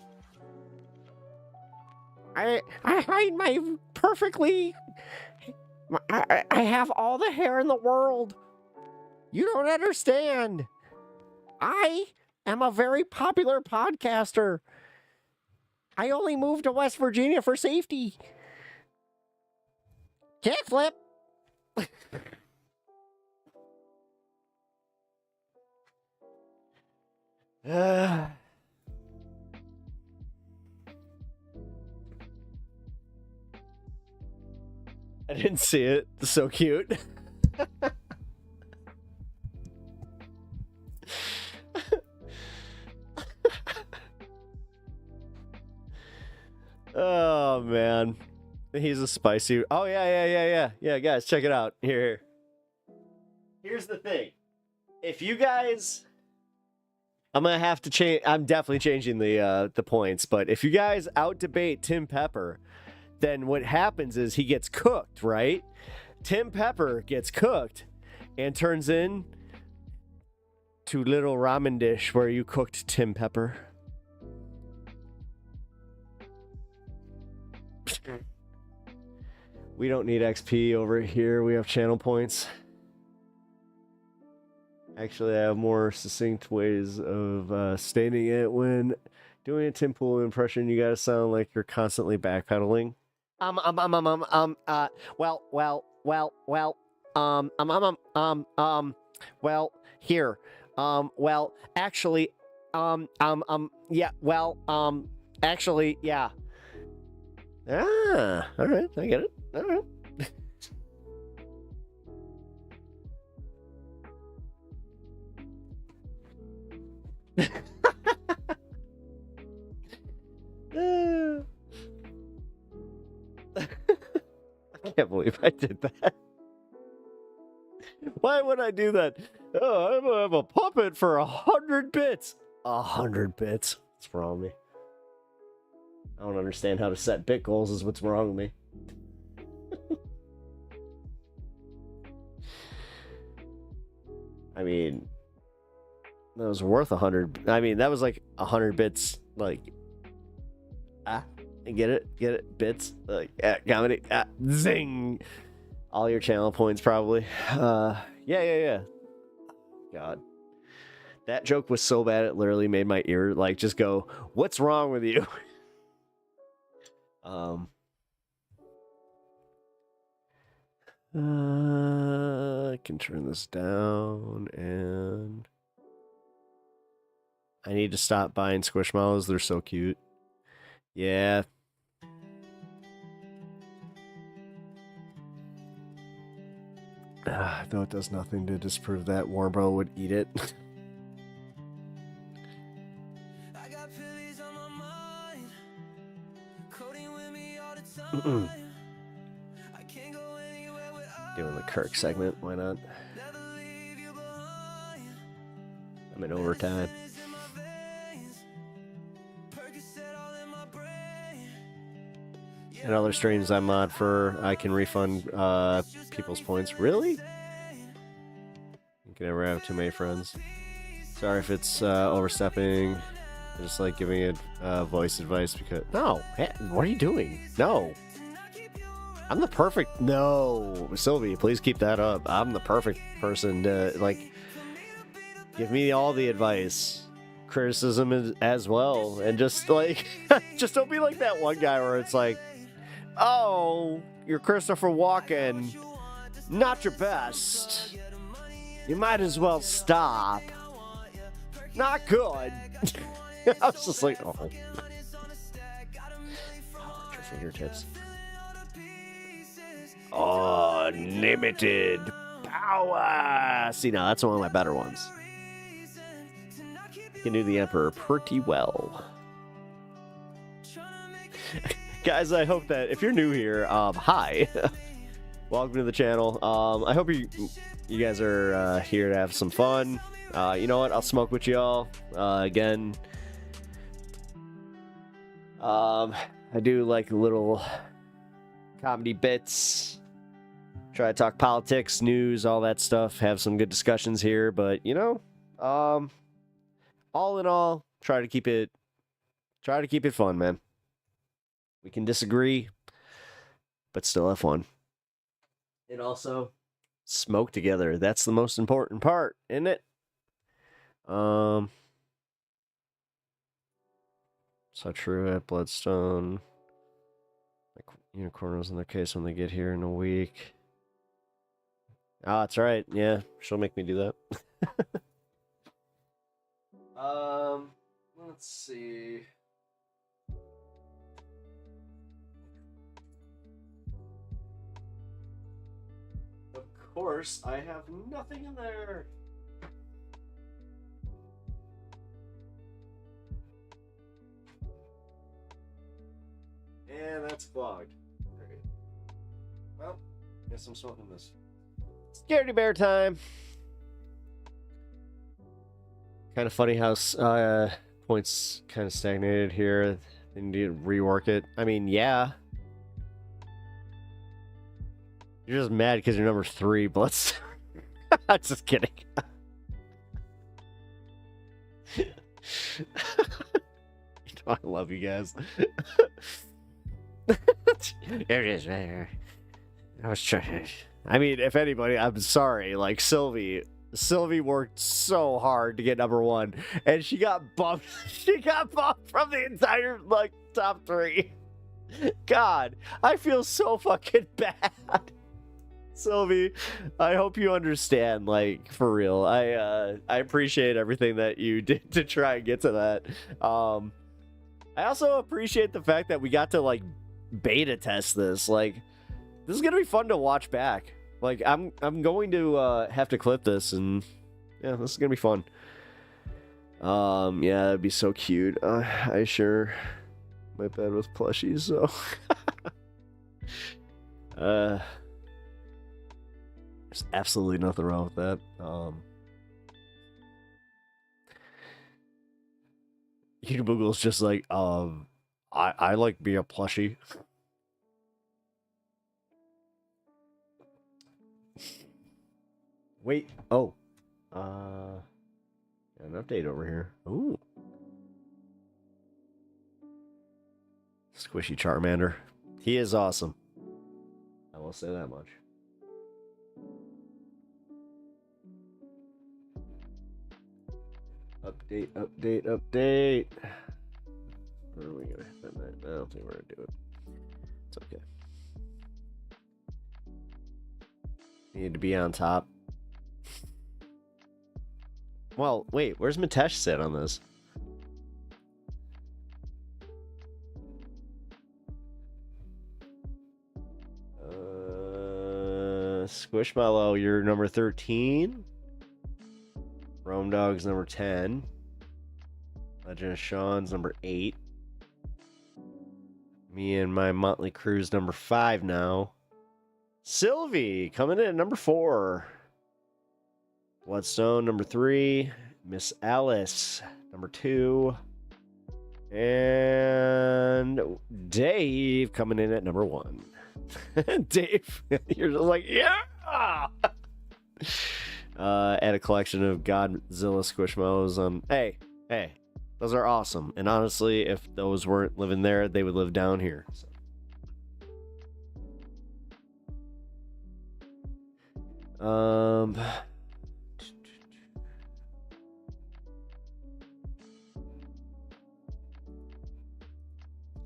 I hide my perfectly. I have all the hair in the world. You don't understand. I am a very popular podcaster. I only moved to West Virginia for safety. Kickflip. I didn't see it. So cute. Oh man, he's a spicy. Oh yeah, guys, check it out. Here. Here's the thing. If you guys, I'm gonna have to change. I'm definitely changing the points. But if you guys out debate Tim Pepper, then what happens is he gets cooked, right? Tim Pepper gets cooked and turns in to little ramen dish where you cooked Tim Pepper. We don't need XP over here. We have channel points. Actually, I have more succinct ways of stating it. When doing a Tim Pool impression, you gotta sound like you're constantly backpedaling. Well, here. Actually, yeah, actually, yeah. Ah, all right, I get it. All right. I can't believe I did that. Why would I do that? Oh, I'm gonna have a puppet for 100 bits. 100 bits. What's wrong with me? I don't understand how to set bit goals is what's wrong with me. I mean, that was worth 100. I mean, that was like 100 bits. Like, get it? Bits. Like, comedy. Zing. All your channel points, probably. Yeah. God. That joke was so bad, it literally made my ear, like, just go, what's wrong with you? I can turn this down, and I need to stop buying Squishmallows. They're so cute. Yeah. Though it does nothing to disprove that Warbo would eat it. Doing the Kirk segment, why not? I'm in overtime. And other streams I'm mod for, I can refund people's points. Really? You can never have too many friends. Sorry if it's overstepping. I just like giving it voice advice because... No! Hey, what are you doing? No! I'm the perfect... No! Sylvie, please keep that up. I'm the perfect person to, like... Give me all the advice. Criticism as well. And just, like... just don't be like that one guy where it's like... Oh, you're Christopher Walken. Not your best. You might as well stop. Not good. I was just like, oh. Your fingertips. Unlimited power. See, now that's one of my better ones. You can do the Emperor pretty well. Guys, I hope that if you're new here, hi. Welcome to the channel. I hope you guys are here to have some fun. You know what? I'll smoke with y'all again. I do like little comedy bits. Try to talk politics, news, all that stuff. Have some good discussions here, but you know, all in all, try to keep it fun, man. We can disagree, but still have fun. And also, smoke together. That's the most important part, isn't it? So true at Bloodstone. Like unicorns in their case when they get here in a week. Ah, that's right. Yeah, she'll make me do that. Let's see. Of course, I have nothing in there. And that's clogged. Alright. Well, guess I'm smoking this. Scaredy bear time. Kind of funny how points kind of stagnated here. They need to rework it. I mean, yeah. You're just mad because you're number 3, but let's... I'm just kidding. I love you guys. There it is, right here. I was trying. I mean, if anybody, I'm sorry. Like Sylvie worked so hard to get number 1, and she got bumped. She got bumped from the entire like top 3. God, I feel so fucking bad. Sylvie, I hope you understand. Like for real, I appreciate everything that you did to try and get to that. I also appreciate the fact that we got to like beta test this. Like, this is gonna be fun to watch back. Like, I'm going to have to clip this, and yeah, this is gonna be fun. Yeah, that'd be so cute. I sure my bed with plushies, so there's absolutely nothing wrong with that. Google's just like, I like being a plushie. Wait, oh, an update over here. Ooh. Squishy Charmander. He is awesome. I will say that much. Update, update, update. Where are we gonna hit that? I don't think we're gonna do it. It's okay. Need to be on top. Well, wait, where's Mitesh sit on this? Squishmallow, you're number 13. Rome Dog's number 10. Legend of Sean's number 8. Me and my motley crew's number 5 now. Sylvie coming in at number 4. Bloodstone number 3. Miss Alice number 2. And Dave coming in at number 1. Dave, you're just like, yeah! Add a collection of Godzilla Squishmallows. Hey, those are awesome. And honestly, if those weren't living there, they would live down here. So.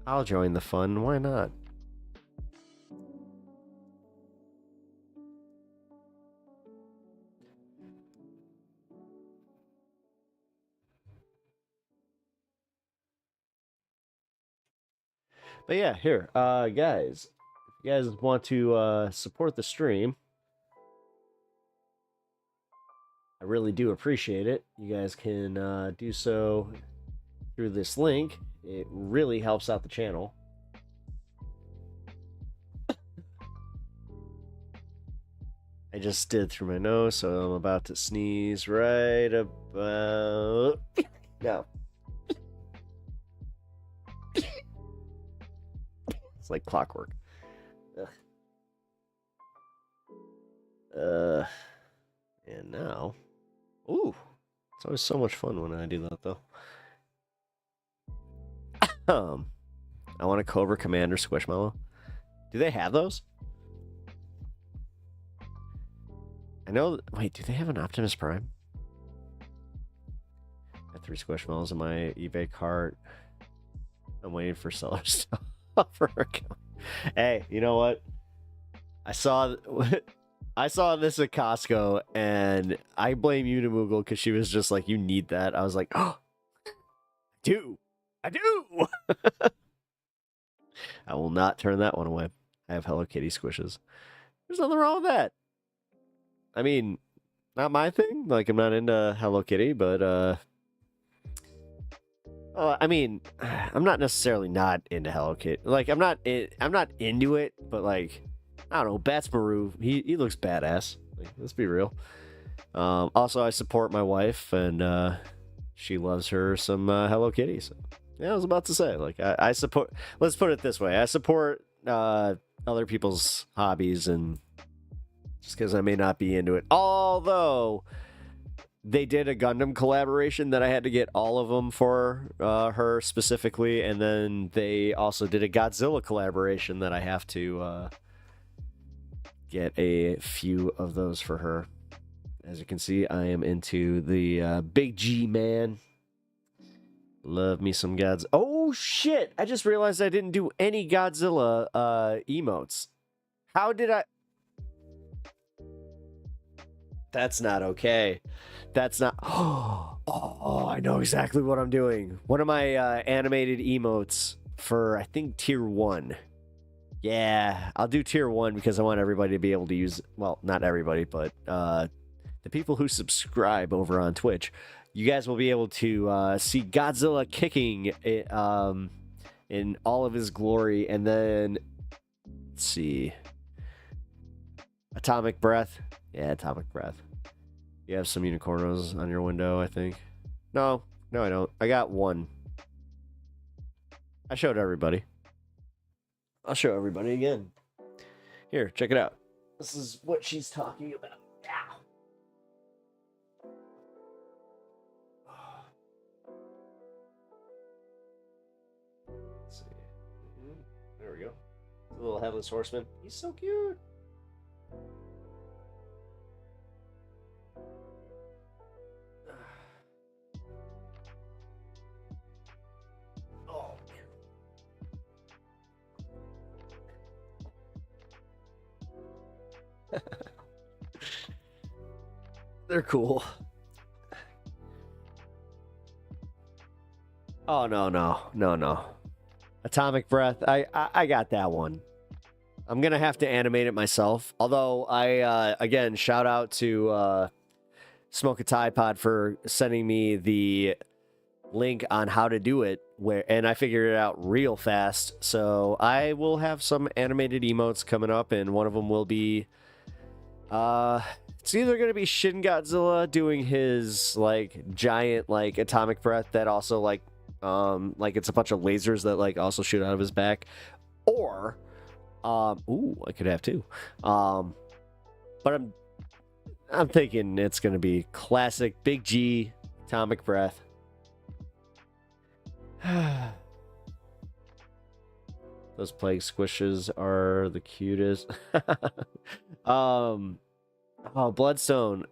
I'll join the fun. Why not? But yeah, here, guys, if you guys want to support the stream, I really do appreciate it. You guys can do so through this link. It really helps out the channel. I just did through my nose, so I'm about to sneeze right about now. It's like clockwork. And now, ooh, it's always so much fun when I do that, though. I want a Cobra Commander Squishmallow. Do they have those? I know. Wait, do they have an Optimus Prime? I have 3 Squishmallows in my eBay cart. I'm waiting for sellers to offer a account. Hey, you know what? I saw this at Costco, and I blame you to Moogle because she was just like, "You need that." I was like, "Oh, I do." I will not turn that one away. I have Hello Kitty squishes. There's nothing wrong with that. I mean, not my thing. Like, I'm not into Hello Kitty, but I mean, I'm not necessarily not into Hello Kitty. Like, I'm not into it, but like, I don't know. Bats Maru, he looks badass. Like, let's be real. Also, I support my wife, and she loves her some Hello Kitty. So, yeah, I was about to say, like, I support. Let's put it this way: I support other people's hobbies, and just because I may not be into it, although they did a Gundam collaboration that I had to get all of them for her specifically, and then they also did a Godzilla collaboration that I have to get a few of those for her. As you can see, I am into the Big G man. Love me some Gods. Oh shit! I just realized I didn't do any Godzilla emotes. How did I? That's not okay. That's not. Oh, I know exactly what I'm doing. One of my animated emotes for, I think, tier 1. Yeah, I'll do tier 1 because I want everybody to be able to use. Well, not everybody, but the people who subscribe over on Twitch, you guys will be able to see Godzilla kicking in all of his glory. And then, let's see. Atomic Breath. Yeah, Atomic Breath. You have some unicornos on your window, I think. No, I don't. I got one. I showed everybody. I'll show everybody again. Here, check it out. This is what she's talking about. Let's see. There we go. The little headless horseman. He's so cute. Oh, man. They're cool. Oh, no. Atomic Breath. I got that one. I'm going to have to animate it myself. Although, again, shout out to Smoke a Tide Pod for sending me the link on how to do it, and I figured it out real fast. So I will have some animated emotes coming up, and one of them will be it's either going to be Shin Godzilla doing his like giant like atomic breath that also like it's a bunch of lasers that like also shoot out of his back, or ooh, I could have two. But I'm thinking it's going to be classic Big G atomic breath. Those plague squishes are the cutest. Oh, Bloodstone.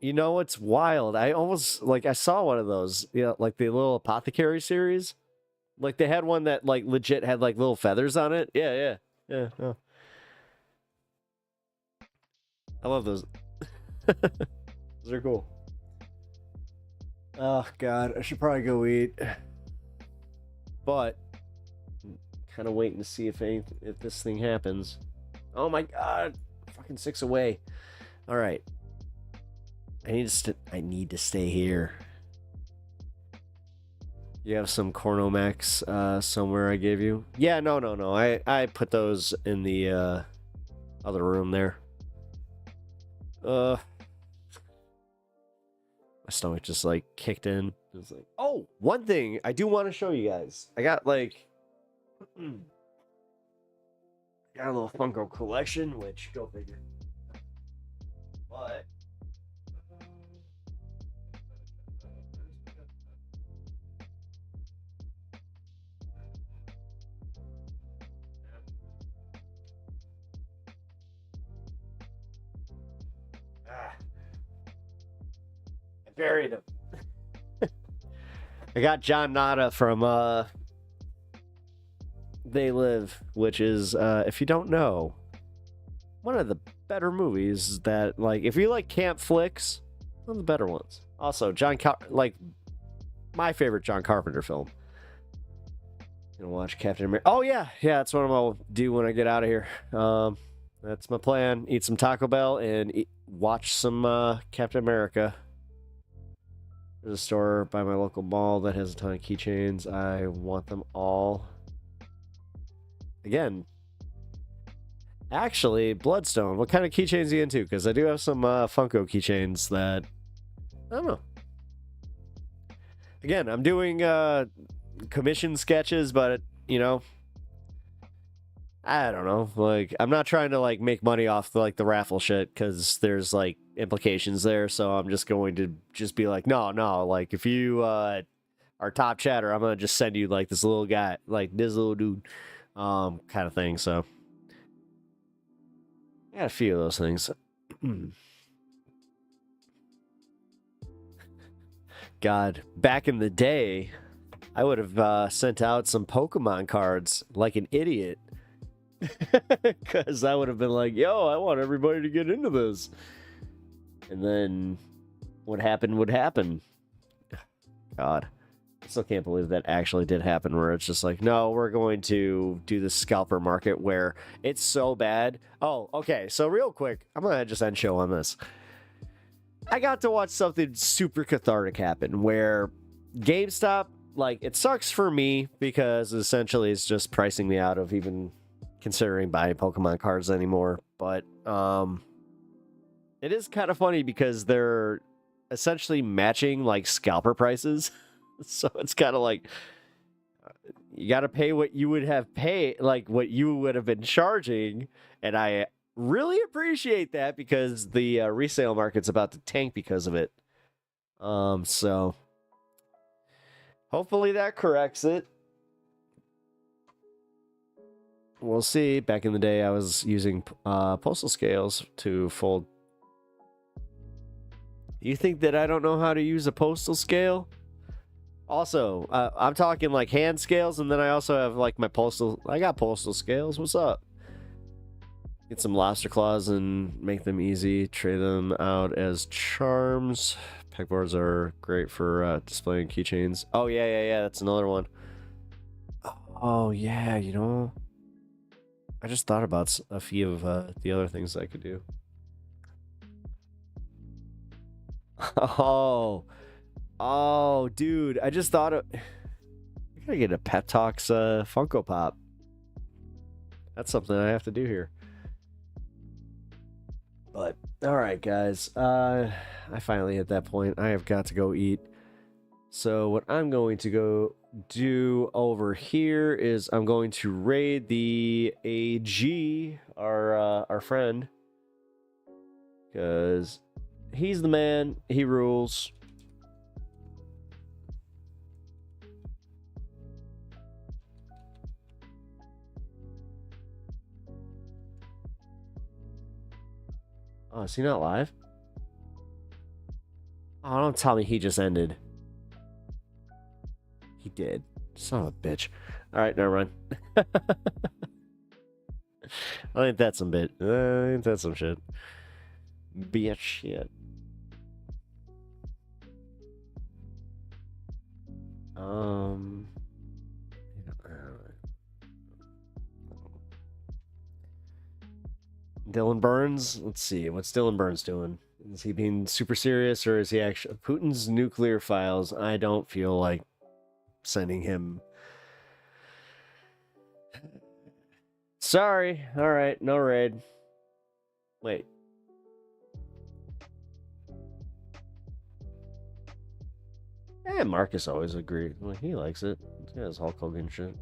You know what's wild? I saw one of those, like the little Apothecary series. Like they had one that like legit had like little feathers on it. Yeah. Oh. I love those. Those are cool. Oh god, I should probably go eat. But kind of waiting to see if this thing happens. Oh my god, fucking 6 away. All right, I need to stay here. You have some Cornomax somewhere I gave you? Yeah, no. I put those in the other room there. My stomach just like kicked in. It's like, oh, one thing I do want to show you guys. I got like got a little Funko collection, which go figure. But I buried him. I got John Nada from They Live, which is if you don't know, one of the better movies that, like, if you like camp flicks, one of the better ones. Also, my favorite John Carpenter film. Gonna watch Captain America. Oh yeah, that's what I'm gonna do when I get out of here. That's my plan. Eat some Taco Bell and watch some Captain America. There's a store by my local mall that has a ton of keychains. I want them all. Again, actually, Bloodstone, what kind of keychains are you into? Because I do have some Funko keychains that, I don't know. Again, I'm doing commission sketches, but, I don't know. Like, I'm not trying to, like, make money off, like, the raffle shit, because there's, like, implications there, so I'm just going to just be like, no, like, if you are top chatter, I'm going to just send you, like, this little guy, like, this little dude, kind of thing, so. I got a few of those things. God, back in the day, I would have sent out some Pokemon cards like an idiot. Because I would have been like, yo, I want everybody to get into this. And then what happened would happen. God. I still can't believe that actually did happen, where it's just like, no, we're going to do the scalper market where it's so bad. Oh, okay. So real quick, I'm going to just end show on this. I got to watch something super cathartic happen where GameStop, like, it sucks for me because essentially it's just pricing me out of even considering buying Pokemon cards anymore. But it is kind of funny because they're essentially matching like scalper prices. So it's kind of like you got to pay what you would have paid, like what you would have been charging. And I really appreciate that because the resale market's about to tank because of it. So hopefully that corrects it. We'll see. Back in the day, I was using postal scales to fold. You think that I don't know how to use a postal scale? Also, I'm talking like hand scales, and then I also have like my postal. I got postal scales. What's up? Get some lobster claws and make them easy. Trade them out as charms. Pegboards are great for displaying keychains. Oh yeah. That's another one. Oh yeah, you know. I just thought about a few of the other things I could do. Oh, dude! I just thought of. I gotta get a Pep Talks Funko Pop. That's something I have to do here. But all right, guys. I finally hit that point. I have got to go eat. So what I'm going to go do over here is I'm going to raid the AG, our friend, because he's the man. He rules. Oh, is he not live? Oh, don't tell me he just ended. He did. Son of a bitch. Alright, never mind. I think that's some bit. I think that's some shit. Bitch shit. Dylan Burns? Let's see. What's Dylan Burns doing? Is he being super serious or is he actually... Putin's nuclear files. I don't feel like sending him... Sorry. Alright, no raid. Wait. Marcus always agreed. Well, he likes it. He has Hulk Hogan shit.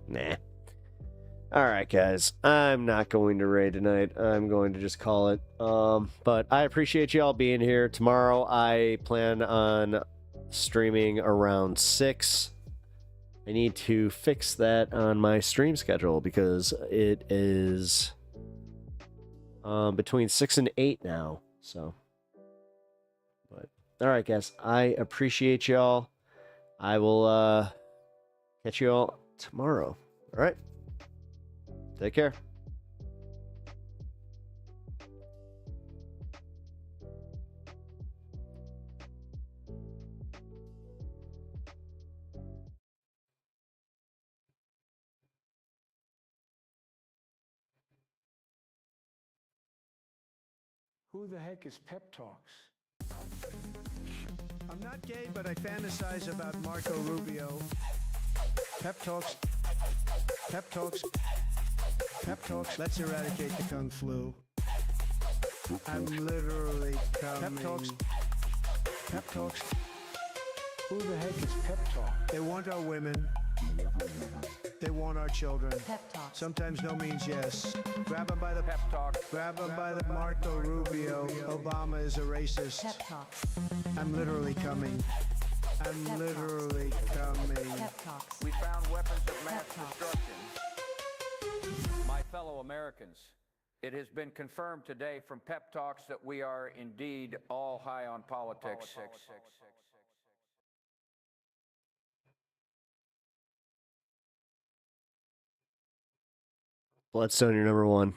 Nah. Alright, guys. I'm not going to raid tonight. I'm going to just call it. But I appreciate you all being here. Tomorrow, I plan on streaming around 6. I need to fix that on my stream schedule because it is between 6 and 8 now. So, but alright, guys. I appreciate y'all. I will catch you all tomorrow. All right. Take care. Who the heck is Pep Talks? I'm not gay, but I fantasize about Marco Rubio. Pep Talks. Pep Talks. Pep Talks. Let's eradicate the Kung Flu. I'm literally coming. Pep Talks. Pep Talks. Who the heck is Pep Talk? They want our women. They want our children. Pep Talk. Sometimes no means yes. Grab them by the Pep Talk. Grab them by the Marco Rubio. Obama is a racist. Pep Talk. I'm literally coming. I'm literally coming. Pep Talks. We found weapons of mass destruction. My fellow Americans, it has been confirmed today from Pep Talks that we are indeed all high on politics. Bloodstone, you're number 1.